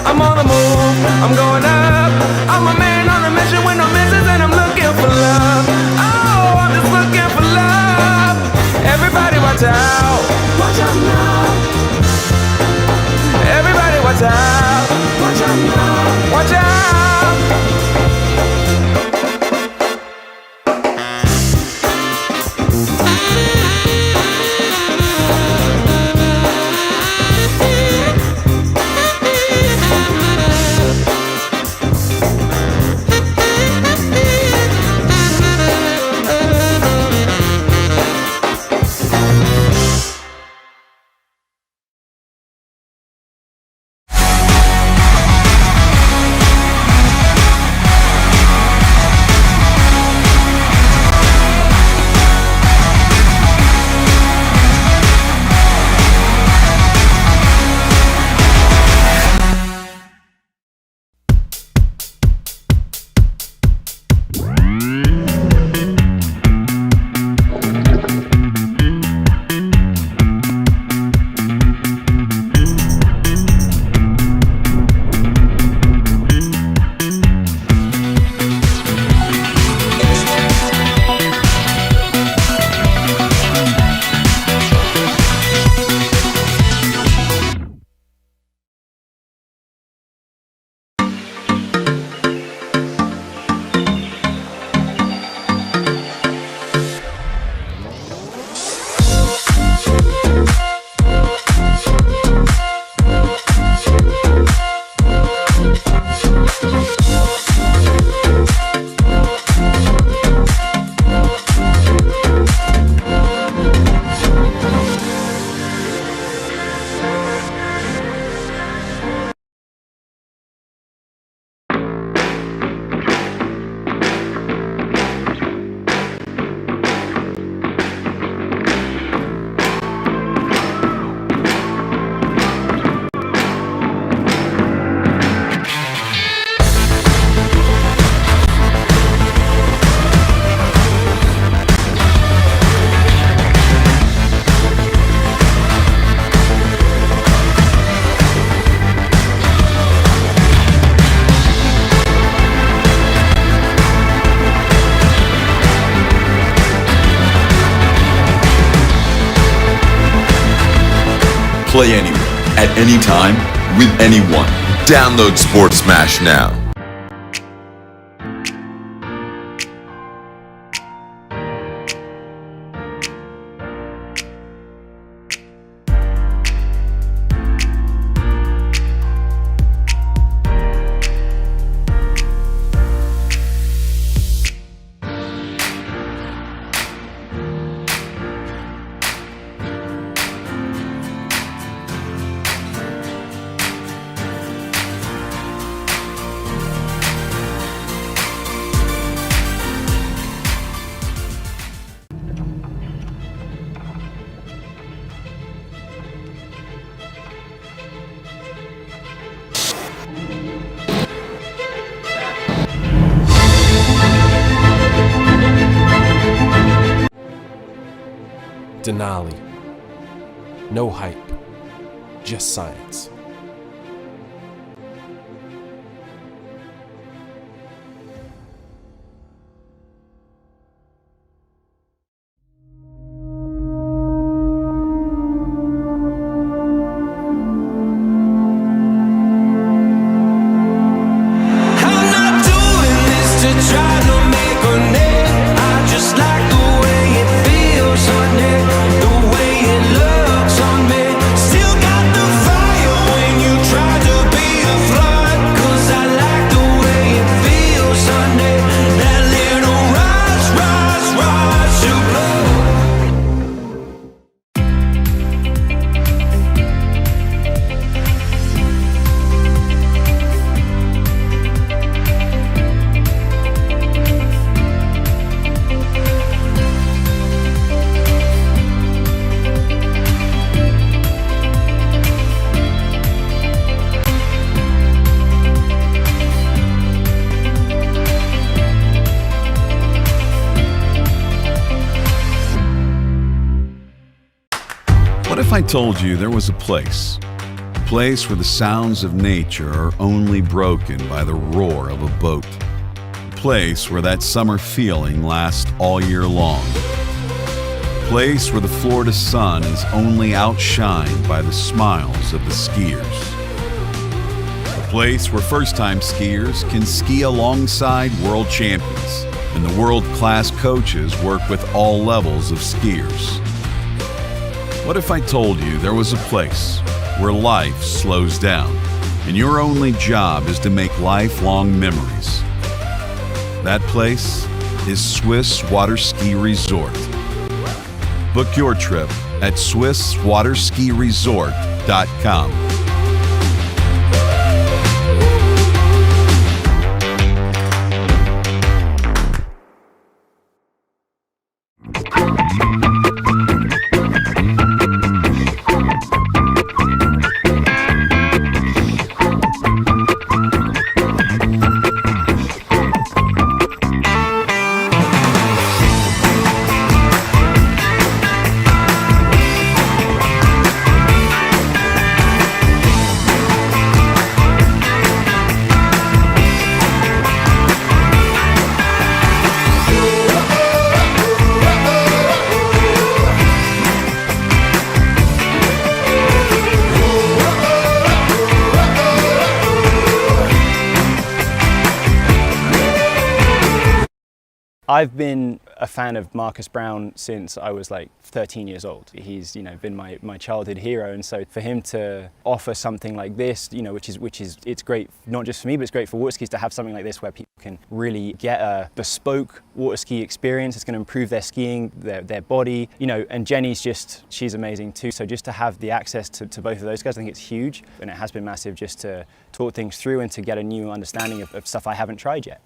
I'm on the move, I'm going up. I'm a man on a mission with no missions, and I'm looking for love. Oh, I'm just looking for love. Everybody watch out. Watch out now. Everybody watch out. Watch out now. Watch out. Play anywhere, at any time, with anyone. Download Sports Smash now. Denali. No hype, just science. What if I told you there was a place where the sounds of nature are only broken by the roar of a boat, a place where that summer feeling lasts all year long, a place where the Florida sun is only outshined by the smiles of the skiers, a place where first-time skiers can ski alongside world champions and the world-class coaches work with all levels of skiers. What if I told you there was a place where life slows down and your only job is to make lifelong memories? That place is Swiss Water Ski Resort. Book your trip at SwissWaterSkiResort.com. I've been a fan of Marcus Brown since I was like 13 years old. He's, been my childhood hero, and so for him to offer something like this, which is it's great not just for me, but it's great for water skis to have something like this where people can really get a bespoke water ski experience. It's going to improve their skiing, their body, and Jenny's she's amazing too. So just to have the access to both of those guys, I think it's huge, and it has been massive just to talk things through and to get a new understanding of stuff I haven't tried yet.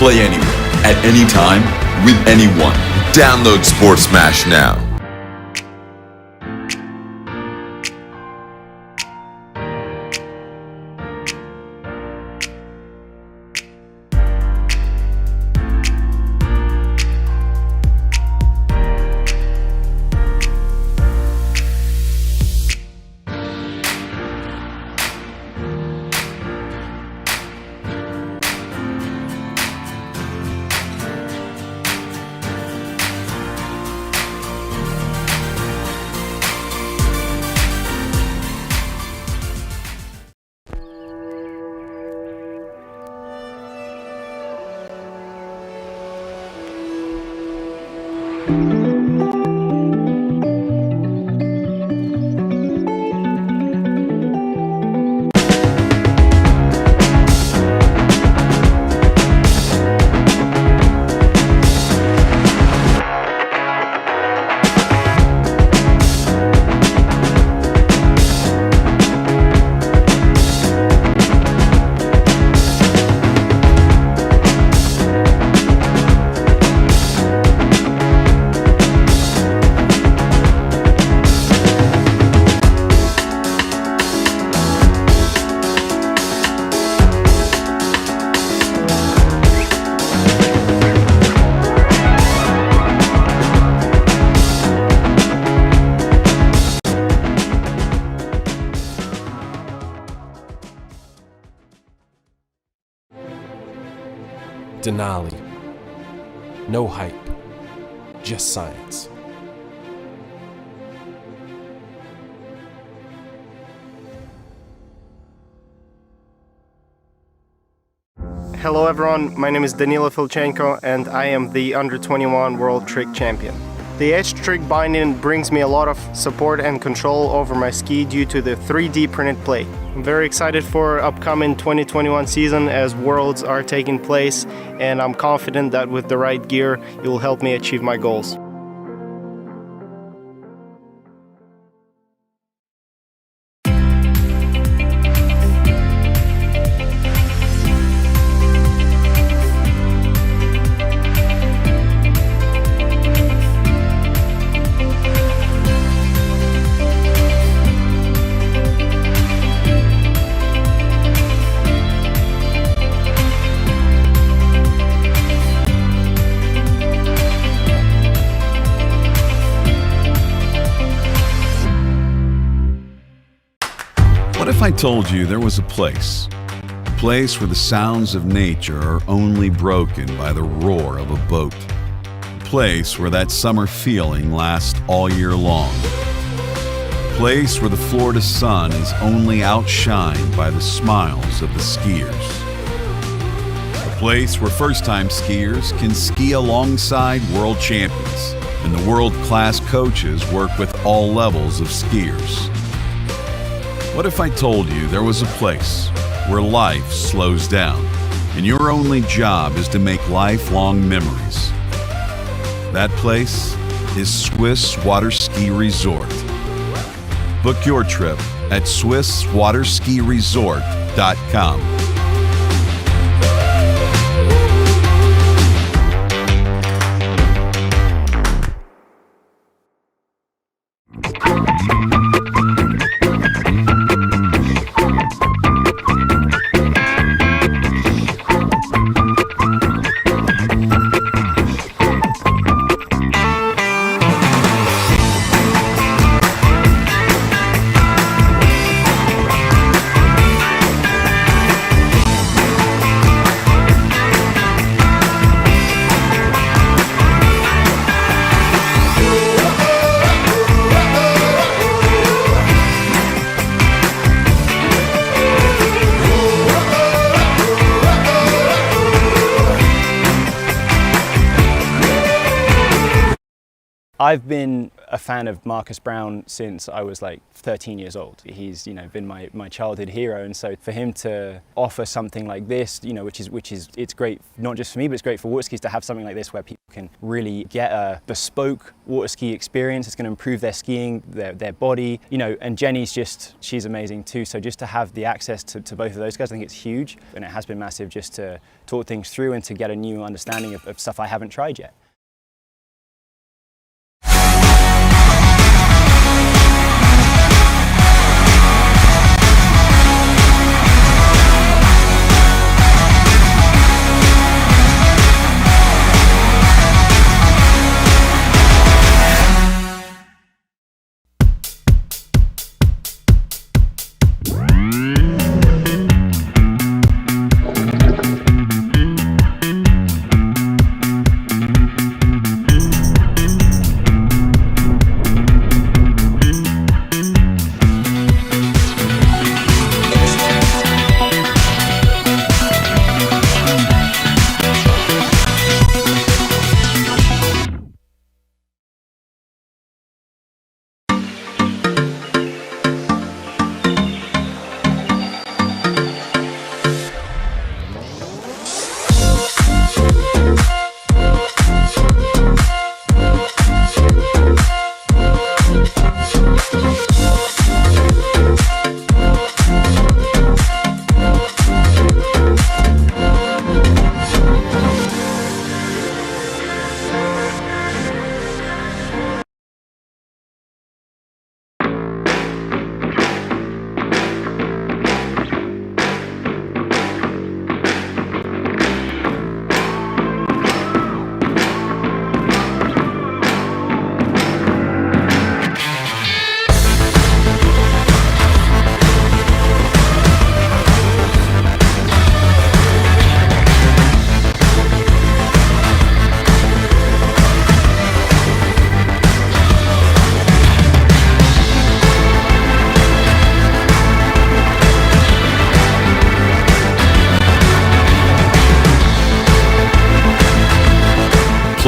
Play anywhere, at any time, with anyone. Download Sports Smash now. Denali. No hype, just science. Hello everyone, my name is Danilo Filchenko and I am the Under-21 World Trick Champion. The edge trick binding brings me a lot of support and control over my ski due to the 3D printed plate. I'm very excited for upcoming 2021 season as Worlds are taking place, and I'm confident that with the right gear, it will help me achieve my goals. What if I told you there was a place where the sounds of nature are only broken by the roar of a boat? A place where that summer feeling lasts all year long. A place where the Florida sun is only outshined by the smiles of the skiers. A place where first-time skiers can ski alongside world champions, and the world-class coaches work with all levels of skiers. What if I told you there was a place where life slows down and your only job is to make lifelong memories? That place is Swiss Water Ski Resort. Book your trip at SwissWaterSkiResort.com. I've been a fan of Marcus Brown since I was like 13 years old. He's, been my childhood hero, and so for him to offer something like this, which is it's great not just for me, but it's great for water skis to have something like this where people can really get a bespoke water ski experience. It's going to improve their skiing, their body, and Jenny's she's amazing too. So just to have the access to both of those guys, I think it's huge, and it has been massive just to talk things through and to get a new understanding of stuff I haven't tried yet.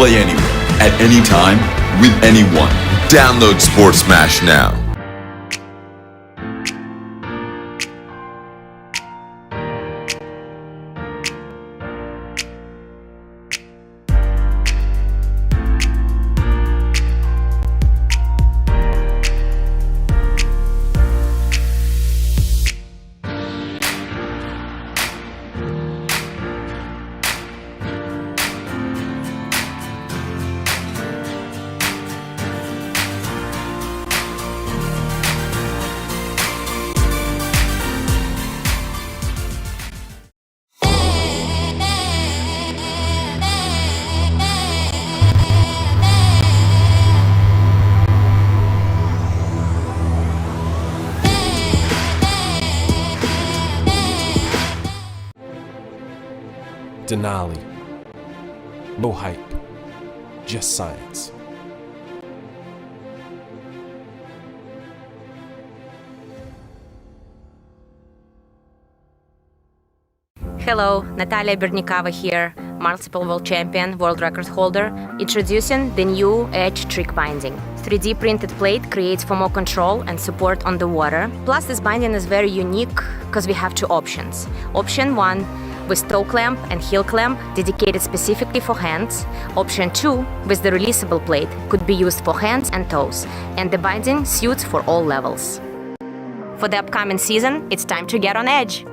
Play anywhere, at any time, with anyone. Download Sports Smash now. Denali. No hype, just science. Hello, Natalia Bernikava here, multiple world champion, world record holder, introducing the new Edge trick binding. 3D printed plate creates for more control and support on the water. Plus, this binding is very unique because we have two options. Option 1 with toe clamp and heel clamp dedicated specifically for hands. Option 2 with the releasable plate could be used for hands and toes, and the binding suits for all levels. For the upcoming season, it's time to get on edge.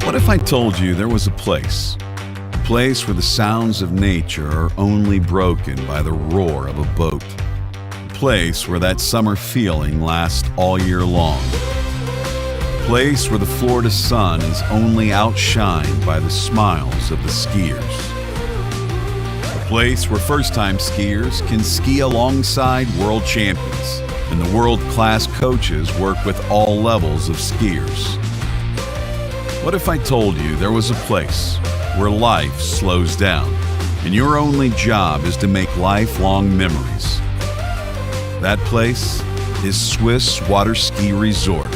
What if I told you there was a place where the sounds of nature are only broken by the roar of a boat, a place where that summer feeling lasts all year long, a place where the Florida sun is only outshined by the smiles of the skiers, a place where first-time skiers can ski alongside world champions, and the world-class coaches work with all levels of skiers. What if I told you there was a place where life slows down, and your only job is to make lifelong memories? That place is Swiss Water Ski Resort.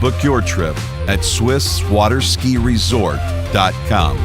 Book your trip at SwissWaterSkiResort.com.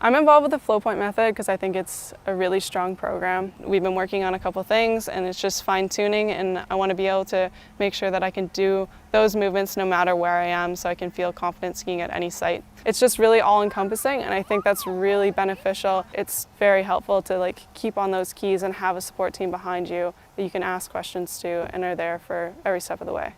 I'm involved with the flow point method because I think it's a really strong program. We've been working on a couple things and it's just fine tuning, and I want to be able to make sure that I can do those movements no matter where I am, so I can feel confident skiing at any site. It's just really all encompassing, and I think that's really beneficial. It's very helpful to keep on those keys and have a support team behind you that you can ask questions to and are there for every step of the way.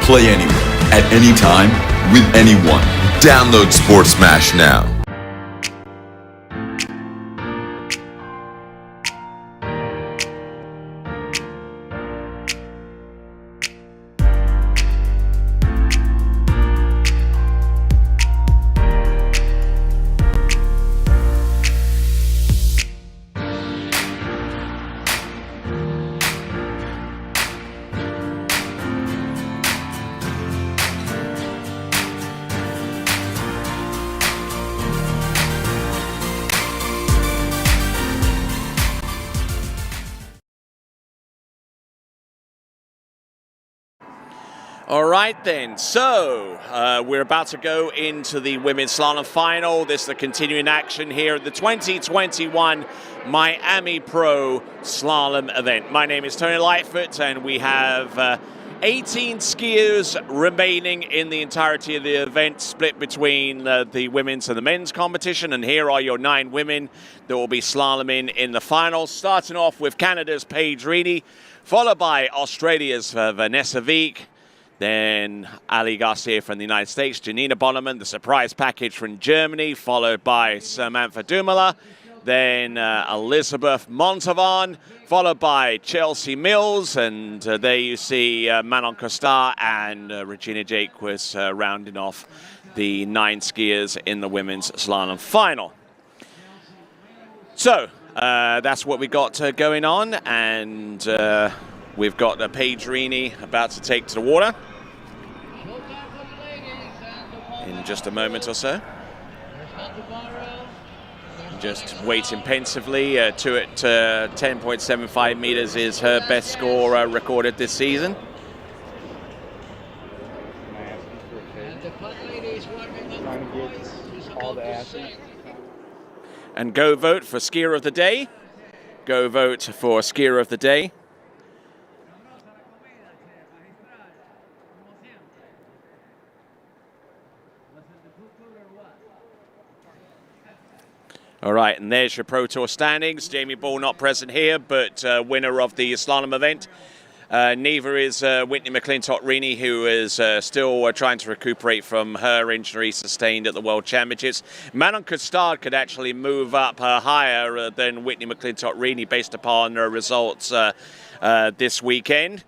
Play anywhere, at any time, with anyone. Download Sports Smash now. All right then, so we're about to go into the women's slalom final. This is the continuing action here at the 2021 Miami Pro Slalom event. My name is Tony Lightfoot, and we have 18 skiers remaining in the entirety of the event, split between the women's and the men's competition. And here are your 9 women that will be slaloming in the finals, starting off with Canada's Paige Reedy, followed by Australia's Vanessa Veek, then Ali Garcia from the United States, Janina Bonneman, the surprise package from Germany, followed by Samantha Dumoulin, then Elizabeth Montavon, followed by Chelsea Mills, and there you see Manon Costard and Regina Jaquez rounding off the 9 skiers in the women's slalom final. So that's what we got going on, and we've got Paige Reedy about to take to the water in just a moment or so. Just waiting pensively. 2 at 10.75 meters is her best score recorded this season. And go vote for skier of the day. Go vote for skier of the day. All right, and there's your Pro Tour standings. Jamie Ball not present here, but winner of the slalom event. Neither is Whitney McClintock-Rini, who is still trying to recuperate from her injury sustained at the World Championships. Manon Costard could actually move up higher than Whitney McClintock-Rini based upon her results this weekend.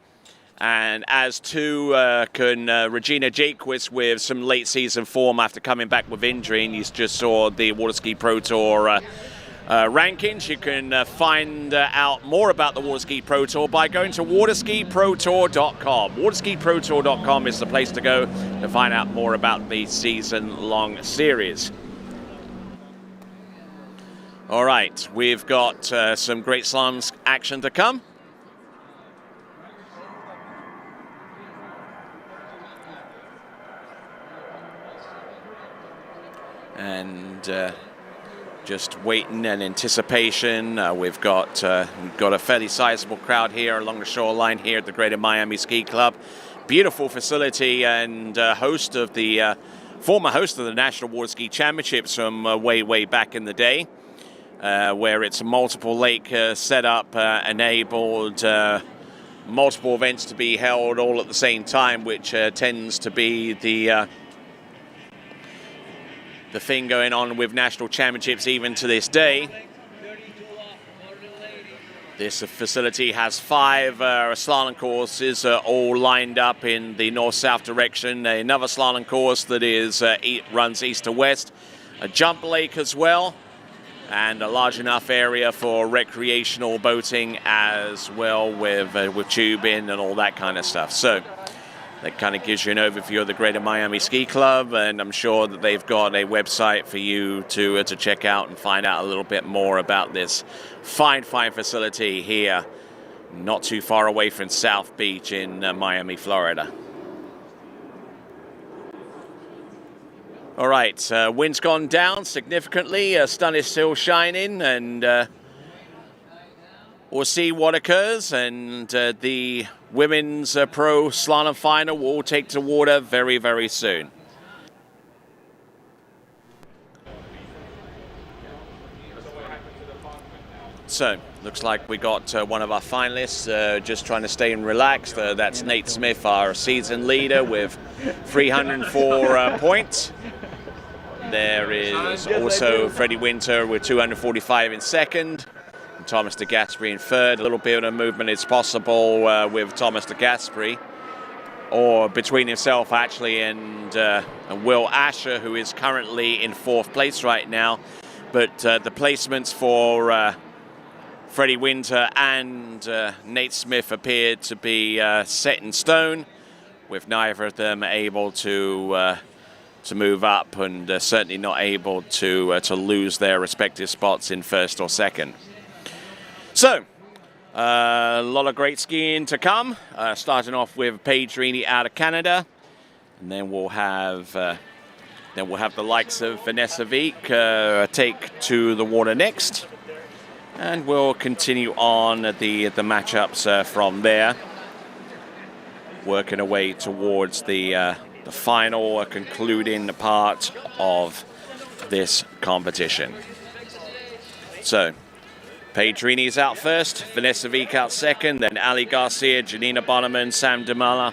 And as to can Regina Jaquez with some late season form after coming back with injury, and you just saw the Water Ski Pro Tour rankings. You can find out more about the Water Ski Pro Tour by going to waterskiprotour.com. Waterskiprotour.com is the place to go to find out more about the season-long series. All right, we've got some great slalom action to come. And just waiting in anticipation. We've got a fairly sizable crowd here along the shoreline here at the Greater Miami Ski Club. Beautiful facility, and host of the former host of the National Water Ski Championships from way back in the day, where it's a multiple lake setup enabled multiple events to be held all at the same time, which tends to be the thing going on with national championships even to this day. This facility has 5 slalom courses all lined up in the north-south direction. Another slalom course that is runs east to west. A jump lake as well, and a large enough area for recreational boating as well, with tubing and all that kind of stuff. So that kind of gives you an overview of the Greater Miami Ski Club, and I'm sure that they've got a website for you to check out and find out a little bit more about this fine facility here, not too far away from South Beach in Miami, Florida. All right, wind's gone down significantly. Sun is still shining, and we'll see what occurs, and the women's pro slalom final will take to water very soon. So, looks like we got one of our finalists just trying to stay and relax. That's Nate Smith, our season leader, with 304 points. There is also Freddie Winter with 245 in second. Thomas de Gasperi in third. A little bit of movement is possible with Thomas de Gasperi, or between himself actually and Will Asher, who is currently in 4th place right now. But the placements for Freddie Winter and Nate Smith appeared to be set in stone, with neither of them able to move up, and certainly not able to lose their respective spots in first or second. So, a lot of great skiing to come, starting off with Paige Reedy out of Canada, and then we'll have the likes of Vanessa Veek take to the water next, and we'll continue on the matchups from there, working her way towards the final concluding part of this competition. So, Pedrini's out first, Vanessa Wieck out second, then Ali Garcia, Janina Bonneman, Sam Demala,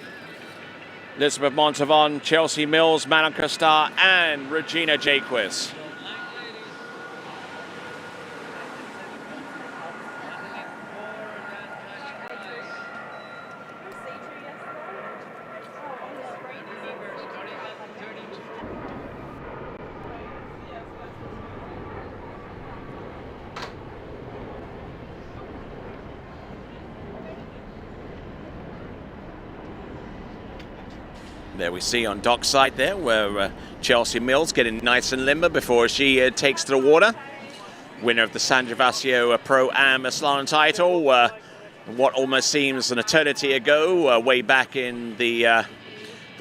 Elizabeth Montavon, Chelsea Mills, Manon Costar, and Regina Jaquez. There we see on dockside there where Chelsea Mills getting nice and limber before she takes to the water. Winner of the San Gervasio Pro Am Slalom title, what almost seems an eternity ago, way back in the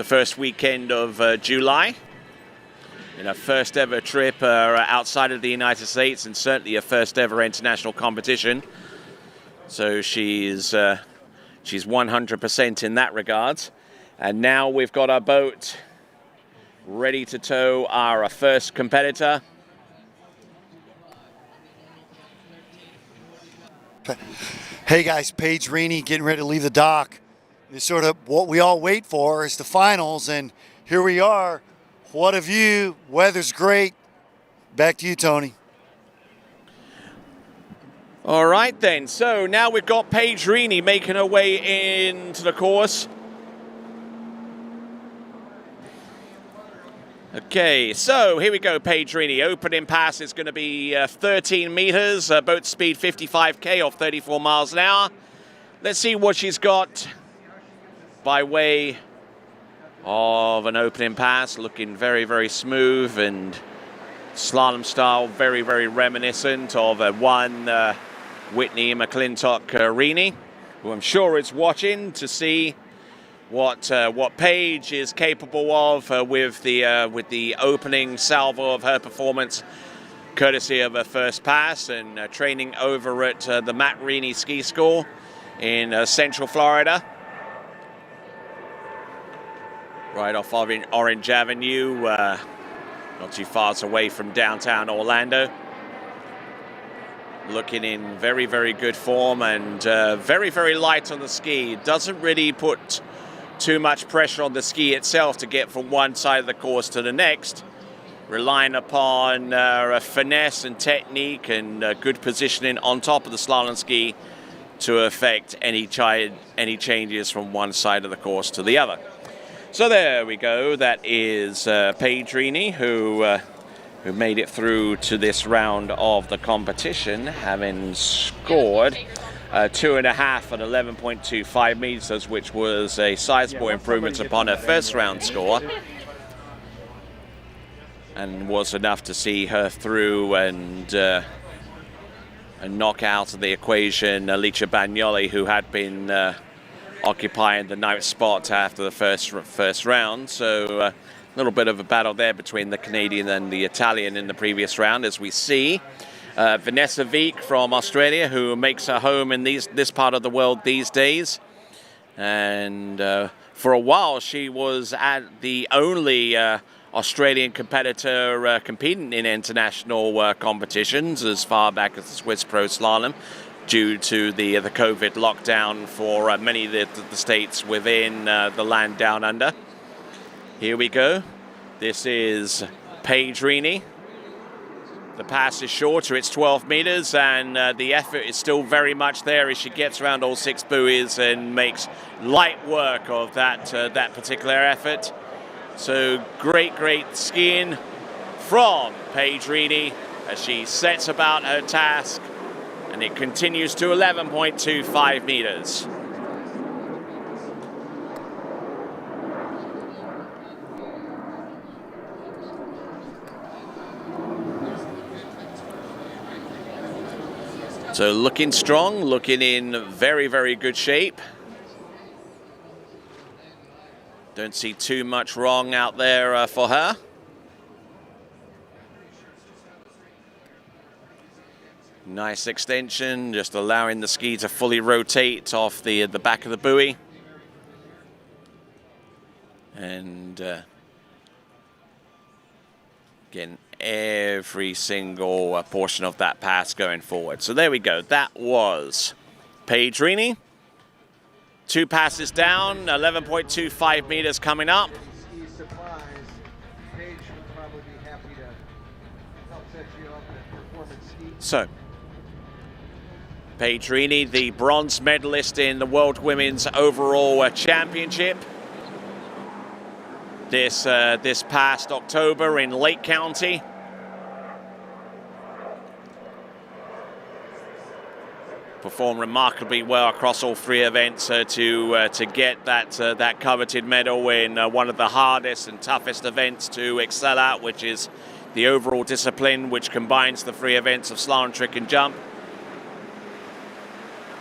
first weekend of July. In her first ever trip outside of the United States, and certainly a first ever international competition. So she's 100% in that regard. And now we've got our boat ready to tow our first competitor. Hey guys, Paige Rainey getting ready to leave the dock. It's sort of what we all wait for is the finals, and here we are. What a view, weather's great. Back to you, Tony. All right then, so now we've got Paige Rainey making her way into the course. Okay, so here we go, Paige Rainey. Opening pass is going to be 13 meters, boat speed 55k off 34 miles an hour. Let's see what she's got by way of an opening pass. Looking very, very smooth and slalom style, very, very reminiscent of one Whitney McClintock Rainey, who I'm sure is watching to see what Paige is capable of with the opening salvo of her performance, courtesy of her first pass and training over at the Matt Rainey Ski School in Central Florida, right off of Orange Avenue, not too far away from downtown Orlando. Looking in very, very good form and very, very light on the ski. Doesn't really put too much pressure on the ski itself to get from one side of the course to the next, relying upon finesse and technique and good positioning on top of the slalom ski to affect any changes from one side of the course to the other. So there we go. That is Paige Rainey, who made it through to this round of the competition, having scored 2.5 and 11.25 meters, which was a sizable improvement upon her first round score, and was enough to see her through and knock out of the equation Alicia Bagnoli, who had been occupying the 9th spot after the first round. So a little bit of a battle there between the Canadian and the Italian in the previous round, as we see. Vanessa Wieck from Australia, who makes her home in this part of the world these days. And for a while, she was the only Australian competitor competing in international competitions as far back as the Swiss Pro Slalom, due to the COVID lockdown for many of the states within the land down under. Here we go. This is Paige Rainey. The pass is shorter, it's 12 meters, and the effort is still very much there as she gets around all 6 buoys and makes light work of that particular effort. So great skiing from Paige Rainey as she sets about her task, and it continues to 11.25 meters. So looking strong, looking in very, very good shape. Don't see too much wrong out there for her. Nice extension, just allowing the ski to fully rotate off the back of the buoy. And again, every single portion of that pass going forward. So there we go. That was Paige Rini. 2 passes down, 11.25 meters coming up. So, Paige Rini, the bronze medalist in the World Women's Overall Championship. This past October in Lake County. Performed remarkably well across all 3 events to get that coveted medal in one of the hardest and toughest events to excel at, which is the overall discipline, which combines the 3 events of slalom, trick, and jump.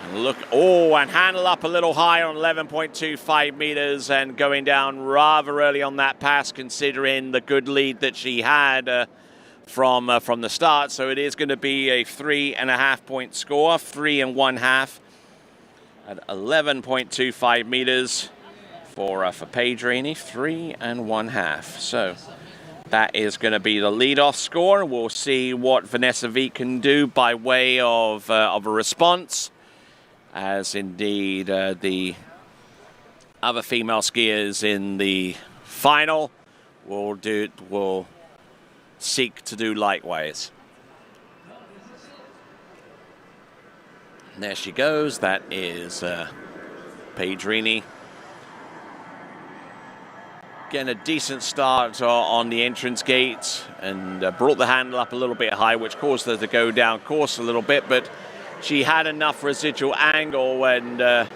And look, and handle up a little higher on 11.25 meters and going down rather early on that pass, considering the good lead that she had from the start. So it is going to be a 3.5 point score, 3 1/2 at 11.25 meters for Paige Rini, 3 1/2. So that is going to be the leadoff score. We'll see what Vanessa Wieck can do by way of a response, as indeed the other female skiers in the final will seek to do likewise. And there she goes. That is Paige Rini. Getting a decent start on the entrance gate, and brought the handle up a little bit high, which caused her to go down course a little bit, but she had enough residual angle and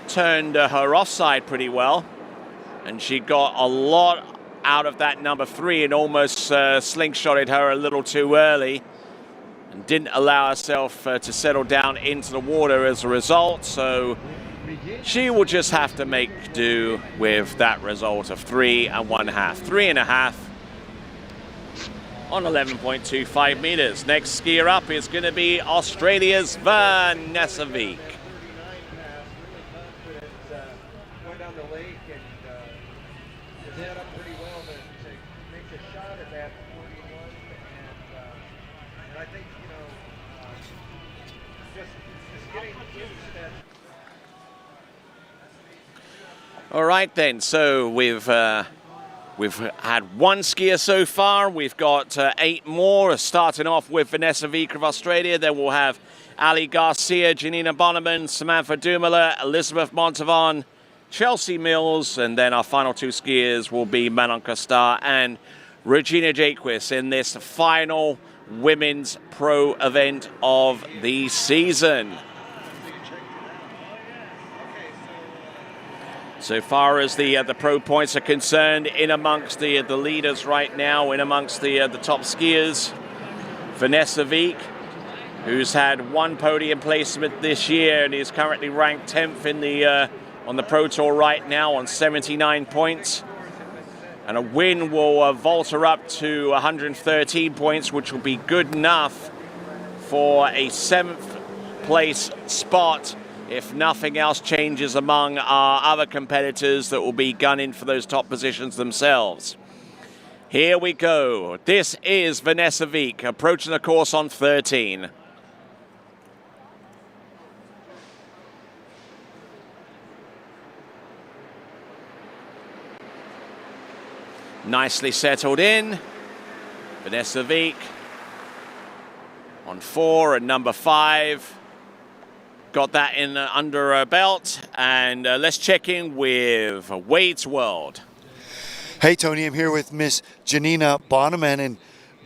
turned her offside pretty well, and she got a lot out of that number 3 and almost slingshotted her a little too early and didn't allow herself to settle down into the water as a result. So she will just have to make do with that result of 3 1/2. 3 1/2 on 11.25 meters. Next skier up is going to be Australia's Vanessa Wieck. All right then, so we've had 1 skier so far. We've got 8 more, starting off with Vanessa Wieck of Australia. Then we'll have Ali Garcia, Janina Bonneman, Samantha Dumoulin, Elizabeth Montavon, Chelsea Mills, and then our final 2 skiers will be Manon Costar and Regina Jaquist in this final women's pro event of the season. So far as the pro points are concerned, in amongst the leaders right now, in amongst the top skiers, Vanessa Wieck, who's had 1 podium placement this year and is currently ranked 10th in the on the Pro Tour right now on 79 points. And a win will vault her up to 113 points, which will be good enough for a 7th place spot if nothing else changes among our other competitors that will be gunning for those top positions themselves. Here we go. This is Vanessa Wieck approaching the course on 13. Nicely settled in. Vanessa Wieck on 4 and number 5. Got that in under her belt, and let's check in with Wade's World. Hey, Tony, I'm here with Miss Janina Bonneman, and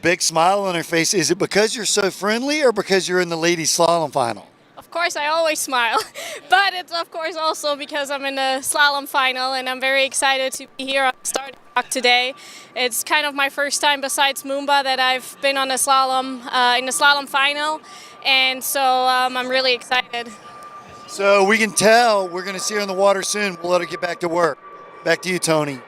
big smile on her face. Is it because you're so friendly or because you're in the ladies slalom final? Of course, I always smile, but it's of course also because I'm in the slalom final, and I'm very excited to be here on the starting block today. It's kind of my first time besides Mumba that I've been on a slalom in the slalom final, and so I'm really excited. So we can tell we're going to see her in the water soon. We'll let her get back to work. Back to you, Tony.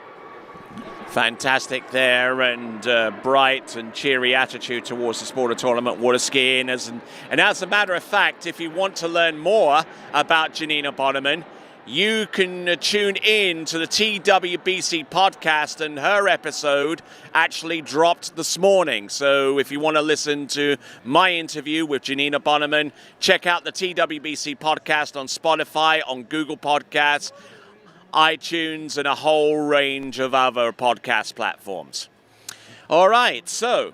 Fantastic there, and bright and cheery attitude towards the sport of tournament water skiing. And as a matter of fact, if you want to learn more about Janina Bonneman, you can tune in to the TWBC podcast, and her episode actually dropped this morning. So if you want to listen to my interview with Janina Bonneman, check out the TWBC podcast on Spotify, on Google Podcasts, iTunes, and a whole range of other podcast platforms. All right, so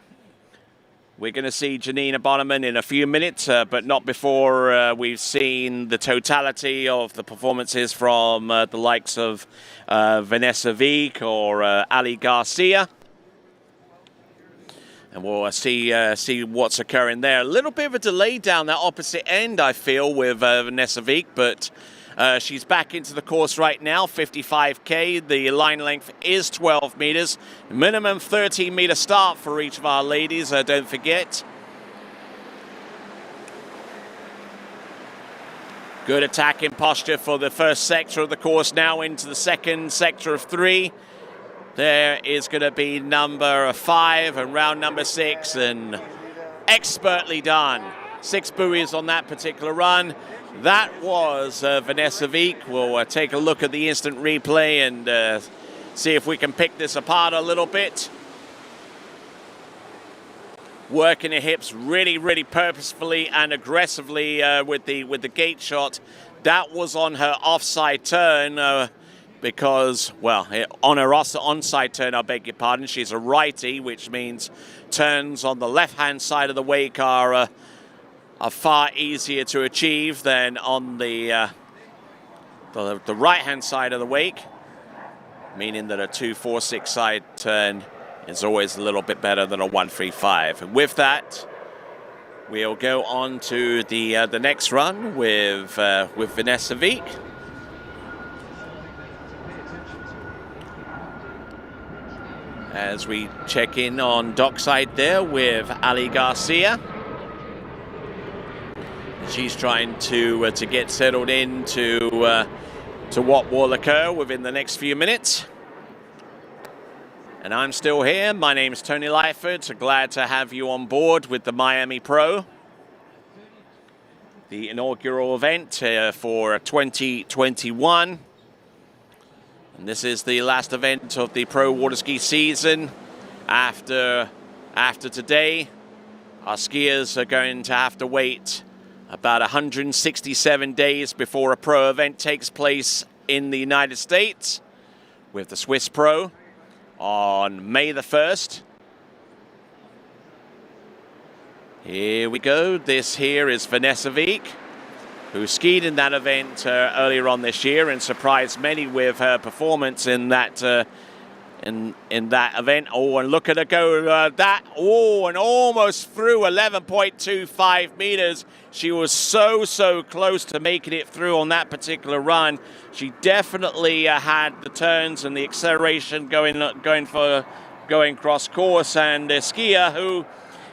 we're going to see Janina Bonneman in a few minutes, but not before we've seen the totality of the performances from the likes of Vanessa Veek or Ali Garcia. And we'll see what's occurring there. A little bit of a delay down that opposite end, I feel, with Vanessa Veek, but she's back into the course right now, 55K. The line length is 12 meters. Minimum 13-meter start for each of our ladies, don't forget. Good attacking posture for the first sector of the course, now into the second sector of 3. There is going to be number 5 and round number 6, and expertly done. 6 buoys on that particular run. That was Vanessa Veek. We'll take a look at the instant replay and see if we can pick this apart a little bit. Working her hips really, really purposefully and aggressively with the gate shot. That was on her offside turn because, well, on her onside turn, I beg your pardon. She's a righty, which means turns on the left-hand side of the wake are far easier to achieve than on the right-hand side of the wake, meaning that a 2-4-6 side turn is always a little bit better than a 1-3-5. And with that, we'll go on to the next run with Vanessa Veek. As we check in on dockside there with Ali Garcia. She's trying to get settled into what will occur within the next few minutes. And I'm still here. My name's Tony Lightfoot. Glad to have you on board with the Miami Pro, the inaugural event for 2021. And this is the last event of the pro water ski season. After today, our skiers are going to have to wait about 167 days before a pro event takes place in the United States with the Swiss Pro on May the 1st. Here we go. This here is Vanessa Veek, who skied in that event earlier on this year and surprised many with her performance in that in that event. Oh, and look at her go. And almost through 11.25 meters. She was so close to making it through on that particular run. She definitely had the turns and the acceleration going cross course. And a skier who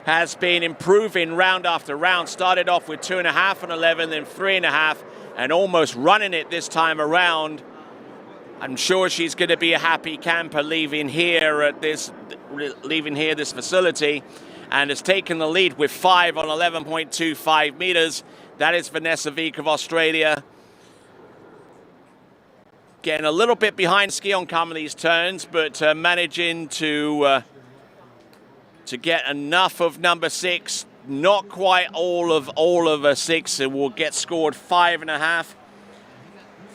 has been improving round after round. Started off with 2.5 on 11, then 3.5, and almost running it this time around. I'm sure she's going to be a happy camper leaving here this facility, and has taken the lead with 5 on 11.25 meters. That is Vanessa Veek of Australia. Getting a little bit behind ski on some of these turns, but managing to get enough of number 6. Not quite all of a 6. It will get scored 5.5.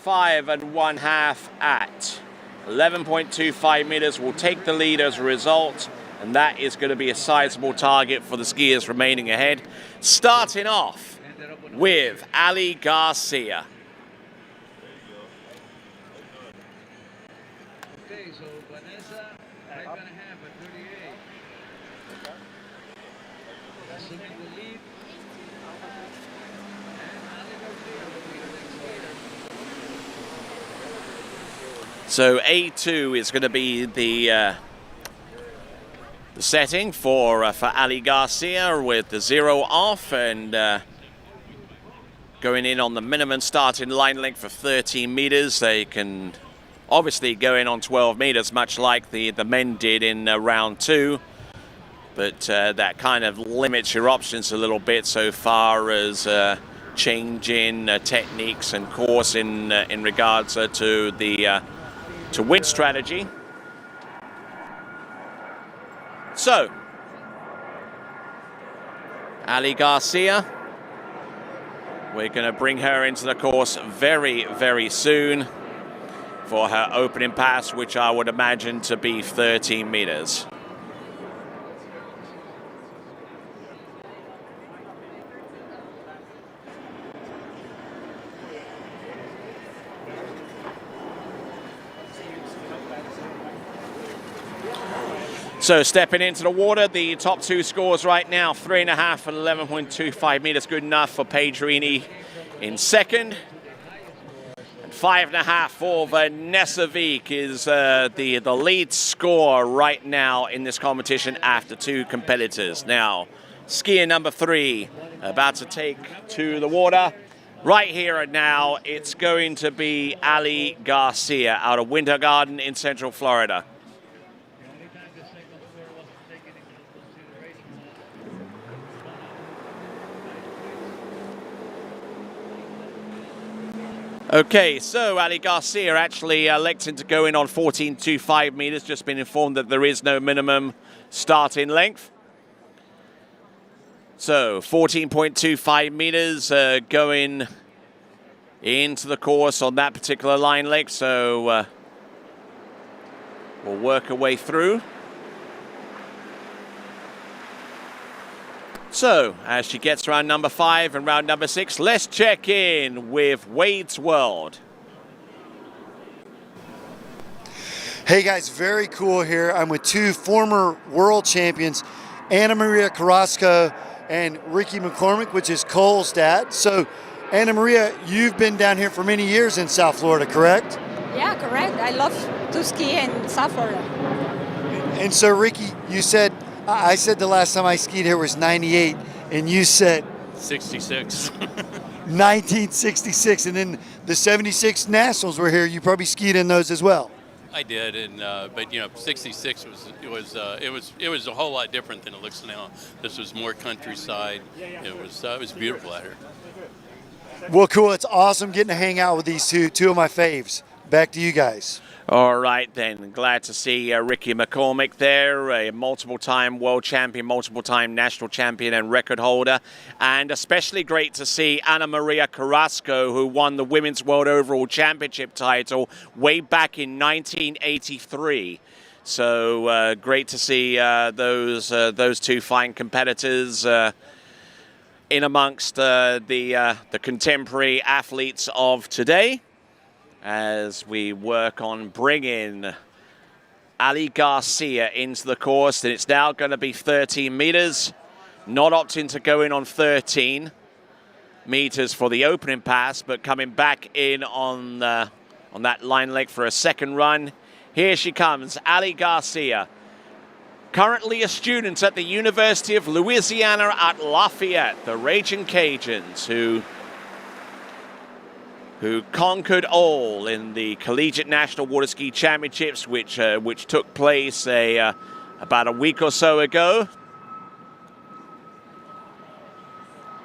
5 1/2 at 11.25 meters. Will take the lead as a result, and that is going to be a sizable target for the skiers remaining ahead. Starting off with Ali Garcia. Okay, so Vanessa, 5.5 at 38. Assuming the lead. So A2 is going to be the setting for Ali Garcia, with the 0 off and going in on the minimum starting line length of 13 meters. They can obviously go in on 12 meters, much like the men did in round 2. But that kind of limits your options a little bit so far as change in techniques and course in regards to the to wind strategy. So, Ali Garcia, we're going to bring her into the course very, very soon for her opening pass, which I would imagine to be 13 meters. So stepping into the water, the top two scores right now, 3.5 and 11.25 meters, good enough for Pedrini in second. And 5.5 for Vanessa Wieck is the lead score right now in this competition after two competitors. Now, skier number 3 about to take to the water. Right here and now, it's going to be Ali Garcia out of Winter Garden in Central Florida. Okay, so Ali Garcia actually electing to go in on 14.25 meters. Just been informed that there is no minimum starting length. So 14.25 meters going into the course on that particular line length. So we'll work our way through. So, as she gets round number 5 and round number 6, let's check in with Wade's World. Hey guys, very cool here. I'm with two former world champions, Anna Maria Carrasco and Ricky McCormick, which is Cole's dad. So, Anna Maria, you've been down here for many years in South Florida, correct? Yeah, correct. I love to ski in South Florida. And so, Ricky, you said, I said the last time I skied here was 98, and you said 66. 1966, and then the 76 Nationals were here. You probably skied in those as well. I did, and but you know, 66 was a whole lot different than it looks now. This was more countryside. It was beautiful out here. Well, cool. It's awesome getting to hang out with these two of my faves. Back to you guys. All right, then. Glad to see Ricky McCormick there, a multiple-time world champion, multiple-time national champion and record holder. And especially great to see Anna Maria Carrasco, who won the Women's World Overall Championship title way back in 1983. So great to see those two fine competitors in amongst the contemporary athletes of today, as we work on bringing Ali Garcia into the course. And it's now going to be 13 meters, not opting to go in on 13 meters for the opening pass, but coming back in on that line leg for a second run. Here she comes, Ali Garcia, currently a student at the University of Louisiana at Lafayette, the Raging Cajuns, who conquered all in the Collegiate National Water Ski Championships, which took place about a week or so ago.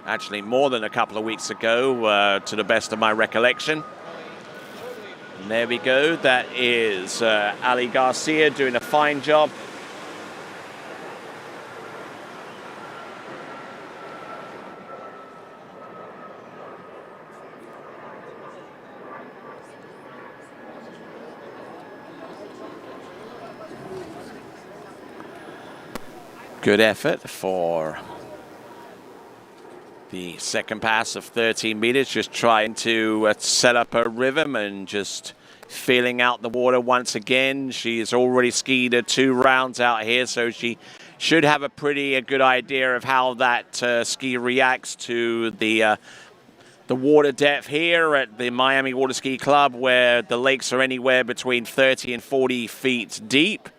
Actually, more than a couple of weeks ago, to the best of my recollection. And there we go. That is Ali Garcia doing a fine job. Good effort for the second pass of 13 meters, just trying to set up her rhythm and just feeling out the water once again. She's already skied 2 rounds out here, so she should have a pretty good idea of how that ski reacts to the water depth here at the Miami Water Ski Club, where the lakes are anywhere between 30 and 40 feet deep.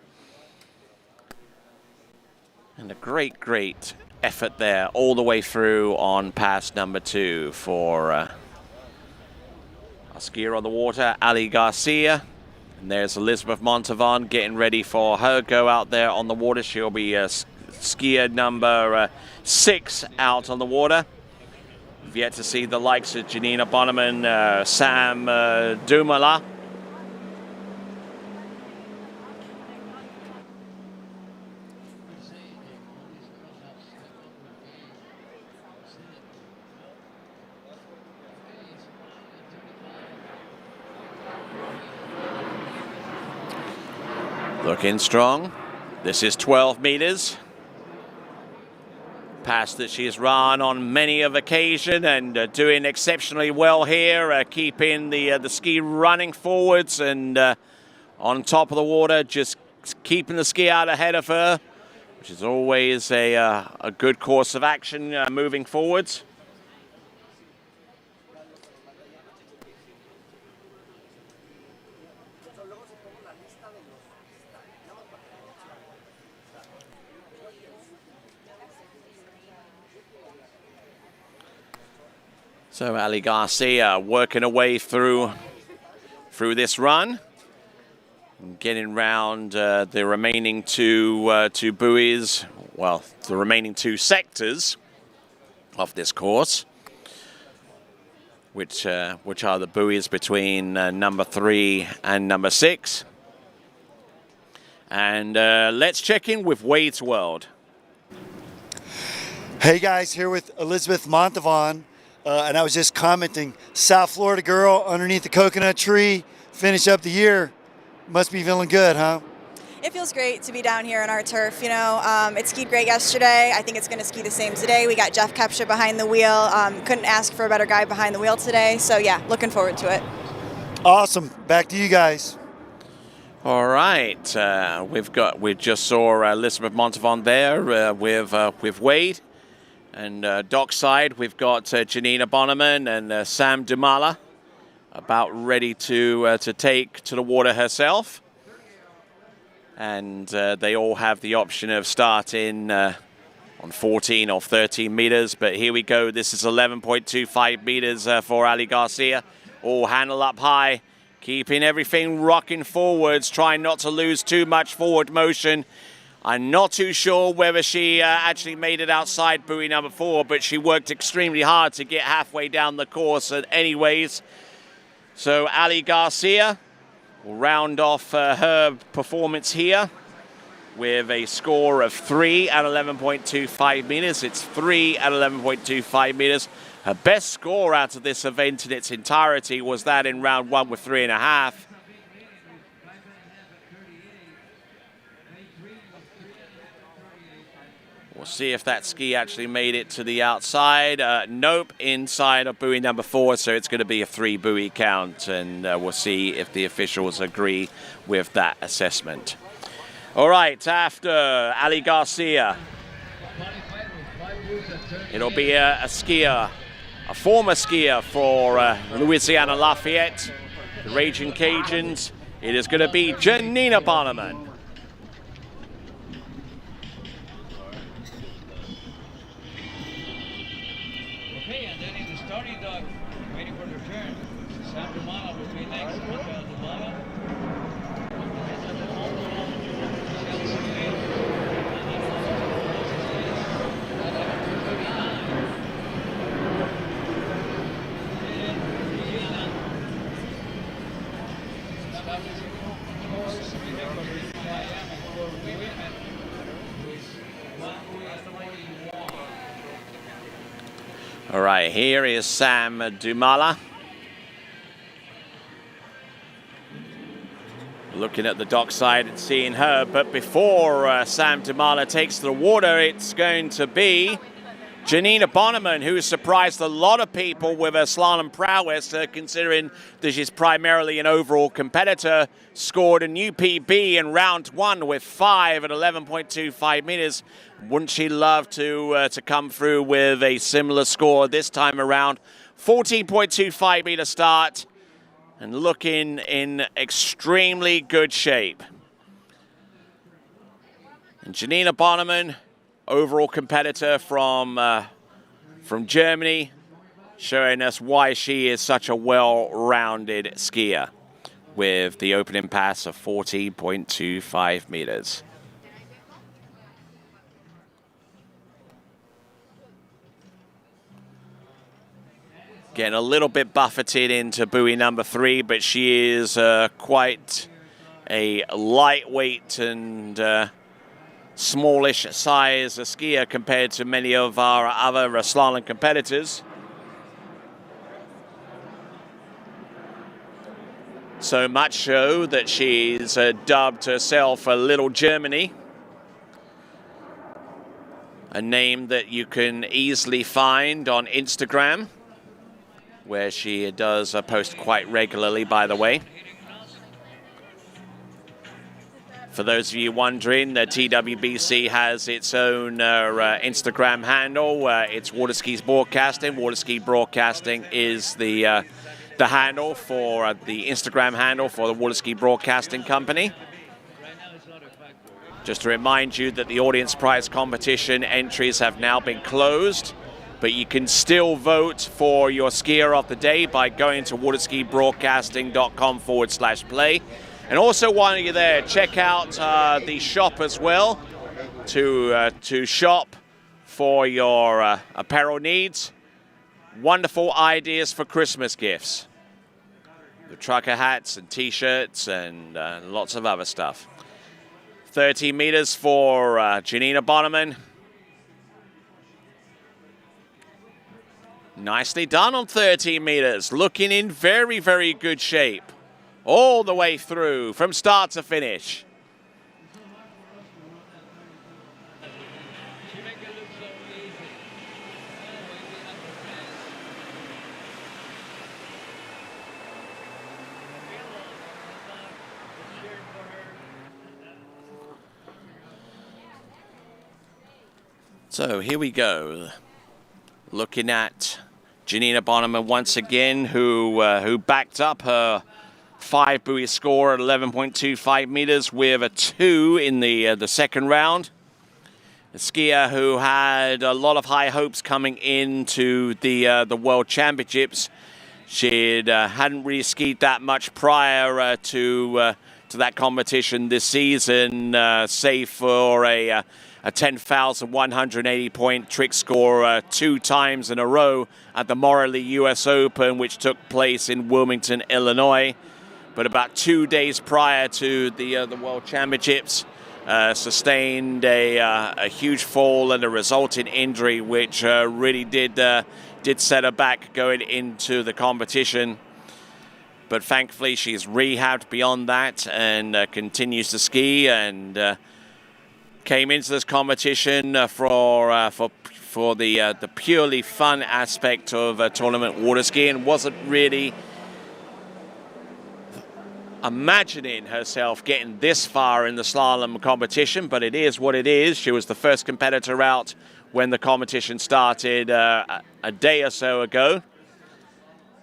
And a great, great effort there all the way through on pass number 2 for our skier on the water, Ali Garcia. And there's Elizabeth Montavon getting ready for her go out there on the water. She'll be skier number 6 out on the water. We've yet to see the likes of Janina Bonneman, Sam Dumoulin. Looking strong. This is 12 meters. Pass that she's run on many of occasion and doing exceptionally well here, keeping the ski running forwards and on top of the water, just keeping the ski out ahead of her, which is always a good course of action moving forwards. So Ali Garcia working her way through this run, getting round the remaining two buoys, well, the remaining two sectors of this course, which are the buoys between number 3 and number 6. And let's check in with Wade's World. Hey guys, here with Elizabeth Montavon. And I was just commenting, South Florida girl underneath the coconut tree, finish up the year. Must be feeling good, huh? It feels great to be down here on our turf. You know, it skied great yesterday. I think it's going to ski the same today. We got Jeff Kepscher behind the wheel. Couldn't ask for a better guy behind the wheel today. So yeah, looking forward to it. Awesome. Back to you guys. All right, we just saw Elizabeth Montavon there with Wade. And dockside, we've got Janina Bonneman and Sam Dumoulin about ready to take to the water herself. And they all have the option of starting on 14 or 13 meters. But here we go. This is 11.25 meters for Ali Garcia. All handle up high, keeping everything rocking forwards, trying not to lose too much forward motion. I'm not too sure whether she actually made it outside buoy number 4, but she worked extremely hard to get halfway down the course anyways. So Ali Garcia will round off her performance here with a score of 3 at 11.25 meters. It's 3 at 11.25 meters. Her best score out of this event in its entirety was that in round 1 with 3.5. We'll see if that ski actually made it to the outside. Nope, inside of buoy number 4, so it's going to be a 3 buoy count, and we'll see if the officials agree with that assessment. All right, after Ali Garcia, it'll be a skier, a former skier for Louisiana Lafayette, the Raging Cajuns. It is going to be Janina Bonneman. All right, here is Sam Dumoulin. Looking at the dockside and seeing her, but before Sam Dumoulin takes to the water, it's going to be Janina Bonneman, who surprised a lot of people with her slalom prowess, considering that she's primarily an overall competitor. Scored a new PB in round 1 with 5 at 11.25 meters. Wouldn't she love to come through with a similar score this time around? 14.25 meter start and looking in extremely good shape. And Janina Bonneman, overall competitor from Germany, showing us why she is such a well-rounded skier with the opening pass of 14.25 meters. Getting a little bit buffeted into buoy number 3, but she is quite a lightweight and smallish size skier compared to many of our other slalom competitors. So much so that she's dubbed herself a Little Germany, a name that you can easily find on Instagram, where she does post quite regularly, by the way. For those of you wondering, the TWBC has its own Instagram handle. It's Waterskis Broadcasting. Waterski Broadcasting is the handle for the Instagram handle for the Waterski Broadcasting Company. Just to remind you that the audience prize competition entries have now been closed, but you can still vote for your skier of the day by going to waterskibroadcasting.com/play. And also while you're there, check out the shop as well to shop for your apparel needs. Wonderful ideas for Christmas gifts. The trucker hats and t-shirts and lots of other stuff. 30 meters for Janina Bonneman. Nicely done on 13 meters. Looking in very, very good shape. All the way through, from start to finish. So here we go. Looking at Janina Bonneman once again, who backed up her 5 buoy score at 11.25 meters with a 2 in the second round. A skier who had a lot of high hopes coming into the World Championships. She hadn't really skied that much prior to that competition this season, save for a 10,180 point trick score 2 times in a row at the Morley US Open, which took place in Wilmington, Illinois. But about 2 days prior to the World Championships, sustained a huge fall and a resulting injury, which really did set her back going into the competition. But thankfully, she's rehabbed beyond that and continues to ski, and came into this competition for the purely fun aspect of tournament water skiing. Wasn't really imagining herself getting this far in the slalom competition, but it is what it is. She was the first competitor out when the competition started a day or so ago.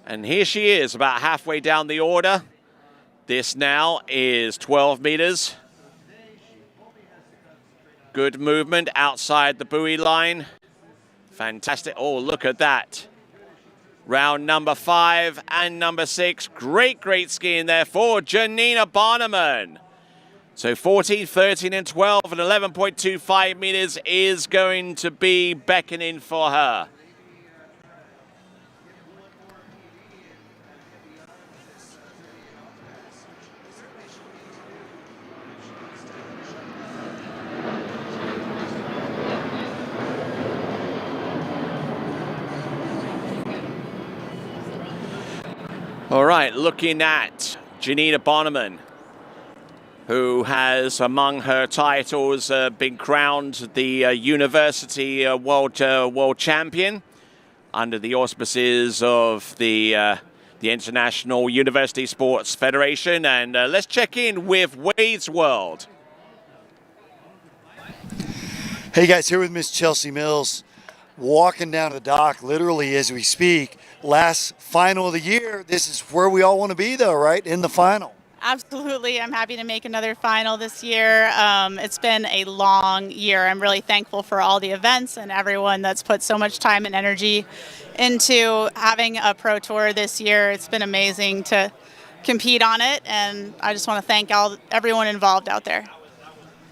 And here she is, about halfway down the order. This now is 12 meters. Good movement outside the buoy line. Fantastic. Oh, look at that. Round number 5 and number 6. Great skiing there for Janina Bonneman. So 14, 13, and 12 and 11.25 meters is going to be beckoning for her. All right, looking at Janina Bonneman, who has, among her titles, been crowned the University World Champion under the auspices of the International University Sports Federation. And let's check in with Wade's World. Hey guys, here with Miss Chelsea Mills, walking down the dock literally as we speak. Last final of the year. This is where we all want to be though, right? In the final. Absolutely. I'm happy to make another final this year. It's been a long year. I'm really thankful for all the events and everyone that's put so much time and energy into having a pro tour this year. It's been amazing to compete on it, and I just want to thank everyone involved out there.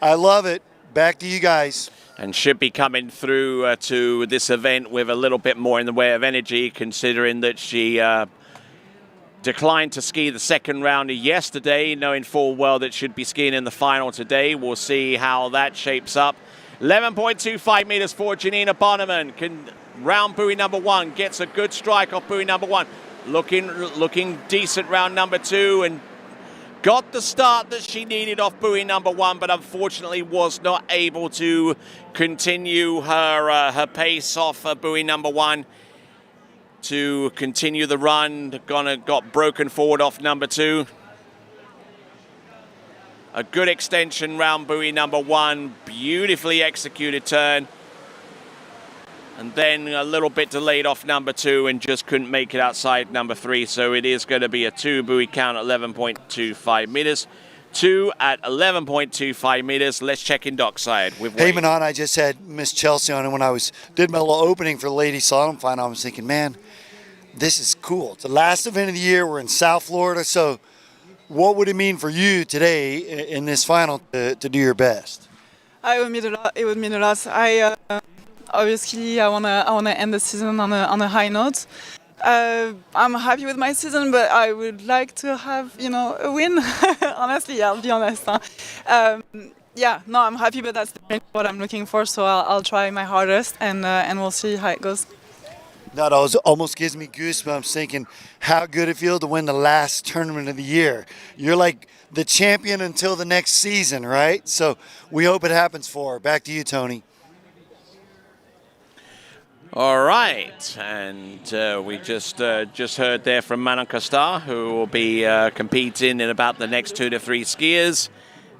I love it. Back to you guys. and should be coming through to this event with a little bit more in the way of energy, considering that she declined to ski the second round yesterday, knowing full well that she'd be skiing in the final today. We'll see how that shapes up. 11.25 meters for Janina Bonneman. Round buoy number one, gets a good strike off buoy number one. Looking decent round number two, and got the start that she needed off buoy number one, but unfortunately was not able to continue her pace off buoy number one to continue the run. Got broken forward off number two. A good extension round buoy number one, beautifully executed turn. And then a little bit delayed off number two and just couldn't make it outside number three. So it is going to be a two buoy count at 11.25 meters. Two at 11.25 meters. Let's check in dockside with Wade. Hey, Manon, I just had Miss Chelsea on, and when I did my little opening for the ladies slalom final, I was thinking, man, this is cool. It's the last event of the year. We're in South Florida. So what would it mean for you today in this final to do your best? It would mean a lot. It would mean a lot. Obviously, I wanna end the season on a high note. I'm happy with my season, but I would like to have a win. Honestly, I'll be honest. Yeah, no, I'm happy, but that's what I'm looking for. So I'll try my hardest, and we'll see how it goes. That almost gives me goosebumps thinking how good it feels to win the last tournament of the year. You're like the champion until the next season, right? So we hope it happens for her. Back to you, Tony. All right, and we just heard there from Manon Costar, who will be competing in about the next 2 to 3 skiers.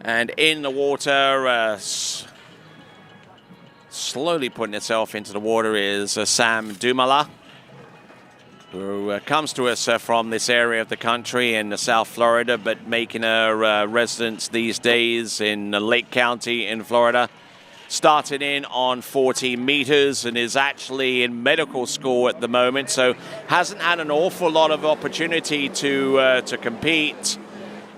And in the water, slowly putting itself into the water is Sam Dumala, who comes to us from this area of the country in South Florida, but making her residence these days in Lake County in Florida. Started in on 40 meters and is actually in medical school at the moment, so hasn't had an awful lot of opportunity to compete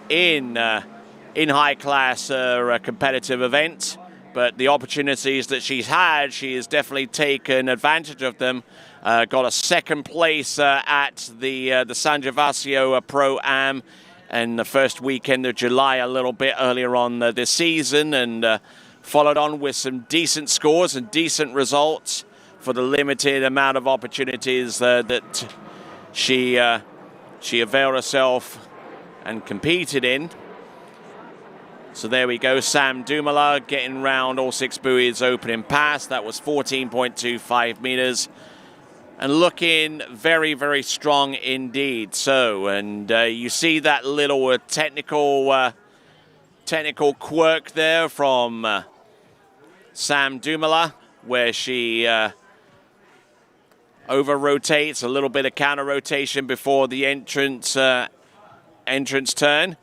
in high class competitive events. But the opportunities that she's had, she has definitely taken advantage of them. Got a second place at the San Gervasio Pro-Am in the first weekend of July, a little bit earlier on this season, and followed on with some decent scores and decent results for the limited amount of opportunities that she availed herself and competed in. So there we go, Sam Dumala getting round all 6 buoys opening pass. That was 14.25 meters. And looking very, very strong indeed. So, and you see that little technical quirk there from Sam Dumala, where she over-rotates, a little bit of counter-rotation before the entrance turn.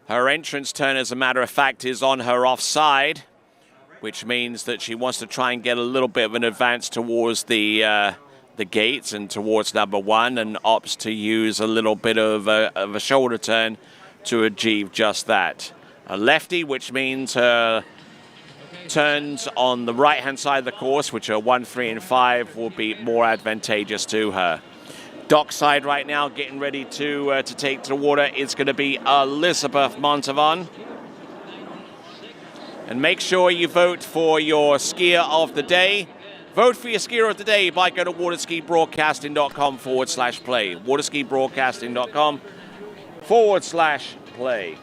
Her entrance turn, as a matter of fact, is on her offside, which means that she wants to try and get a little bit of an advance towards the gates and towards number one, and opts to use a little bit of a shoulder turn to achieve just that. A lefty, which means her turns on the right-hand side of the course, which are 1, 3, and 5, will be more advantageous to her. Dockside right now, getting ready to take to the water, is going to be Elizabeth Montavon. And make sure you vote for your skier of the day. Vote for your skier of the day by going to waterskibroadcasting.com/play. waterskibroadcasting.com/play.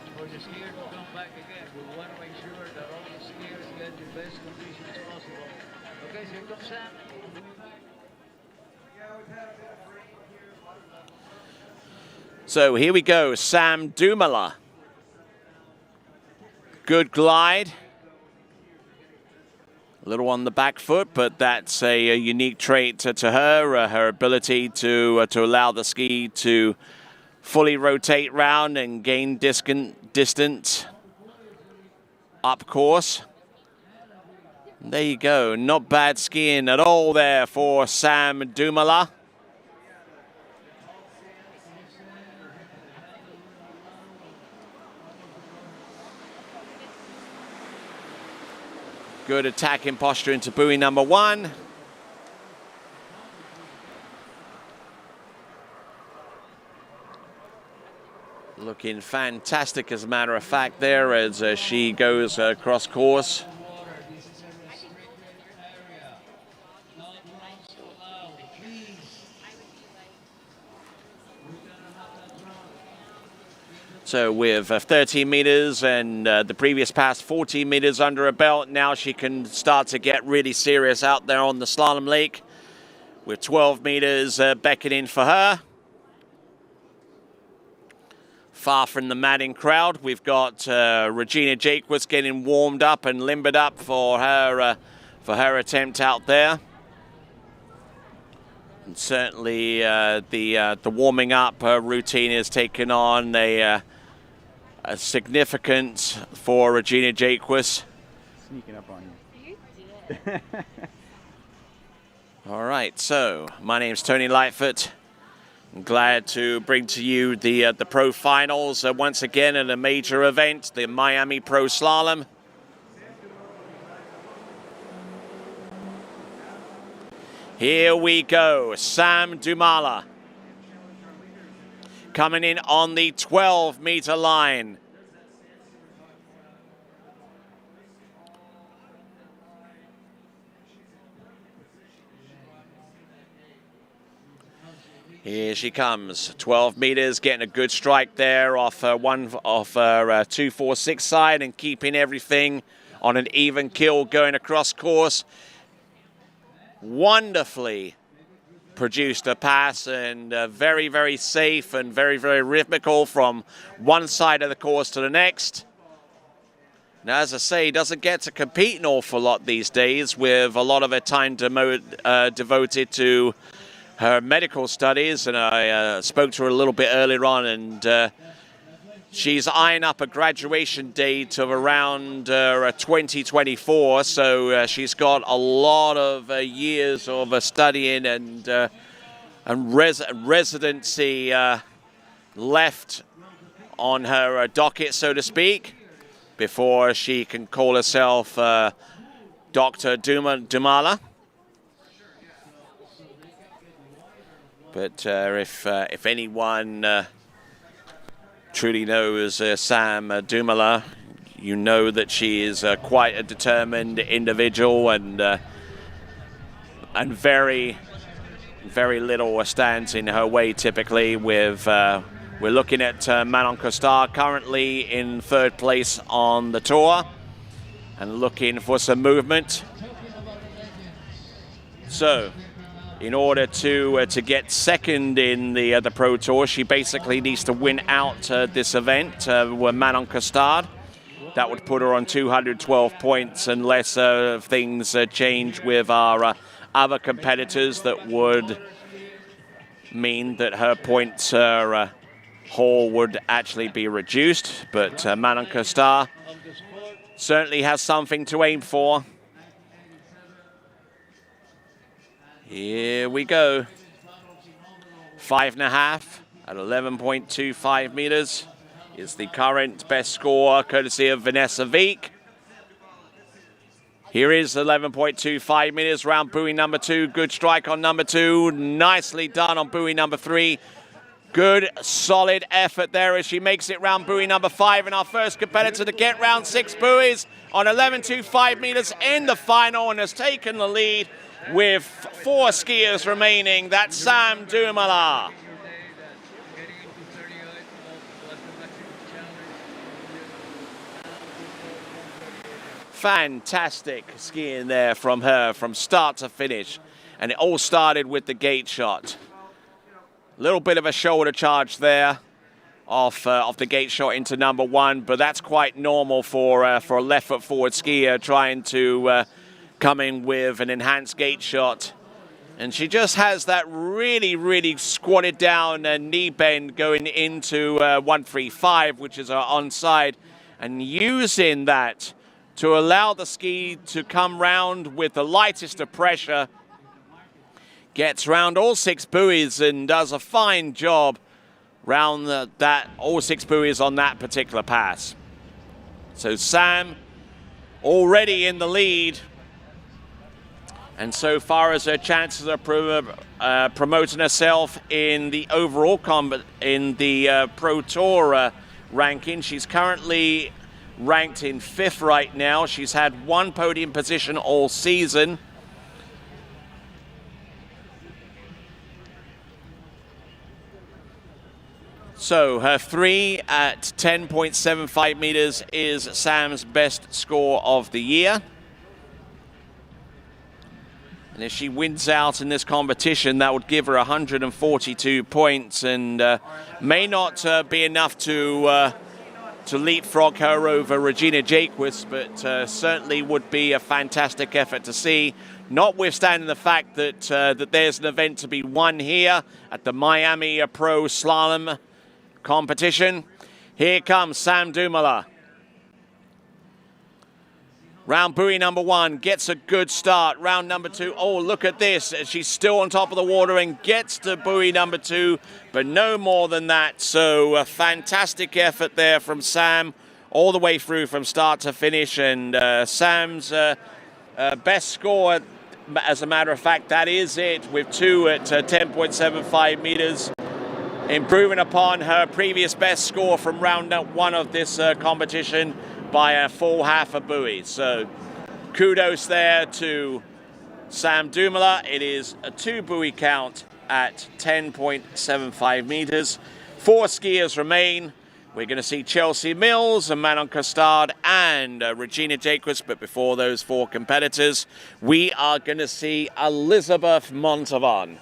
So here we go, Sam Dumala. Good glide. A little on the back foot, but that's a unique trait to her, her ability to allow the ski to fully rotate round and gain distance up course. And there you go, not bad skiing at all there for Sam Dumala. Good attacking posture into buoy number 1. Looking fantastic, as a matter of fact, there as she goes across course. So with 13 meters and the previous pass 14 meters under her belt, now she can start to get really serious out there on the slalom lake with 12 meters beckoning for her. Far from the madding crowd, we've got Regina Jaquist getting warmed up and limbered up for her attempt out there. And certainly the warming up routine is taking on a significance for Regina Jaquist. Sneaking up on you. All right, so my name's Tony Lightfoot. I'm glad to bring to you the pro finals once again at a major event, the Miami Pro Slalom. Here we go, Sam Dumala coming in on the 12-meter line. Here she comes, 12 meters, getting a good strike there off her 246 side and keeping everything on an even keel going across course. Wonderfully produced a pass and very, very safe and very, very rhythmical from one side of the course to the next. Now, as I say, doesn't get to compete an awful lot these days with a lot of her time devoted to her medical studies, and I spoke to her a little bit earlier on, and she's eyeing up a graduation date of around 2024, so she's got a lot of years of studying and residency left on her docket, so to speak, before she can call herself Dr. Dumala. But if anyone truly knows Sam Dumala, you know that she is quite a determined individual and very, very little stands in her way typically. With we're looking at Manon Costard currently in 3rd place on the tour and looking for some movement. So, in order to get 2nd in the Pro Tour, she basically needs to win out this event with Manon Costard. That would put her on 212 points unless things change with our other competitors. That would mean that her points haul would actually be reduced. But Manon Costard certainly has something to aim for. Here we go. 5.5 at 11.25 meters is the current best score, courtesy of Vanessa Veek. Here is 11.25 meters round buoy number 2. Good strike on number 2. Nicely done on buoy number 3. Good, solid effort there as she makes it round buoy number 5. And our first competitor to get round 6 buoys on 11.25 meters in the final and has taken the lead with 4 skiers remaining. That's Sam Dumala. Fantastic skiing there from her from start to finish. And it all started with the gate shot. A little bit of a shoulder charge there off the gate shot into number 1, but that's quite normal for a left foot forward skier trying to come in with an enhanced gate shot. And she just has that really, really squatted down knee bend going into 135, which is her onside, and using that to allow the ski to come round with the lightest of pressure. Gets round all 6 buoys and does a fine job round all 6 buoys on that particular pass. So Sam already in the lead. And so far as her chances of promoting herself in the overall in the Pro Tour ranking, she's currently ranked in 5th right now. She's had 1 podium position all season. So her 3 at 10.75 meters is Sam's best score of the year. And if she wins out in this competition, that would give her 142 points, and may not be enough to leapfrog her over Regina Jaquist, but certainly would be a fantastic effort to see, notwithstanding the fact that that there's an event to be won here at the Miami Pro Slalom competition. Here comes Sam Dumoulin. Round buoy number 1 gets a good start. Round number 2, oh, look at this. She's still on top of the water and gets to buoy number 2, but no more than that. So a fantastic effort there from Sam all the way through from start to finish. And Sam's best score, as a matter of fact, that is it, with 2 at 10.75 meters, improving upon her previous best score from round 1 of this competition by a full half a buoy. So kudos there to Sam Dumoulin. It is a 2 buoy count at 10.75 meters. 4 skiers remain. We're going to see Chelsea Mills and Manon Costard and Regina Jaquist. But before those 4 competitors, we are going to see Elizabeth Montavon.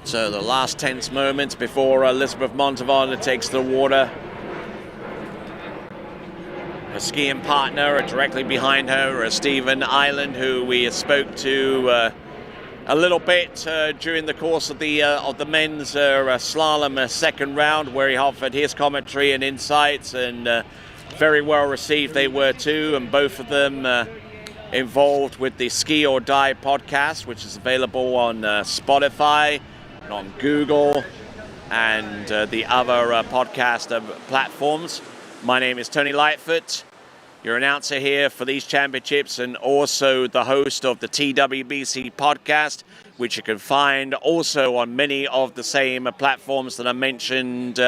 So the last tense moments before Elizabeth Montavon takes the water. Her skiing partner directly behind her, Stephen Island, who we spoke to a little bit during the course of the men's slalom second round, where he offered his commentary and insights, and very well received they were too, and both of them involved with the Ski or Die podcast, which is available on Spotify, on Google, and the other podcast platforms. My name is Tony Lightfoot, your announcer here for these championships, and also the host of the TWBC podcast, which you can find also on many of the same platforms that I mentioned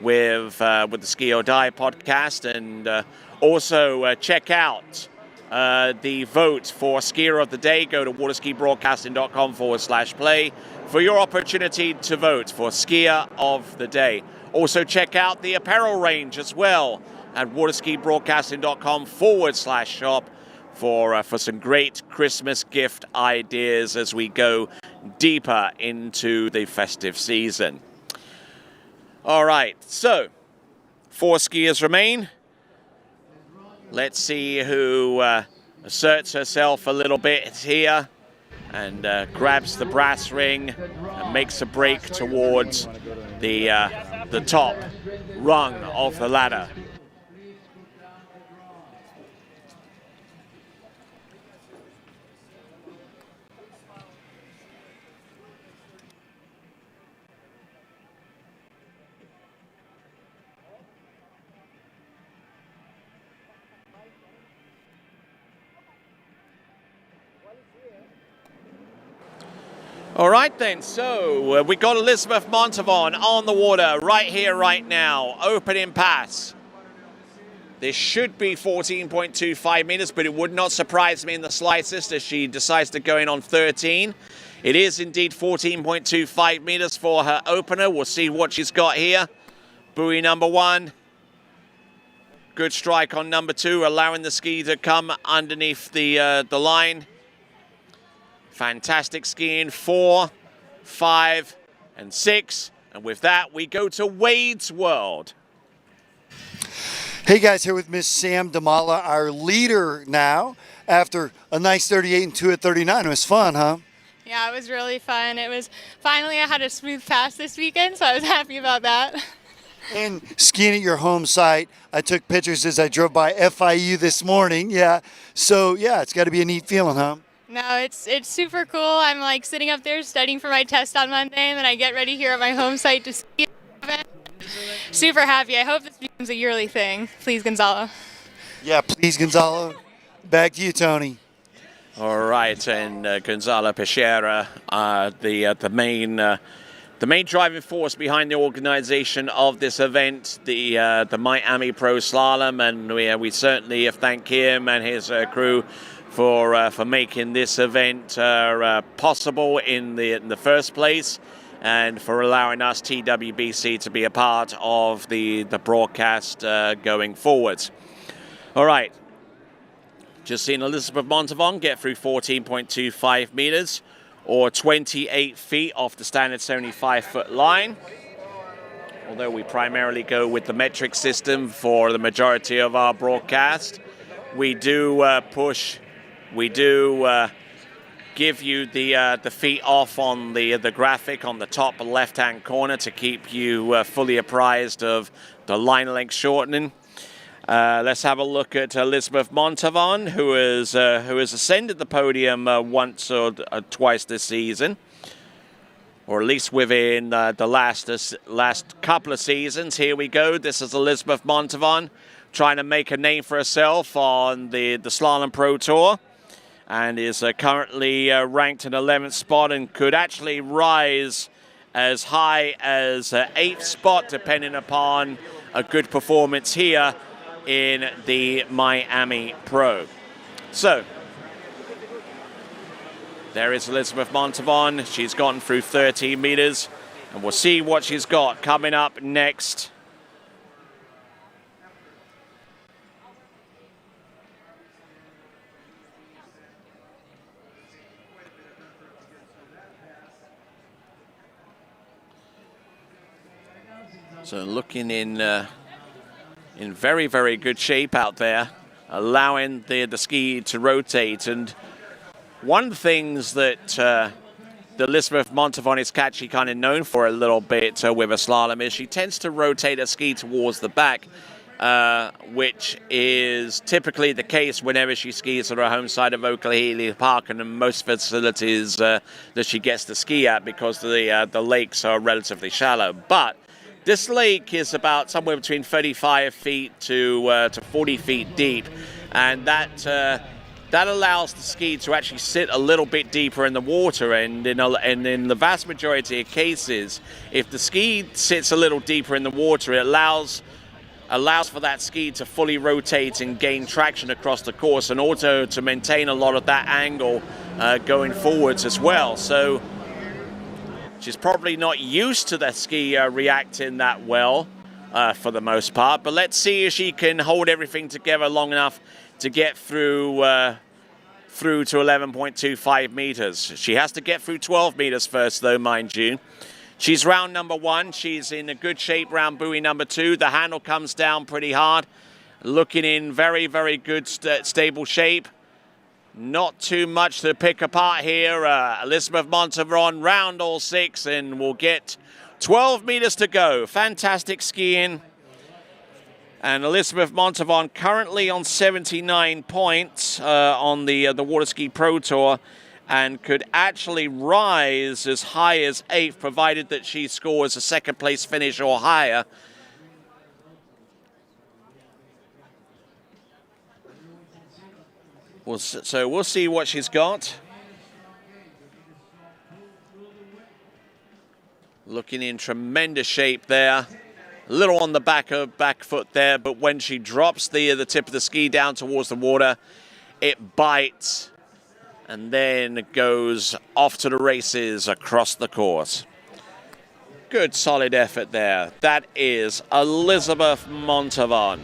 with the Ski or Die podcast. And also check out the vote for Skier of the Day. Go to waterskibroadcasting.com/play for your opportunity to vote for Skier of the Day. Also check out the apparel range as well at waterskibroadcasting.com/shop for some great Christmas gift ideas as we go deeper into the festive season. All right, so 4 skiers remain. Let's see who asserts herself a little bit here and grabs the brass ring and makes a break towards the top rung of the ladder. All right then, so we got Elizabeth Montavon on the water right here, right now, opening pass. This should be 14.25 meters, but it would not surprise me in the slightest as she decides to go in on 13. It is indeed 14.25 meters for her opener. We'll see what she's got here. Buoy number 1. Good strike on number 2, allowing the ski to come underneath the line. Fantastic skiing, 4, 5, and 6. And with that, we go to Wade's World. Hey guys, here with Miss Sam Dumoulin, our leader now, after a nice 38 and 2 at 39. It was fun, huh? Yeah, it was really fun. It was finally I had a smooth pass this weekend, so I was happy about that. And skiing at your home site, I took pictures as I drove by FIU this morning. Yeah. So, yeah, it's got to be a neat feeling, huh? No, it's super cool. I'm like sitting up there studying for my test on Monday, and then I get ready here at my home site to ski. Super happy. I hope this becomes a yearly thing. Please, Gonzalo. Yeah, please, Gonzalo. Back to you, Tony. All right, and Gonzalo Peixeira, the main driving force behind the organization of this event, the Miami Pro Slalom, and we certainly thank him and his crew for making this event possible in the first place, and for allowing us, TWBC, to be a part of the broadcast going forwards. All right, just seen Elizabeth Montavon get through 14.25 meters, or 28 feet off the standard 75-foot line. Although we primarily go with the metric system for the majority of our broadcast, we do give you the feet off on the graphic on the top left-hand corner to keep you fully apprised of the line length shortening. Let's have a look at Elizabeth Montavon, who has ascended the podium once or twice this season, or at least within the last couple of seasons. Here we go. This is Elizabeth Montavon trying to make a name for herself on the Slalom Pro Tour, and is currently ranked in 11th spot, and could actually rise as high as 8th spot depending upon a good performance here in the Miami Pro. So there is Elizabeth Montavon. She's gotten through 13 meters, and we'll see what she's got coming up next. So looking in very, very good shape out there, allowing the ski to rotate. And one of the things that Elizabeth Montavon is actually kind of known for a little bit with a slalom is she tends to rotate her ski towards the back, which is typically the case whenever she skis at her home side of Oklahoma Park and in most facilities that she gets to ski at, because the lakes are relatively shallow. But this lake is about somewhere between 35 feet to 40 feet deep, and that allows the ski to actually sit a little bit deeper in the water. And in the vast majority of cases, if the ski sits a little deeper in the water, it allows for that ski to fully rotate and gain traction across the course, and also to maintain a lot of that angle going forwards as well. So she's probably not used to the ski reacting that well for the most part, but let's see if she can hold everything together long enough to get through to 11.25 meters. She has to get through 12 meters first, though, mind you. She's round number 1. She's in a good shape round buoy number 2. The handle comes down pretty hard. Looking in very, very good stable shape. Not too much to pick apart here. Elizabeth Montavon round all 6, and we'll get 12 meters to go. Fantastic skiing. And Elizabeth Montavon currently on 79 points on the Water Ski Pro Tour, and could actually rise as high as 8th, provided that she scores a second place finish or higher. So we'll see what she's got. Looking in tremendous shape there. A little on the back foot there, but when she drops the tip of the ski down towards the water, it bites and then goes off to the races across the course. Good solid effort there. That is Elizabeth Montavon.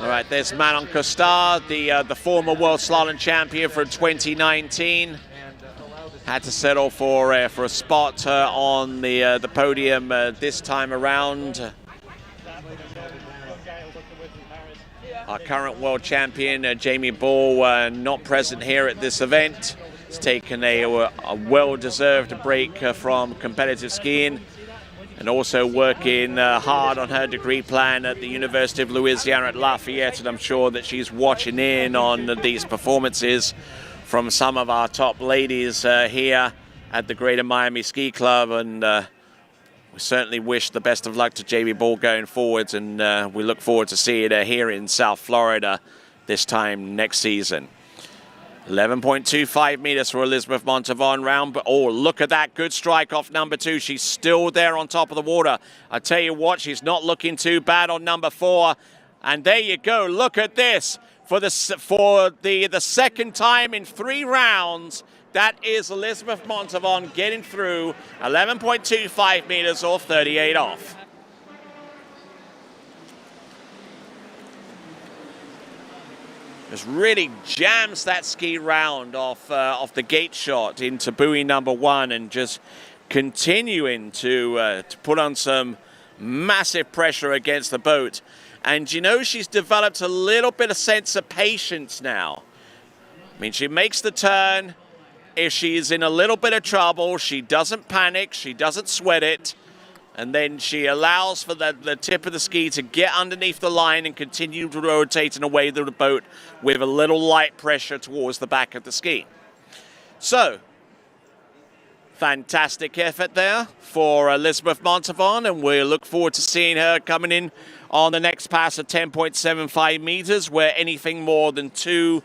All right, there's Manon Costard, the former world slalom champion from 2019. Had to settle for a spot on the podium this time around. Our current world champion, Jamie Ball, not present here at this event. He's taken a well-deserved break from competitive skiing. Our current world champion, Jamie Ball, not present here at this event. He's taken a well-deserved break from competitive skiing. Our current world champion, Jamie Ball, not present here at this event. He's taken a well-deserved break from competitive skiing. and also working hard on her degree plan at the University of Louisiana at Lafayette, and I'm sure that she's watching in on these performances from some of our top ladies here at the Greater Miami Ski Club, and we certainly wish the best of luck to Jamie Ball going forwards, and we look forward to seeing her here in South Florida this time next season. 11.25 meters for Elizabeth Montavon round. But oh, look at that good strike off number 2. She's still there on top of the water. I tell you what, she's not looking too bad on number 4. And there you go. Look at this for the second time in 3 rounds. That is Elizabeth Montavon getting through 11.25 meters or 38 off. Just really jams that ski round off the gate shot into buoy number 1, and just continuing to put on some massive pressure against the boat. And you know, she's developed a little bit of sense of patience now. I mean, she makes the turn. If she's in a little bit of trouble, she doesn't panic, she doesn't sweat it, and then she allows for the tip of the ski to get underneath the line and continue to rotate away through the boat with a little light pressure towards the back of the ski. So, fantastic effort there for Elizabeth Montavon, and we look forward to seeing her coming in on the next pass of 10.75 meters, where anything more than 2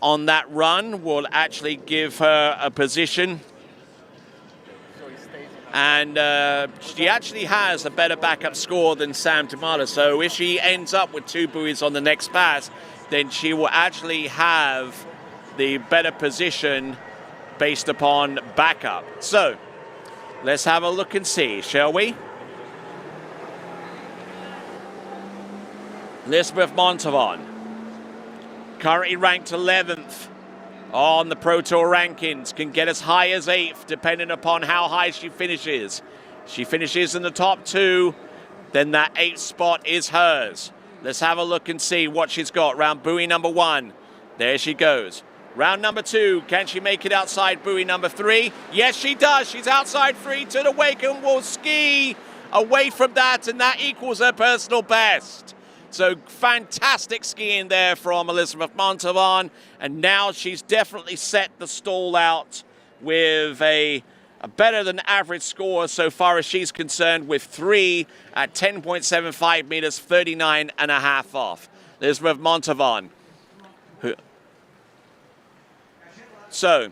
on that run will actually give her a position. And she actually has a better backup score than Sam Tamala. So if she ends up with 2 buoys on the next pass, then she will actually have the better position based upon backup. So let's have a look and see, shall we? Elizabeth Montavon, currently ranked 11th on the Pro Tour rankings, can get as high as 8th depending upon how high she finishes. She finishes in the top 2, then that 8th spot is hers. Let's have a look and see what she's got. Round buoy number 1, there she goes. Round number 2, can she make it outside buoy number 3? Yes, she does. She's outside 3 to the wake and will ski away from that, and that equals her personal best. So fantastic skiing there from Elizabeth Montavon, and now she's definitely set the stall out with a better than average score so far as she's concerned, with 3 at 10.75 meters, 39.5 off. Elizabeth Montavon. So,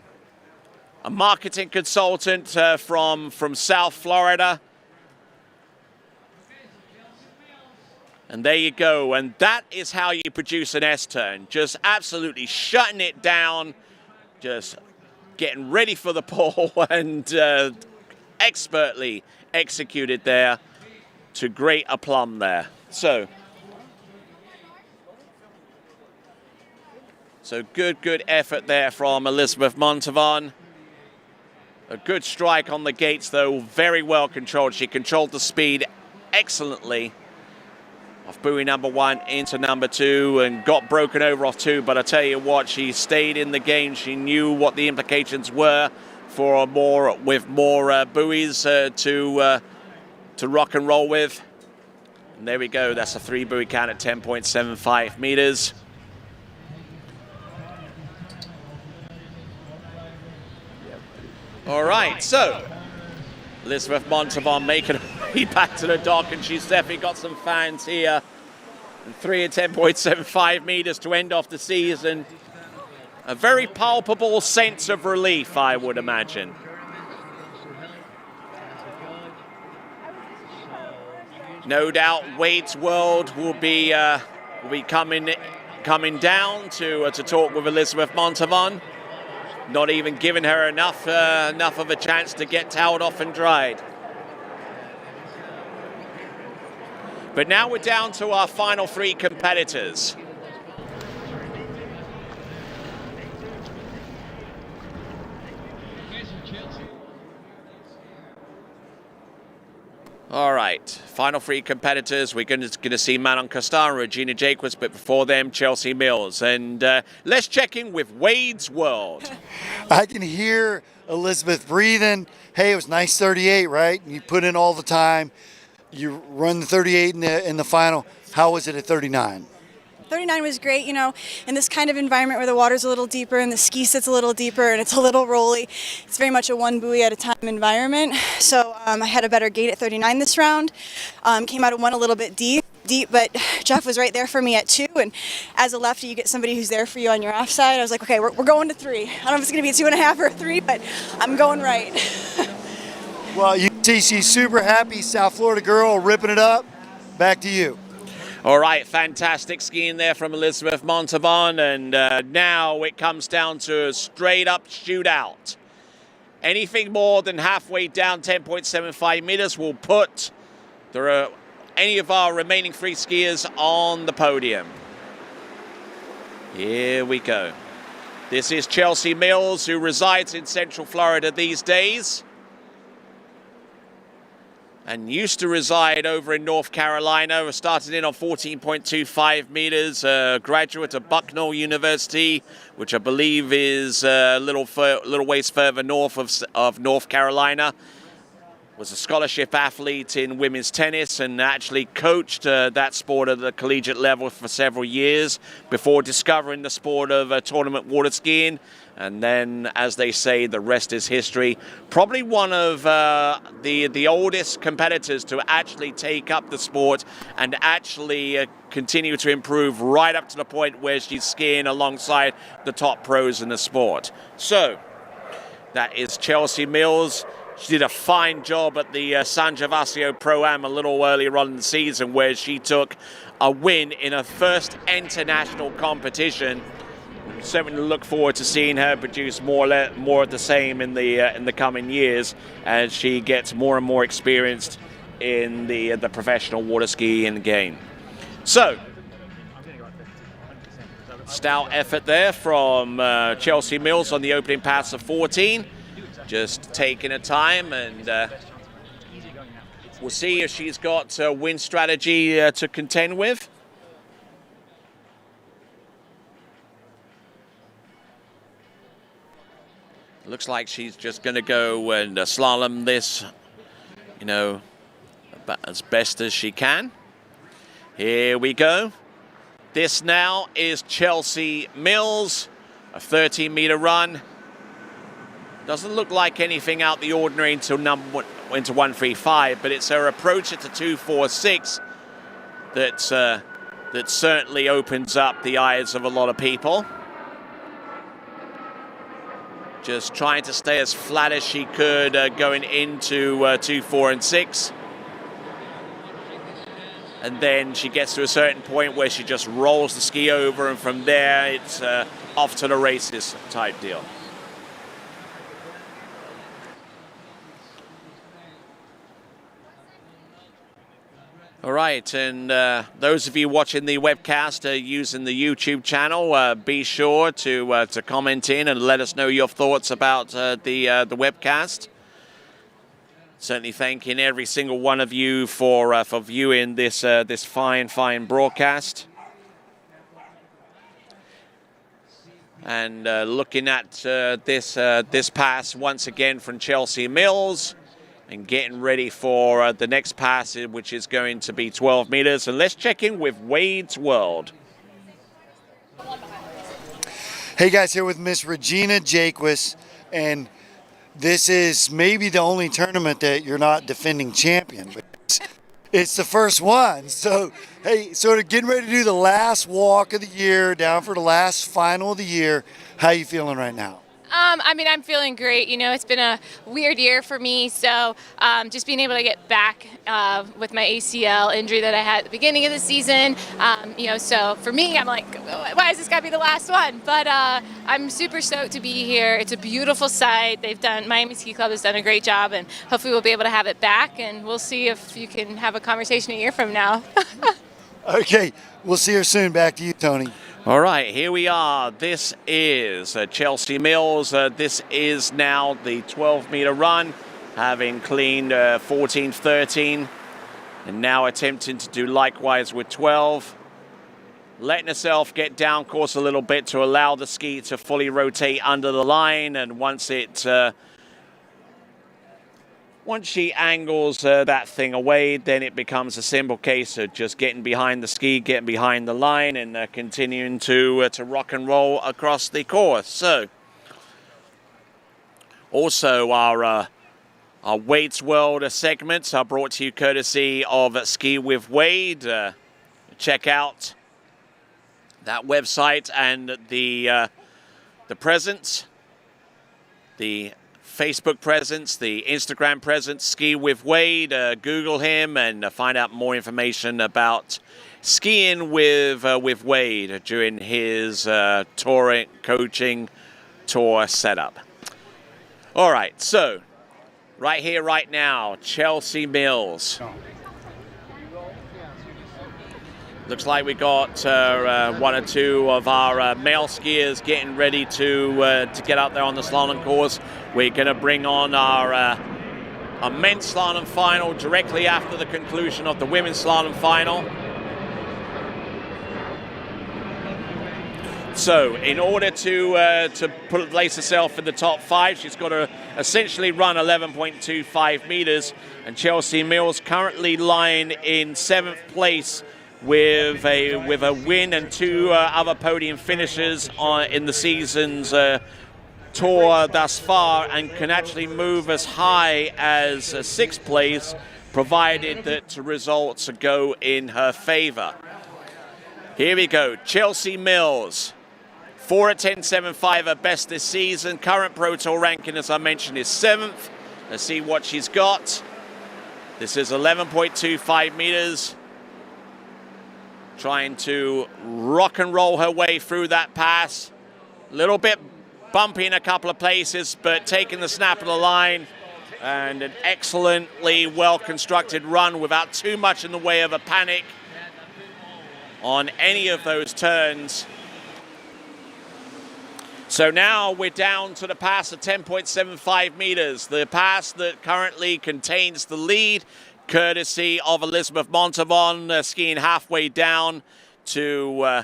a marketing consultant from South Florida. And there you go, and that is how you produce an S-turn. Just absolutely shutting it down, just getting ready for the pole, and expertly executed there to great aplomb there. So good effort there from Elizabeth Montavon. A good strike on the gates though, very well controlled. She controlled the speed excellently off buoy number 1 into number 2 and got broken over off 2, but I tell you what, she stayed in the game. She knew what the implications were for more buoys to rock and roll with. And there we go, that's a 3 buoy count at 10.75 meters. All right, so Elizabeth Montavon making her way back to the dock, and she's definitely got some fans here. And 3 at 10.75 meters to end off the season. A very palpable sense of relief, I would imagine. No doubt Wade's World will be coming down to talk with Elizabeth Montavon. Not even giving her enough of a chance to get toweled off and dried. But now we're down to our final 3 competitors. All right, final three competitors. We're going to see Manon Costar and Regina Jacques, but before them, Chelsea Mills. And let's check in with Wade's World. I can hear Elizabeth breathing. Hey, it was nice 38, right? You put in all the time. You run the 38 in the final. How was it at 39? 39 was great, you know, in this kind of environment where the water's a little deeper and the ski sits a little deeper and it's a little rolly. It's very much a one buoy at a time environment. So I had a better gate at 39 this round. Came out of one a little bit deep, but Jeff was right there for me at 2. And as a lefty, you get somebody who's there for you on your offside. I was like, okay, we're going to 3. I don't know if it's going to be a 2.5 or a 3, but I'm going right. Well, you see she's super happy, South Florida girl, ripping it up. Back to you. All right, fantastic skiing there from Elizabeth Montavon, and now it comes down to a straight-up shootout. Anything more than halfway down 10.75 meters will put any of our remaining 3 skiers on the podium. Here we go. This is Chelsea Mills, who resides in Central Florida these days, and used to reside over in North Carolina. Started in on 14.25 meters, graduate of Bucknell University, which I believe is a little ways further north of North Carolina. Was a scholarship athlete in women's tennis and actually coached that sport at the collegiate level for several years before discovering the sport of tournament water skiing. And then, as they say, the rest is history. Probably one of the oldest competitors to actually take up the sport and actually continue to improve right up to the point where she's skiing alongside the top pros in the sport. So, that is Chelsea Mills. She did a fine job at the San Gervasio Pro-Am a little earlier on in the season, where she took a win in her first international competition. Certainly look forward to seeing her produce more of the same in the coming years as she gets more and more experienced in the professional water skiing game. So, stout effort there from Chelsea Mills on the opening pass of 14. Just taking her time, and we'll see if she's got a win strategy to contend with. Looks like she's just going to go and slalom this, you know, as best as she can. Here we go. This now is Chelsea Mills, a 13-meter run. Doesn't look like anything out the ordinary into 135, but it's her approach at the 246 that certainly opens up the eyes of a lot of people. Just trying to stay as flat as she could going into 2, 4, and 6. And then she gets to a certain point where she just rolls the ski over, and from there it's off to the races type deal. All right, and those of you watching the webcast using the YouTube channel, be sure to comment in and let us know your thoughts about the webcast. Certainly thanking every single one of you for viewing this fine broadcast. And looking at this pass once again from Chelsea Mills. And getting ready for the next pass, which is going to be 12 meters. And let's check in with Wade's World. Hey guys, here with Miss Regina Jacques, and this is maybe the only tournament that you're not defending champion, but it's the first one. So, hey, sort of getting ready to do the last walk of the year, down for the last final of the year. How you feeling right now? I mean, I'm feeling great. You know, it's been a weird year for me, so just being able to get back with my ACL injury that I had at the beginning of the season, you know, so for me, I'm like, why is this got to be the last one? But I'm super stoked to be here. It's a beautiful site. Miami Ski Club has done a great job, and hopefully we'll be able to have it back, and we'll see if you can have a conversation a year from now. Okay, we'll see her soon. Back to you, Tony. All right, here we are. This is Chelsea Mills. This is now the 12-meter run, having cleaned 14-13 And now attempting to do likewise with 12. Letting herself get down course a little bit to allow the ski to fully rotate under the line. And once she angles that thing away, then it becomes a simple case of just getting behind the ski, getting behind the line, and continuing to rock and roll across the course. So, also our Wade's World segments are brought to you courtesy of Ski with Wade. Check out that website and the presence, the Facebook presence, the Instagram presence, Ski with Wade. Google him and find out more information about skiing with Wade during his touring, coaching tour setup. All right, so right here, right now, Chelsea Mills. Looks like we got one or two of our male skiers getting ready to get out there on the slalom course. We're going to bring on our men's slalom final directly after the conclusion of the women's slalom final. So, in order to place herself in the top 5, she's got to essentially run 11.25 meters. And Chelsea Mills currently lying in 7th place with a win and 2 other podium finishes in the season's tour thus far, and can actually move as high as 6th place, provided that results go in her favor. Here we go, Chelsea Mills. 4 at 10.75, her best this season. Current Pro Tour ranking, as I mentioned, is 7th. Let's see what she's got. This is 11.25 meters. Trying to rock and roll her way through that pass. A little bit bumpy in a couple of places, but taking the snap of the line. And an excellently well-constructed run without too much in the way of a panic on any of those turns. So now we're down to the pass of 10.75 meters. The pass that currently contains the lead, courtesy of Elizabeth Montavon, skiing halfway down to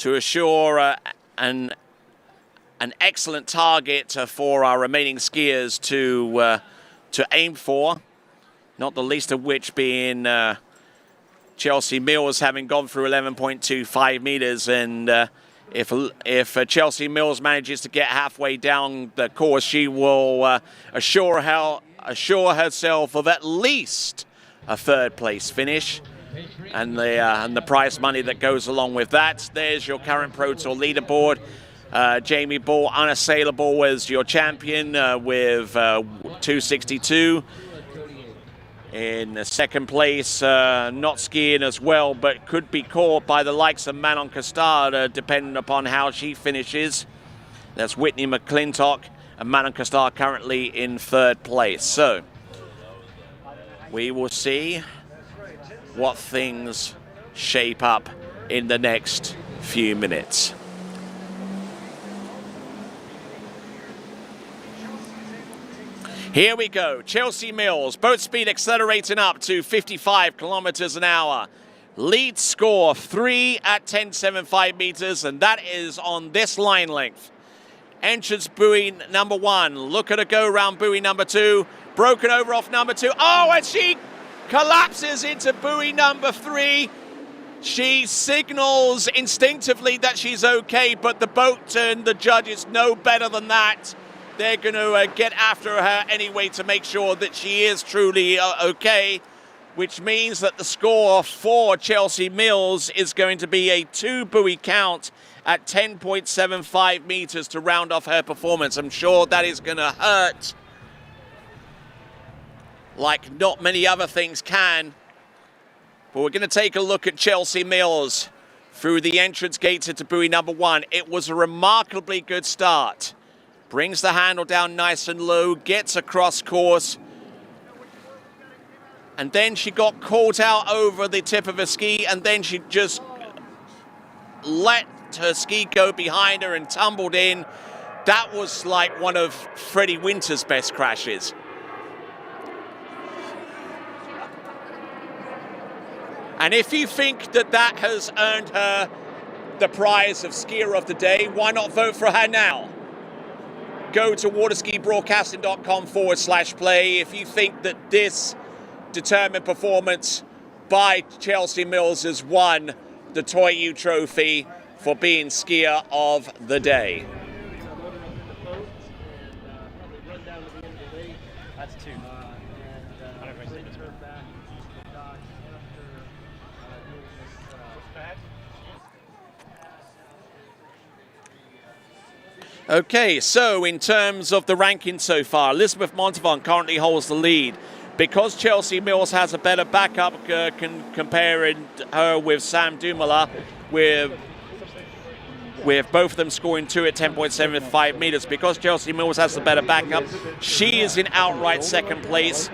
assure an excellent target for our remaining skiers to aim for. Not the least of which being Chelsea Mills, having gone through 11.25 meters, and if Chelsea Mills manages to get halfway down the course, she will assure herself of at least a 3rd place finish, and the prize money that goes along with that. There's your current Pro Tour leaderboard. Jamie Ball, unassailable, as your champion with 262. In 2nd place, not skiing as well, but could be caught by the likes of Manon Costard, depending upon how she finishes. That's Whitney McClintock, and Manon Costard currently in 3rd place. So, we will see what things shape up in the next few minutes. Here we go, Chelsea Mills, boat speed accelerating up to 55 kilometers an hour. Lead score 3 at 10.75 meters, and that is on this line length. Entrance buoy number 1, look at her go round buoy number 2, broken over off number 2. Oh, and she collapses into buoy number 3. She signals instinctively that she's okay, but the boat and the judges know better than that. They're going to get after her anyway to make sure that she is truly okay, which means that the score for Chelsea Mills is going to be a 2 buoy count at 10.75 meters to round off her performance. I'm sure that is going to hurt like not many other things can. But we're going to take a look at Chelsea Mills through the entrance gates into buoy number 1. It was a remarkably good start. Brings the handle down nice and low, gets across course. And then she got caught out over the tip of her ski, and then she just let her ski go behind her and tumbled in. That was like one of Freddie Winter's best crashes. And if you think that that has earned her the prize of Skier of the Day, why not vote for her now? Go to waterskibroadcasting.com/play if you think that this determined performance by Chelsea Mills has won the Toyu Trophy for being Skier of the Day. That's 2. Okay, so in terms of the ranking so far, Elizabeth Montavon currently holds the lead. Because Chelsea Mills has a better backup, comparing her with Sam Dumoulin, with both of them scoring 2 at 10.75 meters. Because Chelsea Mills has the better backup, she is in outright second place,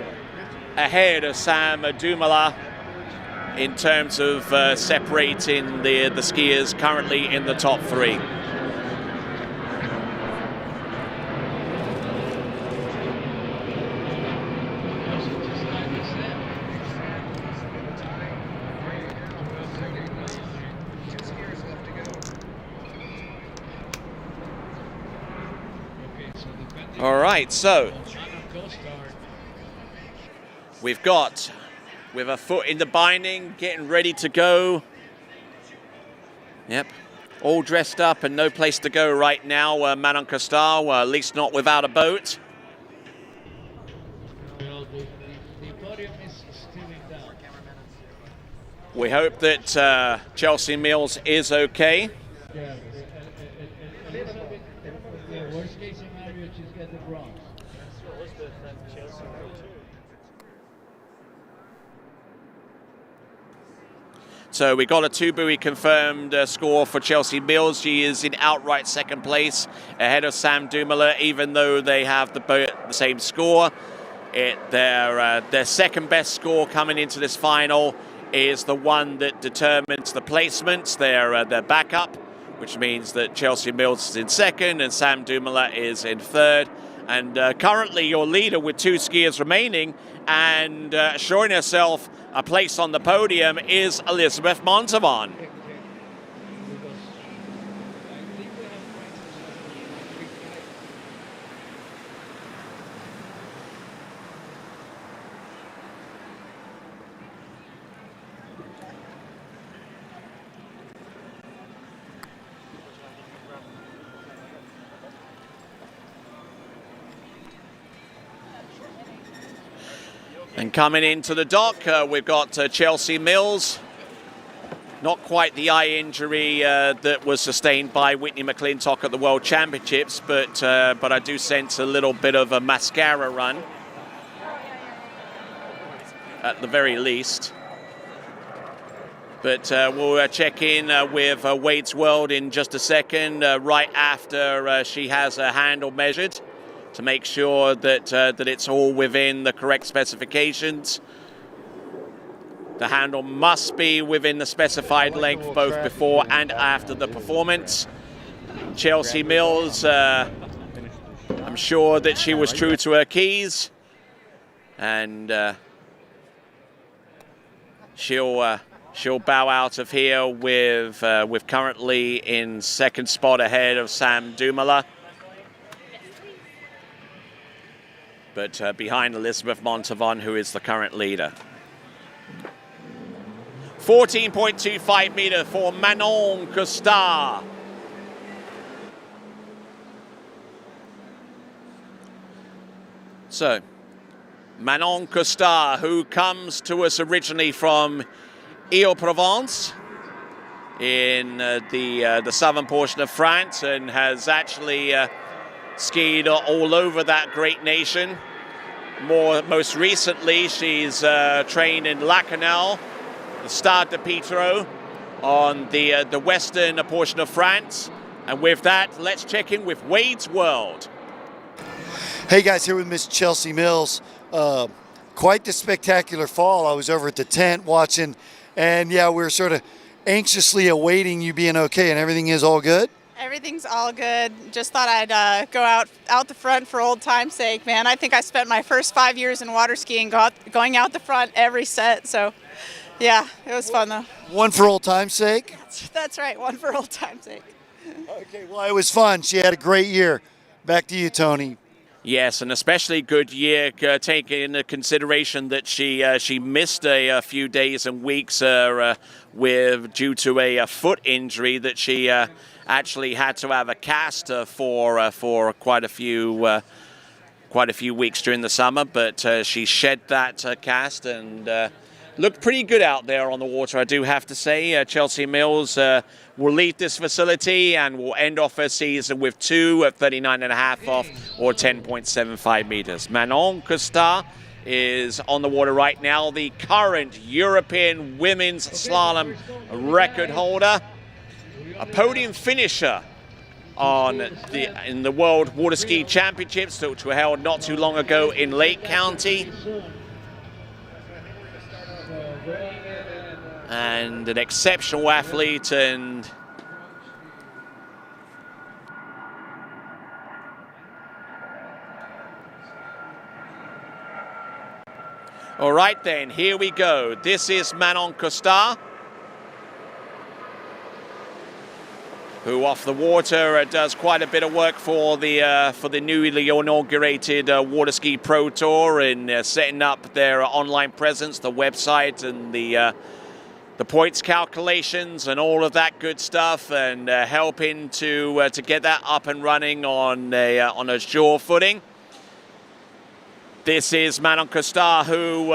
ahead of Sam Dumoulin in terms of separating the skiers currently in the top 3. All right, so we've got with a foot in the binding, getting ready to go. Yep, all dressed up and no place to go right now, Manon Costar, at least not without a boat. We hope that Chelsea Mills is okay. Worst case scenario, she's got the bronze. So we got a 2-buoy confirmed score for Chelsea Mills. She is in outright second place, ahead of Sam Dumoulin, even though they have the same score. Their second best score coming into this final is the one that determines the placements, their backup, which means that Chelsea Mills is in second and Sam Dumoulin is in third. And currently your leader with 2 skiers remaining and assuring herself a place on the podium is Elizabeth Montavon. And coming into the dock, we've got Chelsea Mills. Not quite the eye injury that was sustained by Whitney McClintock at the World Championships, but I do sense a little bit of a mascara run, at the very least. But we'll check in with Wade's World in just a second, right after she has her handle measured, to make sure that it's all within the correct specifications. The handle must be within the specified length both before and after the performance. Chelsea Mills, I'm sure that she was true to her keys, and she'll bow out of here with currently in second spot ahead of Sam Dumoulin. But behind Elizabeth Montavon, who is the current leader. 14.25 meter for Manon Costar. So, Manon Costar, who comes to us originally from Aix-en-Provence in the southern portion of France, and has actually skied all over that great nation. Most recently, she's trained in Lacanau, the Stade de Pitro, on the western portion of France. And with that, let's check in with Wade's World. Hey guys, here with Miss Chelsea Mills. Quite the spectacular fall. I was over at the tent watching, and yeah, we're sort of anxiously awaiting you being okay, and everything is all good? Everything's all good. Just thought I'd go out the front for old time's sake, man. I think I spent my first 5 years in water skiing going out the front every set, so Yeah, it was fun though. One for old time's sake? That's right, one for old time's sake. Okay, well, it was fun. She had a great year. Back to you, Tony. Yes, an especially good year, taking into consideration that she missed a few days and weeks due to a foot injury that she actually had to have a cast for quite a few weeks during the summer. But she shed that cast and looked pretty good out there on the water, I do have to say. Chelsea Mills will leave this facility and will end off her season with 2 at 39.5 off, or 10.75 meters. Manon Costard is on the water right now, the current European women's slalom record holder, a podium finisher in the World Water Ski Championships, which were held not too long ago in Lake County. And an exceptional athlete, and all right then, here we go. This is Manon Costard, who off the water does quite a bit of work for the newly inaugurated Water Ski Pro Tour in setting up their online presence, the website, and the points calculations and all of that good stuff, and helping to get that up and running on a sure footing. This is Manon Costard, who,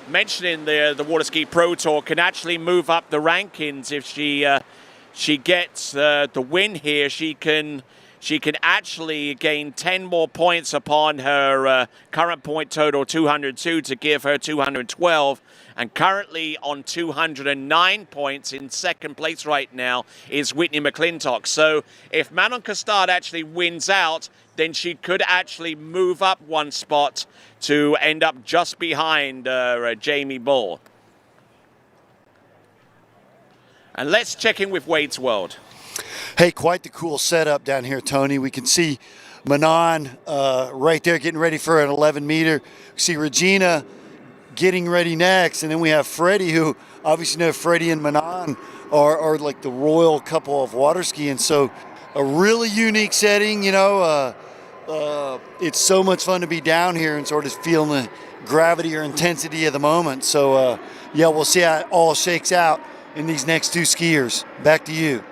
mentioning the Water Ski Pro Tour, can actually move up the rankings if she gets the win here. She can actually gain 10 more points upon her current point total 202 to give her 212. And currently on 209 points in second place right now is Whitney McClintock. So if Manon Costard actually wins out, then she could actually move up one spot to end up just behind Jamie Bull. And let's check in with Wade's World. Hey, quite the cool setup down here, Tony. We can see Manon right there getting ready for an 11 meter. We see Regina getting ready next, and then we have Freddie, who obviously know Freddie and Manon are like the royal couple of water skiing. So a really unique setting, you know. It's so much fun to be down here and sort of feeling the gravity or intensity of the moment. So yeah, we'll see how it all shakes out in these next 2 skiers. Back to you.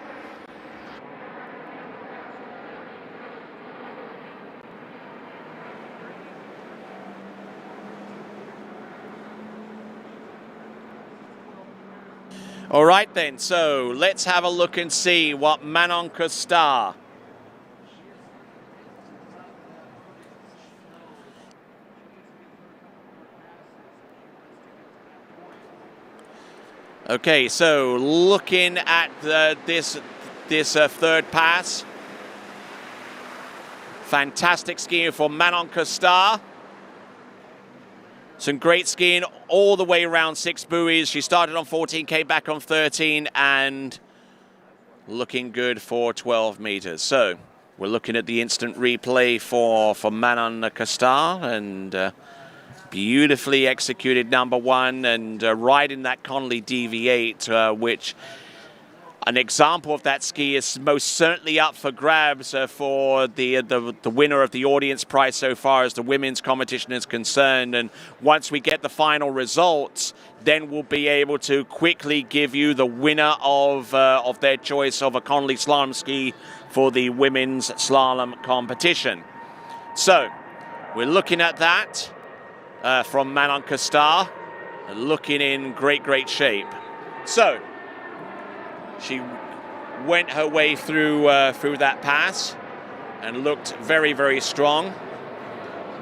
All right then, so let's have a look and see what Manon Costard Okay, so looking at this third pass, fantastic skiing for Manon Costard. Some great skiing all the way around 6 buoys. She started on 14, came back on 13, and looking good for 12 meters. So we're looking at the instant replay for Manon Costard, and beautifully executed number 1, and riding that Connolly DV8, which an example of that ski is most certainly up for grabs for the winner of the audience prize so far as the women's competition is concerned. And once we get the final results, then we'll be able to quickly give you the winner of their choice of a Connolly slalom ski for the women's slalom competition. So we're looking at that from Manon Costard, looking in great shape. So she went her way through that pass and looked very strong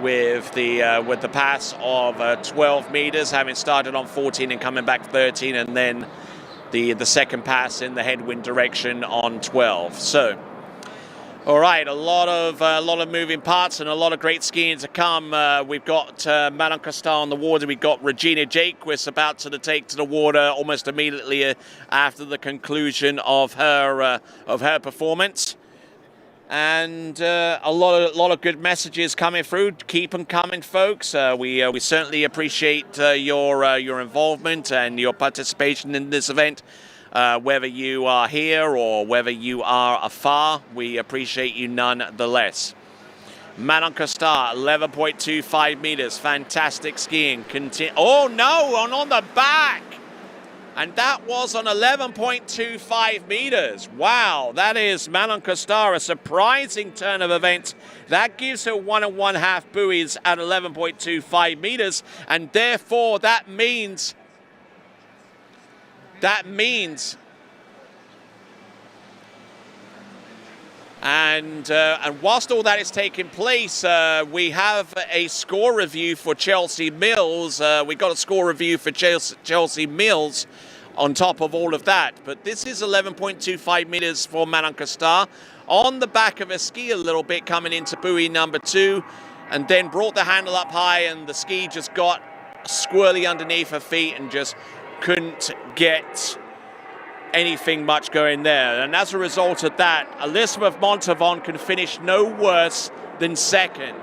with the pass of 12 meters, having started on 14 and coming back 13, and then the second pass in the headwind direction on 12. So, all right, a lot of moving parts and a lot of great skiing to come. We've got Manon Costard on the water. We've got Regina Jaquist about to take to the water almost immediately after the conclusion of her performance. And a lot of good messages coming through. Keep them coming, folks. We certainly appreciate your involvement and your participation in this event. Whether you are here or whether you are afar, we appreciate you nonetheless. Manon Costar, 11.25 meters. Fantastic skiing. Oh no, on the back. And that was on 11.25 meters. Wow, that is Manon Costar, a surprising turn of events. That gives her 1 1/2 buoys at 11.25 meters. And therefore, that means and whilst all that is taking place, we have a score review for Chelsea Mills. We got a score review for Chelsea Mills on top of all of that. But this is 11.25 meters for Manon Costar. On the back of her ski a little bit coming into buoy number 2, and then brought the handle up high, and the ski just got squirrely underneath her feet and just couldn't get anything much going there. And as a result of that, Elizabeth Montavon can finish no worse than second.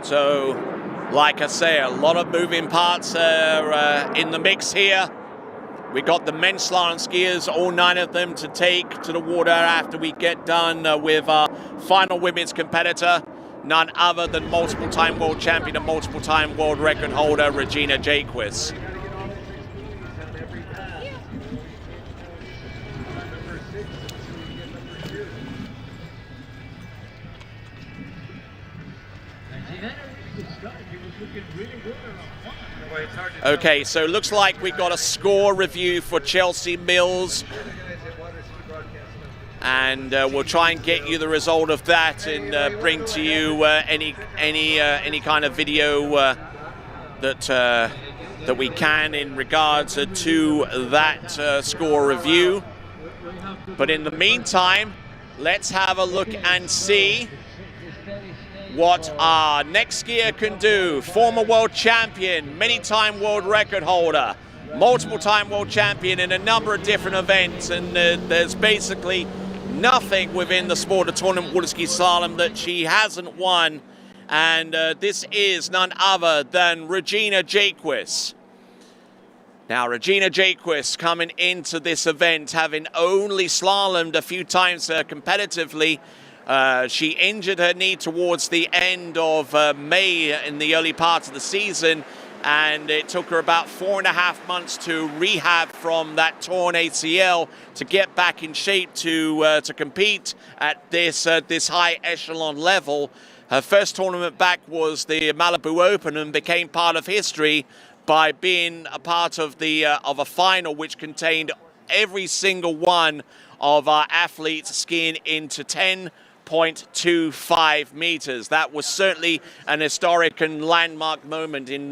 So, like I say, a lot of moving parts in the mix here. We got the men's slalom skiers, all 9 of them, to take to the water after we get done with our final women's competitor, none other than multiple-time world champion and multiple-time world record holder Regina Jaquist. Okay, so looks like we got a score review for Chelsea Mills, and we'll try and get you the result of that and bring to you any kind of video that we can in regards to that score review. But in the meantime, let's have a look and see what our next skier can do. Former world champion, many-time world record holder, multiple-time world champion in a number of different events, and there's basically nothing within the sport of tournament water ski slalom that she hasn't won, and this is none other than Regina Jaquist. Now, Regina Jaquist coming into this event, having only slalomed a few times competitively. She injured her knee towards the end of May in the early part of the season, and it took her about 4.5 months to rehab from that torn ACL to get back in shape to compete at this high echelon level. Her first tournament back was the Malibu Open, and became part of history by being a part of a final which contained every single one of our athletes skiing into 10.25 meters. That was certainly an historic and landmark moment in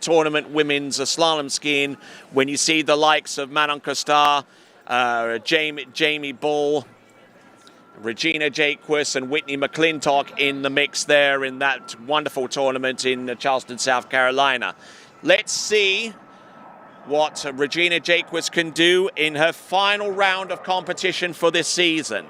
tournament women's slalom skiing, when you see the likes of Manon Costar, Jamie Bull, Regina Jaquist, and Whitney McClintock in the mix there in that wonderful tournament in Charleston, South Carolina. Let's see what Regina Jaquist can do in her final round of competition for this season.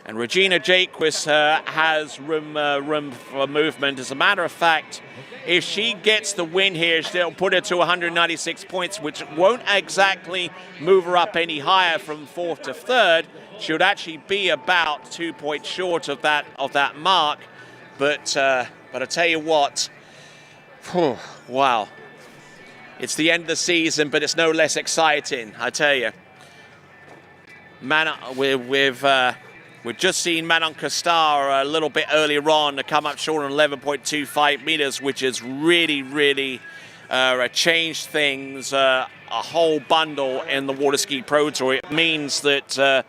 And Regina Jaquist has room for movement. As a matter of fact, if she gets the win here, she'll put her to 196 points, which won't exactly move her up any higher from 4th to 3rd. She would actually be about 2 points short of that mark. But I tell you what, wow. It's the end of the season, but it's no less exciting, I tell you. We've just seen Manon Costar a little bit earlier on to come up short on 11.25 meters, which has really changed things a whole bundle in the Water Ski Pro Tour. It means that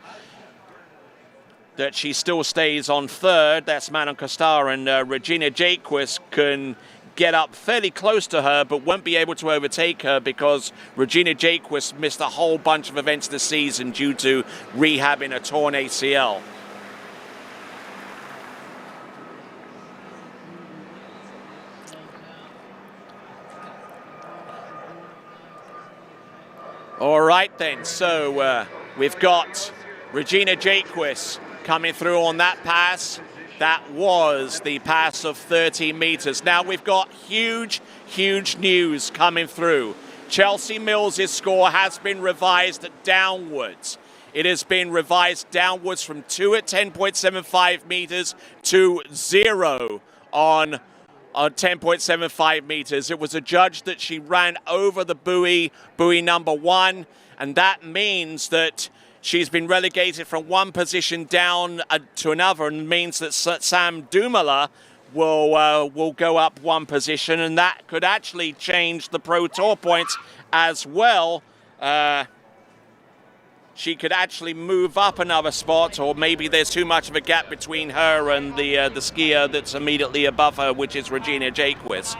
she still stays on 3rd. That's Manon Costar, and Regina Jaquist can get up fairly close to her, but won't be able to overtake her because Regina Jaquist missed a whole bunch of events this season due to rehabbing a torn ACL. All right then, so we've got Regina Jaquist coming through on that pass. That was the pass of 30 meters. Now we've got huge news coming through. Chelsea Mills' score has been revised downwards. It has been revised downwards from 2 at 10.75 meters to 0 on 10.75 meters. It was adjudged that she ran over the buoy number 1, and that means that she's been relegated from one position down to another, and means that Sam Dumoulin will go up one position, and that could actually change the Pro Tour points as well. She could actually move up another spot, or maybe there's too much of a gap between her and the skier that's immediately above her, which is Regina Jaquist.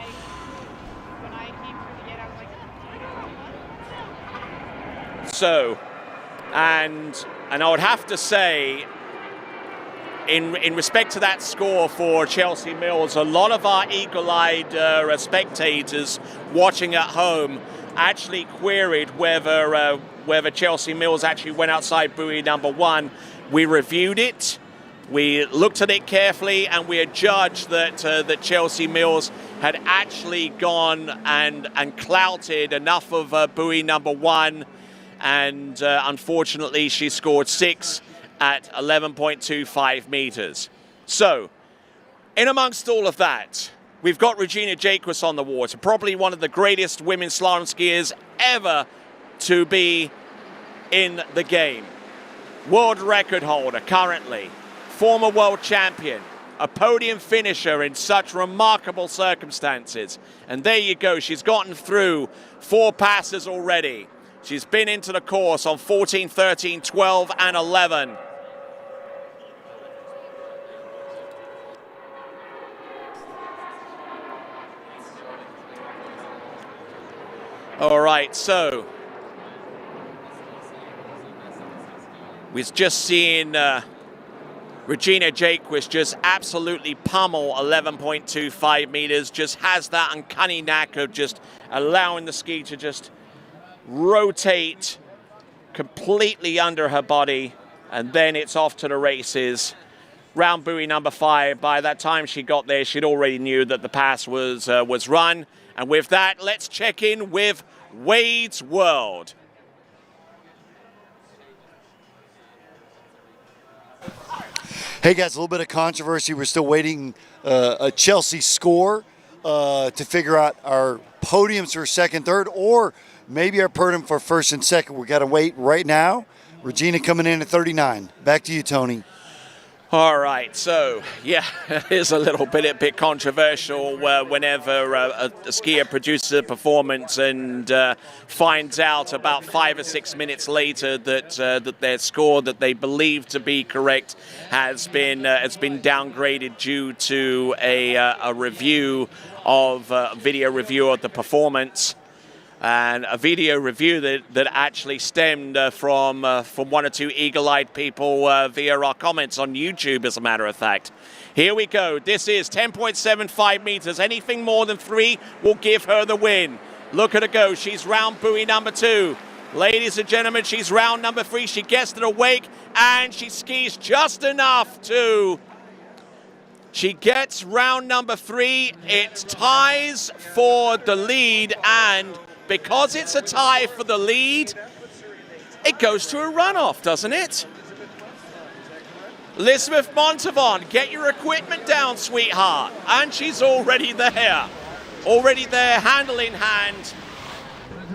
So, and I would have to say, in respect to that score for Chelsea Mills, a lot of our eagle-eyed spectators watching at home actually queried whether Chelsea Mills actually went outside buoy number 1. We reviewed it, we looked at it carefully, and we adjudged that Chelsea Mills had actually gone and clouted enough of buoy number 1, and unfortunately she scored 6 at 11.25 meters. So, in amongst all of that, we've got Regina Jaquist on the water, probably one of the greatest women's slalom skiers ever to be in the game. World record holder currently, former world champion, a podium finisher in such remarkable circumstances. And there you go, she's gotten through 4 passes already. She's been into the course on 14, 13, 12, and 11. All right, so we've just seen Regina Jaquist just absolutely pummel 11.25 meters, just has that uncanny knack of just allowing the ski to just rotate completely under her body, and then it's off to the races. Round buoy number 5, by that time she got there, she'd already knew that the pass was run. And with that, let's check in with Wade's World. Hey guys, a little bit of controversy. We're still waiting a Chelsea score to figure out our podiums for second, third, or maybe our podium for first and second. We got to wait right now. Regina coming in at 39. Back to you, Tony. All right, so yeah, it is a little bit controversial whenever a skier produces a performance and finds out about 5 or 6 minutes later that their score that they believe to be correct has been downgraded due to a review of video review of the performance. And a video review that actually stemmed from 1 or 2 eagle-eyed people via our comments on YouTube, as a matter of fact. Here we go. This is 10.75 meters. Anything more than 3 will give her the win. Look at her go. She's round buoy number 2. Ladies and gentlemen, she's round number 3. She gets to the wake, and she skis just enough to... She gets round number 3. It ties for the lead, and... because it's a tie for the lead, it goes to a runoff, doesn't it? Elizabeth Montavon, get your equipment down, sweetheart. And she's already there. Already there, handle in hand.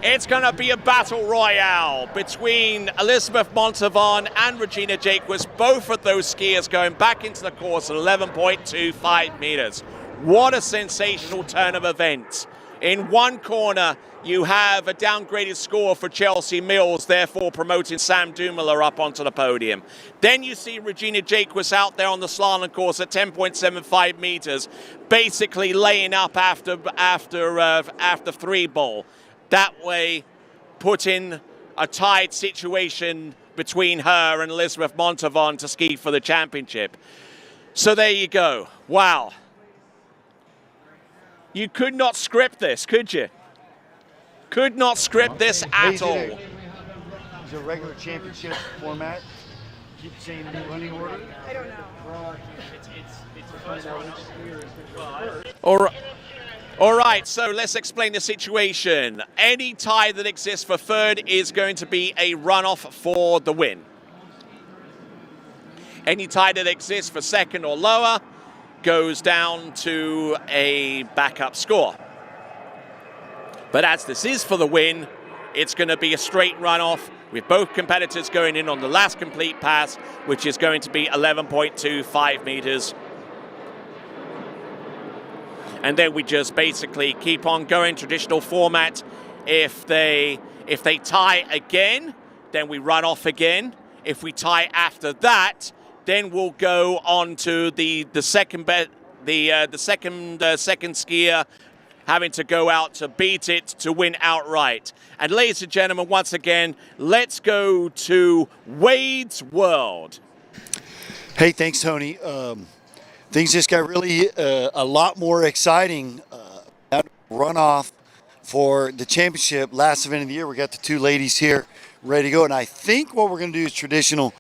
It's going to be a battle royale between Elizabeth Montavon and Regina Jaquist, both of those skiers going back into the course at 11.25 meters. What a sensational turn of events. In one corner, you have a downgraded score for Chelsea Mills, therefore promoting Sam Dumoulin up onto the podium. Then you see Regina Jaquist out there on the slalom course at 10.75 meters, basically laying up after 3 ball. That way, putting a tied situation between her and Elizabeth Montavon to ski for the championship. So there you go. Wow. You could not script this, could you? Could not script this at all. Is it a regular championship format? Keep the same running order? I don't know. All right, so let's explain the situation. Any tie that exists for third is going to be a runoff for the win. Any tie that exists for second or lower goes down to a backup score. But as this is for the win, it's going to be a straight runoff with both competitors going in on the last complete pass, which is going to be 11.25 meters. And then we just basically keep on going, traditional format. If they tie again, then we run off again. If we tie after that, then we'll go on to the second skier having to go out to beat it to win outright. And ladies and gentlemen, once again, let's go to Wade's World. Hey, thanks, Tony. Things just got really a lot more exciting. Runoff for the championship, last event of the year. We got the two ladies here ready to go. And I think what we're going to do is traditional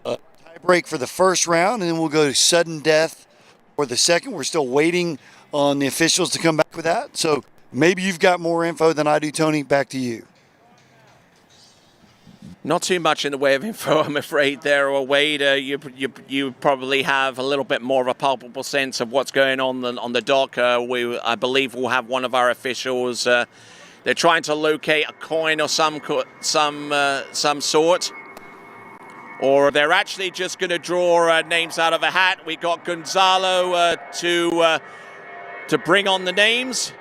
tie break for the first round, and then we'll go to sudden death for the second. We're still waiting on the officials to come back with that. So maybe you've got more info than I do, Tony. Back to you. Not too much in the way of info, I'm afraid, there, or Wade. You probably have a little bit more of a palpable sense of what's going on the dock. I believe we'll have one of our officials. They're trying to locate a coin or some sort, or they're actually just going to draw names out of a hat. We got Gonzalo to bring on the names.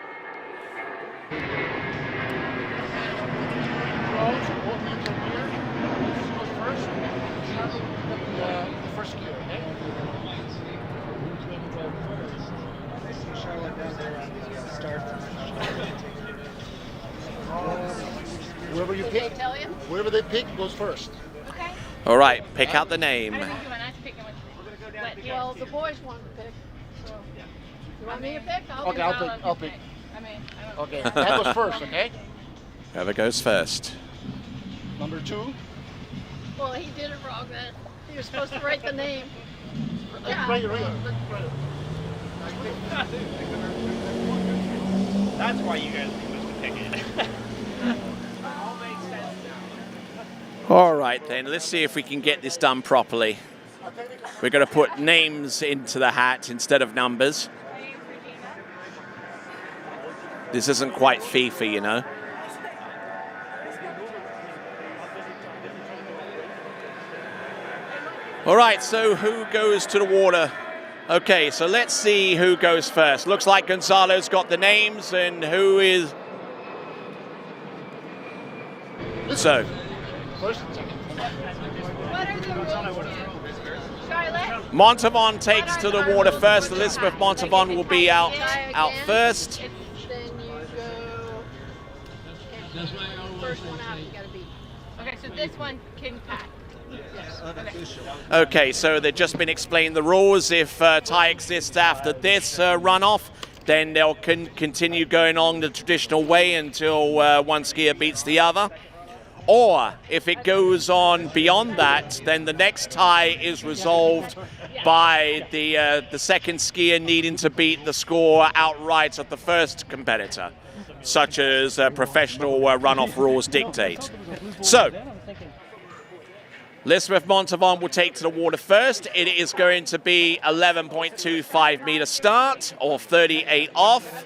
Whoever you pick, whoever they pick goes first. Okay. All right, pick out the name. Well, the boys want to pick. So. You want me to pick? Okay, I'll pick. Okay, that goes first, okay? Whoever goes first. Number 2. Well, he did it wrong then. He was supposed to write the name. Yeah. Right. That's why you guys are supposed to pick it. All right, then, let's see if we can get this done properly. We're going to put names into the hat instead of numbers. This isn't quite FIFA, you know. All right, so who goes to the water? Okay, so let's see who goes first. Looks like Gonzalo's got the names, and who is... So... Montavon takes to the water first. Elizabeth Montavon will be out first. Okay, so this one can pack. Okay, so they've just been explaining the rules. If tie exists after this runoff, then they'll continue going on the traditional way until one skier beats the other. Or if it goes on beyond that, then the next tie is resolved by the second skier needing to beat the score outright of the first competitor, such as professional runoff rules dictate. So, Elizabeth Montavon will take to the water first. It is going to be 11.25 meter start, or 38 off.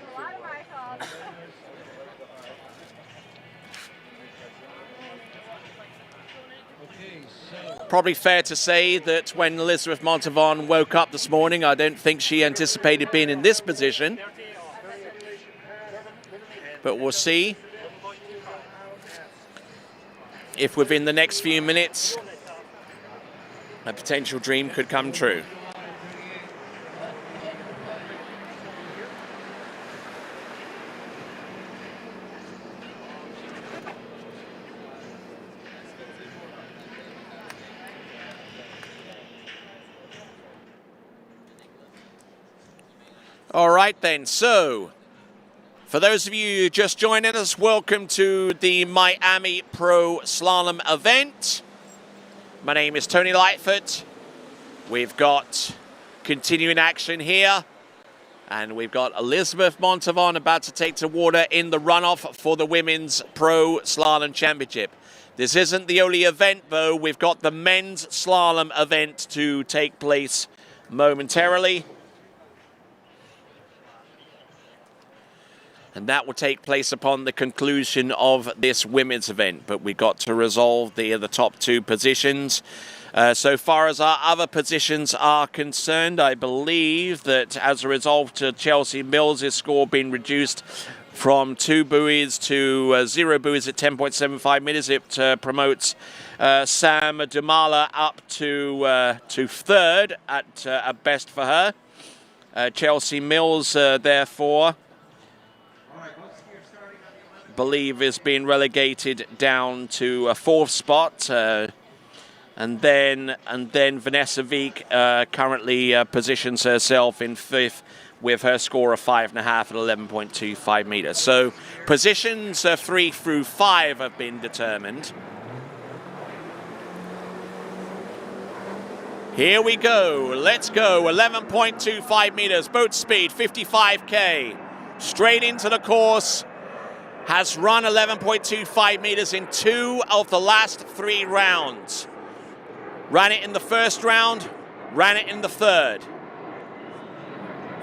Probably fair to say that when Elizabeth Montavon woke up this morning, I don't think she anticipated being in this position. But we'll see if within the next few minutes a potential dream could come true. All right then, so For those of you just joining us, welcome to the Miami Pro Slalom event. My name is Tony Lightfoot. We've got continuing action here, and we've got Elizabeth Montavon about to take to water in the runoff for the Women's Pro Slalom Championship. This isn't the only event, though. We've got the men's slalom event to take place momentarily. And that will take place upon the conclusion of this women's event. But we got to resolve the top two positions. So far as our other positions are concerned, I believe that as a result of Chelsea Mills' score being reduced from 2 buoys to 0 buoys at 10.75 meters, it promotes Sam Dumala up to third at best for her. Chelsea Mills, therefore, believe is being relegated down to a 4th spot, and then Vanessa Wieck currently positions herself in 5th with her score of 5.5 at 11.25 meters. So positions 3 through 5 have been determined. Here we go. Let's go. 11.25 meters. Boat speed 55k. Straight into the course. Has run 11.25 meters in 2 of the last 3 rounds. Ran it in the first round, ran it in the third.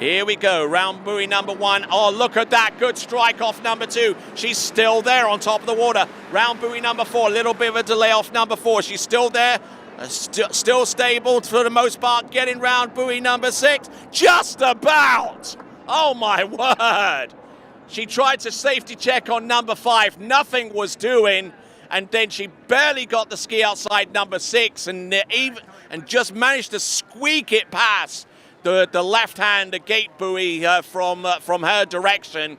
Here we go, round buoy number 1. Oh, look at that, good strike off number 2. She's still there on top of the water. Round buoy number 4, a little bit of a delay off number 4. She's still there, still stable for the most part, getting round buoy number 6. Just about! Oh my word! She tried to safety check on number 5, nothing was doing, and then she barely got the ski outside number 6 and just managed to squeak it past the left-hand gate buoy from her direction.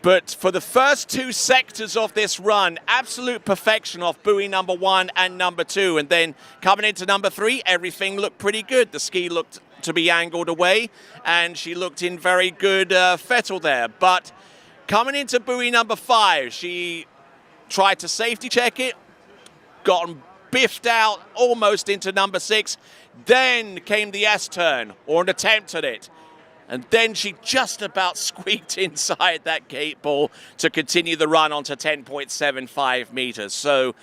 But for the first 2 sectors of this run, absolute perfection off buoy number 1 and number 2, and then coming into number 3, everything looked pretty good. The ski looked to be angled away, and she looked in very good fettle there. But coming into buoy number 5, she tried to safety check it, got biffed out almost into number 6. Then came the S-turn, or an attempt at it. And then she just about squeaked inside that gate ball to continue the run onto 10.75 meters. So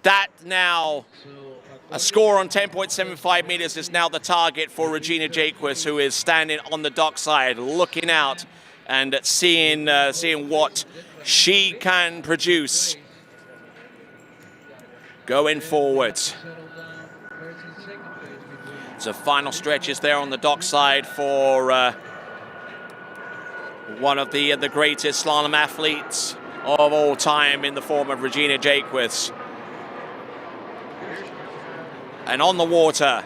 that now, a score on 10.75 meters is now the target for Regina Jaquist, who is standing on the dockside, looking out and seeing what she can produce going forward. So final stretches there on the dockside for one of the greatest slalom athletes of all time in the form of Regina Jaquist. And on the water,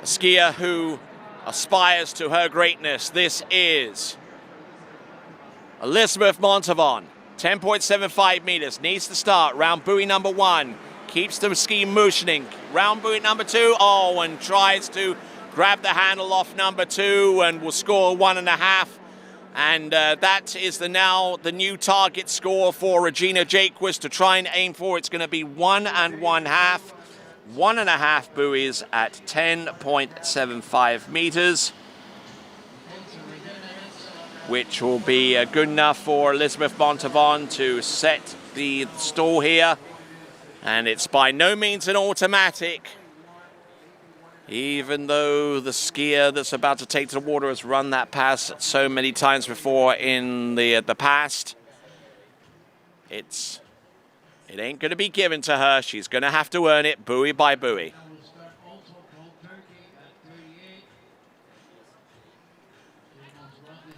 a skier who aspires to her greatness. This is Elizabeth Montavon. 10.75 meters, needs to start. Round buoy number 1, keeps the ski motioning. Round buoy number 2, oh, and tries to grab the handle off number 2 and will score 1.5. And that is now the new target score for Regina Jaquist to try and aim for. It's going to be 1 1/2. 1.5 buoys at 10.75 meters, which will be good enough for Elizabeth Montavon to set the stall here. And it's by no means an automatic, even though the skier that's about to take to the water has run that pass so many times before in the past. It ain't going to be given to her. She's going to have to earn it buoy by buoy.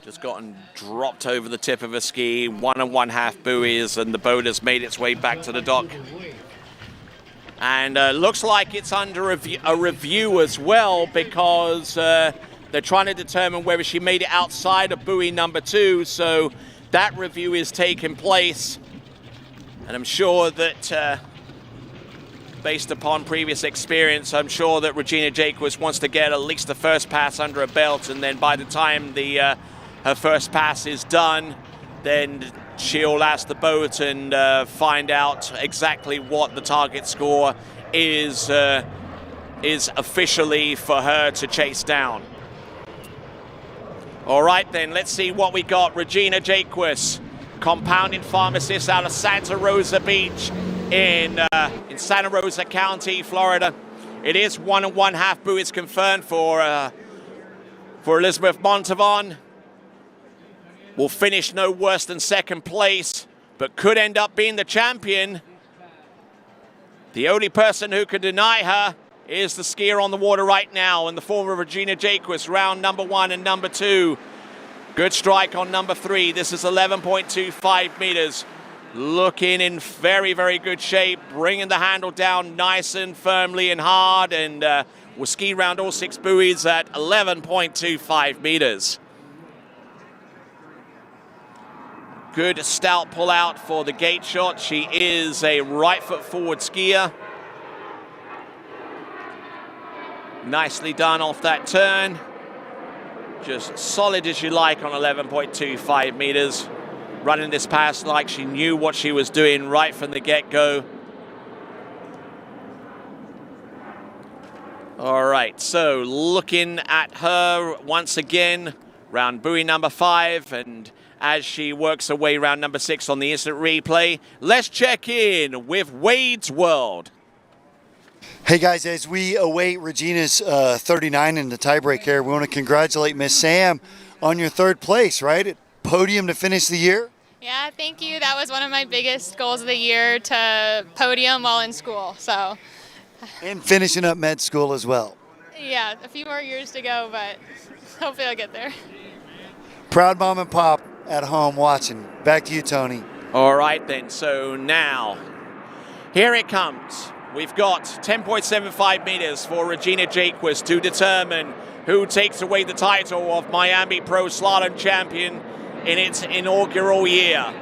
Just gotten dropped over the tip of a ski, 1 1/2 buoys, and the boat has made its way back to the dock. And looks like it's under a review as well, because they're trying to determine whether she made it outside of buoy number 2. So that review is taking place. And I'm sure that, based upon previous experience, I'm sure that Regina Jaquist wants to get at least the first pass under her belt, and then by the time the her first pass is done, then she'll ask the boat and find out exactly what the target score is officially for her to chase down. All right, then, let's see what we got. Regina Jaquist, compounding pharmacist out of Santa Rosa Beach in Santa Rosa County, Florida. It is 1 1/2 buoys confirmed for Elizabeth Montavon. Will finish no worse than second place, but could end up being the champion. The only person who could deny her is the skier on the water right now in the form of Regina Jaquist, round number 1 and number 2. Good strike on number 3. This is 11.25 meters. Looking in very, very good shape, bringing the handle down nice and firmly and hard, and will ski round all 6 buoys at 11.25 meters. Good stout pull out for the gate shot. She is a right foot forward skier. Nicely done off that turn. Just solid as you like on 11.25 meters. Running this pass like she knew what she was doing right from the get-go. All right, so looking at her once again, round buoy number 5, and as she works her way round number 6 on the instant replay, let's check in with Wade's World. Hey guys, as we await Regina's 39 in the tiebreak here, we want to congratulate Miss Sam on your 3rd place, right? Podium to finish the year? Yeah, thank you. That was one of my biggest goals of the year, to podium while in school. So. And finishing up med school as well. Yeah, a few more years to go, but hopefully I'll get there. Proud mom and pop at home watching. Back to you, Tony. All right then, so now, here it comes. We've got 10.75 meters for Regina Jaquist to determine who takes away the title of Miami Pro Slalom champion in its inaugural year.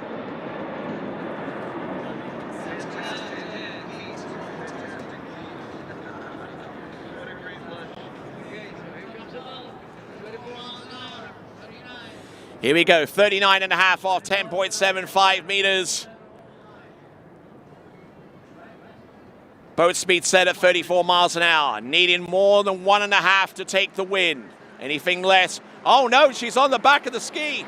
Here we go, 39.5 off 10.75 meters. Boat speed set at 34 miles an hour, needing more than 1.5 to take the win. Anything less, oh no, she's on the back of the ski.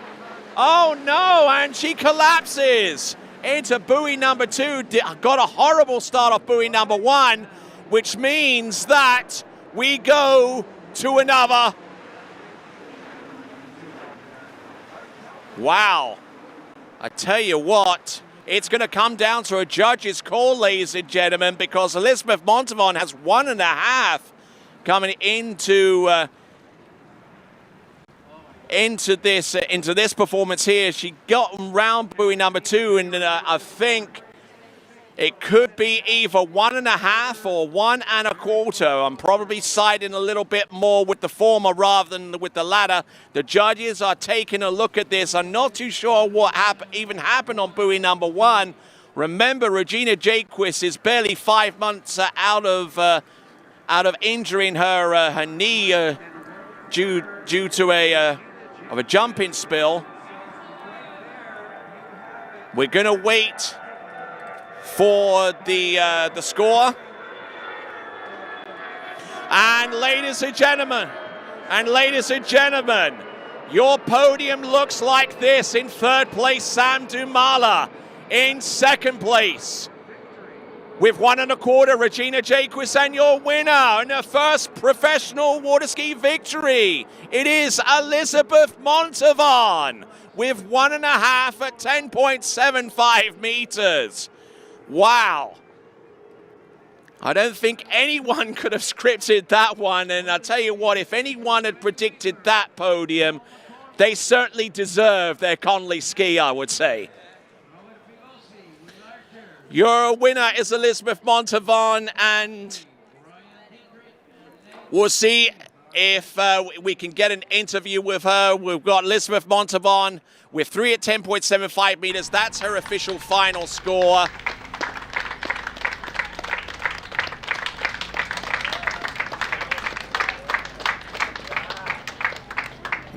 Oh no, and she collapses into buoy number 2. Got a horrible start off buoy number 1, which means that we go to another. Wow, I tell you what, it's going to come down to a judge's call, ladies and gentlemen, because Elizabeth Montavon has 1.5 coming into this performance here. She got round buoy number 2, and I think it could be either 1.5 or 1.25. I'm probably siding a little bit more with the former rather than with the latter. The judges are taking a look at this. I'm not too sure what even happened on buoy number 1. Remember, Regina Jaquist is barely 5 months out of injuring her knee due to a jumping spill. We're going to wait for the score. And ladies and gentlemen, your podium looks like this. In 3rd place, Sam Dumala. In 2nd place, with 1.25, Regina Jaquist, and your winner and her first professional water ski victory, it is Elizabeth Montavon with 1.5 at 10.75 meters. Wow. I don't think anyone could have scripted that one, and I'll tell you what, if anyone had predicted that podium, they certainly deserve their Conley ski, I would say. Your winner is Elizabeth Montavon, and we'll see if we can get an interview with her. We've got Elizabeth Montavon with 3 at 10.75 meters. That's her official final score.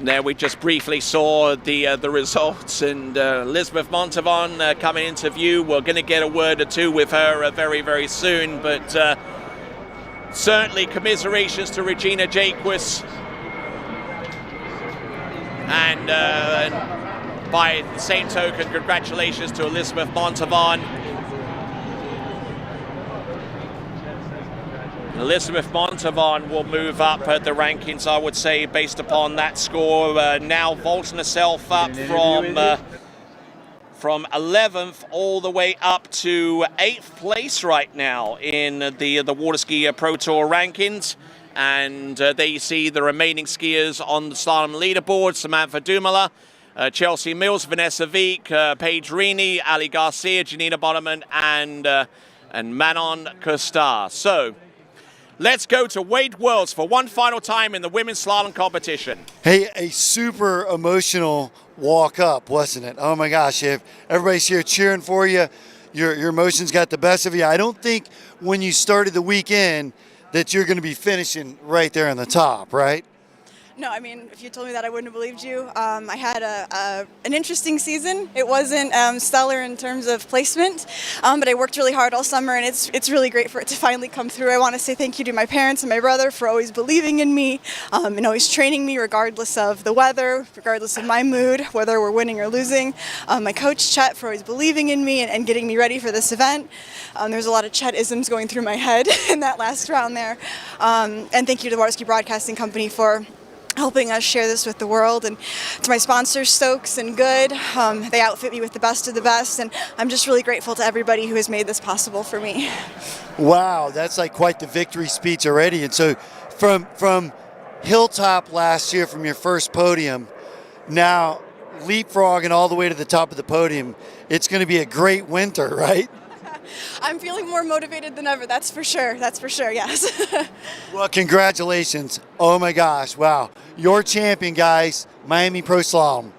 There we just briefly saw the results, and Elizabeth Montavon coming into view. We're going to get a word or two with her very, very soon, but certainly commiserations to Regina Jaquess, and by the same token, congratulations to Elizabeth Montavon. Elizabeth Montavon will move up the rankings, I would say, based upon that score. Now vaulting herself up from 11th all the way up to 8th place right now in the water ski Pro Tour rankings. And there you see the remaining skiers on the slalom leaderboard: Samantha Dumoulin, Chelsea Mills, Vanessa Veek, Paige Rini, Ali Garcia, Janina Bonneman, and Manon Costar. So let's go to Wade Worlds for one final time in the women's slalom competition. Hey, a super emotional walk up, wasn't it? Oh my gosh, if everybody's here cheering for you, your emotions got the best of you. I don't think when you started the weekend that you're going to be finishing right there on the top, right? No, I mean, if you told me that, I wouldn't have believed you. I had an interesting season. It wasn't stellar in terms of placement, but I worked really hard all summer, and it's really great for it to finally come through. I want to say thank you to my parents and my brother for always believing in me and always training me regardless of the weather, regardless of my mood, whether we're winning or losing. My coach, Chet, for always believing in me and getting me ready for this event. There's a lot of Chet-isms going through my head in that last round there. And thank you to the Water Ski Broadcasting Company for helping us share this with the world, and to my sponsors, Stokes and Good. They outfit me with the best of the best, and I'm just really grateful to everybody who has made this possible for me. Wow, that's like quite the victory speech already. And so from Hilltop last year, from your first podium, now leapfrogging all the way to the top of the podium, it's going to be a great winter, right? I'm feeling more motivated than ever, that's for sure, yes. Well, congratulations. Oh my gosh, wow. Your champion, guys, Miami Pro Slalom.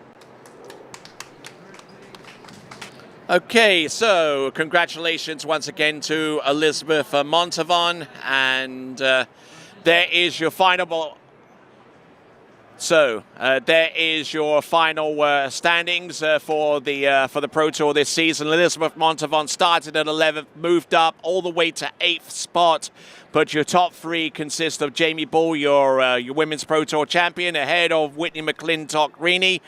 Okay, so congratulations once again to Elizabeth Montavon, and there is your final. So there is your final standings for the Pro Tour this season. Elizabeth Montavon started at 11th, moved up all the way to 8th spot. But your top three consist of Jamie Bull, your Women's Pro Tour champion, ahead of Whitney McClintock-Rini.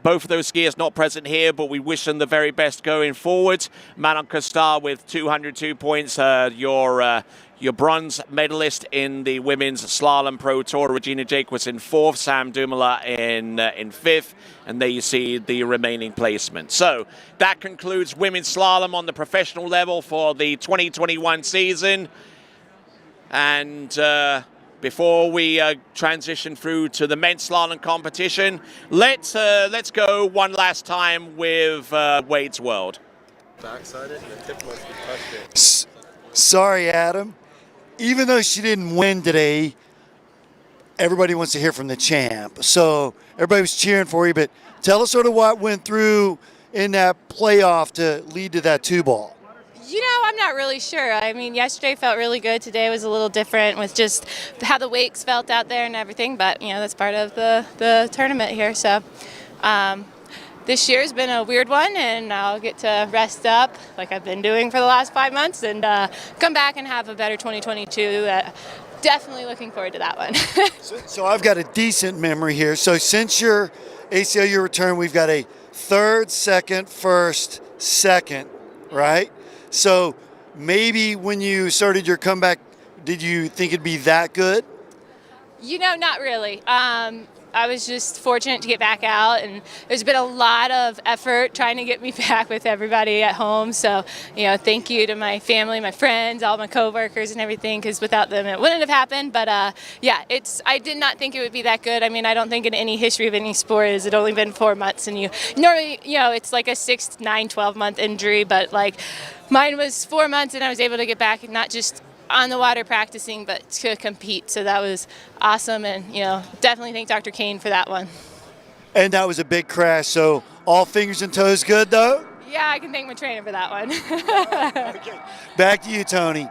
Both of those skiers not present here, but we wish them the very best going forward. Manon Costar with 202 points, your bronze medalist in the women's slalom Pro Tour. Regina Jaquess in 4th, Sam Dumoulin in 5th, and there you see the remaining placement. So that concludes women's slalom on the professional level for the 2021 season. And before we transition through to the men's slalom competition, let's go one last time with Wade's World. Sorry, Adam. Even though she didn't win today, everybody wants to hear from the champ. So everybody was cheering for you, but tell us sort of what went through in that playoff to lead to that 2-ball. You know, I'm not really sure. I mean, yesterday felt really good. Today was a little different with just how the wakes felt out there and everything. But, you know, that's part of the tournament here. So this year's been a weird one, and I'll get to rest up like I've been doing for the last 5 months and come back and have a better 2022. Definitely looking forward to that one. So I've got a decent memory here. So since your ACLU return, we've got a 3rd, 2nd, 1st, 2nd, right? So maybe when you started your comeback, did you think it'd be that good? You know, not really. I was just fortunate to get back out, and there's been a lot of effort trying to get me back with everybody at home. So, you know, thank you to my family, my friends, all my coworkers and everything, because without them it wouldn't have happened. But yeah, I did not think it would be that good. I mean, I don't think in any history of any sport has it only been 4 months, and you normally, you know, it's like a 6, 9, 12-month injury, but like mine was 4 months, and I was able to get back and not just on the water practicing, but to compete. So that was awesome, and you know, definitely thank Dr. Kane for that one. And that was a big crash, so all fingers and toes good though? Yeah, I can thank my trainer for that one. Okay. Back to you, Tony.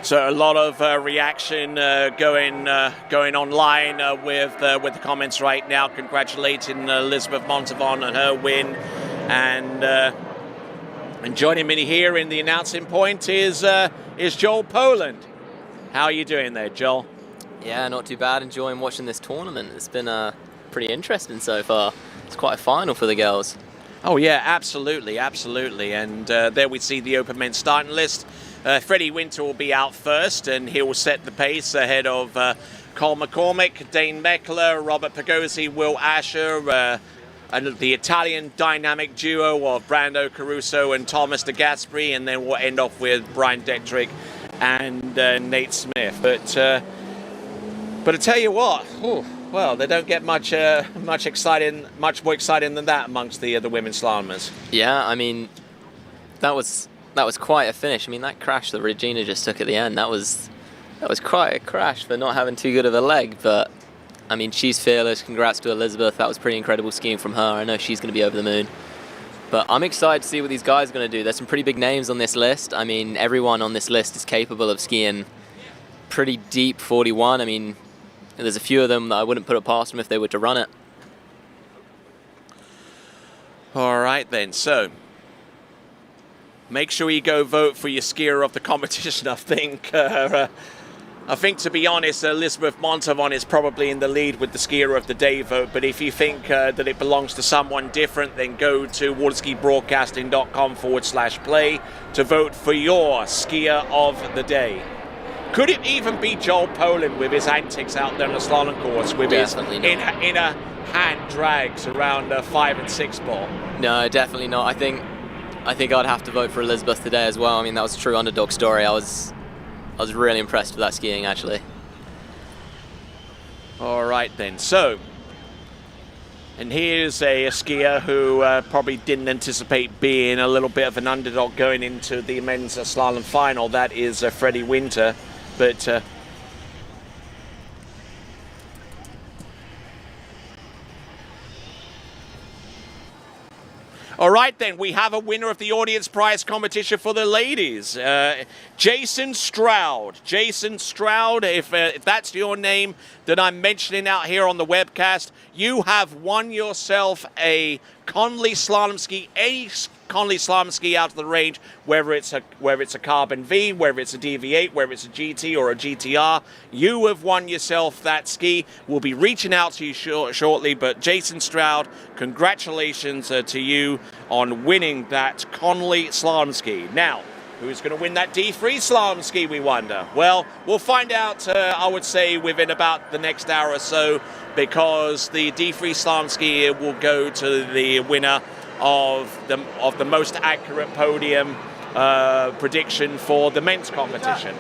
So a lot of reaction going online with the comments right now, congratulating Elizabeth Montavon on her win, and joining me here in the announcing point is Joel Poland. How are you doing there, Joel? Yeah, not too bad. Enjoying watching this tournament. It's been pretty interesting so far. It's quite a final for the girls. Oh yeah, absolutely, absolutely. And there we see the open men's starting list. Freddie Winter will be out first, and he will set the pace ahead of Cole McCormick, Dane Meckler, Robert Pagozzi, Will Asher, and the Italian dynamic duo of Brando Caruso and Thomas De Gasperi, and then we'll end off with Brian Detrick and Nate Smith. But I tell you what, well, they don't get much more exciting than that amongst the women's slalomers. Yeah, I mean, that was quite a finish. I mean, that crash that Regina just took at the end, that was quite a crash for not having too good of a leg. But I mean, she's fearless. Congrats to Elizabeth. That was pretty incredible skiing from her. I know she's going to be over the moon. But I'm excited to see what these guys are going to do. There's some pretty big names on this list. I mean, everyone on this list is capable of skiing pretty deep 41. I mean, there's a few of them that I wouldn't put it past them if they were to run it. All right then, so make sure you go vote for your skier of the competition. I think, to be honest, Elizabeth Montavon is probably in the lead with the skier of the day vote. But if you think that it belongs to someone different, then go to waterskibroadcasting.com/play to vote for your skier of the day. Could it even be Joel Poland with his antics out there on the slalom course with Definitely his inner hand drags around a 5 and 6 ball? No, definitely not. I think I'd have to vote for Elizabeth today as well. I mean, that was a true underdog story. I was really impressed with that skiing, actually. All right then, so, and here's a skier who probably didn't anticipate being a little bit of an underdog going into the men's slalom final. That is Freddie Winter, but all right then, we have a winner of the audience prize competition for the ladies. Jason Stroud. Jason Stroud, if that's your name that I'm mentioning out here on the webcast, you have won yourself a Conley slalom ski, any Conley slalom ski out of the range, whether it's a Carbon V, whether it's a DV8, whether it's a GT or a GTR. You have won yourself that ski. We'll be reaching out to you shortly, but Jason Stroud, congratulations to you on winning that Conley slalom ski. Now, who's going to win that D3 slalom ski, we wonder? Well, we'll find out, I would say, within about the next hour or so, because the D3 slalom ski will go to the winner of the most accurate podium prediction for the men's competition.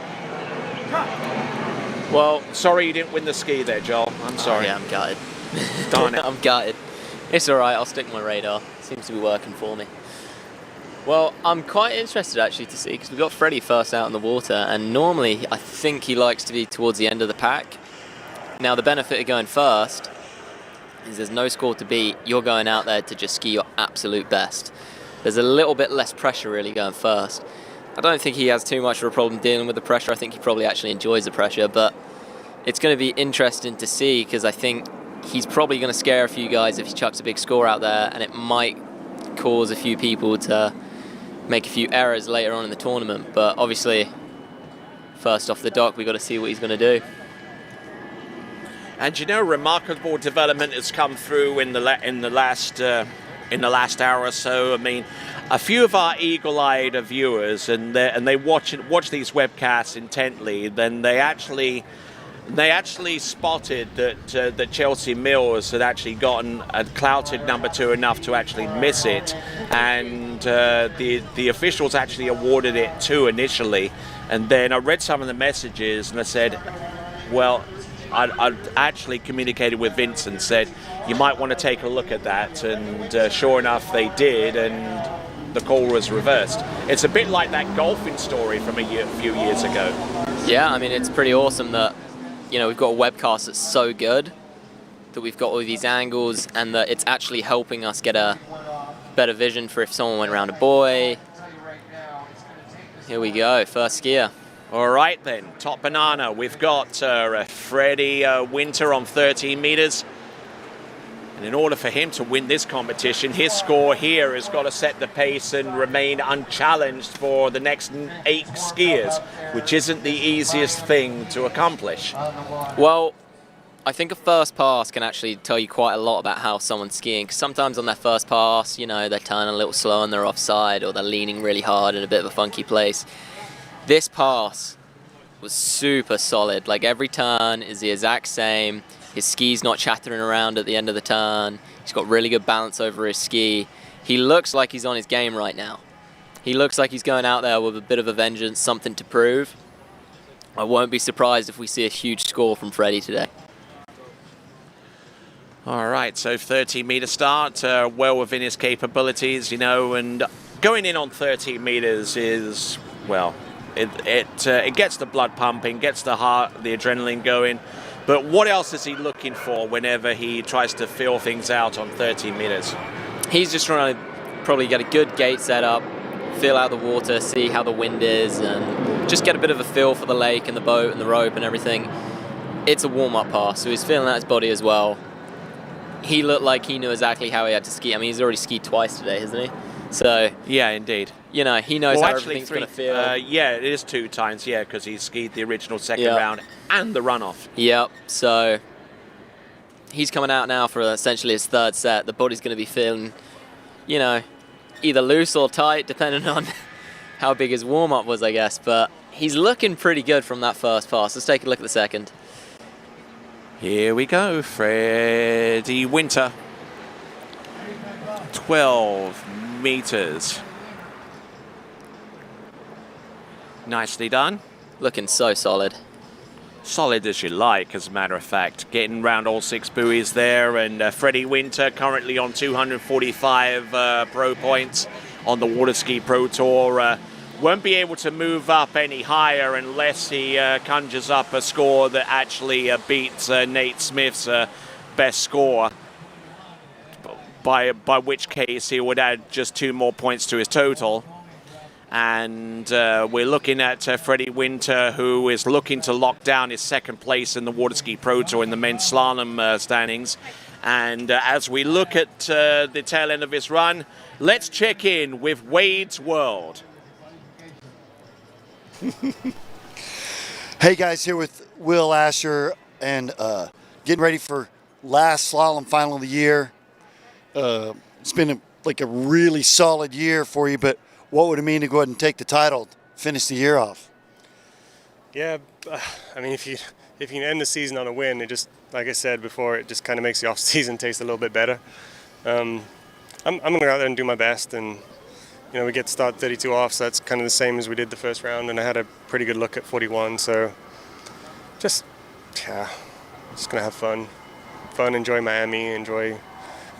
Well, sorry you didn't win the ski there, Joel. I'm sorry. Oh, yeah, I'm gutted. Darn it. I'm gutted. It's all right. I'll stick my radar. Seems to be working for me. Well, I'm quite interested actually to see, because we've got Freddie first out in the water, and normally I think he likes to be towards the end of the pack. Now, the benefit of going first is there's no score to beat. You're going out there to just ski your absolute best. There's a little bit less pressure really going first. I don't think he has too much of a problem dealing with the pressure. I think he probably actually enjoys the pressure, but it's going to be interesting to see, because I think he's probably going to scare a few guys if he chucks a big score out there, and it might cause a few people to make a few errors later on in the tournament. But obviously, first off the dock, we've got to see what he's going to do. And you know, remarkable development has come through in the last hour or so. I mean, a few of our eagle-eyed viewers, and they watch these webcasts intently, then they actually spotted that Chelsea Mills had actually gotten a clouted number 2 enough to actually miss it, and the officials actually awarded it 2 initially, and then I read some of the messages and I said, well, I actually communicated with Vince and said, you might want to take a look at that, and sure enough they did, and the call was reversed. It's a bit like that golfing story from a few years ago. Yeah, I mean, it's pretty awesome that, you know, we've got a webcast that's so good that we've got all these angles, and that it's actually helping us get a better vision for if someone went around a buoy. Here we go, first skier. All right then, top banana. We've got Freddie Winter on 13 meters. And in order for him to win this competition, his score here has got to set the pace and remain unchallenged for the next 8 skiers, which isn't the easiest thing to accomplish. Well, I think a first pass can actually tell you quite a lot about how someone's skiing. Because sometimes on their first pass, you know, they're turning a little slow and they're offside, or they're leaning really hard in a bit of a funky place. This pass was super solid. Like, every turn is the exact same. His ski's not chattering around at the end of the turn. He's got really good balance over his ski. He looks like he's on his game right now. He looks like he's going out there with a bit of a vengeance, something to prove. I won't be surprised if we see a huge score from Freddie today. All right, so 30-meter start, well within his capabilities, you know, and going in on 30 meters is, well, it gets the blood pumping, gets the heart, the adrenaline going. But what else is he looking for whenever he tries to feel things out on 30 meters? He's just trying to probably get a good gate set up, feel out the water, see how the wind is, and just get a bit of a feel for the lake and the boat and the rope and everything. It's a warm-up pass, so he's feeling out his body as well. He looked like he knew exactly how he had to ski. I mean, he's already skied twice today, hasn't he? So yeah, indeed. You know, he knows how everything's going to feel. Yeah, it is 2 times, yeah, because he skied the original second round and the runoff. Yep, so he's coming out now for essentially his 3rd set. The body's going to be feeling, you know, either loose or tight, depending on how big his warm-up was, I guess. But he's looking pretty good from that first pass. Let's take a look at the second. Here we go, Freddie Winter. 12 meters. Nicely done. Looking so solid. Solid as you like, as a matter of fact. Getting around all 6 buoys there, and Freddie Winter currently on 245 pro points on the Water Ski Pro Tour. Won't be able to move up any higher unless he conjures up a score that actually beats Nate Smith's best score. By which case he would add just 2 more points to his total. And we're looking at Freddie Winter, who is looking to lock down his 2nd place in the Water Ski Pro Tour in the men's slalom standings. And as we look at the tail end of his run, let's check in with Wade's World. Hey guys, here with Will Asher, and getting ready for last slalom final of the year. It's been like a really solid year for you, but what would it mean to go ahead and take the title, finish the year off? Yeah, I mean, if you can end the season on a win, it just, like I said before, it just kind of makes the off season taste a little bit better. I'm gonna go out there and do my best, and you know, we get to start 32 off, so that's kind of the same as we did the first round, and I had a pretty good look at 41, so just gonna have fun, enjoy Miami, enjoy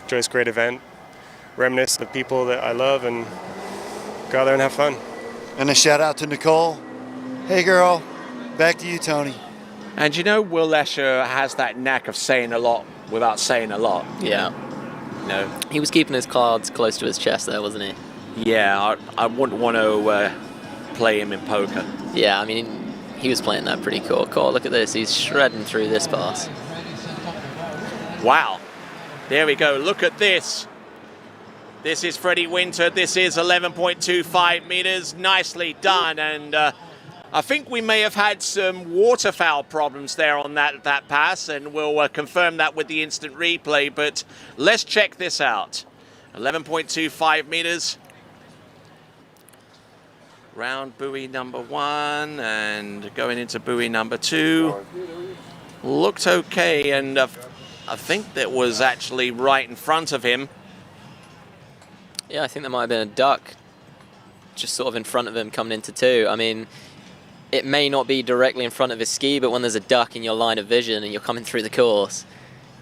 this great event, reminisce of people that I love, and go out there and have fun. And a shout out to Nicole. Hey girl, back to you, Tony. And you know, Will Escher has that knack of saying a lot without saying a lot. Yeah. No. He was keeping his cards close to his chest there, wasn't he? Yeah, I wouldn't want to play him in poker. Yeah, I mean, he was playing that pretty cool. Look at this, he's shredding through this pass. Wow. There we go, look at this. This is Freddie Winter, this is 11.25 meters, nicely done, and I think we may have had some waterfowl problems there on that pass, and we'll confirm that with the instant replay, but let's check this out. 11.25 meters. Round buoy number 1 and going into buoy number 2. Looked okay, and I think that was actually right in front of him. Yeah, I think there might have been a duck just sort of in front of him coming into 2. I mean, it may not be directly in front of his ski, but when there's a duck in your line of vision and you're coming through the course,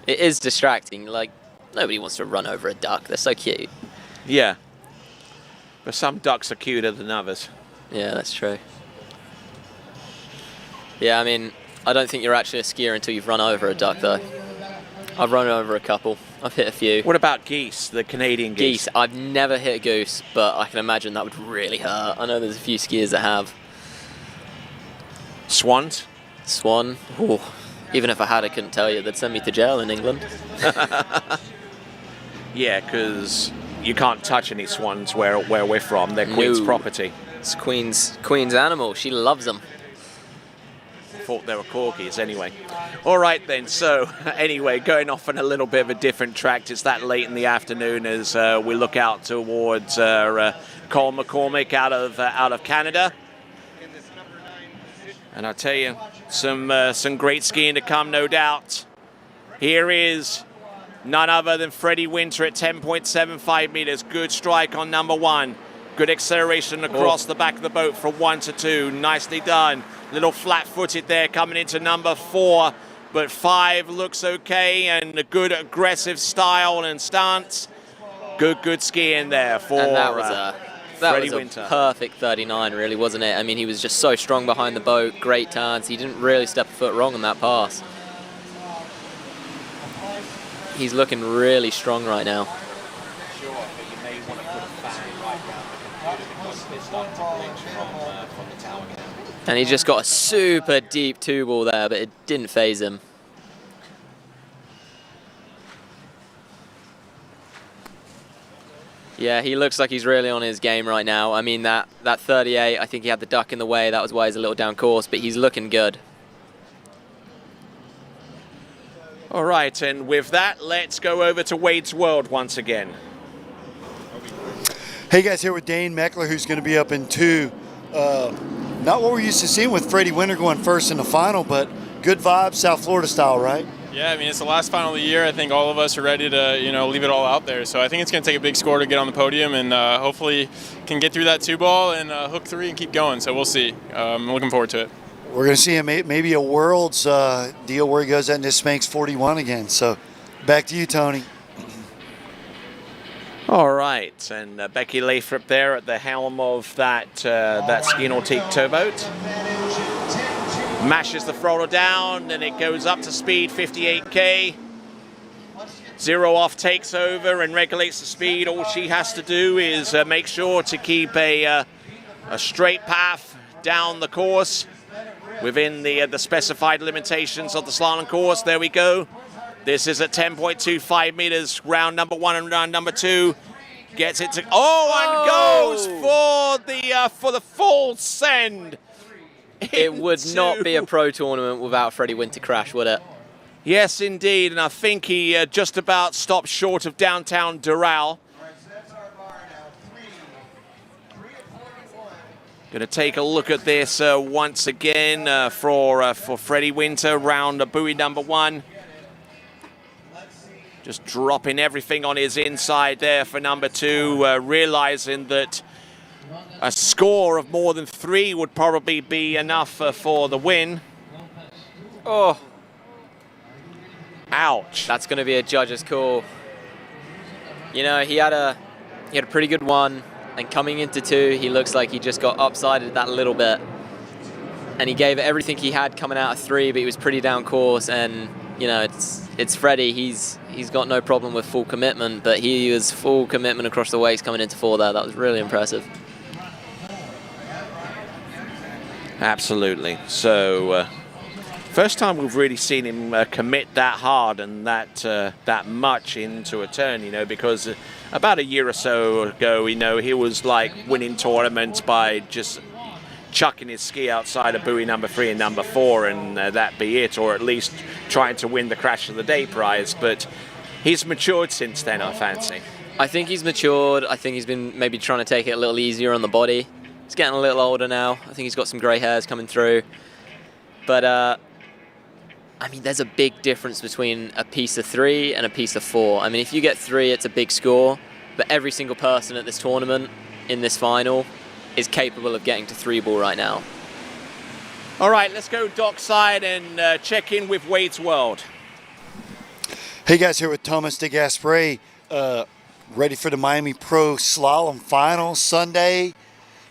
it is distracting. Like, nobody wants to run over a duck. They're so cute. Yeah. But some ducks are cuter than others. Yeah, that's true. Yeah, I mean, I don't think you're actually a skier until you've run over a duck, though. I've run over a couple. I've hit a few. What about geese, the Canadian geese? I've never hit a goose, but I can imagine that would really hurt. I know there's a few skiers that have. Swans? Swan. Ooh. Even if I had, I couldn't tell you. They'd send me to jail in England. Yeah, because you can't touch any swans where we're from. They're Queen's property. It's Queen's animal. She loves them. Thought they were corgis anyway. All right then, so anyway, going off on a little bit of a different track. It's that late in the afternoon as we look out towards Cole McCormick out of Canada. And I tell you, some great skiing to come, no doubt. Here is none other than Freddie Winter at 10.75 meters. Good strike on number 1. Good acceleration across the back of the boat from 1 to 2. Nicely done. Little flat-footed there coming into number 4, but 5 looks okay, and a good aggressive style and stance. Good skiing there for and that was a Freddie Winter. Perfect 39, really, wasn't it? I mean, he was just so strong behind the boat, great turns. He didn't really step a foot wrong on that pass. He's looking really strong right now. Sure, but you may want to put a fan right around the computer because it's starting to glitch from the tower. And he just got a super deep 2-ball there, but it didn't phase him. Yeah, he looks like he's really on his game right now. I mean, that 38, I think he had the duck in the way. That was why he's a little down course, but he's looking good. All right, and with that, let's go over to Wade's World once again. Hey guys, here with Dane Meckler, who's going to be up in 2. Not what we're used to seeing with Freddie Winter going first in the final, but good vibes, South Florida style, right? Yeah, I mean, it's the last final of the year. I think all of us are ready to, leave it all out there. So I think it's going to take a big score to get on the podium, and hopefully can get through that 2-ball and hook 3 and keep going. So we'll see. I'm looking forward to it. We're going to see him maybe a Worlds deal where he goes out and just spanks 41 again. So back to you, Tony. All right, and Becky Lathrop there at the helm of that Ski Nautique towboat. Mashes the throttle down, and it goes up to speed 58k. 0 off takes over and regulates the speed. All she has to do is make sure to keep a straight path down the course within the specified limitations of the slalom course. There we go. This is at 10.25 meters, round number 1 and round number 2. Gets it to, and goes for the full send. It would not be a pro tournament without Freddie Winter crash, would it? Yes, indeed, and I think he just about stopped short of downtown Doral. Going to take a look at this once again for Freddie Winter, round buoy number 1. Just dropping everything on his inside there for number 2, realizing that a score of more than 3 would probably be enough for the win. Oh. Ouch. That's going to be a judge's call. You know, he had a pretty good 1, and coming into 2, he looks like he just got upsided that little bit. And he gave it everything he had coming out of 3, but he was pretty down course, and you know, it's Freddie. He's got no problem with full commitment, but he was full commitment across the waist coming into 4 there. That was really impressive. Absolutely. So, first time we've really seen him commit that hard and that much into a turn, you know, because about a year or so ago, you know, he was like winning tournaments by just chucking his ski outside of buoy number 3 and number 4 and that be it, or at least trying to win the Crash of the Day prize. But he's matured since then, I fancy. I think he's matured. I think he's been maybe trying to take it a little easier on the body. He's getting a little older now. I think he's got some grey hairs coming through. But, I mean, there's a big difference between a piece of 3 and a piece of 4. I mean, if you get 3, it's a big score. But every single person at this tournament, in this final, is capable of getting to 3-ball right now. All right, let's go dockside and check in with Wade's World. Hey guys, here with Thomas de Gaspre, ready for the Miami Pro Slalom final Sunday.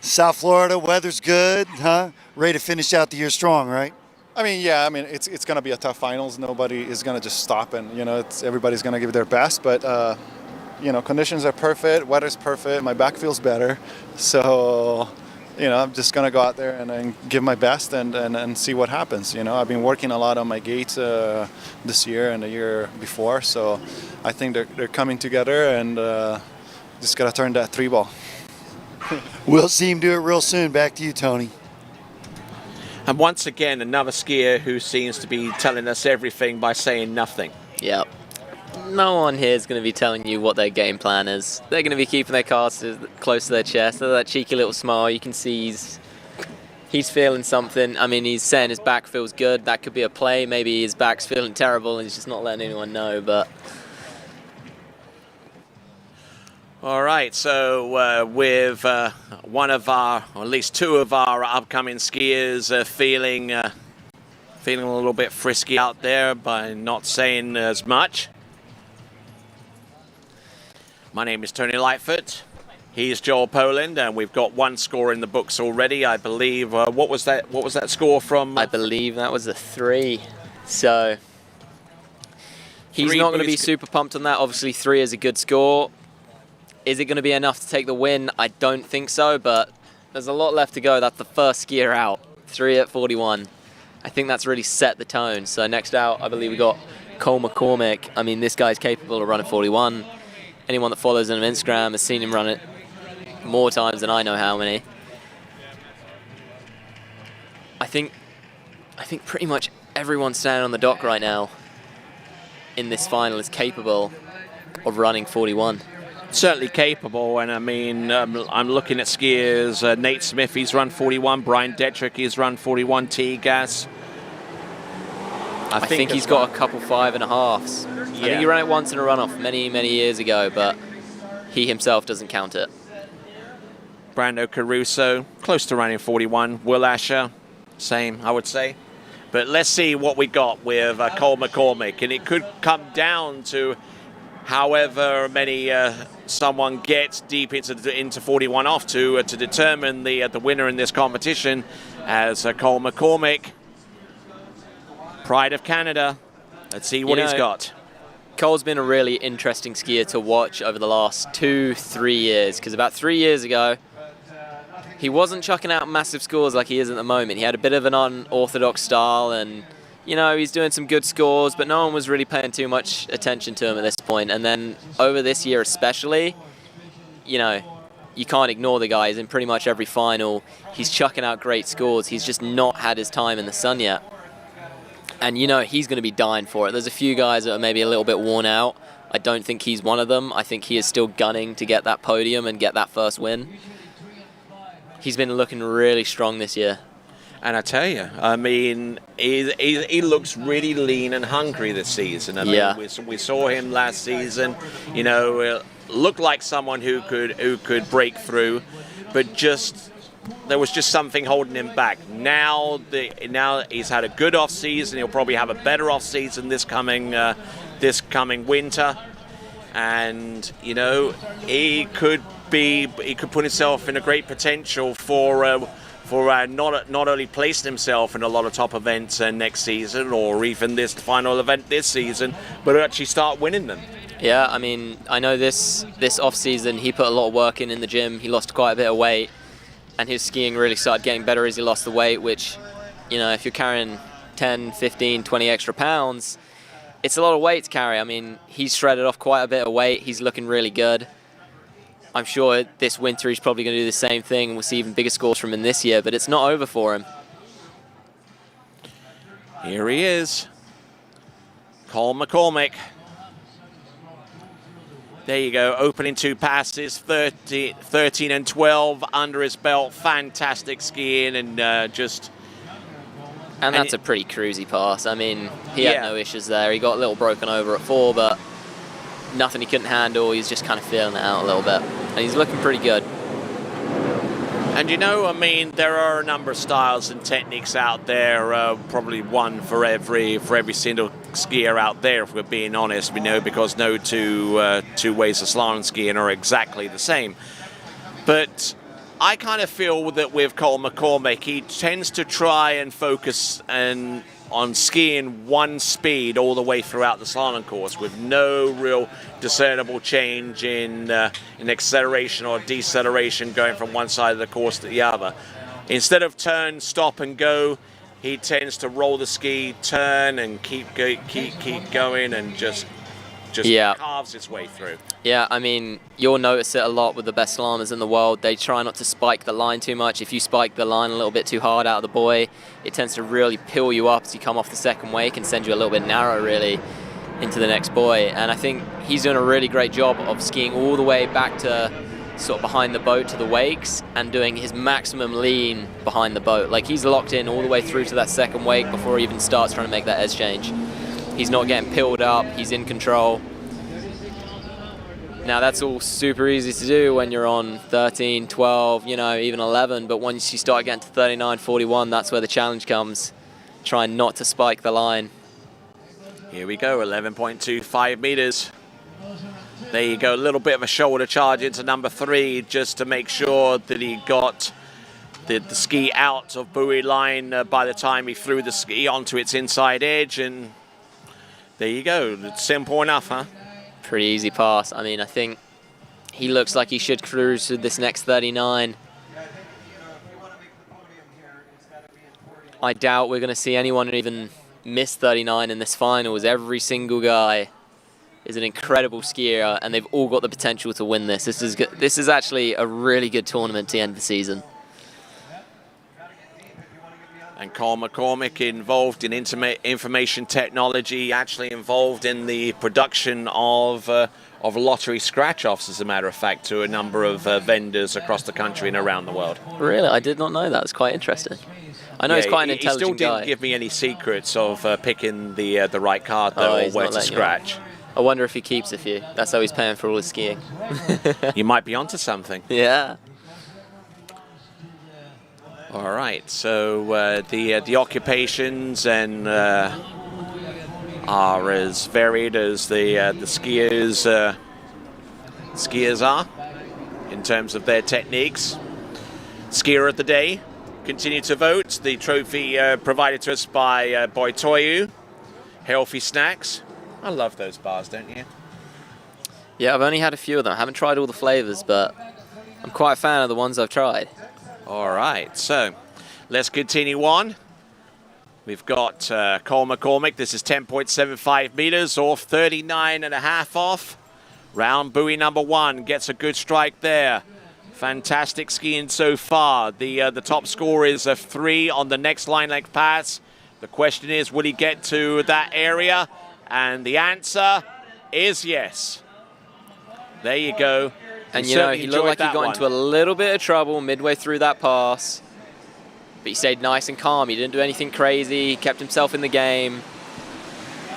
South Florida, weather's good, huh? Ready to finish out the year strong, right? I mean, yeah. I mean, it's going to be a tough finals. Nobody is going to just stop, and everybody's going to give their best. But conditions are perfect, weather's perfect. My back feels better, so I'm just going to go out there and give my best and see what happens. I've been working a lot on my gates this year and the year before, so I think they're coming together, and just got to turn that 3-ball. We'll see him do it real soon. Back to you, Tony. And once again, another skier who seems to be telling us everything by saying nothing. Yep. No one here is going to be telling you what their game plan is. They're going to be keeping their cards close to their chest. That cheeky little smile, you can see he's feeling something. I mean, he's saying his back feels good. That could be a play. Maybe his back's feeling terrible and he's just not letting anyone know. But all right, so with one of our, or at least two of our upcoming skiers feeling a little bit frisky out there by not saying as much. My name is Tony Lightfoot. He's Joel Poland, and we've got one score in the books already, I believe. What was that score from? I believe that was a 3. So he's not going to be super pumped on that. Obviously, 3 is a good score. Is it going to be enough to take the win? I don't think so, but there's a lot left to go. That's the first skier out. 3 at 41. I think that's really set the tone. So next out, I believe we got Cole McCormick. I mean, this guy's capable of running 41. Anyone that follows him on Instagram has seen him run it more times than I know how many. I think pretty much everyone standing on the dock right now in this final is capable of running 41. Certainly capable, and I mean, I'm looking at skiers. Nate Smith, he's run 41. Brian Detrick, he's run 41. T-Gas. I think he's got a couple 5.5s. Yeah. I think he ran it once in a runoff many, many years ago, but he himself doesn't count it. Brando Caruso, close to running 41. Will Asher, same, I would say. But let's see what we got with Cole McCormick, and it could come down to however many someone gets deep into 41 off to determine the winner in this competition, as Cole McCormick, pride of Canada. Let's see what he's got. Cole's been a really interesting skier to watch over the last 2-3 years, because about 3 years ago, he wasn't chucking out massive scores like he is at the moment. He had a bit of an unorthodox style, and he's doing some good scores, but no one was really paying too much attention to him at this point. And then over this year especially, you can't ignore the guy. He's in pretty much every final. He's chucking out great scores. He's just not had his time in the sun yet. And he's going to be dying for it. There's a few guys that are maybe a little bit worn out. I don't think he's one of them. I think he is still gunning to get that podium and get that first win. He's been looking really strong this year. And I tell you, I mean, he looks really lean and hungry this season. I mean, we saw him last season, looked like someone who could break through, but there was just something holding him back. Now he's had a good off season. He'll probably have a better off season this coming winter, and he could put himself in a great potential for not only placing himself in a lot of top events next season, or even this final event this season, but actually start winning them. Yeah, I mean, I know this off season he put a lot of work in the gym. He lost quite a bit of weight, and his skiing really started getting better as he lost the weight, which, if you're carrying 10, 15, 20 extra pounds, it's a lot of weight to carry. I mean, he's shredded off quite a bit of weight. He's looking really good. I'm sure this winter he's probably going to do the same thing, and we'll see even bigger scores from him this year, but it's not over for him. Here he is, Cole McCormick. There you go, opening 2 passes, 13 and 12 under his belt. Fantastic skiing, and just... And that's a pretty cruisy pass. I mean, he had no issues there. He got a little broken over at 4, but nothing he couldn't handle. He's just kind of feeling it out a little bit. And he's looking pretty good. And I mean, there are a number of styles and techniques out there, probably one for every single skier out there, if we're being honest, because no two ways of slalom skiing are exactly the same. But I kind of feel that with Cole McCormick, he tends to try and focus on skiing one speed all the way throughout the slalom course with no real discernible change in acceleration or deceleration going from one side of the course to the other. Instead of turn, stop, and go, he tends to roll the ski, turn, and keep going, and just carves its way through. Yeah, I mean, you'll notice it a lot with the best slalomers in the world. They try not to spike the line too much. If you spike the line a little bit too hard out of the buoy, it tends to really pill you up as you come off the second wake and send you a little bit narrow, really, into the next buoy. And I think he's doing a really great job of skiing all the way back to sort of behind the boat to the wakes and doing his maximum lean behind the boat. Like, he's locked in all the way through to that second wake before he even starts trying to make that edge change. He's not getting pilled up, he's in control. Now that's all super easy to do when you're on 13, 12, you know, even 11, but once you start getting to 39, 41, that's where the challenge comes. Trying not to spike the line. Here we go, 11.25 meters. There you go, a little bit of a shoulder charge into number 3 just to make sure that he got the ski out of buoy line by the time he threw the ski onto its inside edge, and there you go. It's simple enough, huh? Pretty easy pass. I mean, I think he looks like he should cruise to this next 39. I doubt we're going to see anyone even miss 39 in this finals. Every single guy is an incredible skier, and they've all got the potential to win this. This is actually a really good tournament to end the season. And Cole McCormick involved in information technology, actually involved in the production of lottery scratch-offs, as a matter of fact, to a number of vendors across the country and around the world. Really? I did not know that. It's quite interesting. I know he's quite an intelligent guy. He still didn't give me any secrets of picking the right card, though, or where to scratch. I wonder if he keeps a few. That's how he's paying for all his skiing. You might be onto something. Yeah. All right, so the occupations and are as varied as the skiers are in terms of their techniques. Skier of the day, continue to vote. The trophy provided to us by Boy Toyu. Healthy snacks. I love those bars, don't you? Yeah, I've only had a few of them. I haven't tried all the flavors, but I'm quite a fan of the ones I've tried. All right, so let's continue on. We've got Cole McCormick. This is 10.75 meters off, 39.5 off. Round buoy number 1 gets a good strike there. Fantastic skiing so far. The top score is a 3 on the next line length pass. The question is, will he get to that area? And the answer is yes. There you go. And you know, he looked like he got into a little bit of trouble midway through that pass. But he stayed nice and calm. He didn't do anything crazy. He kept himself in the game.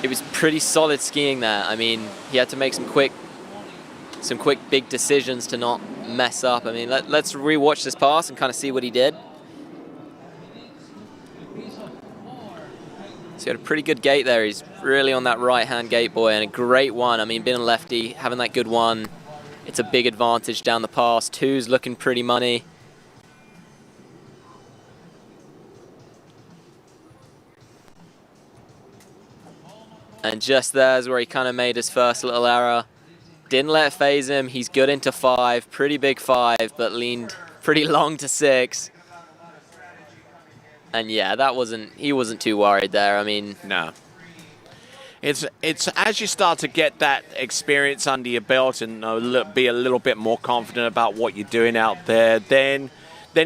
It was pretty solid skiing there. I mean, he had to make some quick big decisions to not mess up. I mean, let's rewatch this pass and kind of see what he did. So he had a pretty good gate there. He's really on that right-hand gate buoy, and a great one. I mean, being a lefty, having that good one, it's a big advantage down the pass. 2's looking pretty money. And just there's where he kind of made his first little error. Didn't let it phase him. He's good into 5, pretty big 5, but leaned pretty long to 6. And yeah, he wasn't too worried there. I mean, no. It's as you start to get that experience under your belt and be a little bit more confident about what you're doing out there, then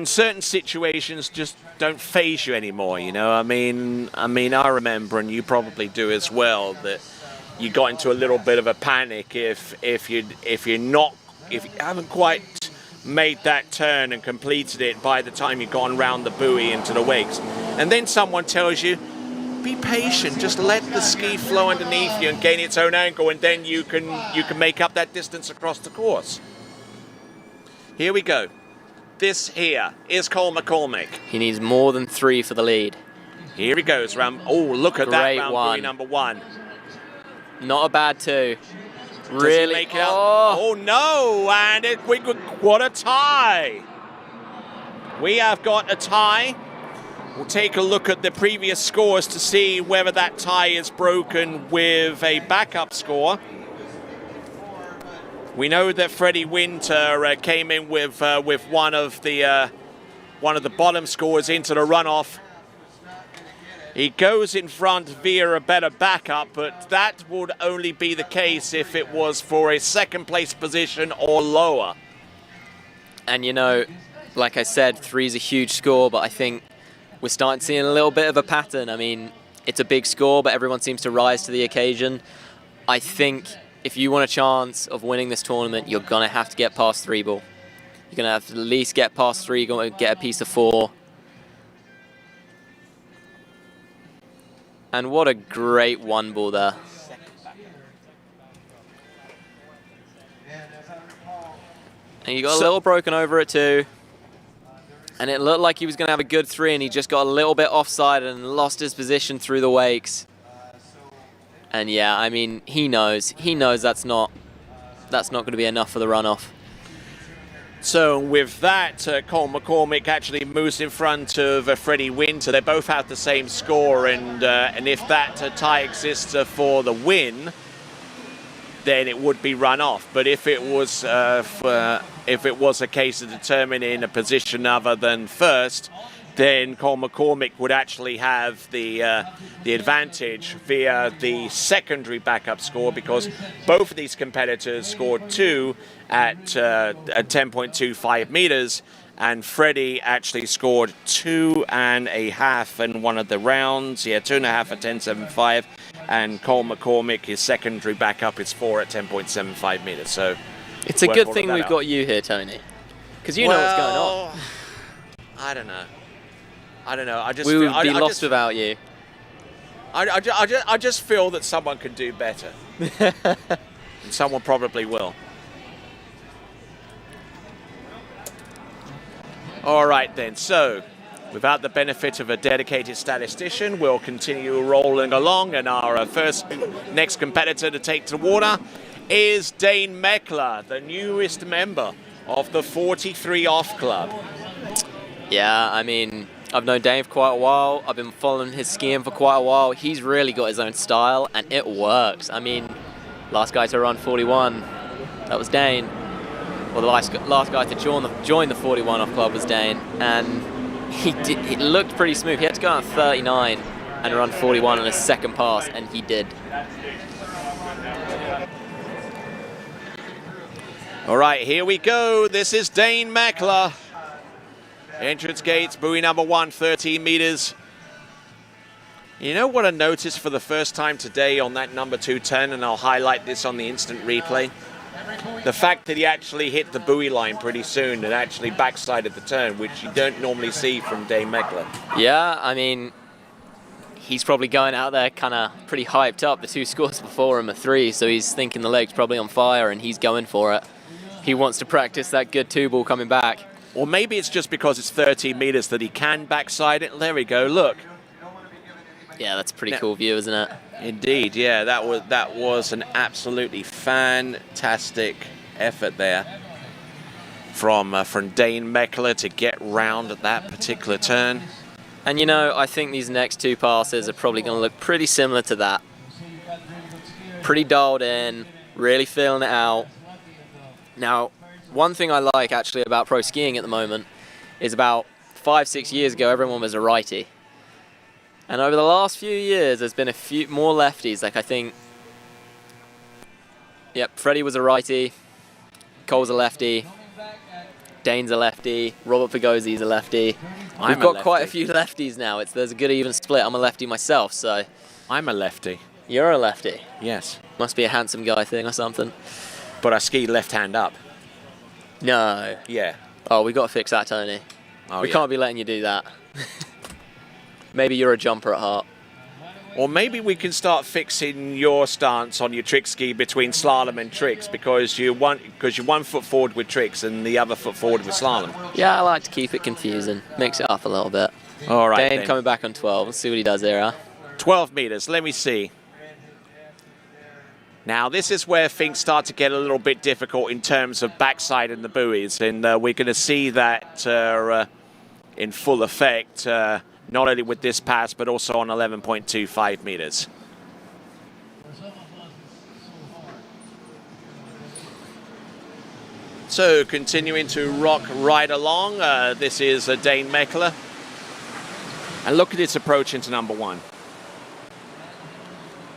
certain situations just don't phase you anymore. You know, I mean, I remember, and you probably do as well, that you got into a little bit of a panic if you haven't quite made that turn and completed it by the time you've gone round the buoy into the wakes, and then someone tells you, be patient, just let the ski flow underneath you and gain its own angle, and then you can make up that distance across the course. Here we go. This here is Cole McCormick. He needs more than 3 for the lead. Here he goes. Look at that round buoy number 1. Not a bad 2. Does really he make it out? Oh no, and what a tie. We have got a tie We'll take a look at the previous scores to see whether that tie is broken with a backup score. We know that Freddie Winter came in with one of the bottom scores into the runoff. He goes in front via a better backup, but that would only be the case if it was for a second place position or lower. And you know, like I said, 3 is a huge score, but I think we're starting to see a little bit of a pattern. I mean, it's a big score, but everyone seems to rise to the occasion. I think if you want a chance of winning this tournament, you're going to have to get past 3 ball. You're going to have to at least get past 3, going to get a piece of 4. And what a great 1 ball there. And you got a little broken over it too. And it looked like he was going to have a good 3, and he just got a little bit offside and lost his position through the wakes. And yeah, I mean, he knows that's not going to be enough for the runoff. So with that, Cole McCormick actually moves in front of Freddie Winter. They both have the same score, and if that tie exists for the win, then it would be run off. But if it was a case of determining a position other than first, then Cole McCormick would actually have the advantage via the secondary backup score, because both of these competitors scored 2 at 10.25 meters, and Freddie actually scored 2.5 in one of the rounds. 2.5 at 10.75, and Cole McCormick, his secondary backup, is 4 at 10.75 meters. So it's a good thing we've got you here, Tony, because you know what's going on. I don't know. We would be lost without you. I just feel that someone can do better. And someone probably will. All right then, so without the benefit of a dedicated statistician, we'll continue rolling along, and our next competitor to take to the water is Dane Meckler, the newest member of the 43 Off Club. Yeah, I mean, I've known Dane for quite a while. I've been following his skiing for quite a while. He's really got his own style, and it works. I mean, last guy to run 41, that was Dane. Well, the last guy to join the 41 Off Club was Dane, and it looked pretty smooth. He had to go out 39 and run 41 on his second pass, and he did. All right, here we go. This is Dane Meckler. Entrance gates, buoy number 1, 13 meters. You know what I noticed for the first time today on that number 2 turn, and I'll highlight this on the instant replay? The fact that he actually hit the buoy line pretty soon and actually backsided the turn, which you don't normally see from Dane Meckler. Yeah, I mean, he's probably going out there kind of pretty hyped up. The 2 scores before him are 3, so he's thinking the leg's probably on fire and he's going for it. He wants to practice that good 2 ball coming back. Or maybe it's just because it's 13 meters that he can backside it. There we go, look. Yeah, that's a pretty cool view, isn't it? Indeed, yeah, that was an absolutely fantastic effort there from Dane Meckler to get round at that particular turn. And you know, I think these next 2 passes are probably going to look pretty similar to that. Pretty dialed in, really feeling it out. Now, one thing I like actually about pro skiing at the moment is about 5-6 years ago, everyone was a righty. And over the last few years, there's been a few more lefties. Like I think, yep, Freddie was a righty, Cole's a lefty, Dane's a lefty, Robert Pagosi's a lefty. We've got quite a few lefties now. There's a good even split. I'm a lefty myself, so. I'm a lefty. You're a lefty? Yes. Must be a handsome guy thing or something. But I ski left hand up. No. Yeah. Oh, we got to fix that, Tony. We can't be letting you do that. Maybe you're a jumper at heart. Or maybe we can start fixing your stance on your trick ski between slalom and tricks, because you're 1 foot forward with tricks and the other foot forward with slalom. Yeah, I like to keep it confusing. Mix it up a little bit. All right, Dane coming back on 12. Let's see what he does here, huh? 12 meters. Let me see. Now, this is where things start to get a little bit difficult in terms of backside and the buoys, and we're going to see that in full effect not only with this pass, but also on 11.25 meters. So continuing to rock right along, this is Dane Meckler. And look at his approach into number one.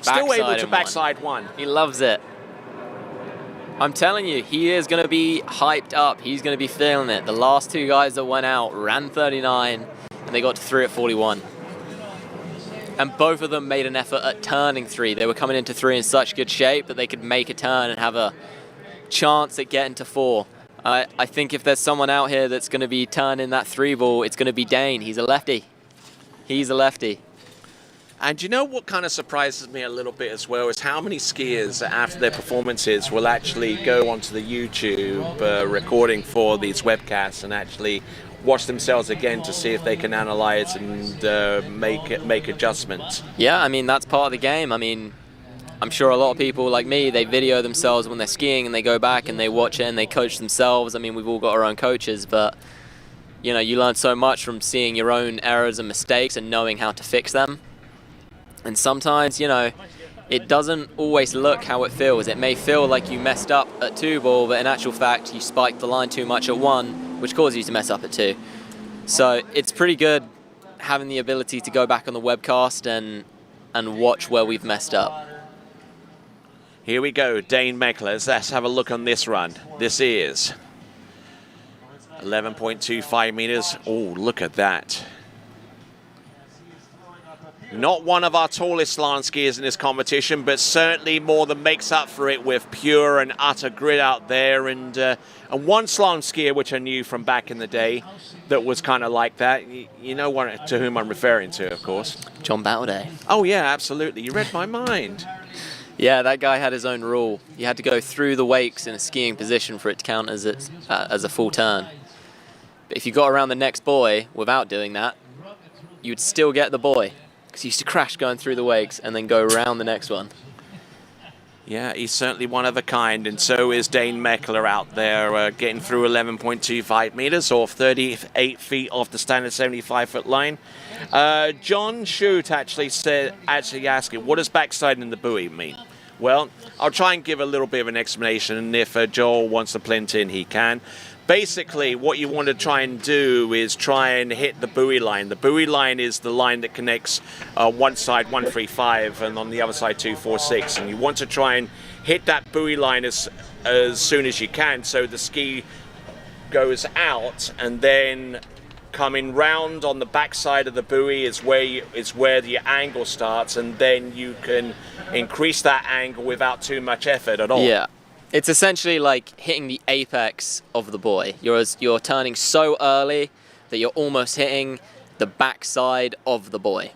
Still able to backside one. He loves it. I'm telling you, he is going to be hyped up. He's going to be feeling it. The last two guys that went out ran 39, and they got to 3 at 41. And both of them made an effort at turning 3. They were coming into 3 in such good shape that they could make a turn and have a chance at getting to 4. I think if there's someone out here that's going to be turning that 3 ball, it's going to be Dane. He's a lefty. He's a lefty. And you know what kind of surprises me a little bit as well is how many skiers after their performances will actually go onto the YouTube recording for these webcasts and actually watch themselves again to see if they can analyze and make adjustments. Yeah, I mean, that's part of the game. I mean, I'm sure a lot of people like me, they video themselves when they're skiing and they go back and they watch it and they coach themselves. I mean, we've all got our own coaches, but you know, you learn so much from seeing your own errors and mistakes and knowing how to fix them. And sometimes, you know, it doesn't always look how it feels. It may feel like you messed up at 2 ball, but in actual fact, you spiked the line too much at 1, which causes you to mess up at 2. So it's pretty good having the ability to go back on the webcast and watch where we've messed up. Here we go, Dane Meckler. Let's have a look on this run. This is 11.25 meters. Oh, look at that. Not one of our tallest slalom skiers in this competition, but certainly more than makes up for it with pure and utter grit out there. And one slalom skier, which I knew from back in the day, that was kind of like that. You know to whom I'm referring to, of course. John Bowday. Oh, yeah, absolutely. You read my mind. Yeah, that guy had his own rule. You had to go through the wakes in a skiing position for it to count as a full turn. But if you got around the next buoy without doing that, you'd still get the buoy. Because he used to crash going through the wakes and then go around the next one. Yeah, he's certainly one of a kind, and so is Dane Meckler out there getting through 11.25 meters or 38 feet off the standard 75-foot line. John Shute actually asking, what does backsliding in the buoy mean? Well, I'll try and give a little bit of an explanation, and if Joel wants to plint in, he can. Basically, what you want to try and do is try and hit the buoy line. The buoy line is the line that connects one side 135 and on the other side 246. And you want to try and hit that buoy line as soon as you can, so the ski goes out, and then coming round on the back side of the buoy is where the angle starts, and then you can increase that angle without too much effort at all. Yeah. It's essentially like hitting the apex of the buoy. You're turning so early that you're almost hitting the backside of the buoy.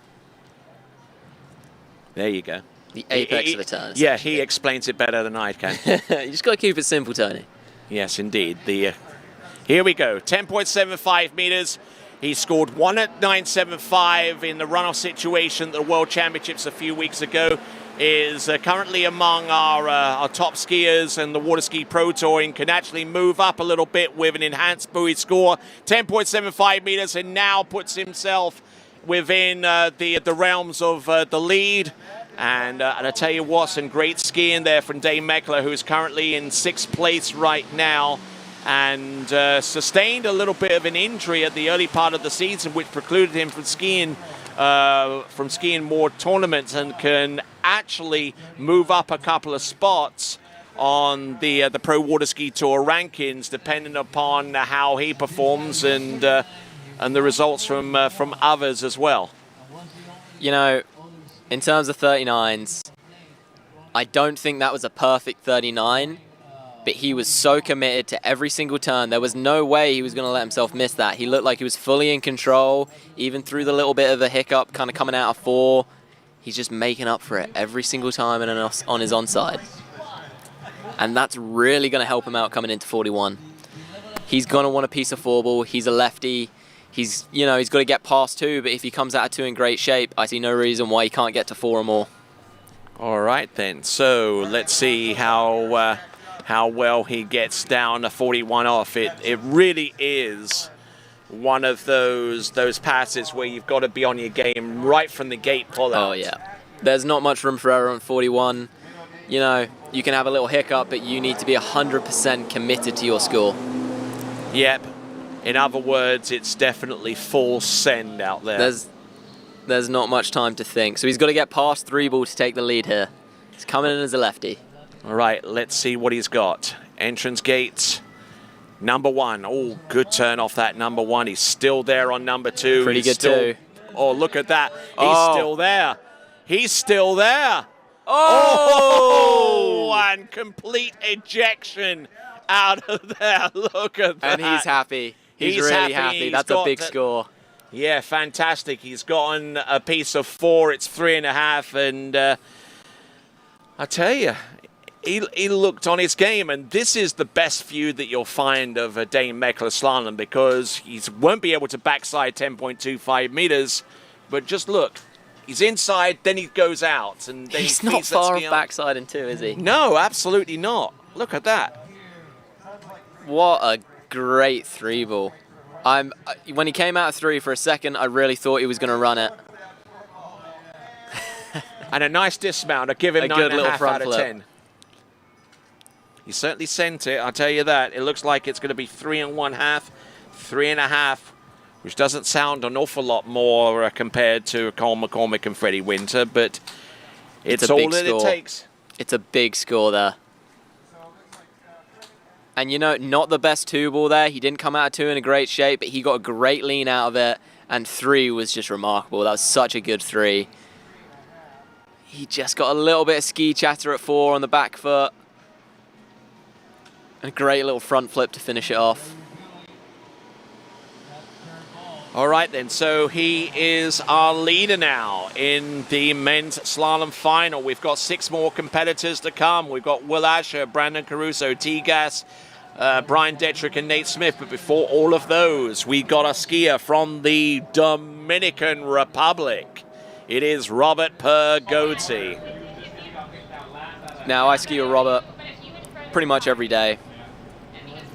There you go. The apex of the turn. Yeah, he explains it better than I can. You just got to keep it simple, Tony. Yes, indeed. Here we go. 10.75 meters. He scored 1 at 9.75 in the runoff situation at the World Championships a few weeks ago. Is currently among our top skiers and the Water Ski Pro Tour, and can actually move up a little bit with an enhanced buoy score, 10.75 meters, and now puts himself within the realms of the lead. And I tell you what, some great skiing there from Dane Meckler, who is currently in 6th place right now, and sustained a little bit of an injury at the early part of the season, which precluded him from skiing more tournaments, and can actually move up a couple of spots on the Pro Water Ski Tour rankings, depending upon how he performs and the results from others as well. You know, in terms of 39s, I don't think that was a perfect 39, but he was so committed to every single turn. There was no way he was going to let himself miss that. He looked like he was fully in control, even through the little bit of a hiccup kind of coming out of 4. He's just making up for it every single time on his onside. And that's really going to help him out coming into 41. He's going to want a piece of 4 ball. He's a lefty. He's got to get past 2, but if he comes out of 2 in great shape, I see no reason why he can't get to 4 or more. All right, then. So let's see how well he gets down to 41 off. It really is one of those passes where you've got to be on your game right from the gate pull out. Oh yeah, there's not much room for error on 41. You know, you can have a little hiccup, but you need to be 100% committed to your score. Yep. In other words, it's definitely full send out there. There's not much time to think. So he's got to get past 3-ball to take the lead here. He's coming in as a lefty. All right, let's see what he's got. Entrance gate, number 1. Oh, good turn off that number 1. He's still there on number 2. Pretty good too. Oh, look at that. He's still there. He's still there. Oh! And complete ejection out of there. Look at that. And he's happy. He's really happy. That's a big score. Yeah, fantastic. He's gotten a piece of 4. It's 3.5. And I tell you, he looked on his game. And this is the best view that you'll find of a Dane Meckler slalom, because he won't be able to backside 10.25 meters. But just look. He's inside, then he goes out. And then he's not far off backside in 2, is he? No, absolutely not. Look at that. What a great 3-ball. When he came out of 3 for a second, I really thought he was going to run it. And a nice dismount. I give him 9.5 out of 10. He certainly sent it, I'll tell you that. It looks like it's going to be 3.5, 3.5, which doesn't sound an awful lot more compared to Cole McCormick and Freddie Winter, but it's all that it takes. It's a big score there. And you know, not the best 2-ball there. He didn't come out of 2 in a great shape, but he got a great lean out of it. And 3 was just remarkable. That was such a good 3. He just got a little bit of ski chatter at 4 on the back foot. And a great little front flip to finish it off. All right then, so he is our leader now in the men's slalom final. We've got 6 more competitors to come. We've got Will Asher, Brandon Caruso, T-Gas, Brian Detrick and Nate Smith. But before all of those, we got a skier from the Dominican Republic. It is Robert Pergozzi. Now, I ski with Robert pretty much every day.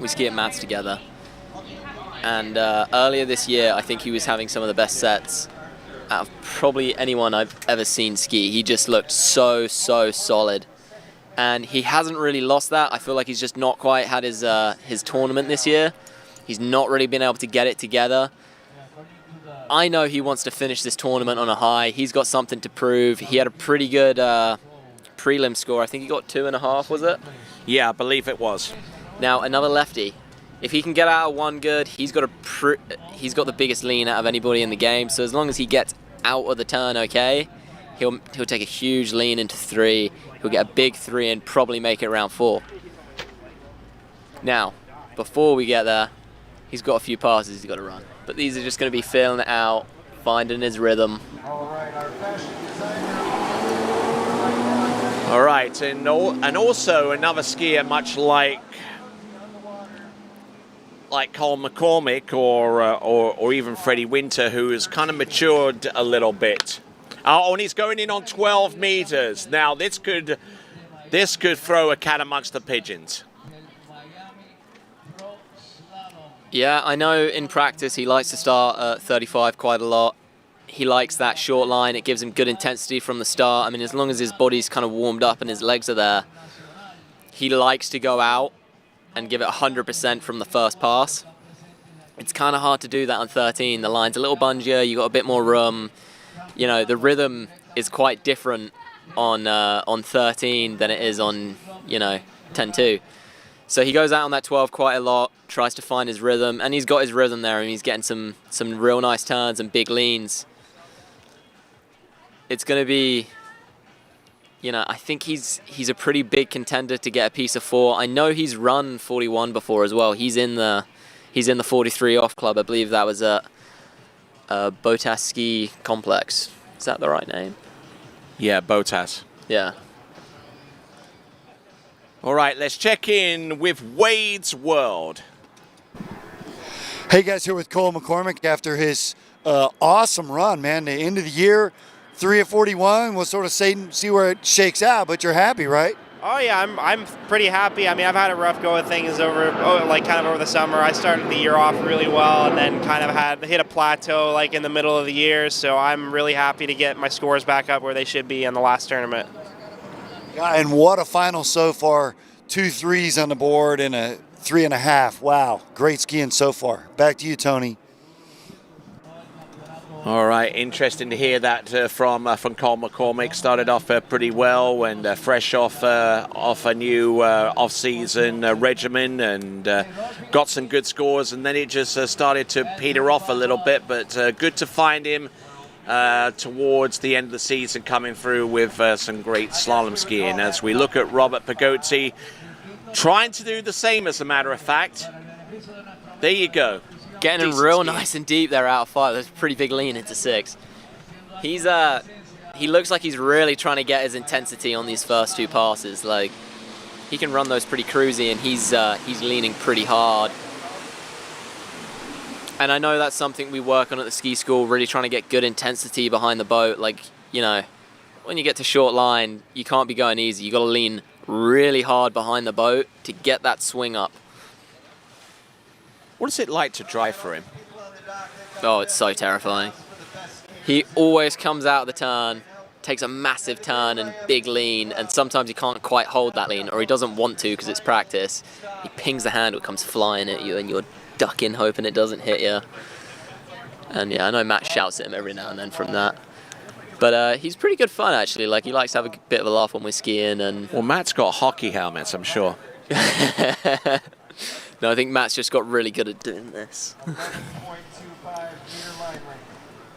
We ski at mats together. And earlier this year, I think he was having some of the best sets out of probably anyone I've ever seen ski. He just looked so solid. And he hasn't really lost that. I feel like he's just not quite had his tournament this year. He's not really been able to get it together. I know he wants to finish this tournament on a high. He's got something to prove. He had a pretty good prelim score. I think he got 2.5, was it? Yeah, I believe it was. Now, another lefty. If he can get out of 1 good, he's got the biggest lean out of anybody in the game. So as long as he gets out of the turn okay, he'll take a huge lean into 3. He'll get a big 3 and probably make it round 4. Now, before we get there, he's got a few passes he's got to run. But these are just going to be feeling it out, finding his rhythm. All right, and also another skier, much like Cole McCormick or even Freddie Winter, who has kind of matured a little bit. Oh, and he's going in on 12 meters. Now, this could throw a cat amongst the pigeons. Yeah, I know in practice he likes to start at 35 quite a lot. He likes that short line. It gives him good intensity from the start. I mean, as long as his body's kind of warmed up and his legs are there, he likes to go out and give it 100% from the first pass. It's kind of hard to do that on 13. The line's a little bungier. You got a bit more room. You know, the rhythm is quite different on 13 than it is on 10-2. So he goes out on that 12 quite a lot, tries to find his rhythm, and he's got his rhythm there, and he's getting some real nice turns and big leans. It's going to be, I think he's a pretty big contender to get a piece of 4. I know he's run 41 before as well. He's in the 43 off club. I believe that was at Botas Ski Complex. Is that the right name? Yeah, Botas. Yeah. All right, let's check in with Wade's World. Hey guys, here with Cole McCormick after his awesome run, man. The end of the year, 3 of 41. We'll sort of see where it shakes out, but you're happy, right? Oh yeah, I'm pretty happy. I mean, I've had a rough go of things over the summer. I started the year off really well, and then kind of hit a plateau like in the middle of the year. So I'm really happy to get my scores back up where they should be in the last tournament. Yeah, and what a final so far. 2 threes on the board and a 3.5. Wow, great skiing so far. Back to you, Tony. All right, interesting to hear that from Cole McCormick. Started off pretty well and fresh off a new off-season regimen and got some good scores, and then it just started to peter off a little bit. But good to find him towards the end of the season coming through with some great slalom skiing. As we look at Robert Pagozzi trying to do the same, as a matter of fact. There you go. Getting in real nice and deep there out of 5. There's a pretty big lean into 6. He looks like he's really trying to get his intensity on these first 2 passes. Like, he can run those pretty cruisy, and he's leaning pretty hard. And I know that's something we work on at the ski school, really trying to get good intensity behind the boat. Like, you know, when you get to short line, you can't be going easy. You got to lean really hard behind the boat to get that swing up. What is it like to drive for him? Oh, it's so terrifying. He always comes out of the turn, takes a massive turn and big lean, and sometimes he can't quite hold that lean, or he doesn't want to because it's practice. He pings the handle, it comes flying at you, and you're ducking, hoping it doesn't hit you. And yeah, I know Matt shouts at him every now and then from that. But he's pretty good fun, actually. Like, he likes to have a bit of a laugh when we're skiing. And well, Matt's got hockey helmets, I'm sure. No, I think Matt's just got really good at doing this.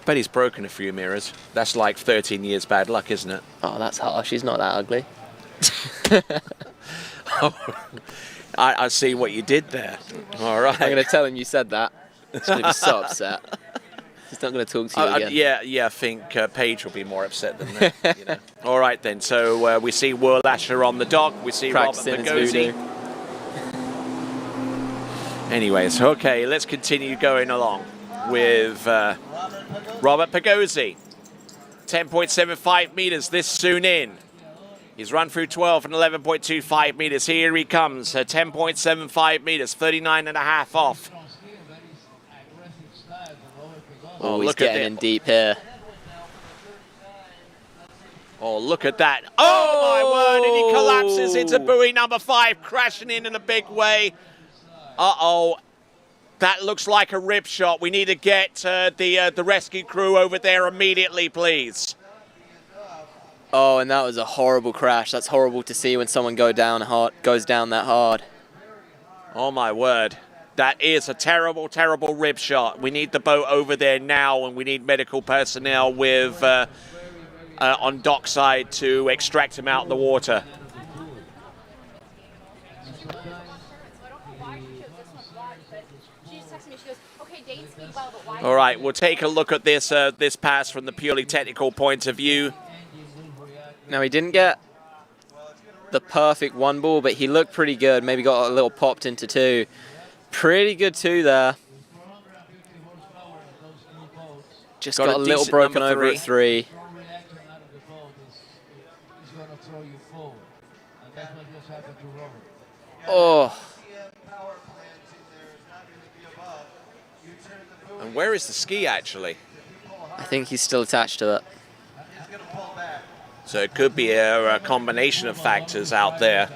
Bet he's broken a few mirrors. That's like 13 years bad luck, isn't it? Oh, that's harsh. He's not that ugly. Oh, I see what you did there. All right. I'm going to tell him you said that. He's going to be so upset. He's not going to talk to you again. Yeah, I think Paige will be more upset than that. You know. All right, then. So we see Will Asher on the dock. We see Robert Pagozzi. Anyways, okay, let's continue going along with Robert Pagozzi. 10.75 meters this soon in. He's run through 12 and 11.25 meters. Here he comes, 10.75 meters, 39.5 off. Oh, he's getting in deep here. Oh, look at that. Oh, my word, and he collapses into buoy number 5, crashing in a big way. Uh-oh. That looks like a rib shot. We need to get the rescue crew over there immediately, please. Oh, and that was a horrible crash. That's horrible to see when someone goes down that hard. Oh, my word. That is a terrible, terrible rib shot. We need the boat over there now, and we need medical personnel with on dockside to extract him out of the water. All right, we'll take a look at this this pass from the purely technical point of view. Now, he didn't get the perfect 1 ball, but he looked pretty good. Maybe got a little popped into 2. Pretty good 2 there. Just got a little broken over at 3. Oh. And where is the ski, actually? I think he's still attached to it. So it could be a combination of factors out there.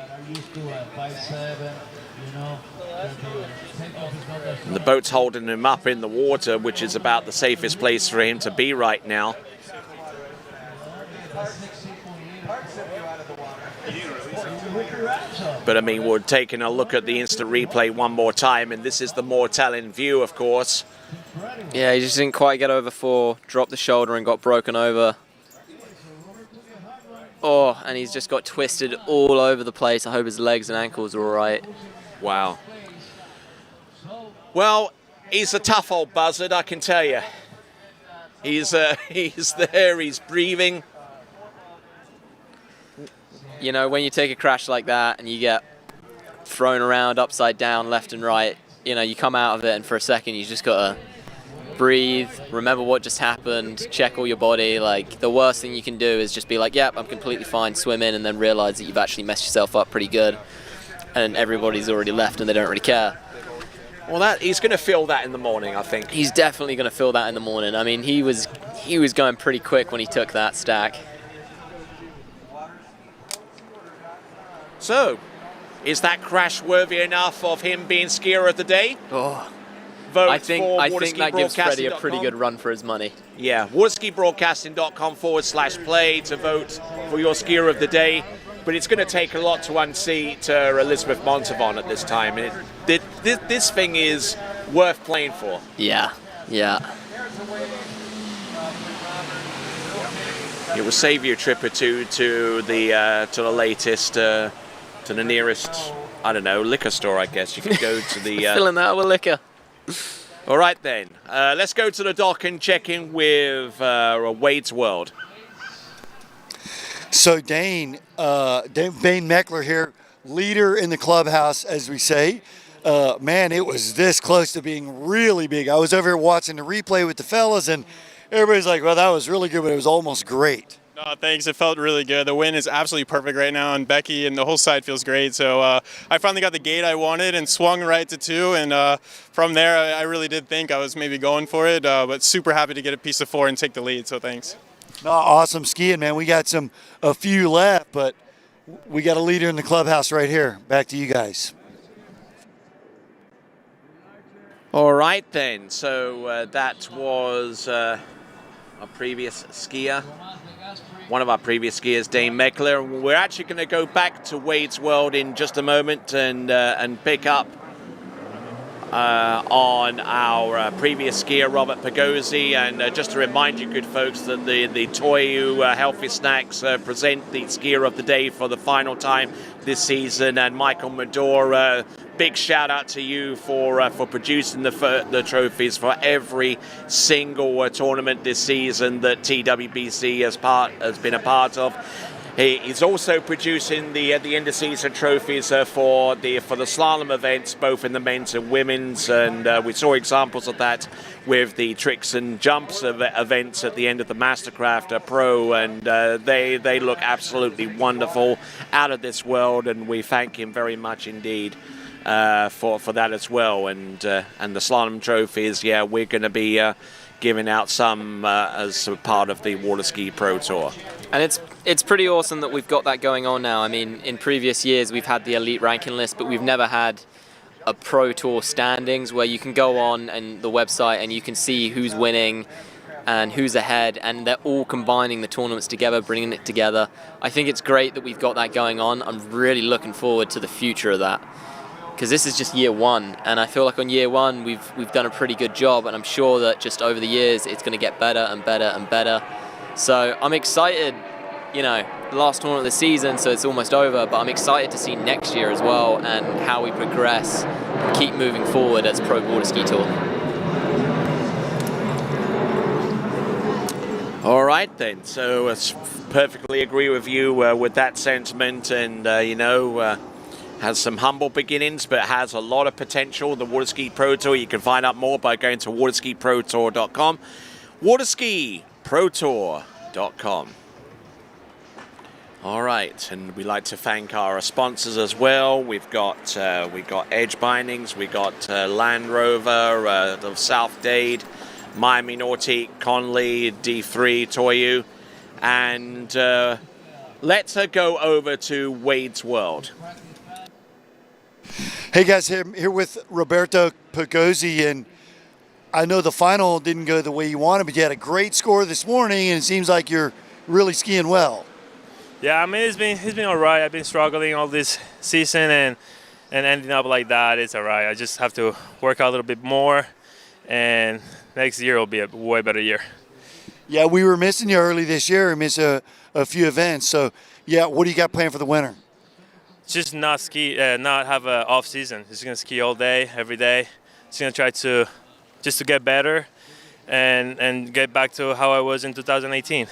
And the boat's holding him up in the water, which is about the safest place for him to be right now. But I mean, we're taking a look at the instant replay one more time, and this is the more telling view, of course. Yeah, he just didn't quite get over 4, dropped the shoulder and got broken over. Oh, and he's just got twisted all over the place. I hope his legs and ankles are all right. Wow. Well, he's a tough old buzzard, I can tell you. He's there, he's breathing. You know, when you take a crash like that and you get thrown around upside down, left and right, you know, you come out of it and for a second you just got to breathe, remember what just happened, check all your body. Like, the worst thing you can do is just be like, yep, I'm completely fine, swim in, and then realize that you've actually messed yourself up pretty good, and everybody's already left and they don't really care. Well, he's going to feel that in the morning, I think. He's definitely going to feel that in the morning. I mean, he was going pretty quick when he took that stack. So, is that crash worthy enough of him being skier of the day? Oh, Vote I think that gives Freddie a pretty good run for his money. Yeah, waterskibroadcasting.com/play to vote for your skier of the day. But it's going to take a lot to unseat Elizabeth Montavon at this time. This thing is worth playing for. Yeah, yeah. It will save you a trip or two to the latest, to the nearest, I don't know, liquor store, I guess. You could go to the... Filling that with liquor. All right, then. Let's go to the dock and check in with Wade's World. So Dane Meckler here, leader in the clubhouse, as we say. Man, it was this close to being really big. I was over here watching the replay with the fellas, and everybody's like, well, that was really good, but it was almost great. No, thanks. It felt really good. The wind is absolutely perfect right now, and Becky and the whole side feels great. So I finally got the gate I wanted and swung right to 2. And from there, I really did think I was maybe going for it, but super happy to get a piece of 4 and take the lead. So thanks. No, awesome skiing, man. We got a few left, but we got a leader in the clubhouse right here. Back to you guys. All right, then. So that was our previous skier. One of our previous skiers, Dane Meckler. We're actually going to go back to Wade's World in just a moment and pick up on our previous skier, Robert Pagozzi. And just to remind you, good folks, that the Toyu Healthy Snacks present the skier of the day for the final time this season. And Michael Medor, big shout out to you for producing the trophies for every single tournament this season that TWBC has been a part of. He's also producing the end of season trophies for the slalom events, both in the men's and women's, and we saw examples of that with the tricks and jumps events at the end of the Mastercraft Pro, and they look absolutely wonderful, out of this world, and we thank him very much indeed for that as well. And the slalom trophies, yeah, we're going to be giving out some as a part of the Water Ski Pro Tour. And it's pretty awesome that we've got that going on now. I mean, in previous years we've had the elite ranking list, but we've never had a Pro Tour standings where you can go on and the website and you can see who's winning and who's ahead, and they're all combining the tournaments together, bringing it together. I think it's great that we've got that going on. I'm really looking forward to the future of that, because this is just year 1, and I feel like on year 1 we've done a pretty good job, and I'm sure that just over the years it's going to get better and better and better. So I'm excited, you know, the last tournament of the season, so it's almost over, but I'm excited to see next year as well and how we progress and keep moving forward as Pro Water Ski Tour. All right then, so I perfectly agree with you with that sentiment, and has some humble beginnings, but has a lot of potential. The Water Ski Pro Tour, you can find out more by going to waterskiprotour.com. waterskiprotour.com. All right, and we'd like to thank our sponsors as well. We've got Edge Bindings, we got Land Rover of South Dade, Miami Nautique, Conley, D3, Toyu, and let's go over to Wade's World. Hey guys, here with Roberto Pagozzi, and I know the final didn't go the way you wanted, but you had a great score this morning, and it seems like you're really skiing well. Yeah, I mean, it's been all right. I've been struggling all this season, and ending up like that, it's all right. I just have to work out a little bit more, and next year will be a way better year. Yeah, we were missing you early this year. We missed a few events. So, yeah, what do you got planned for the winter? Just not ski, not have an off season. Just gonna ski all day, every day. Just gonna try to get better, and get back to how I was in 2018.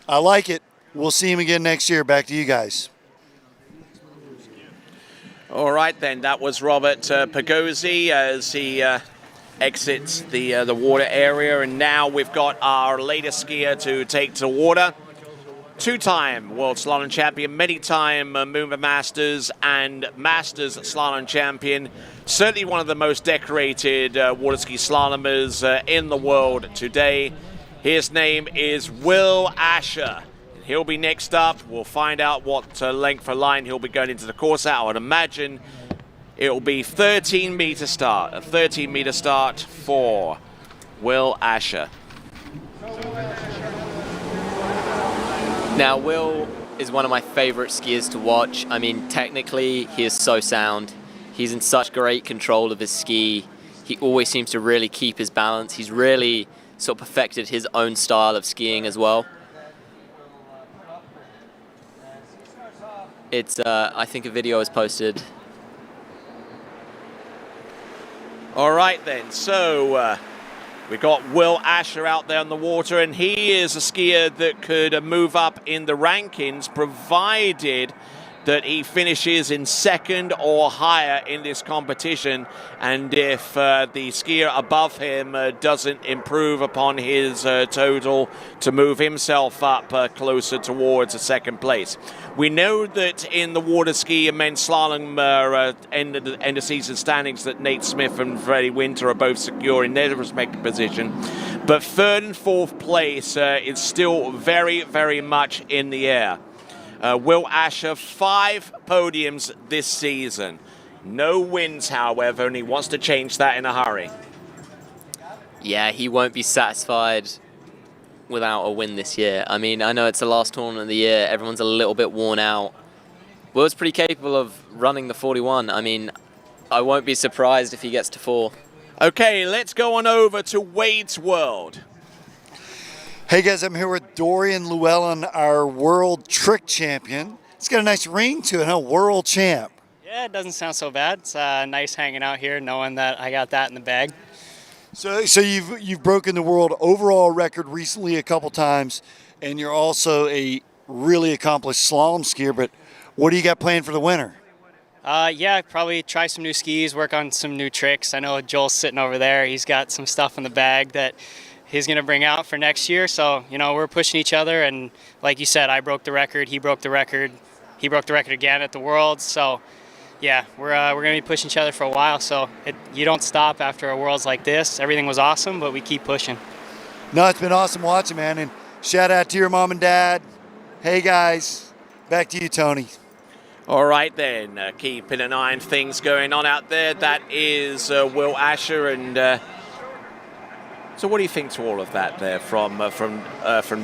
I like it. We'll see him again next year. Back to you guys. All right then, that was Robert Pagozzi as he exits the water area, and now we've got our latest skier to take to water. Two-time World Slalom Champion, many-time Moomba Masters and Masters Slalom Champion. Certainly one of the most decorated water ski slalomers in the world today. His name is Will Asher. He'll be next up. We'll find out what length of line he'll be going into the course at. I would imagine it'll be 13-meter start. A 13-meter start for Will Asher. Now, Will is one of my favorite skiers to watch. I mean, technically, he is so sound. He's in such great control of his ski. He always seems to really keep his balance. He's really sort of perfected his own style of skiing as well. It's, I think a video was posted. All right then, so we've got Will Asher out there on the water, and he is a skier that could move up in the rankings provided that he finishes in second or higher in this competition, and if the skier above him doesn't improve upon his total to move himself up closer towards a second place. We know that in the water ski and men's slalom end of season standings that Nate Smith and Freddie Winter are both secure in their respective position, but third and fourth place is still very, very much in the air. Will Asher, 5 podiums this season. No wins, however, and he wants to change that in a hurry. Yeah, he won't be satisfied without a win this year. I mean, I know it's the last tournament of the year. Everyone's a little bit worn out. Will's pretty capable of running the 41. I mean, I won't be surprised if he gets to 4. Okay, let's go on over to Wade's World. Hey guys, I'm here with Dorian Llewellyn, our world trick champion. It's got a nice ring to it, huh? World champ. Yeah, it doesn't sound so bad. It's nice hanging out here, knowing that I got that in the bag. So you've broken the world overall record recently a couple times, and you're also a really accomplished slalom skier. But what do you got planned for the winter? Yeah, probably try some new skis, work on some new tricks. I know Joel's sitting over there. He's got some stuff in the bag that he's going to bring out for next year. So, you know, we're pushing each other. And like you said, I broke the record. He broke the record. He broke the record again at the Worlds. So, yeah, we're going to be pushing each other for a while. So you don't stop after a Worlds like this. Everything was awesome, but we keep pushing. No, it's been awesome watching, man. And shout out to your mom and dad. Hey, guys. Back to you, Tony. All right, then. Keeping an eye on things going on out there. That is Will Asher. And so what do you think to all of that there from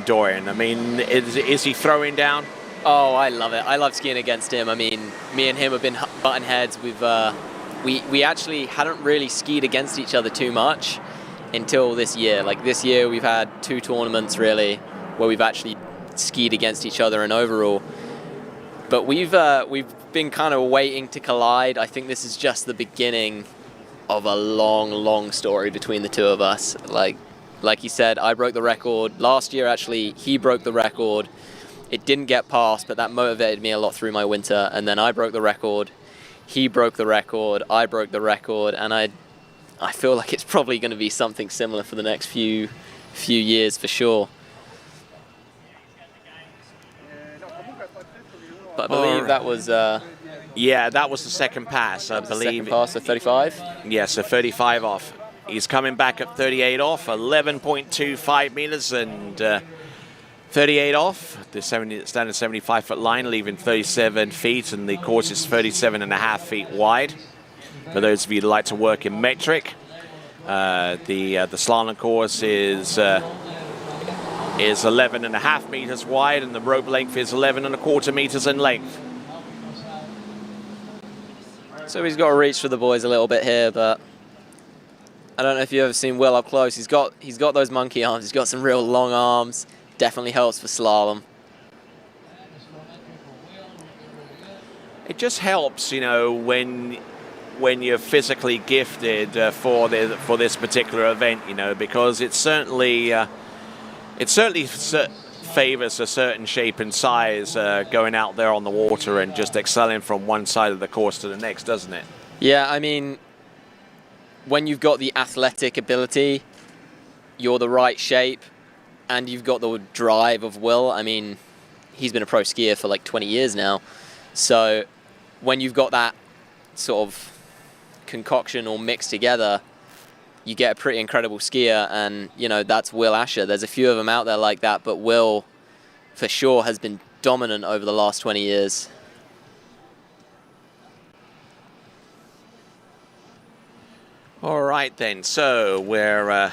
Dorian? I mean, is he throwing down? Oh, I love it. I love skiing against him. I mean, me and him have been button heads. We actually hadn't really skied against each other too much until this year. Like this year, we've had 2 tournaments really where we've actually skied against each other in overall. But we've been kind of waiting to collide. I think this is just the beginning of a long, long story between the two of us. Like he said, I broke the record. Last year, actually, he broke the record. It didn't get past, but that motivated me a lot through my winter. And then I broke the record. He broke the record. I broke the record. And I feel like it's probably going to be something similar for the next few years for sure. But I believe that was... yeah, that was the second pass, I believe. Second pass, so 35? Yeah, so 35 off. He's coming back at 38 off, 11.25 meters and 38 off. The standard 75-foot line, leaving 37 feet, and the course is 37.5 feet wide. For those of you who like to work in metric, the slalom course is 11.5 meters wide, and the rope length is 11.25 meters in length. So he's got to reach for the boys a little bit here, but I don't know if you've ever seen Will up close. He's got those monkey arms. He's got some real long arms. Definitely helps for slalom. It just helps, you know, when you're physically gifted for this particular event, you know, because it certainly favors a certain shape and size going out there on the water and just excelling from one side of the course to the next, doesn't it? Yeah, I mean, when you've got the athletic ability, you're the right shape, and you've got the drive of Will. I mean, he's been a pro skier for like 20 years now. So when you've got that sort of concoction all mixed together, you get a pretty incredible skier, and you know, that's Will Asher. There's a few of them out there like that, but Will for sure has been dominant over the last 20 years. All right then, so we're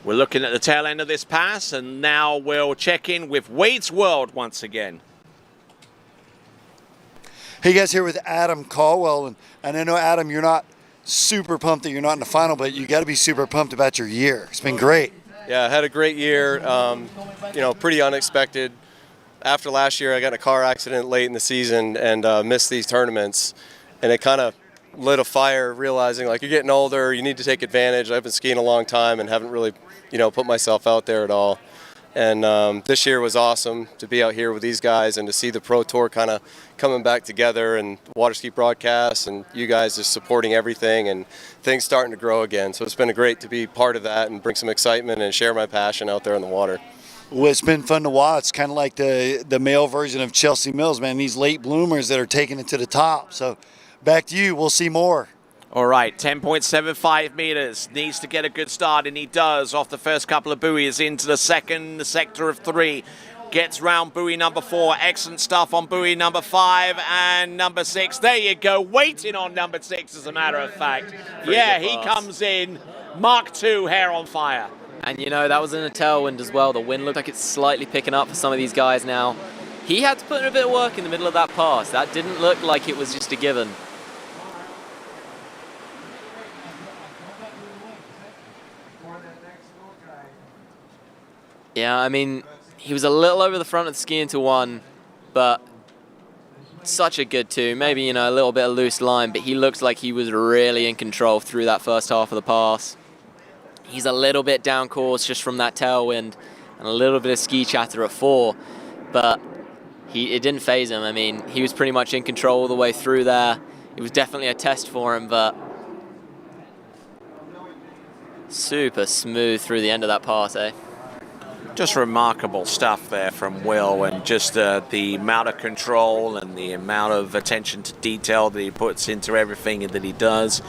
looking at the tail end of this pass, and now we'll check in with Wade's World once again. Hey guys, here with Adam Caldwell, and I know, Adam, you're not super pumped that you're not in the final, but you got to be super pumped about your year. It's been great. Yeah, I had a great year. You know, pretty unexpected. After last year, I got in a car accident late in the season and missed these tournaments, and it kind of lit a fire, realizing like you're getting older, you need to take advantage. I've been skiing a long time and haven't really, you know, put myself out there at all. And this year was awesome to be out here with these guys and to see the Pro Tour kind of coming back together, and water ski broadcasts and you guys just supporting everything and things starting to grow again. So it's been great to be part of that and bring some excitement and share my passion out there in the water. Well, it's been fun to watch. It's kind of like the male version of Chelsea Mills, man. These late bloomers that are taking it to the top. So back to you. We'll see more. All right, 10.75 meters. Needs to get a good start, and he does off the first couple of buoys into the second sector of 3. Gets round buoy number 4. Excellent stuff on buoy number 5 and number 6. There you go. Waiting on number 6, as a matter of fact. Yeah, he comes in. Mark II, hair on fire. And you know, that was in a tailwind as well. The wind looked like it's slightly picking up for some of these guys now. He had to put in a bit of work in the middle of that pass. That didn't look like it was just a given. Yeah, I mean, he was a little over the front of the ski into 1, but such a good 2. Maybe, you know, a little bit of loose line, but he looks like he was really in control through that first half of the pass. He's a little bit down course just from that tailwind and a little bit of ski chatter at 4, but it didn't phase him. I mean, he was pretty much in control all the way through there. It was definitely a test for him, but super smooth through the end of that pass, eh? Just remarkable stuff there from Will, and just the amount of control and the amount of attention to detail that he puts into everything that he does.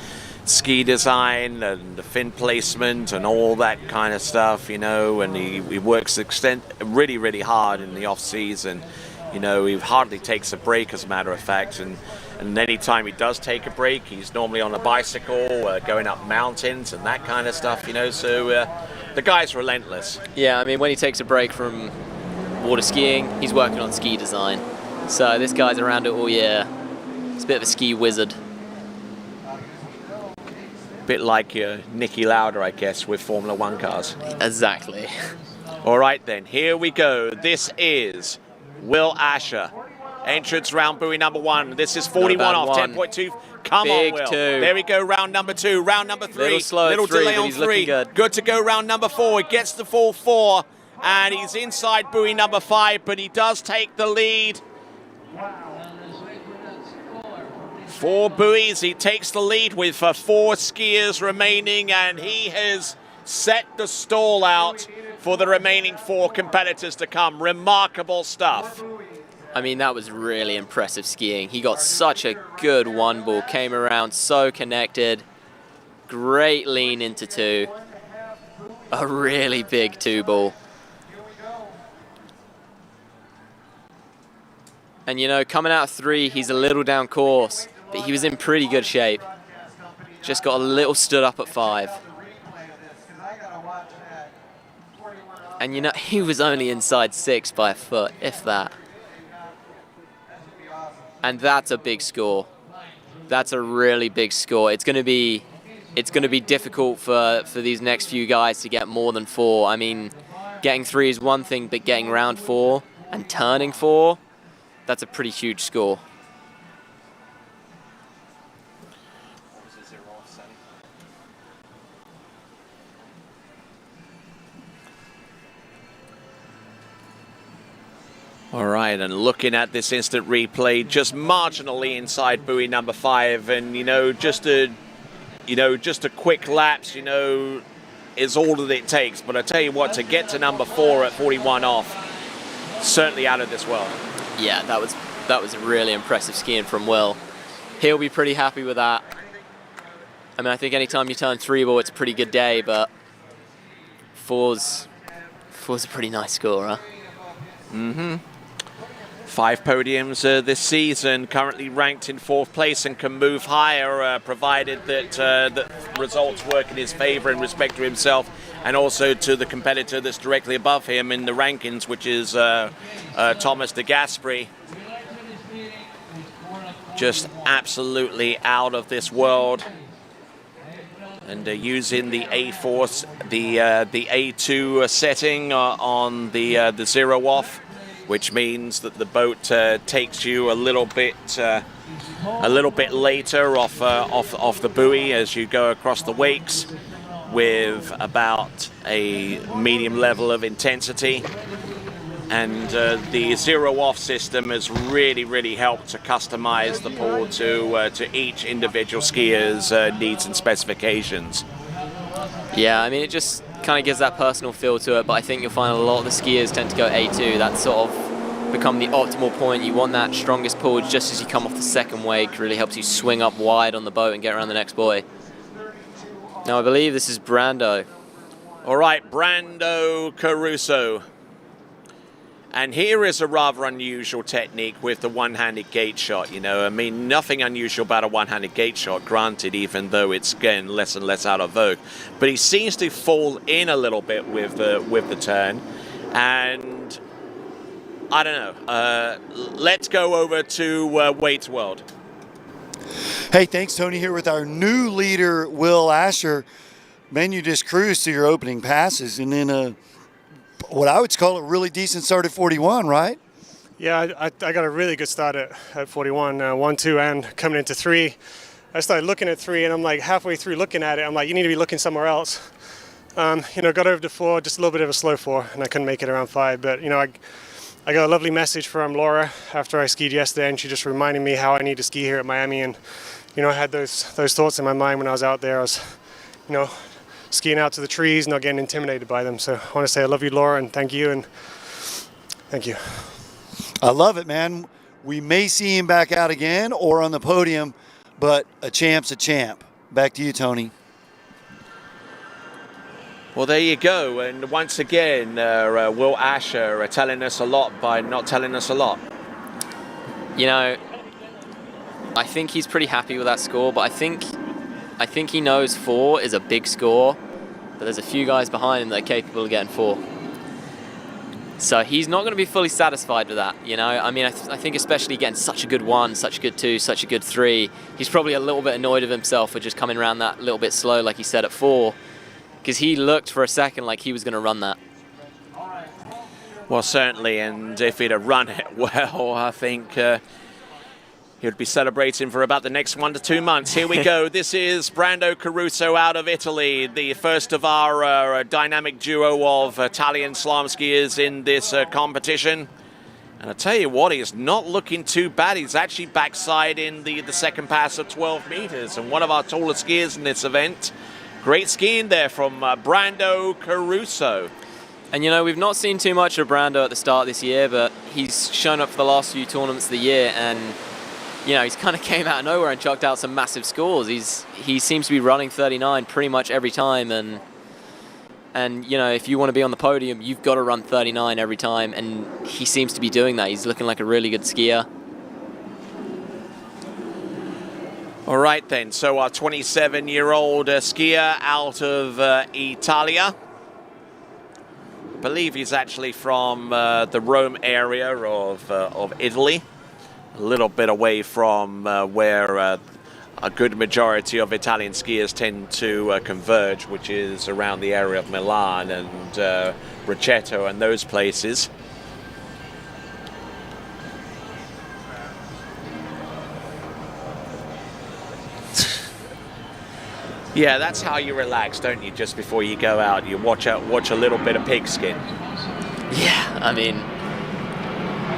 Ski design and the fin placement and all that kind of stuff, you know, and he works really, really hard in the off season. You know, he hardly takes a break, as a matter of fact, and any time he does take a break, he's normally on a bicycle, going up mountains and that kind of stuff, you know, so the guy's relentless. Yeah, I mean, when he takes a break from water skiing, he's working on ski design. So this guy's around it all year. He's a bit of a ski wizard. Bit like Niki Lauda, I guess, with Formula 1 cars. Exactly. All right, then, here we go. This is Will Asher. Entrance round buoy number 1. This is 41 off, 10.2. Come Big on, Will. 2. There we go, round number 2. Round number 3. Little slow at 3, delay but on he's 3. looking good. Good to go, round number 4. He gets the full 4, and he's inside buoy number 5, but he does take the lead. 4 buoys, he takes the lead with 4 skiers remaining, and he has set the stall out for the remaining 4 competitors to come. Remarkable stuff. I mean, that was really impressive skiing. He got such a good 1 ball, came around so connected. Great lean into 2. A really big 2 ball. And you know, coming out of 3, he's a little down course, but he was in pretty good shape. Just got a little stood up at 5. And you know, he was only inside 6 by a foot, if that. And that's a big score. That's a really big score. It's going to be difficult for these next few guys to get more than 4. I mean, getting 3 is one thing, but getting round 4 and turning 4, that's a pretty huge score. All right, and looking at this instant replay, just marginally inside buoy number 5, and you know, just a you know, just a quick lapse, you know, is all that it takes. But I tell you what, to get to number 4 at 41 off, certainly out of this world. Yeah, that was really impressive skiing from Will. He'll be pretty happy with that. I mean, I think anytime you turn 3 ball, it's a pretty good day, but 4's a pretty nice score, huh? Mm-hmm. 5 podiums this season, currently ranked in 4th place and can move higher, provided that that results work in his favour in respect to himself and also to the competitor that's directly above him in the rankings, which is Thomas de Gasperi. Just absolutely out of this world. And using the A-force, the A2 setting on the 0 off, which means that the boat takes you a little bit later off the buoy as you go across the wakes, with about a medium level of intensity. And the 0 off system has really helped to customize the pool to each individual skier's needs and specifications. Yeah, I mean, it just kind of gives that personal feel to it, but I think you'll find a lot of the skiers tend to go A2. That's sort of become the optimal point. You want that strongest pull just as you come off the second wake. Really helps you swing up wide on the boat and get around the next buoy. Now I believe this is Brando. All right, Brando Caruso. And here is a rather unusual technique with the one-handed gate shot. You know, I mean, nothing unusual about a one-handed gate shot, granted, even though it's getting less and less out of vogue. But he seems to fall in a little bit with the turn. And I don't know. Let's go over to Wade's World. Hey, thanks, Tony. Here with our new leader, Will Asher. Man, you just cruised to your opening passes, and then what I would call a really decent start at 41, right? Yeah, I got a really good start at 41, 1, 2, and coming into 3. I started looking at 3, and I'm like halfway through looking at it, I'm like, you need to be looking somewhere else. You know, got over to 4, just a little bit of a slow 4, and I couldn't make it around 5. But, you know, I got a lovely message from Laura after I skied yesterday, and she just reminded me how I need to ski here at Miami. And, you know, I had those thoughts in my mind when I was out there. I was, you know, skiing out to the trees, not getting intimidated by them. So I want to say I love you, Laura, and thank you, and thank you. I love it, man. We may see him back out again or on the podium, but a champ's a champ. Back to you, Tony. Well, there you go. And once again, Will Asher telling us a lot by not telling us a lot. You know, I think he's pretty happy with that score, but I think he knows 4 is a big score, but there's a few guys behind him that are capable of getting 4. So he's not going to be fully satisfied with that, you know. I mean, I think especially getting such a good 1, such a good 2, such a good 3, he's probably a little bit annoyed of himself for just coming around that little bit slow, like he said, at 4, because he looked for a second like he was going to run that. Well, certainly, and if he'd have run it well, I think he would be celebrating for about the next 1 to 2 months. Here we go. This is Brando Caruso out of Italy, the first of our dynamic duo of Italian slalom skiers in this competition. And I tell you what, he's not looking too bad. He's actually backside in the second pass of 12 meters, and one of our tallest skiers in this event. Great skiing there from Brando Caruso. And you know, we've not seen too much of Brando at the start this year, but he's shown up for the last few tournaments of the year, and you know, he's kind of came out of nowhere and chucked out some massive scores. He seems to be running 39 pretty much every time, and you know, if you want to be on the podium, you've got to run 39 every time, and he seems to be doing that. He's looking like a really good skier. All right then, so our 27-year-old skier out of Italia. I believe he's actually from the Rome area of Italy. A little bit away from where a good majority of Italian skiers tend to converge, which is around the area of Milan and Rocchetto and those places. Yeah, that's how you relax, don't you? Just before you go out, you watch a little bit of pigskin. Yeah, I mean,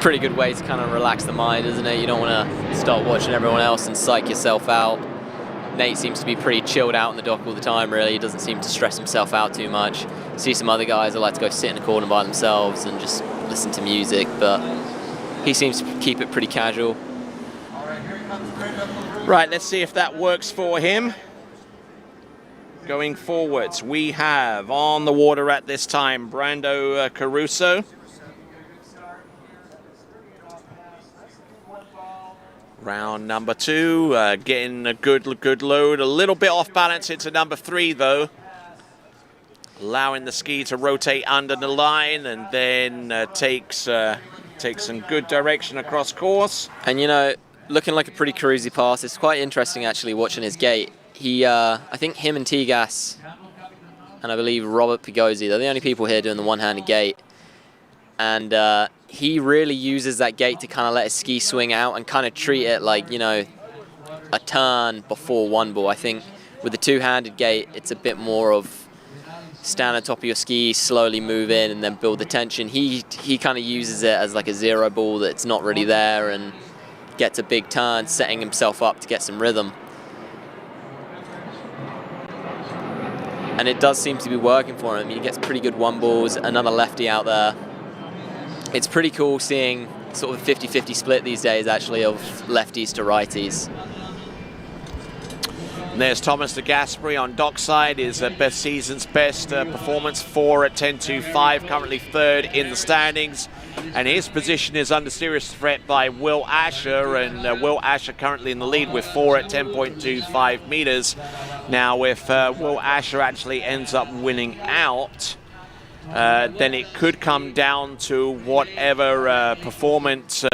pretty good way to kind of relax the mind, isn't it? You don't want to start watching everyone else and psych yourself out. Nate seems to be pretty chilled out on the dock all the time, really. He doesn't seem to stress himself out too much. See some other guys that like to go sit in a corner by themselves and just listen to music, but he seems to keep it pretty casual. Right, let's see if that works for him. Going forwards, we have on the water at this time Brando Caruso. Round number 2, getting a good load. A little bit off balance into number 3 though. Allowing the ski to rotate under the line and then takes some good direction across course. And you know, looking like a pretty cruisy pass. It's quite interesting actually watching his gait. He, I think him and T-Gas and I believe Robert Pigozzi, they're the only people here doing the one-handed gait. And he really uses that gait to kind of let his ski swing out and kind of treat it like, you know, a turn before one ball. I think with the two-handed gait, it's a bit more of stand on top of your ski, slowly move in and then build the tension. He kind of uses it as like a zero ball that's not really there and gets a big turn, setting himself up to get some rhythm. And it does seem to be working for him. I mean, he gets pretty good one balls, another lefty out there. It's pretty cool seeing sort of a 50-50 split these days, actually, of lefties to righties. And there's Thomas de Gasperi on dockside, his best season's best performance, 4 at 10.25, currently 3rd in the standings. And his position is under serious threat by Will Asher, and Will Asher currently in the lead with 4 at 10.25 meters. Now, if Will Asher actually ends up winning out, then it could come down to whatever performance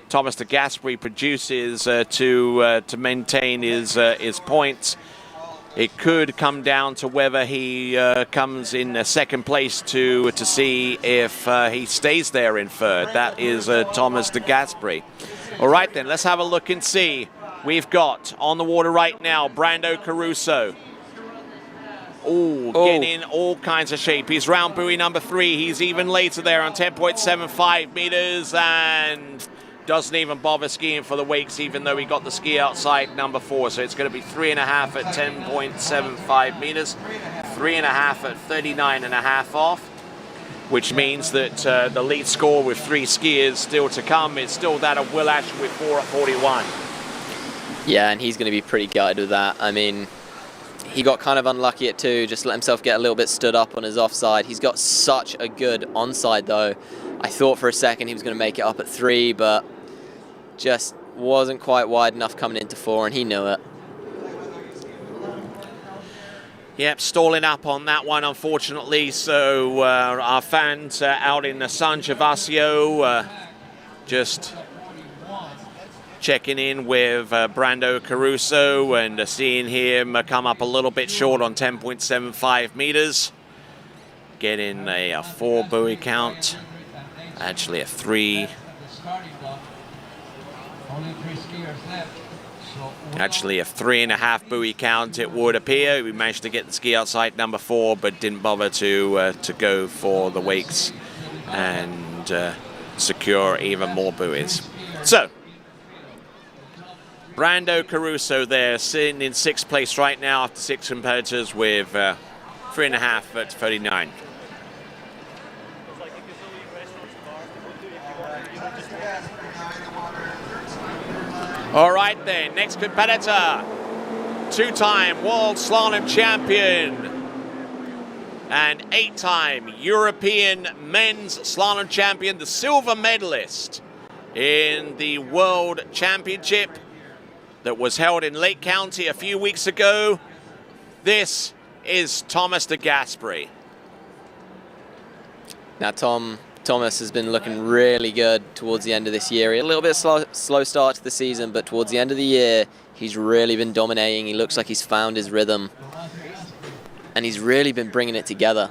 Thomas de Gasperi produces to maintain his points. It could come down to whether he comes in second place to see if he stays there in 3rd. That is Thomas de Gasperi. All right, then, let's have a look and see. We've got on the water right now Brando Caruso. Getting in all kinds of shape. He's round buoy number 3. He's even later there on 10.75 meters and doesn't even bother skiing for the wakes, even though he got the ski outside number 4. So it's going to be 3.5 at 10.75 meters, 3.5 at 39.5 off, which means that the lead score with 3 skiers still to come is still that of Will Asher with 4 at 41. Yeah, and he's going to be pretty gutted with that. I mean, he got kind of unlucky at 2, just let himself get a little bit stood up on his offside. He's got such a good onside though. I thought for a second he was going to make it up at 3, but just wasn't quite wide enough coming into 4, and he knew it. Yep, stalling up on that one, unfortunately. So our fans out in San Gervasio just checking in with Brando Caruso and seeing him come up a little bit short on 10.75 meters. Getting a 4 buoy count, actually a 3. Actually a 3.5 buoy count, it would appear. We managed to get the ski outside number 4, but didn't bother to go for the wakes and secure even more buoys. So, Brando Caruso there, sitting in 6th place right now after 6 competitors with 3.5 at 39. All right then, next competitor, 2-time world slalom champion and 8-time European men's slalom champion, the silver medalist in the World Championship that was held in Lake County a few weeks ago. This is Thomas de Gasperi. Now Thomas has been looking really good towards the end of this year. A little bit slow start to the season, but towards the end of the year, he's really been dominating. He looks like he's found his rhythm, and he's really been bringing it together.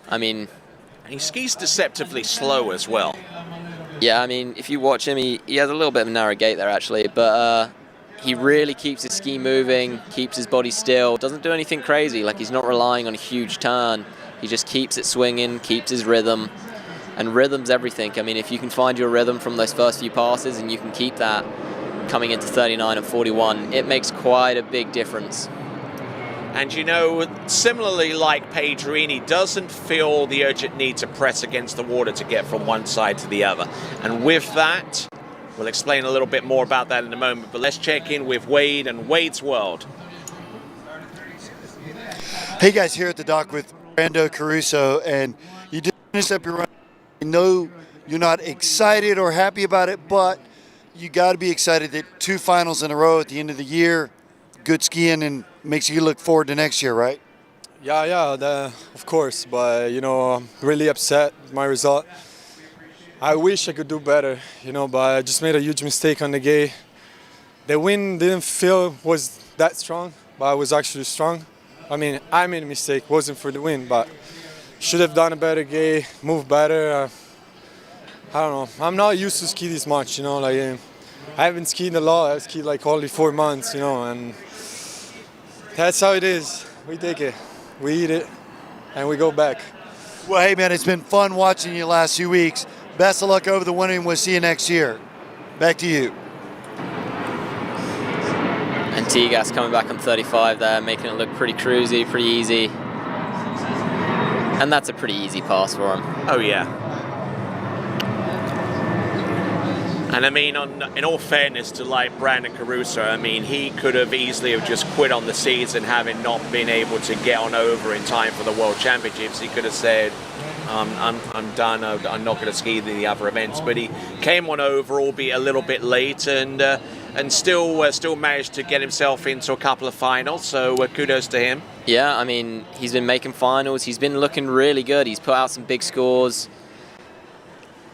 I mean, and he skis deceptively slow as well. Yeah, I mean, if you watch him, he has a little bit of a narrow gait there, actually, but he really keeps his ski moving, keeps his body still, doesn't do anything crazy. Like, he's not relying on a huge turn. He just keeps it swinging, keeps his rhythm. And rhythm's everything. I mean, if you can find your rhythm from those first few passes and you can keep that coming into 39 and 41, it makes quite a big difference. And you know, similarly like Pedrini, doesn't feel the urgent need to press against the water to get from one side to the other. And with that, we'll explain a little bit more about that in a moment, but let's check in with Wade and Wade's World. Hey guys, here at the dock with Brando Caruso, and you just finished up your run. I know you're not excited or happy about it, but you got to be excited that 2 finals in a row at the end of the year, good skiing, and makes you look forward to next year, right? Yeah, of course, but you know, I'm really upset with my result. I wish I could do better, you know, but I just made a huge mistake on the gate. The wind didn't feel was that strong, but I was actually strong. I mean, I made a mistake, wasn't for the wind, but should have done a better gate, moved better. I don't know. I'm not used to ski this much, you know, like I haven't skied a lot. I skied like only 4 months, you know, and that's how it is. We take it, we eat it, and we go back. Well, hey man, it's been fun watching you the last few weeks. Best of luck over the winter, and we'll see you next year. Back to you. And Tigas coming back on 35 there, making it look pretty cruisy, pretty easy. And that's a pretty easy pass for him. Oh yeah. And I mean, in all fairness to like Brandon Caruso, I mean, he could have easily have just quit on the season, having not been able to get on over in time for the World Championships. He could have said, I'm done, I'm not going to ski the other events. But he came on over, albeit a little bit late, and still managed to get himself into a couple of finals. So kudos to him. Yeah, I mean, he's been making finals. He's been looking really good. He's put out some big scores.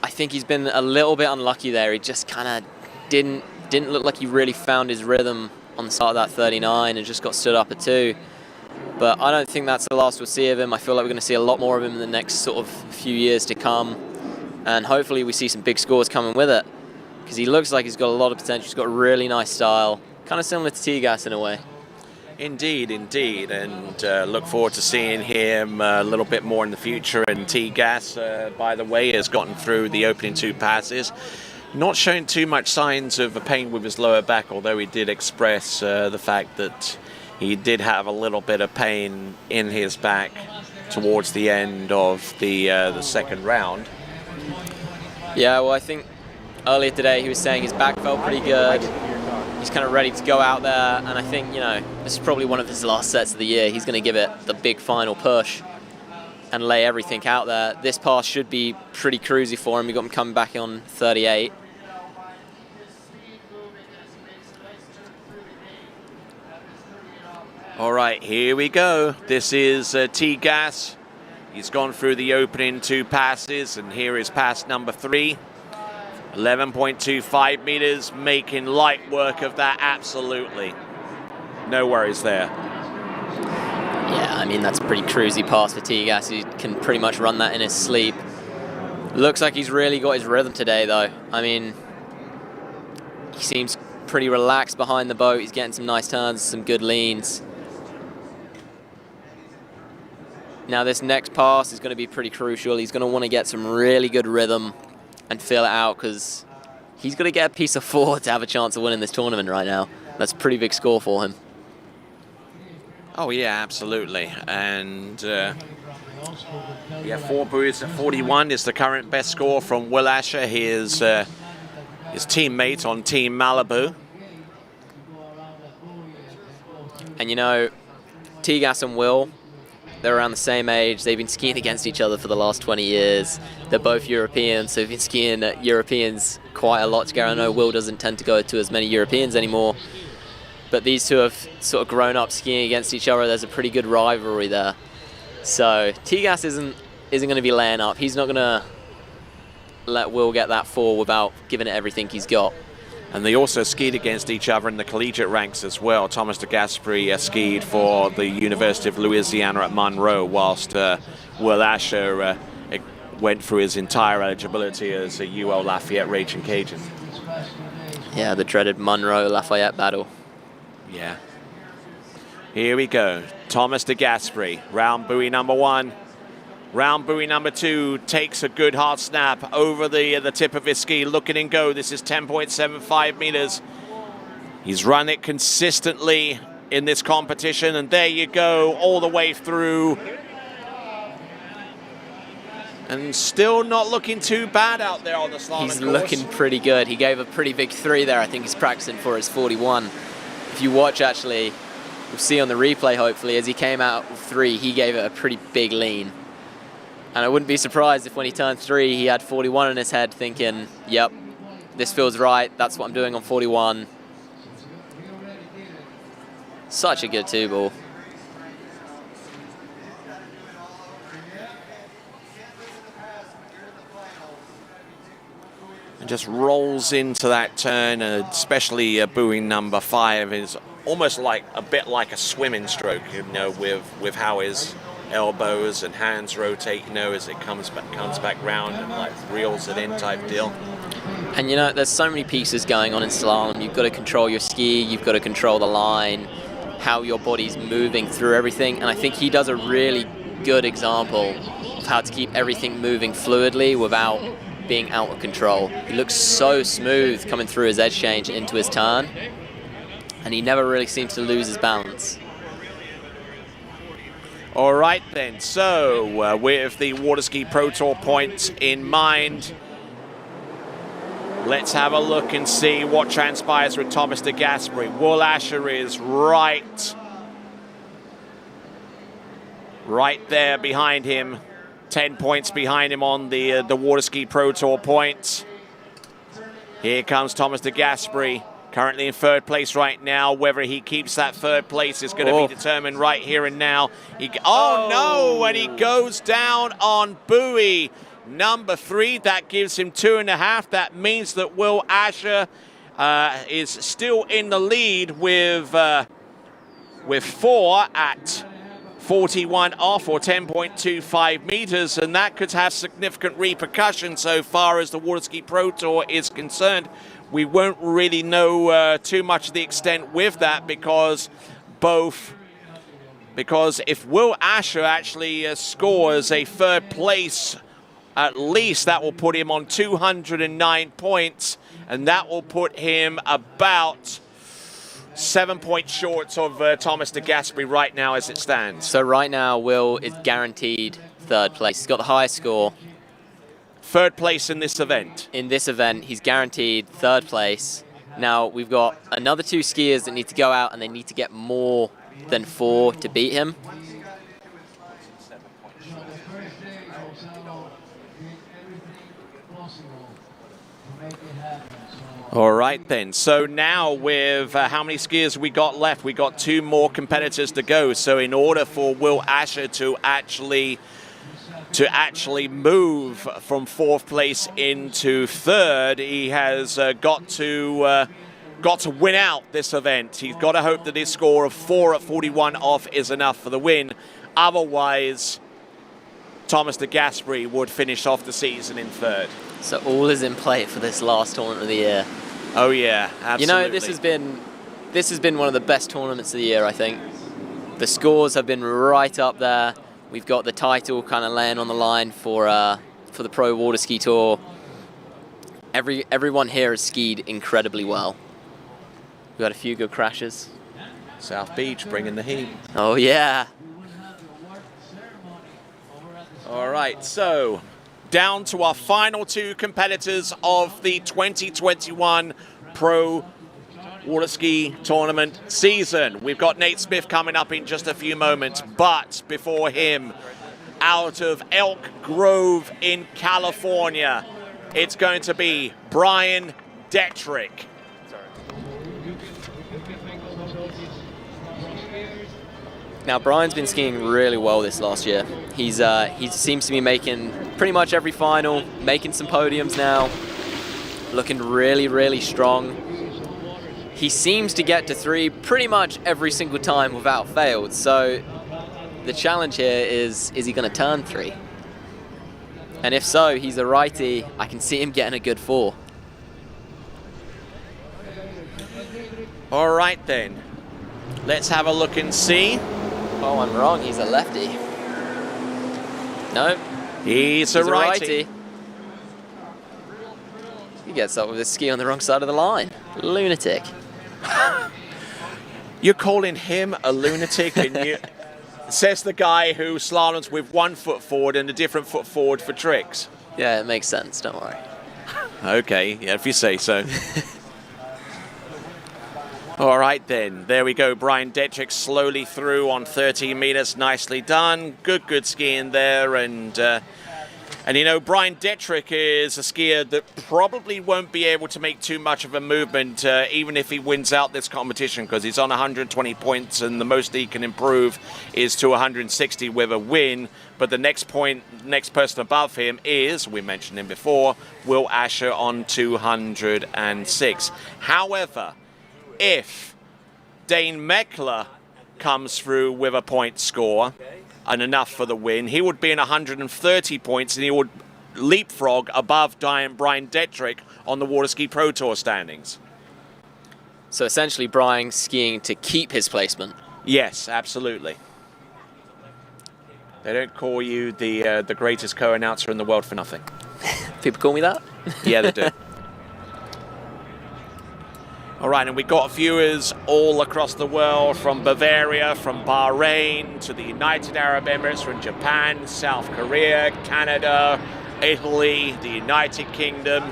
I think he's been a little bit unlucky there. He just kind of didn't look like he really found his rhythm on the start of that 39 and just got stood up at 2. But I don't think that's the last we'll see of him. I feel like we're going to see a lot more of him in the next sort of few years to come. And hopefully we see some big scores coming with it, because he looks like he's got a lot of potential. He's got a really nice style, kind of similar to Tigas in a way. Indeed, indeed, and look forward to seeing him a little bit more in the future. And T-Gas, by the way, has gotten through the opening 2 passes. Not showing too much signs of a pain with his lower back, although he did express the fact that he did have a little bit of pain in his back towards the end of the second round. Yeah, well, I think earlier today he was saying his back felt pretty good. He's kind of ready to go out there, and I think, you know, this is probably one of his last sets of the year. He's going to give it the big final push and lay everything out there. This pass should be pretty cruisy for him. We got him coming back on 38. All right, here we go. This is T-Gas. He's gone through the opening 2 passes, and here is pass number 3. 11.25 meters, making light work of that, absolutely. No worries there. Yeah, I mean, that's a pretty cruisy pass for Tigas. He can pretty much run that in his sleep. Looks like he's really got his rhythm today, though. I mean, he seems pretty relaxed behind the boat. He's getting some nice turns, some good leans. Now, this next pass is going to be pretty crucial. He's going to want to get some really good rhythm and feel it out, because he's got to get a piece of 4 to have a chance of winning this tournament right now. That's a pretty big score for him. Oh yeah, absolutely. And yeah, 4 buoys at 41 is the current best score from Will Asher, his teammate on Team Malibu. And you know, Tigas and Will, they're around the same age. They've been skiing against each other for the last 20 years. They're both Europeans, so they've been skiing Europeans quite a lot together. I know Will doesn't tend to go to as many Europeans anymore, but these two have sort of grown up skiing against each other. There's a pretty good rivalry there. So Tigas isn't going to be laying up. He's not going to let Will get that 4 without giving it everything he's got. And they also skied against each other in the collegiate ranks as well. Thomas de Gasperi skied for the University of Louisiana at Monroe, whilst Will Asher went through his entire eligibility as a UL Lafayette Raging Cajun. Yeah, the dreaded Monroe-Lafayette battle. Yeah. Here we go. Thomas de Gasperi, round buoy number 1. Round buoy number 2 takes a good hard snap over the tip of his ski, looking and go. This is 10.75 meters. He's run it consistently in this competition, and there you go, all the way through. And still not looking too bad out there on the slalom course. He's looking pretty good. He gave a pretty big 3 there. I think he's practicing for his 41. If you watch, actually, you'll see on the replay, hopefully, as he came out with 3, he gave it a pretty big lean. And I wouldn't be surprised if when he turned 3, he had 41 in his head thinking, yep, this feels right. That's what I'm doing on 41. Such a good 2-ball. And just rolls into that turn, especially buoy number 5 is almost like a bit like a swimming stroke, you know, with how his elbows and hands rotate, you know, as it comes back round and like reels it in type deal. And you know, there's so many pieces going on in slalom. You've got to control your ski, you've got to control the line, how your body's moving through everything. And I think he does a really good example of how to keep everything moving fluidly without being out of control. He looks so smooth coming through his edge change into his turn, and he never really seems to lose his balance. All right then, so with the Waterski Pro Tour points in mind, let's have a look and see what transpires with Thomas de Gasperi. Will Asher is right there behind him, 10 points behind him on the Waterski Pro Tour points. Here comes Thomas de Gasperi, currently in 3rd place right now. Whether he keeps that 3rd place is going to be determined right here and now. No, and he goes down on buoy number 3. That gives him 2.5. That means that Will Asher is still in the lead with 4 at 41 off, or 10.25 meters, and that could have significant repercussions so far as the Waterski Pro Tour is concerned. We won't really know too much of the extent with that because if Will Asher actually scores a 3rd place, at least that will put him on 209 points, and that will put him about 7 points short of Thomas de Gasperi right now as it stands. So right now, Will is guaranteed 3rd place. He's got the highest score. 3rd place in this event. In this event, he's guaranteed 3rd place. Now, we've got another 2 skiers that need to go out, and they need to get more than 4 to beat him. All right then, so now with how many skiers we got left? We got 2 more competitors to go. So in order for Will Asher to actually move from 4th place into 3rd, he has got to win out this event. He's got to hope that his score of 4 at 41 off is enough for the win. Otherwise, Thomas de Gasperi would finish off the season in 3rd. So all is in play for this last tournament of the year. Oh yeah, absolutely. You know, this has been one of the best tournaments of the year, I think. The scores have been right up there. We've got the title kind of laying on the line for the Pro Waterski Tour. Everyone here has skied incredibly well. We've got a few good crashes. South Beach bringing the heat. Oh yeah. All right, so down to our final 2 competitors of the 2021 Pro Waterski Tournament season. We've got Nate Smith coming up in just a few moments, but before him, out of Elk Grove in California, it's going to be Brian Detrick. Now, Brian's been skiing really well this last year. He seems to be making pretty much every final, making some podiums now, looking really, really strong. He seems to get to 3 pretty much every single time without fail. So the challenge here is he going to turn 3? And if so, he's a righty. I can see him getting a good 4. All right then, let's have a look and see. Oh, I'm wrong. He's a lefty. No. He's a righty. He gets up with his ski on the wrong side of the line. Lunatic. You're calling him a lunatic, and you says the guy who slaloms with one foot forward and a different foot forward for tricks. Yeah, it makes sense. Don't worry. Okay, yeah, if you say so. All right then, there we go. Brian Detrick slowly through on 13 meters. Nicely done. Good skiing there. And you know, Brian Detrick is a skier that probably won't be able to make too much of a movement, even if he wins out this competition, because he's on 120 points and the most he can improve is to 160 with a win. But the next person above him is, we mentioned him before, Will Asher on 206. However, if Dane Meckler comes through with a point score and enough for the win, he would be in 130 points and he would leapfrog above Brian Detrick on the Water Ski Pro Tour standings. So essentially Brian skiing to keep his placement. Yes, absolutely. They don't call you the greatest co-announcer in the world for nothing. People call me that? Yeah, they do. All right, and we got viewers all across the world, from Bavaria, from Bahrain, to the United Arab Emirates, from Japan, South Korea, Canada, Italy, the United Kingdom,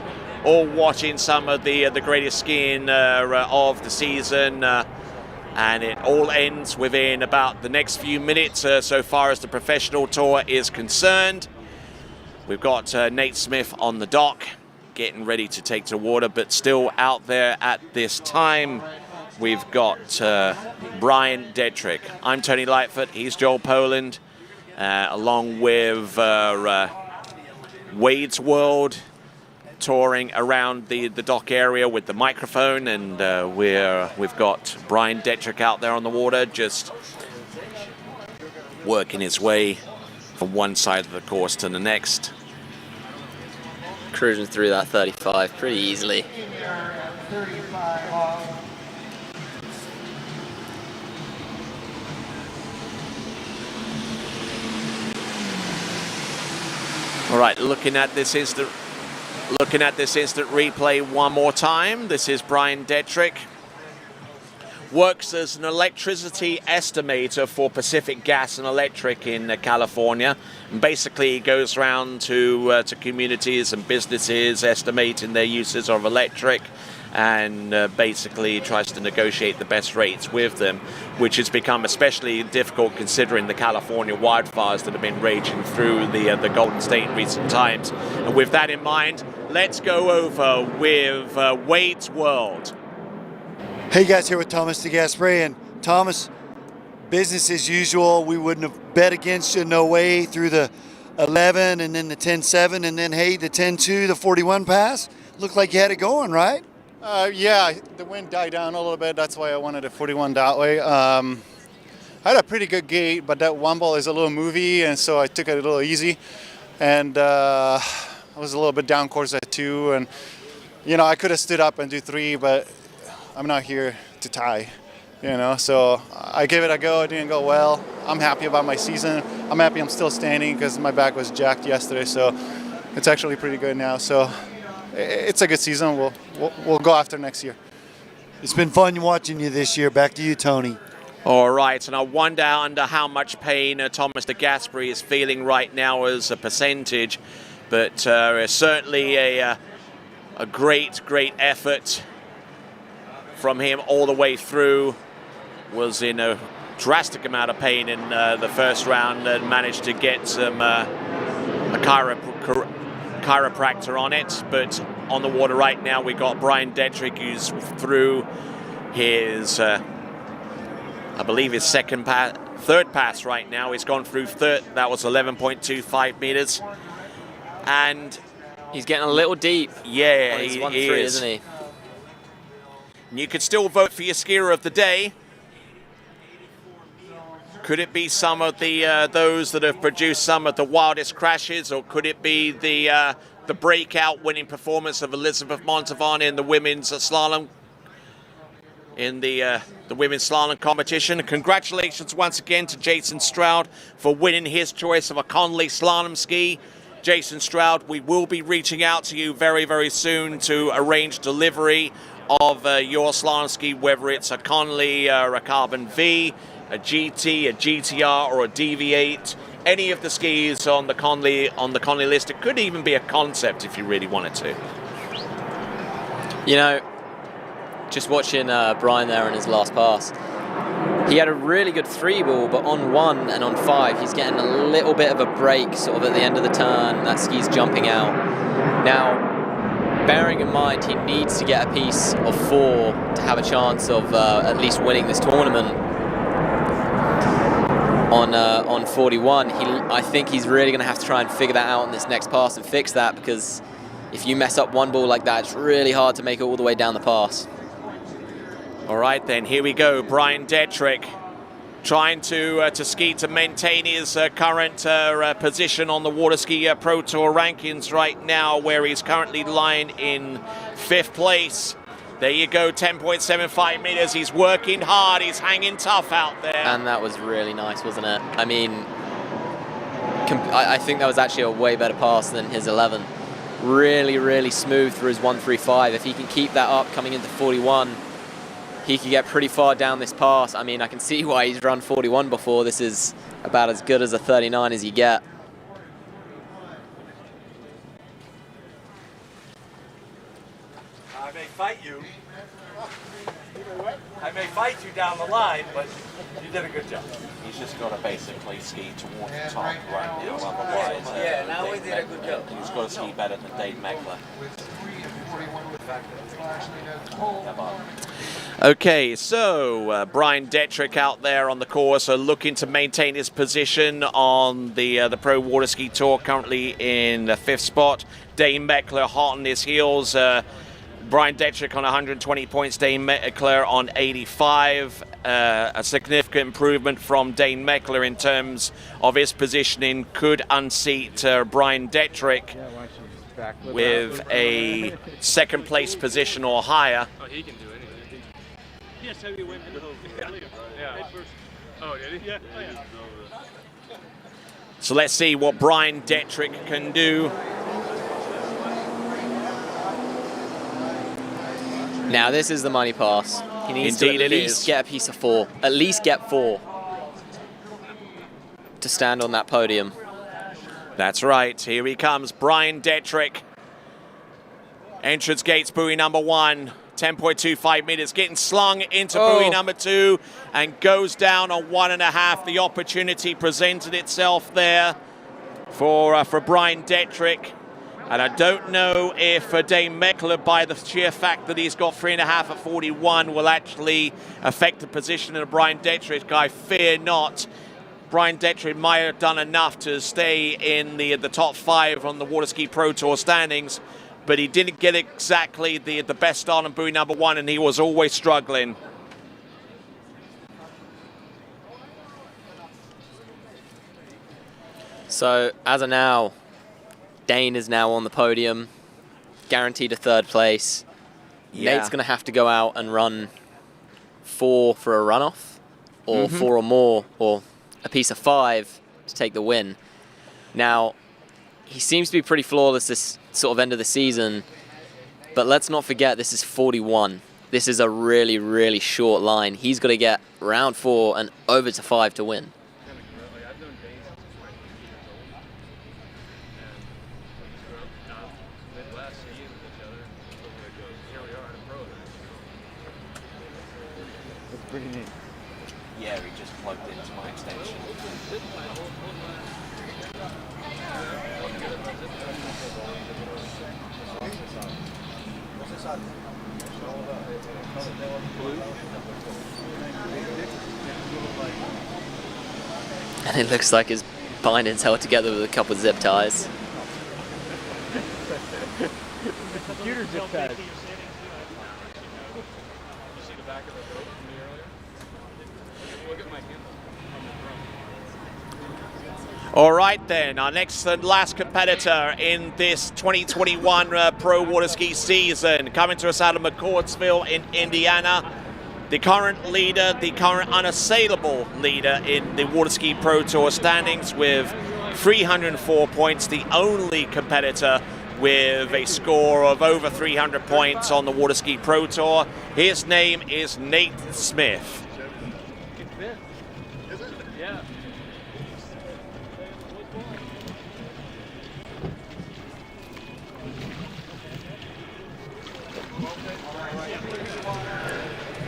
all watching some of the greatest skiing of the season. And it all ends within about the next few minutes so far as the professional tour is concerned. We've got Nate Smith on the dock, getting ready to take to water, but still out there at this time, we've got Brian Detrick. I'm Tony Lightfoot, he's Joel Poland, along with Wade's World, touring around the dock area with the microphone, and we've got Brian Detrick out there on the water, just working his way from one side of the course to the next. Cruising through that 35 pretty easily. All right, looking at this instant replay one more time. This is Brian Detrick. Works as an electricity estimator for Pacific Gas and Electric in California. And basically, he goes around to communities and businesses, estimating their uses of electric, and basically tries to negotiate the best rates with them, which has become especially difficult considering the California wildfires that have been raging through the Golden State in recent times. And with that in mind, let's go over with Wade's World. Hey guys, here with Thomas DeGasperi, and Thomas, business as usual. We wouldn't have bet against you, no way, through the 11 and then the 10-7 and then, hey, the 10-2, the 41 pass. Looked like you had it going, right? Yeah, the wind died down a little bit. That's why I wanted a 41 that way. I had a pretty good gate, but that one ball is a little movie, and so I took it a little easy. And I was a little bit down course at 2, and you know, I could have stood up and do 3, but I'm not here to tie, you know, so I gave it a go. It didn't go well. I'm happy about my season. I'm happy I'm still standing because my back was jacked yesterday, so it's actually pretty good now. So it's a good season. We'll go after next year. It's been fun watching you this year. Back to you, Tony. All right, and I wonder under how much pain Thomas DeGasperi is feeling right now as a percentage, but certainly a great effort from him all the way through. Was in a drastic amount of pain in the first round and managed to get some a chiropractor on it. But on the water right now, we got Brian Detrick, who's through his, I believe his third pass right now. He's gone through third. That was 11.25 meters. And he's getting a little deep. Yeah, he's he 1-3, is. isn't he? You could still vote for your skier of the day. Could it be some of the those that have produced some of the wildest crashes, or could it be the breakout winning performance of Elizabeth Montavon in the women's slalom, in the women's slalom competition? Congratulations once again to Jason Stroud for winning his choice of a Conley slalom ski. Jason Stroud, we will be reaching out to you very, very soon to arrange delivery of your slalom ski, whether it's a Conley or a Carbon V, a GT, a GTR, or a DV8. Any of the skis on the Conley list. It could even be a concept if you really wanted to. You know, just watching Brian there on his last pass, he had a really good 3-ball, but on 1 and on 5, he's getting a little bit of a break sort of at the end of the turn. That ski's jumping out. Now, bearing in mind he needs to get a piece of 4 to have a chance of at least winning this tournament on 41, I think he's really going to have to try and figure that out on this next pass and fix that, because if you mess up one ball like that, it's really hard to make it all the way down the pass. All right, then, here we go. Brian Detrick trying to ski to maintain his current position on the Water Ski Pro Tour rankings right now, where he's currently lying in 5th place. There you go, 10.75 meters. He's working hard. He's hanging tough out there. And that was really nice, wasn't it? I mean, I think that was actually a way better pass than his 11. Really, really smooth through his 135. If he can keep that up coming into 41, he could get pretty far down this pass. I mean, I can see why he's run 41 before. This is about as good as a 39 as you get. I may fight you. I may fight you down the line, but you did a good job. He's just got to basically ski towards the top right now. Otherwise, yeah, now we did a good job. He's got to ski better than Dave Meckler. Okay, so Brian Detrick out there on the course, looking to maintain his position on the Pro Water Ski Tour, currently in the 5th spot. Dave Meckler hot on his heels. Brian Detrick on 120 points, Dane Meckler on 85. A significant improvement from Dane Meckler in terms of his positioning could unseat Brian Detrick with a 2nd place position or higher. Oh, he can do anything. Yes, so he went in the hole. Yeah. Oh, did he? Yeah. So let's see what Brian Detrick can do. Now this is the money pass. He needs to at least get a piece of 4. At least get 4 to stand on that podium. That's right. Here he comes, Brian Detrick. Entrance gates, buoy number 1. 10.25 meters, getting slung into buoy number 2 and goes down on 1.5. The opportunity presented itself there for Brian Detrick. And I don't know if Dane Meckler, by the sheer fact that he's got 3.5 at 41, will actually affect the position of Brian Detrick. I fear not. Brian Detrick might have done enough to stay in the top 5 on the Water Ski Pro Tour standings, but he didn't get exactly the best start on buoy number 1, and he was always struggling. So as of now, Dane is now on the podium, guaranteed a 3rd place. Yeah. Nate's going to have to go out and run 4 for a runoff, or 4 or more, or a piece of 5 to take the win. Now, he seems to be pretty flawless this sort of end of the season, but let's not forget this is 41. This is a really, really short line. He's got to get round 4 and over to 5 to win. Pretty neat. Yeah, he just plugged into my extension. And it looks like his binding's held together with a couple of zip ties. Computer zip ties. All right then, our next and last competitor in this 2021 Pro Water Ski season, coming to us out of McCordsville in Indiana. The current leader, the current unassailable leader in the Water Ski Pro Tour standings with 304 points, the only competitor with a score of over 300 points on the Water Ski Pro Tour. His name is Nate Smith.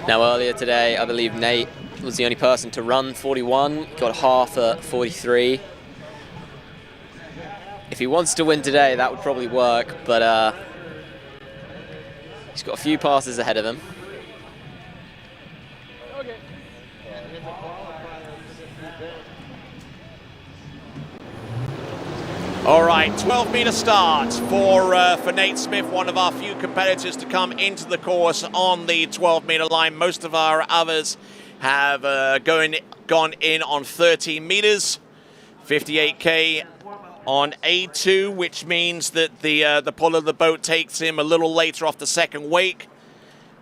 Now earlier today, I believe Nate was the only person to run 41, got half at 43. If he wants to win today, that would probably work, but he's got a few passes ahead of him. All right, 12-meter start for Nate Smith, one of our few competitors to come into the course on the 12-meter line. Most of our others have gone in on 13 meters, 58K on A2, which means that the pull of the boat takes him a little later off the second wake.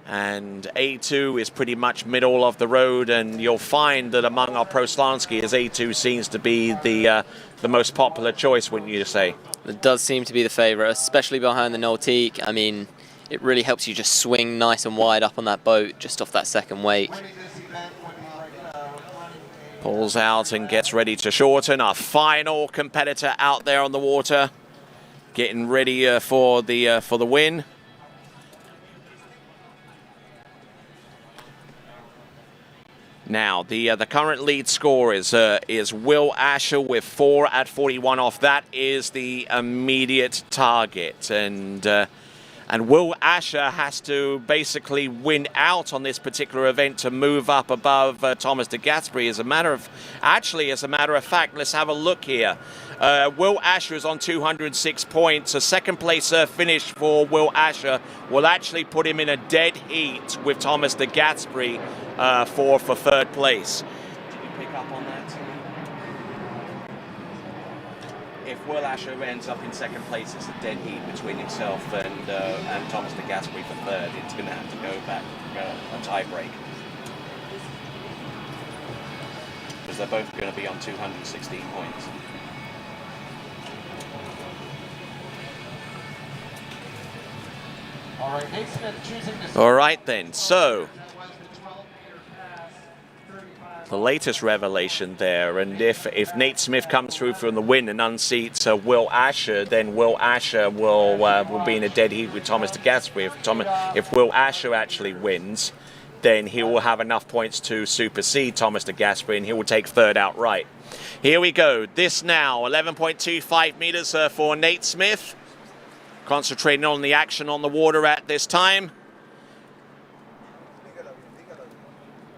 And A2 is pretty much middle of the road, and you'll find that among our pro slalom skiers, A2 seems to be the most popular choice, wouldn't you say? It does seem to be the favourite, especially behind the Nautique. I mean, it really helps you just swing nice and wide up on that boat just off that second wake. Pulls out and gets ready to shorten. Our final competitor out there on the water, getting ready for the win. Now, the current lead score is Will Asher with 4 at 41 off. That is the immediate target, and Will Asher has to basically win out on this particular event to move up above Thomas de Gasperi. As a matter of fact, let's have a look here. Will Asher is on 206 points. A second place finish for Will Asher will actually put him in a dead heat with Thomas de Gasperi for third place. Did you pick up on that? If Will Asher ends up in second place, it's a dead heat between himself and Thomas de Gasperi for third. It's going to have to go back a tie break, because they're both going to be on 216 points. All right then, so the latest revelation there, and if Nate Smith comes through from the win and unseats Will Asher, then Will Asher will be in a dead heat with Thomas de Gasperi. If Will Asher actually wins, then he will have enough points to supersede Thomas de Gasperi, and he will take third outright. Here we go. This now, 11.25 meters for Nate Smith. Concentrating on the action on the water at this time.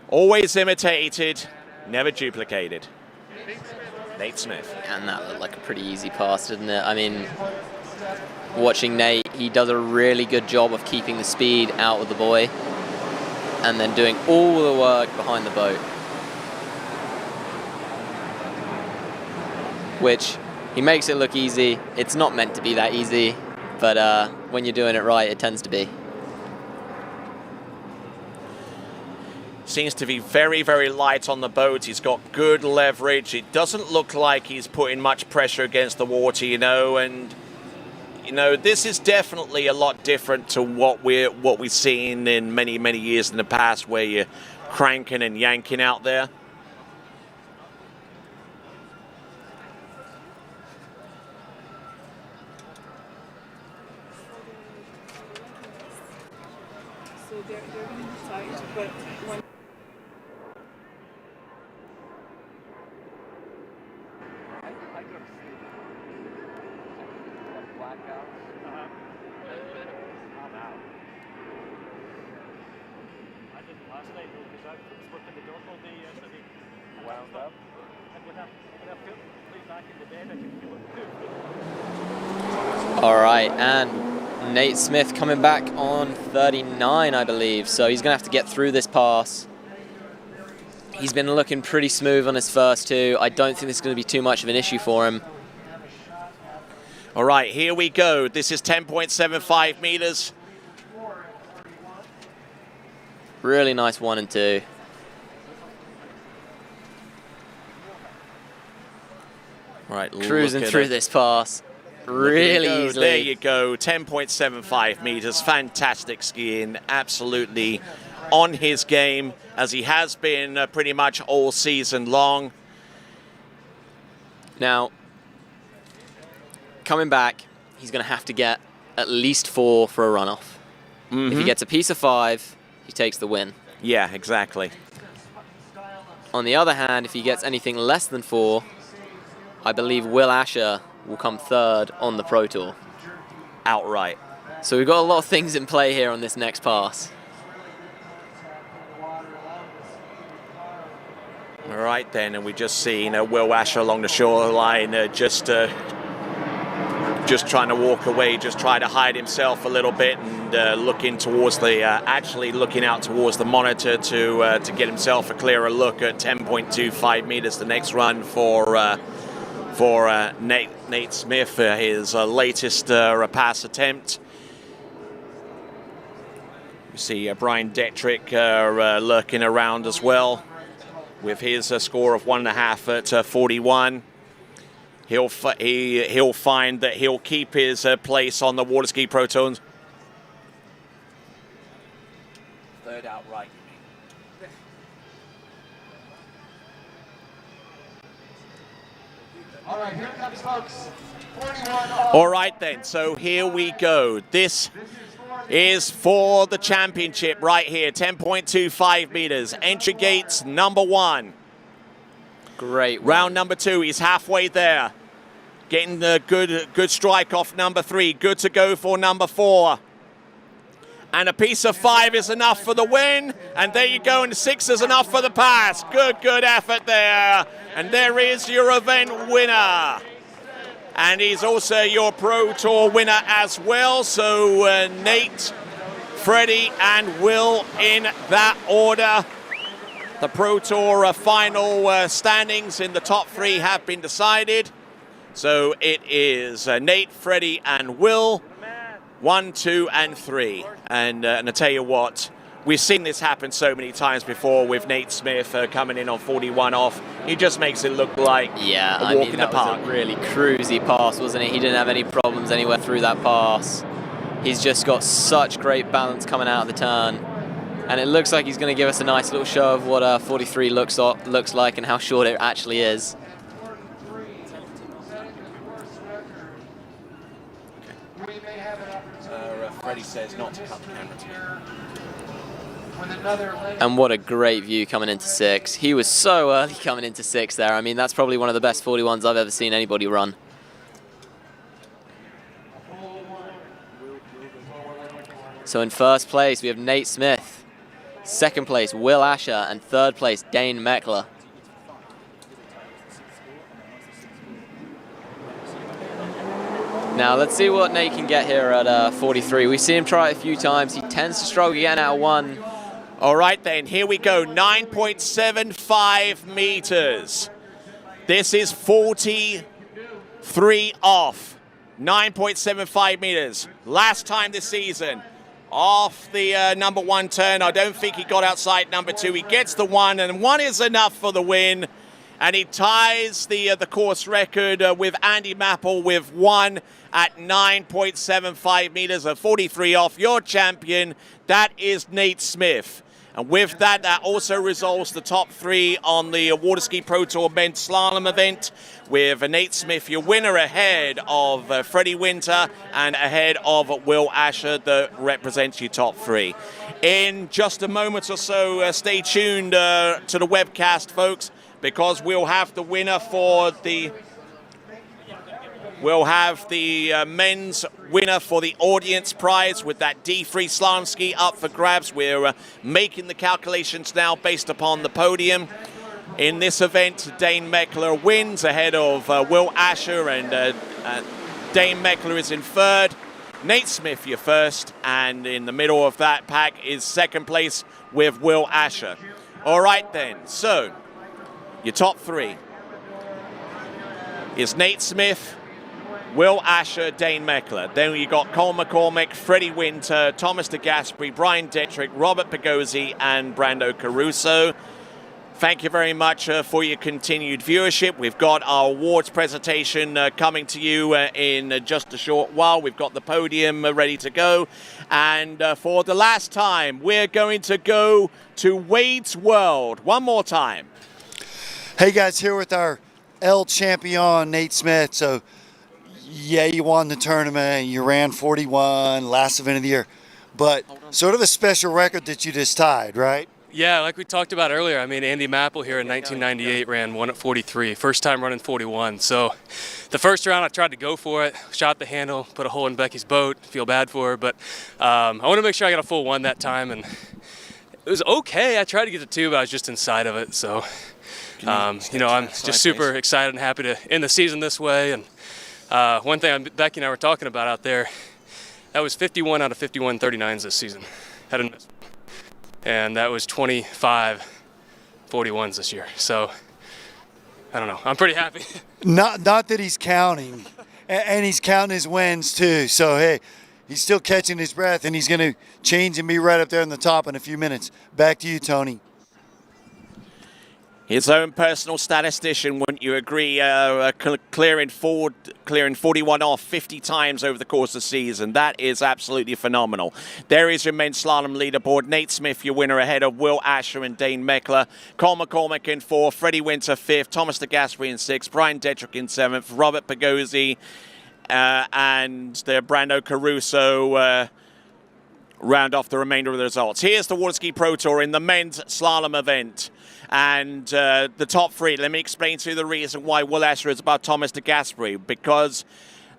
Always imitated, never duplicated. Nate Smith. And that looked like a pretty easy pass, didn't it? I mean, watching Nate, he does a really good job of keeping the speed out of the buoy and then doing all the work behind the boat. Which, he makes it look easy. It's not meant to be that easy, but when you're doing it right, it tends to be. Seems to be very, very light on the boat. He's got good leverage. It doesn't look like he's putting much pressure against the water, and this is definitely a lot different to what we've seen in many, many years in the past, where you're cranking and yanking out there. So they're going to decide, but when All right, and Nate Smith coming back on 39, I believe. So he's going to have to get through this pass. He's been looking pretty smooth on his first two. I don't think this is going to be too much of an issue for him. All right, here we go. This is 10.75 meters. Really nice 1 and 2. All right, cruising through this pass. really easily. There you go, 10.75 meters. Fantastic skiing, absolutely on his game, as he has been pretty much all season long. Now, coming back, he's going to have to get at least 4 for a runoff. If he gets a piece of 5, he takes the win. Yeah, exactly. On the other hand, if he gets anything less than 4, I believe Will Asher will come 3rd on the Pro Tour. Outright. So we've got a lot of things in play here on this next pass. All right then, and we just see Will Asher along the shoreline, just trying to walk away, just try to hide himself a little bit, and looking towards the, actually looking out towards the monitor to get himself a clearer look at 10.25 meters. The next run for Nate Smith, his latest pass attempt. You see Brian Detrick lurking around as well, with his score of 1.5 at 41. He'll find that he'll keep his place on the water ski Pro Tour. 3rd outright. All right, here it comes, folks. All right then, so here we go. This is for the championship right here, 10.25 meters. Entry gates number 1. Great. Round number 2, he's halfway there. Getting the good strike off number 3. Good to go for number 4. And a piece of 5 is enough for the win. And there you go, and 6 is enough for the pass. Good effort there. And there is your event winner. And he's also your Pro Tour winner as well. So Nate, Freddie, and Will in that order. The Pro Tour final standings in the top 3 have been decided. So it is Nate, Freddie, and Will, 1, 2, and 3. And I tell you what, we've seen this happen so many times before with Nate Smith coming in on 41 off. He just makes it look like a walk in the park. Was a really cruisy pass, wasn't it? He didn't have any problems anywhere through that pass. He's just got such great balance coming out of the turn. And it looks like he's going to give us a nice little show of what 43 looks like and how short it actually is. Freddie says not to cut the camera to. And what a great view coming into 6. He was so early coming into 6 there. I mean, that's probably one of the best 41s I've ever seen anybody run. So in 1st place, we have Nate Smith. 2nd place, Will Asher. And 3rd place, Dane Meckler. Now, let's see what Nate can get here at 43. We've seen him try it a few times. He tends to struggle again out of 1. All right, then, here we go. 9.75 meters. This is 43 off. 9.75 meters. Last time this season, off the number 1 turn. I don't think he got outside number 2. He gets the 1, and 1 is enough for the win. And he ties the course record with Andy Mappel with 1 at 9.75 meters, a 43 off. Your champion, that is Nate Smith. And with that, that also resolves the top 3 on the Water Ski Pro Tour men's slalom event, with Nate Smith, your winner, ahead of Freddie Winter and ahead of Will Asher, that represents your top 3. In just a moment or so, stay tuned to the webcast, folks, because we'll have the winner for the... We'll have the men's winner for the audience prize with that D3 slalom ski up for grabs. We're making the calculations now based upon the podium. In this event, Dane Meckler wins ahead of Will Asher, and Dane Meckler is in 3rd. Nate Smith, your 1st, and in the middle of that pack is 2nd place with Will Asher. All right then, so your top 3 is Nate Smith, Will Asher, Dane Meckler. Then you got Cole McCormick, Freddie Winter, Thomas de Gasperi, Brian Detrick, Robert Pagozzi, and Brando Caruso. Thank you very much for your continued viewership. We've got our awards presentation coming to you in just a short while. We've got the podium ready to go. And for the last time, we're going to go to Wade's World. One more time. Hey guys, here with our El Champion, Nate Smith. So, yeah, you won the tournament. You ran 41, last event of the year. But sort of a special record that you just tied, right? Yeah, like we talked about earlier, I mean, Andy Mapple here in 1998 ran 1 at 43, first time running 41. So the first round I tried to go for it, shot the handle, put a hole in Becky's boat, feel bad for her, but I want to make sure I got a full 1 that time, and it was okay. I tried to get to 2, but I was just inside of it. So, you know, I'm just super excited and happy to end the season this way. And one thing Becky and I were talking about out there, that was 51 out of 51 39s this season. Hadn't missed. And that was 25 41s this year. So, I don't know. I'm pretty happy. Not that he's counting. And he's counting his wins, too. So, hey, he's still catching his breath, and he's going to change and be right up there in the top in a few minutes. Back to you, Tony. His own personal statistician, wouldn't you agree, clearing 41 off 50 times over the course of the season. That is absolutely phenomenal. There is your men's slalom leaderboard. Nate Smith, your winner, ahead of Will Asher and Dane Meckler. Cole McCormick in 4th, Freddie Winter 5th, Thomas de Gasperi in 6th, Brian Detrick in 7th, Robert Pagozzi and Brando Caruso round off the remainder of the results. Here's the Water Ski Pro Tour in the men's slalom event. And the top 3, let me explain to you the reason why Will Asher is above Thomas de Gasperi, because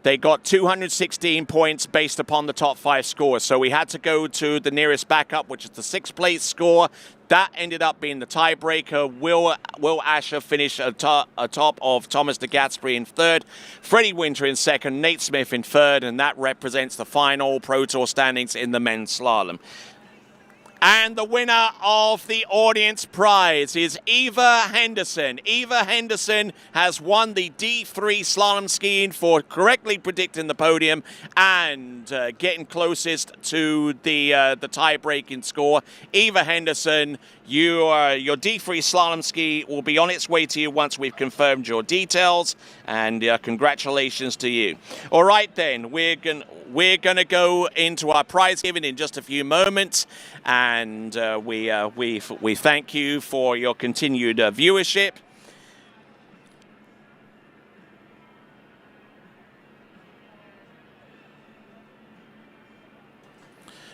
they got 216 points based upon the top 5 scores. So we had to go to the nearest backup, which is the 6th place score. That ended up being the tiebreaker. Will Asher finished atop of Thomas de Gasperi in 3rd, Freddie Winter in 2nd, Nate Smith in 3rd, and that represents the final Pro Tour standings in the men's slalom. And the winner of the audience prize is Eva Henderson. Eva Henderson has won the D3 slalom skiing for correctly predicting the podium and getting closest to the tie-breaking score. Eva Henderson, your D3 slalom ski will be on its way to you once we've confirmed your details, and congratulations to you. All right then, we're going to go into our prize giving in just a few moments, and we thank you for your continued viewership.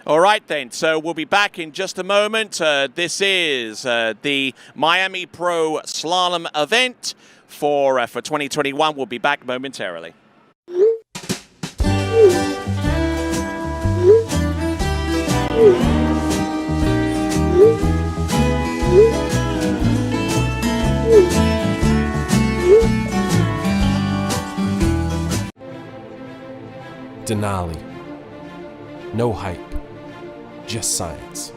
All right then, so we'll be back in just a moment. This is the Miami Pro Slalom event for 2021. We'll be back momentarily. Denali. No hype, just science.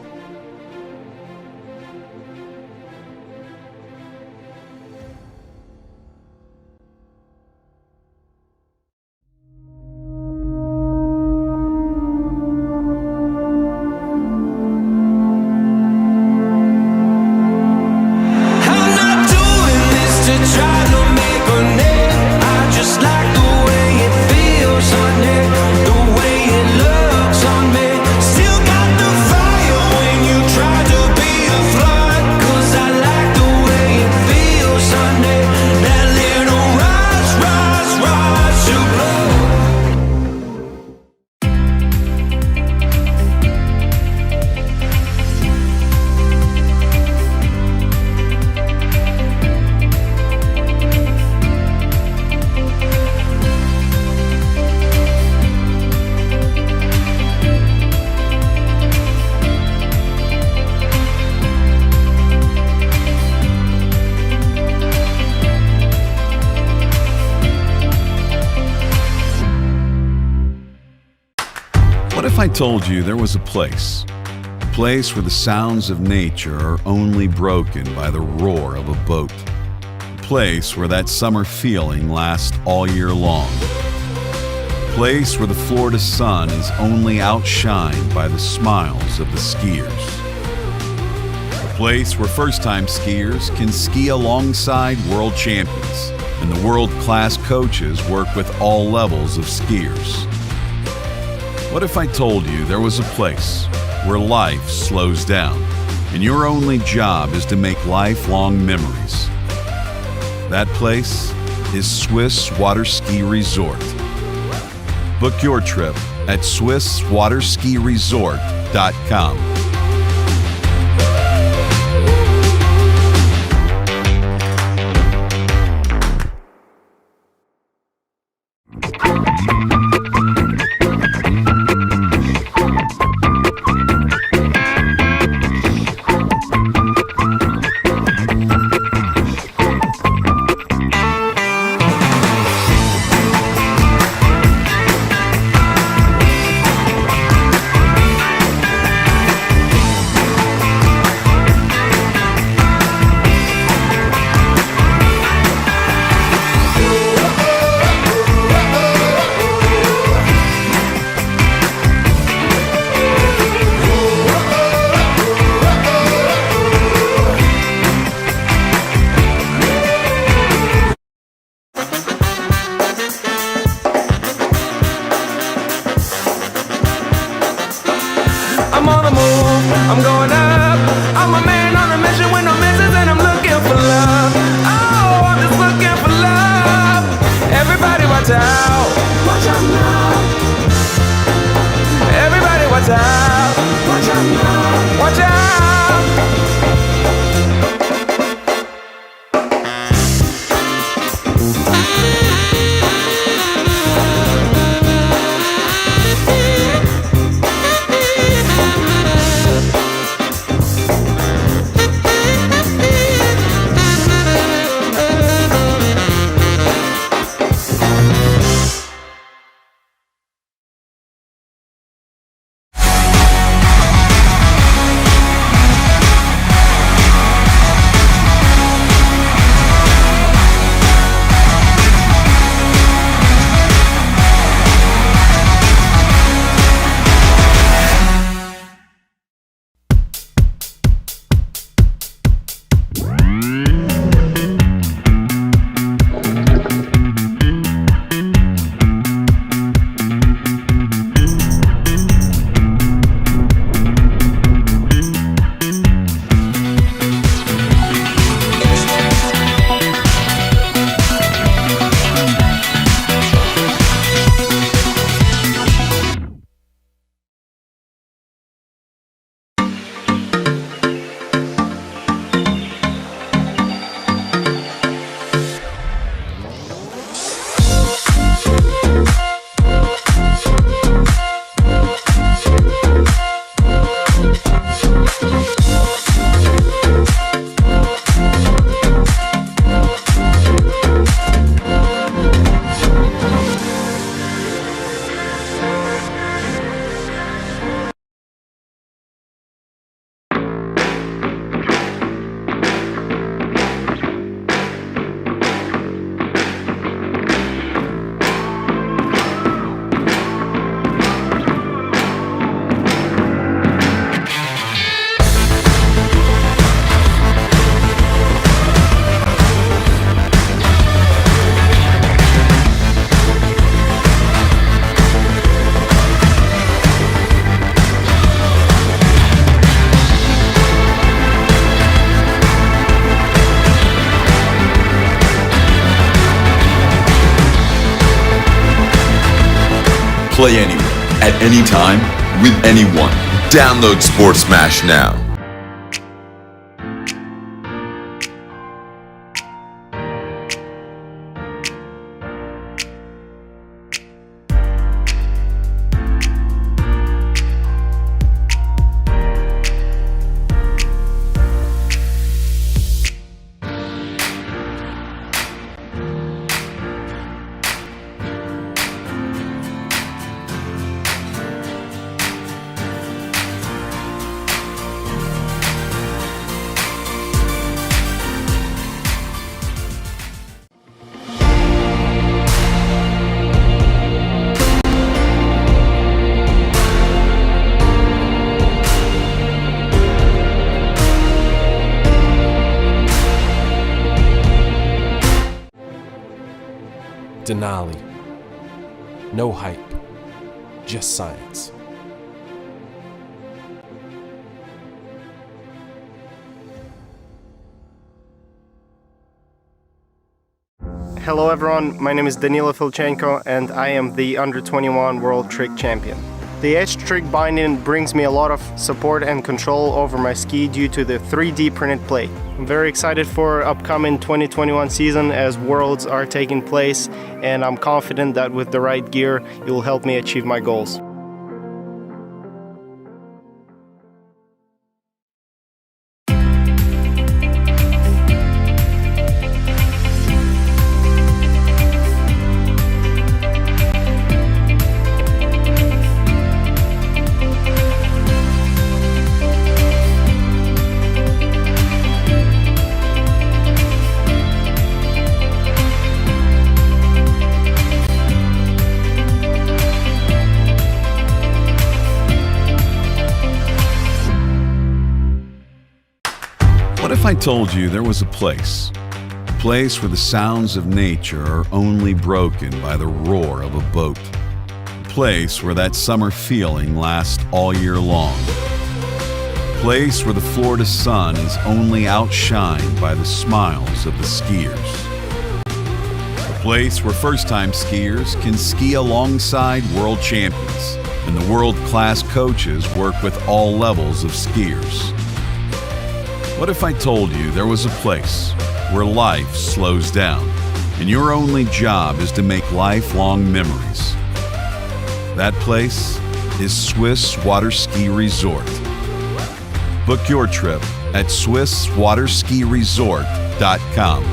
What if I told you there was a place where the sounds of nature are only broken by the roar of a boat, a place where that summer feeling lasts all year long, a place where the Florida sun is only outshined by the smiles of the skiers, a place where first-time skiers can ski alongside world champions, and the world-class coaches work with all levels of skiers. What if I told you there was a place where life slows down, and your only job is to make lifelong memories? That place is Swiss Water Ski Resort. Book your trip at SwissWaterSkiResort.com. I'm on the move, I'm going up. I'm a man on a mission with no missions, and I'm looking for love. Oh, I'm just looking for love. Everybody watch out. Watch out now. Everybody watch out. Watch out now. Watch out. Play anywhere, at any time, with anyone. Download Sports Smash now. Denali. No hype, just science. Hello everyone, my name is Danilo Filchenko and I am the Under-21 World Trick Champion. The edge trick binding brings me a lot of support and control over my ski due to the 3D printed plate. I'm very excited for upcoming 2021 season as Worlds are taking place, and I'm confident that with the right gear it will help me achieve my goals. What if I told you there was a place where the sounds of nature are only broken by the roar of a boat, a place where that summer feeling lasts all year long, a place where the Florida sun is only outshined by the smiles of the skiers, a place where first-time skiers can ski alongside world champions and the world-class coaches work with all levels of skiers. What if I told you there was a place where life slows down and your only job is to make lifelong memories? That place is Swiss Water Ski Resort. Book your trip at SwissWaterSkiResort.com.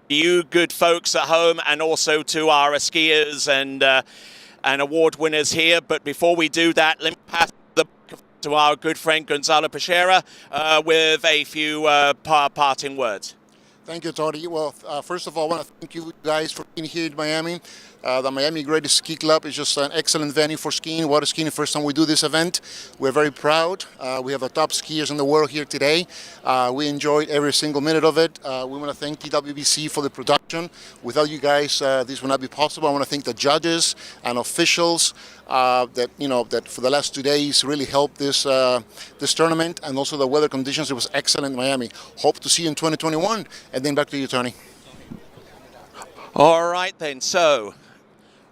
You good folks at home, and also to our skiers and award winners here. But before we do that, let me pass the to our good friend Gonzalo Peixeira with a few parting words. Thank you, Tony. Well, first of all, I want to thank you guys for being here in Miami. The Miami Greatest Ski Club is just an excellent venue for skiing, water skiing. The first time we do this event, we're very proud. We have the top skiers in the world here today. We enjoyed every single minute of it. We want to thank TWBC for the production. Without you guys, this would not be possible. I want to thank the judges and officials that for the last 2 days really helped this this tournament, and also the weather conditions. It was excellent in Miami. Hope to see you in 2021. And then back to you, Tony. All right then. So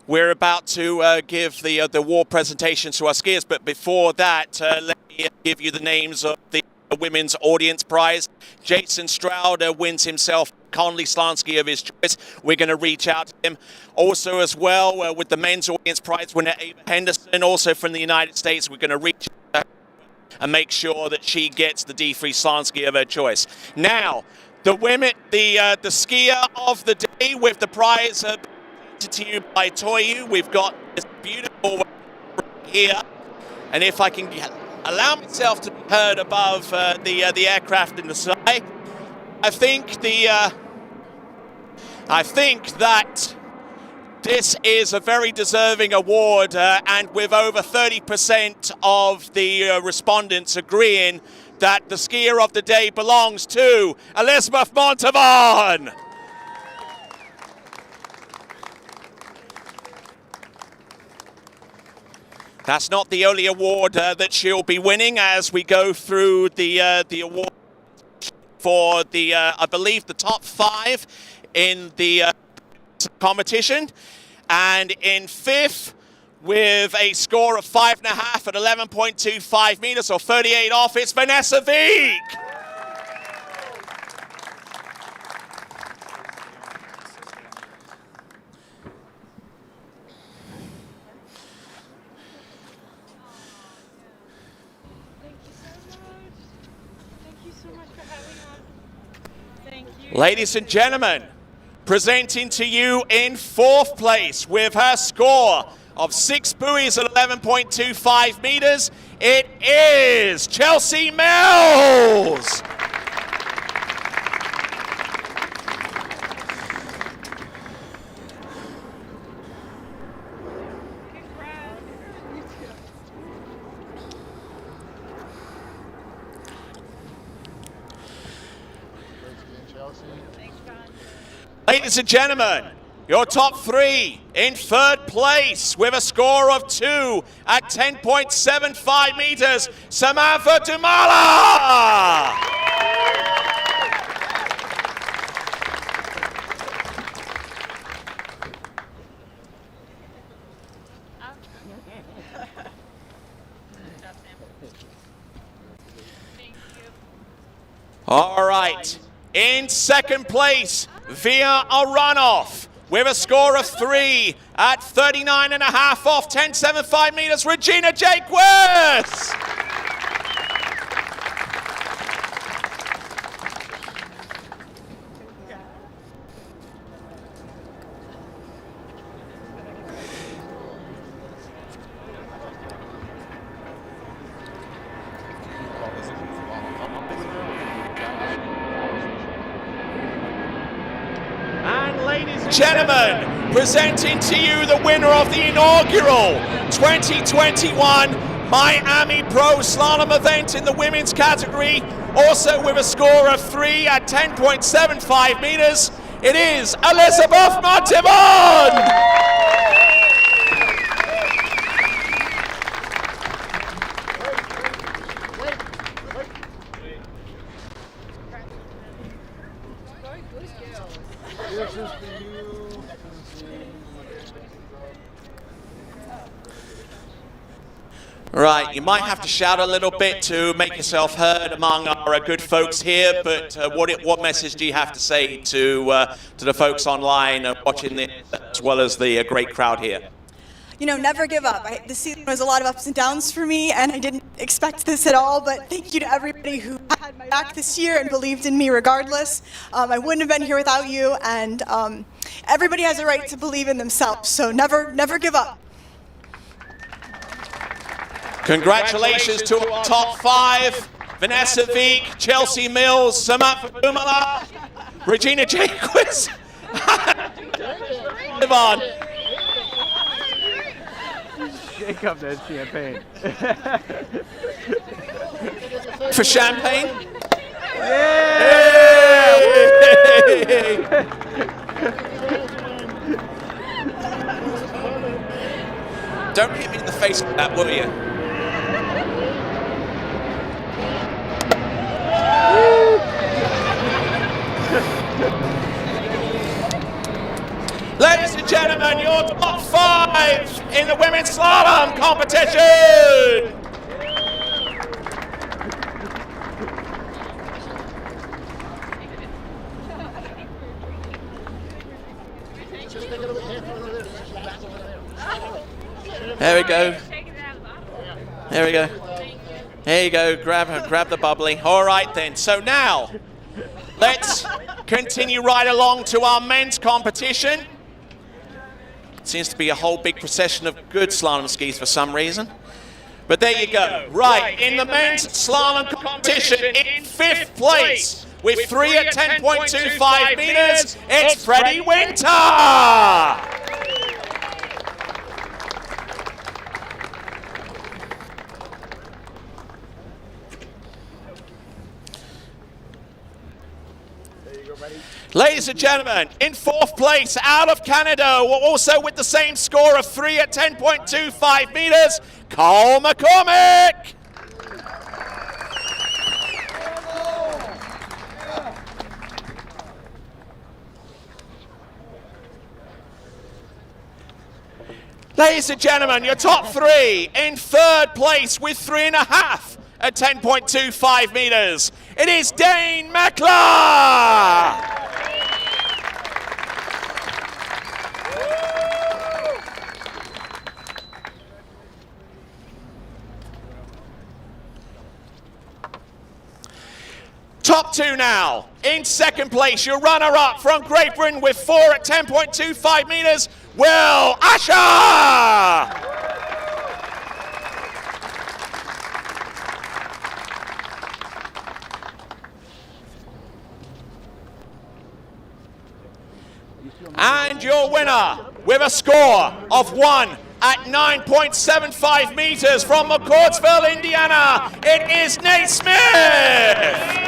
we're about to give the award presentation to our skiers, but before that, let me give you the names of the Women's Audience Prize. Jason Stroud wins himself Conley Slansky of his choice. We're going to reach out to him. Also as well, with the Men's Audience Prize winner Ava Henderson, also from the United States, we're going to reach out and make sure that she gets the D3 Slansky of her choice. Now, the women, the skier of the day with the prize to you by Toyu. We've got this beautiful here, and if I can allow myself to be heard above the aircraft in the sky, I think that this is a very deserving award, and with over 30% of the respondents agreeing that the skier of the day belongs to Elizabeth Montavon. That's not the only award that she'll be winning as we go through the award for the, I believe, the top 5 in the competition. And in 5th, with a score of 5.5 at 11.25 meters, or 38 off, it's Vanessa Veek. Ladies and gentlemen, presenting to you in 4th place with her score of 6 buoys at 11.25 meters, it is Chelsea Mills. Ladies and gentlemen, your top 3 in 3rd place with a score of 2 at 10.75 meters, Samantha Dumala. All right, in 2nd place, Via Aranov with a score of 3 at 39.5 off 10.75 meters, Regina Jaquez. Gentlemen, presenting to you the winner of the inaugural 2021 Miami Pro Slalom event in the women's category, also with a score of 3 at 10.75 meters, it is Elizabeth Montemon! Right, you might have to shout a little bit to make yourself heard among our good folks here, but what message do you have to say to the folks online watching this, as well as the great crowd here? You know, never give up. This season was a lot of ups and downs for me, and I didn't expect this at all, but thank you to everybody who had my back this year and believed in me regardless. I wouldn't have been here without you, and everybody has a right to believe in themselves, so never give up. Congratulations to our top 5, Vanessa Veek, Chelsea Mills, Samantha Dumala, Regina Jaquez. Live on. Shake up that champagne. For champagne? Don't hit me in the face with that, will you? Ladies and gentlemen, your top 5 in the women's slalom competition. There we go. There we go. There you go. Grab the bubbly. All right then. So now, let's continue right along to our men's competition. Seems to be a whole big procession of good slalom skis for some reason. But there you go. Right, in the men's slalom competition, in 5th place, with 3 at 10.25 meters, it's Freddie Winter! Ladies and gentlemen, in 4th place, out of Canada, also with the same score of 3 at 10.25 meters, Cole McCormick. Ladies and gentlemen, your top three in third place with 3.5 at 10.25 meters. It is Dane Meckler. Top two now. In second place, your runner-up from Great Britain with 4 at 10.25 meters, Will Asher! And your winner with a score of 1 at 9.75 meters from McCordsville, Indiana, it is Nate Smith!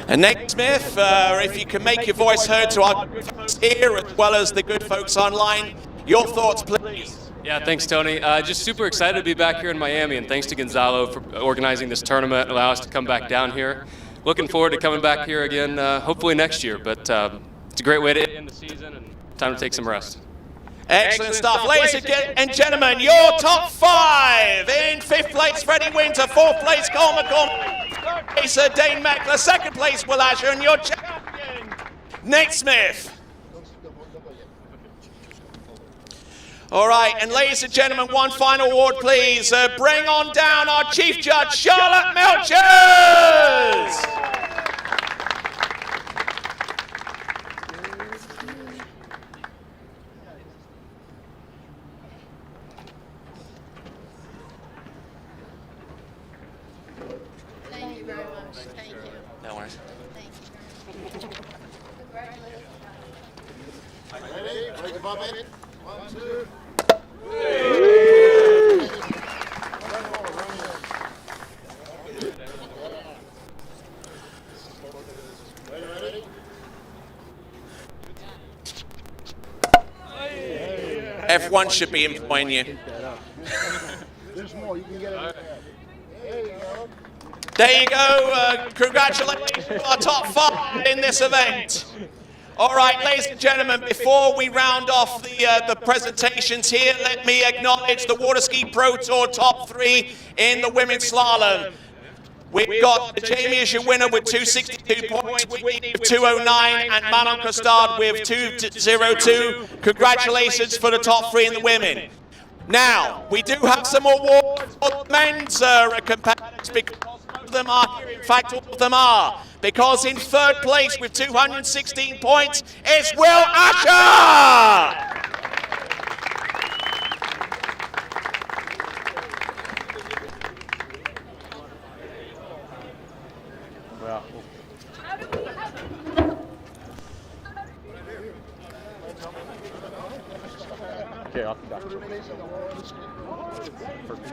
And Nate Smith, if you can make your voice heard to our good folks here as well as the good folks online, your thoughts, please. Yeah, thanks, Tony. Just super excited to be back here in Miami, and thanks to Gonzalo for organizing this tournament and allow us to come back down here. Looking forward to coming back here again, hopefully next year, but it's a great way to end the season and time to take some rest. Excellent stuff. Ladies and gentlemen, your top 5. In 5th place, Freddie Winter. 4th place, Cole McCormick. 3rd place, Dane Meckler. 2nd place, Will Asher. And your champion, Nate Smith. All right, and ladies and gentlemen, one final award, please. Bring on down our Chief Judge, Charlotte Melchers. Thank you very much. Thank you. No worries. Thank you. Ready? Break the bump in. 1, 2. F1 should be employing you. There's more. You can get it. There you go. There you go. Congratulations to our top 5 in this event. All right, ladies and gentlemen, before we round off the presentations here, let me acknowledge the Water Ski Pro Tour top 3 in the women's slalom. We've got Jamie as your winner with 262 points, Whitney with 209, and Manon Costard with 202. Congratulations for the top 3 in the women. Now, we do have some awards for the men's competitors because most of them are here. In fact, all of them are. Because in 3rd place with 216 points is Will Asher! Okay, off the back.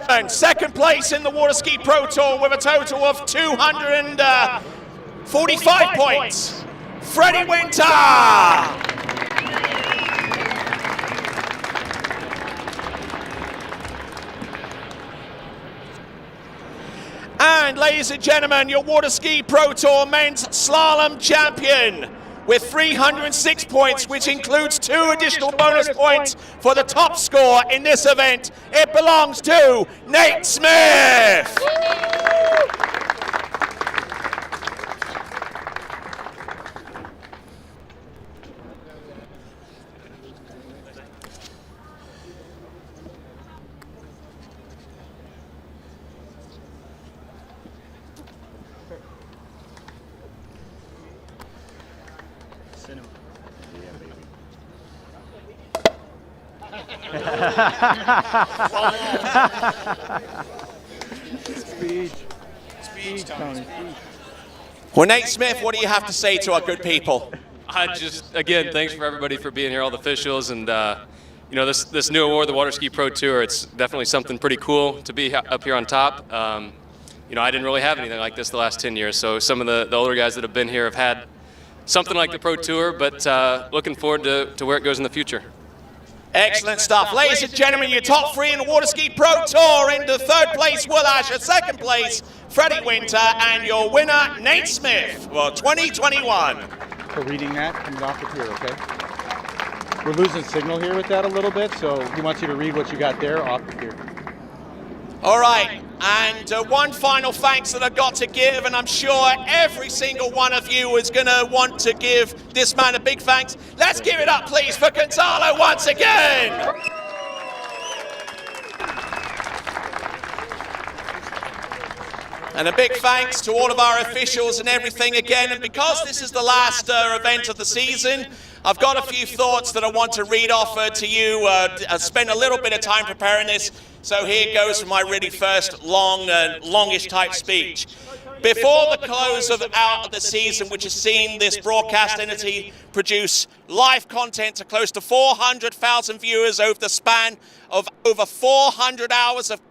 And 2nd place in the Water Ski Pro Tour with a total of 245 points, Freddie Winter! And ladies and gentlemen, your Water Ski Pro Tour men's slalom champion with 306 points, which includes 2 additional bonus points for the top score in this event. It belongs to Nate Smith. Speech. Speech, Tony. Well, Nate Smith, what do you have to say to our good people? Again, thanks for everybody for being here, all the officials, and you know, this new award, the Water Ski Pro Tour. It's definitely something pretty cool to be up here on top. You know, I didn't really have anything like this the last 10 years, so some of the older guys that have been here have had something like the Pro Tour, but looking forward to where it goes in the future. Excellent stuff. Ladies and gentlemen, your top three in the Water Ski Pro Tour. Into third place, Will Asher. Second place, Freddie Winter. And your winner, Nate Smith, for 2021. For reading that, comes off the pier, okay? We're losing signal here with that a little bit, so he wants you to read what you got there off the pier. All right, and one final thanks that I've got to give, and I'm sure every single one of you is going to want to give this man a big thanks. Let's give it up, please, for Gonzalo once again. And a big thanks to all of our officials and everything again. And because this is the last event of the season, I've got a few thoughts that I want to read off to you. I spent a little bit of time preparing this, so here goes for my really first longish type speech. Before the close of the season, which has seen this broadcast entity produce live content to close to 400,000 viewers over the span of over 400 hours of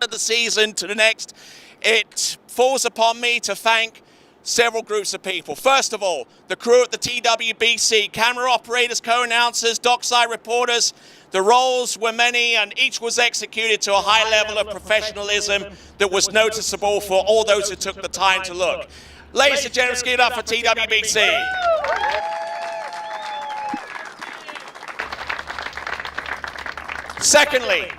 the season to the next, it falls upon me to thank several groups of people. First of all, the crew at the TWBC, camera operators, co-announcers, dockside reporters. The roles were many and each was executed to a high level of professionalism that was noticeable for all those who took the time to look. Ladies and gentlemen, let's give it up for TWBC. Secondly,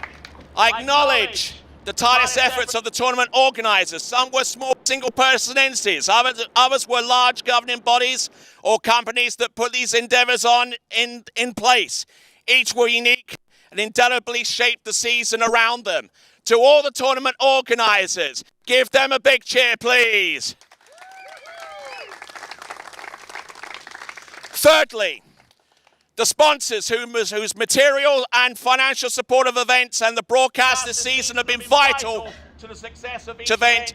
I acknowledge the tireless efforts of the tournament organizers. Some were small single-person entities, others were large governing bodies or companies that put these endeavors in place. Each were unique and indelibly shaped the season around them. To all the tournament organizers, give them a big cheer, please. Thirdly, the sponsors whose material and financial support of events and the broadcast this season have been vital to the success of each event.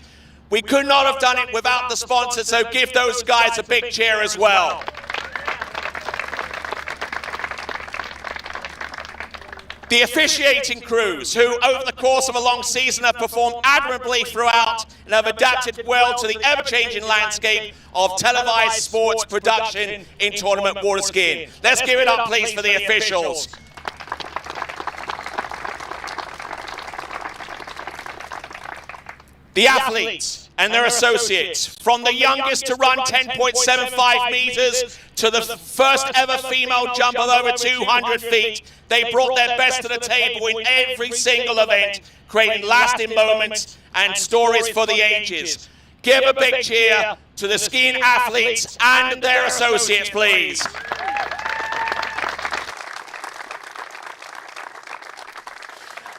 We could not have done it without the sponsors, so give those guys a big cheer as well. The officiating crews, who over the course of a long season have performed admirably throughout and have adapted well to the ever-changing landscape of televised sports production in tournament water skiing. Let's give it up, please, for the officials. The athletes and their associates, from the youngest to run 10.75 meters to the first ever female jump of over 200 feet, they brought their best to the table in every single event, creating lasting moments and stories for the ages. Give a big cheer to the skiing athletes and their associates, please.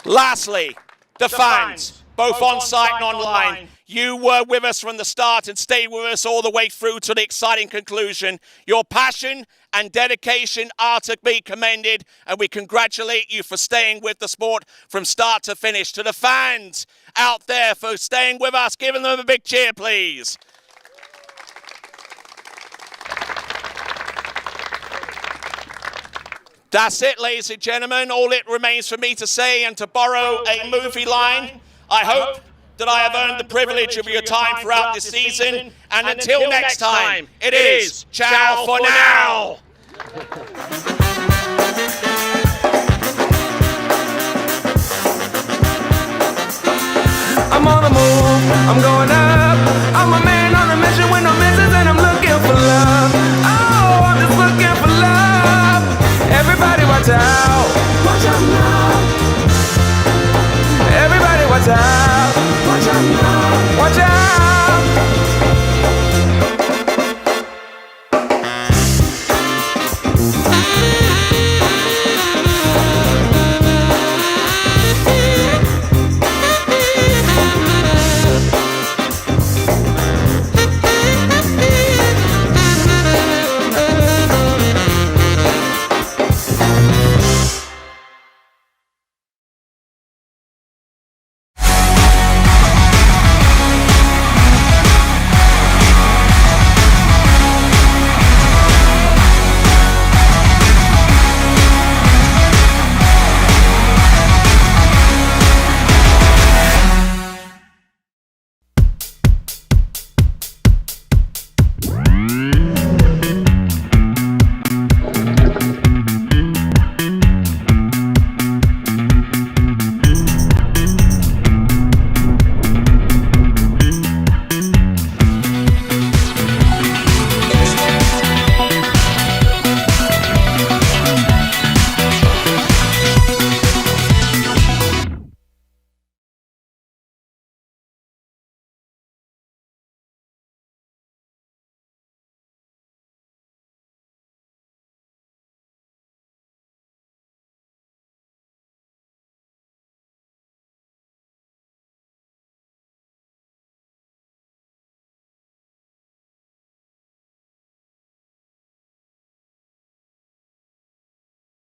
Lastly, the fans, both on site and online. You were with us from the start and stayed with us all the way through to the exciting conclusion. Your passion and dedication are to be commended, and we congratulate you for staying with the sport from start to finish. To the fans out there for staying with us, giving them a big cheer, please. That's it, ladies and gentlemen. All it remains for me to say, and to borrow a movie line, I hope that I have earned the privilege of your time throughout this season. And until next time, it is ciao for now. I'm on the move, I'm going out.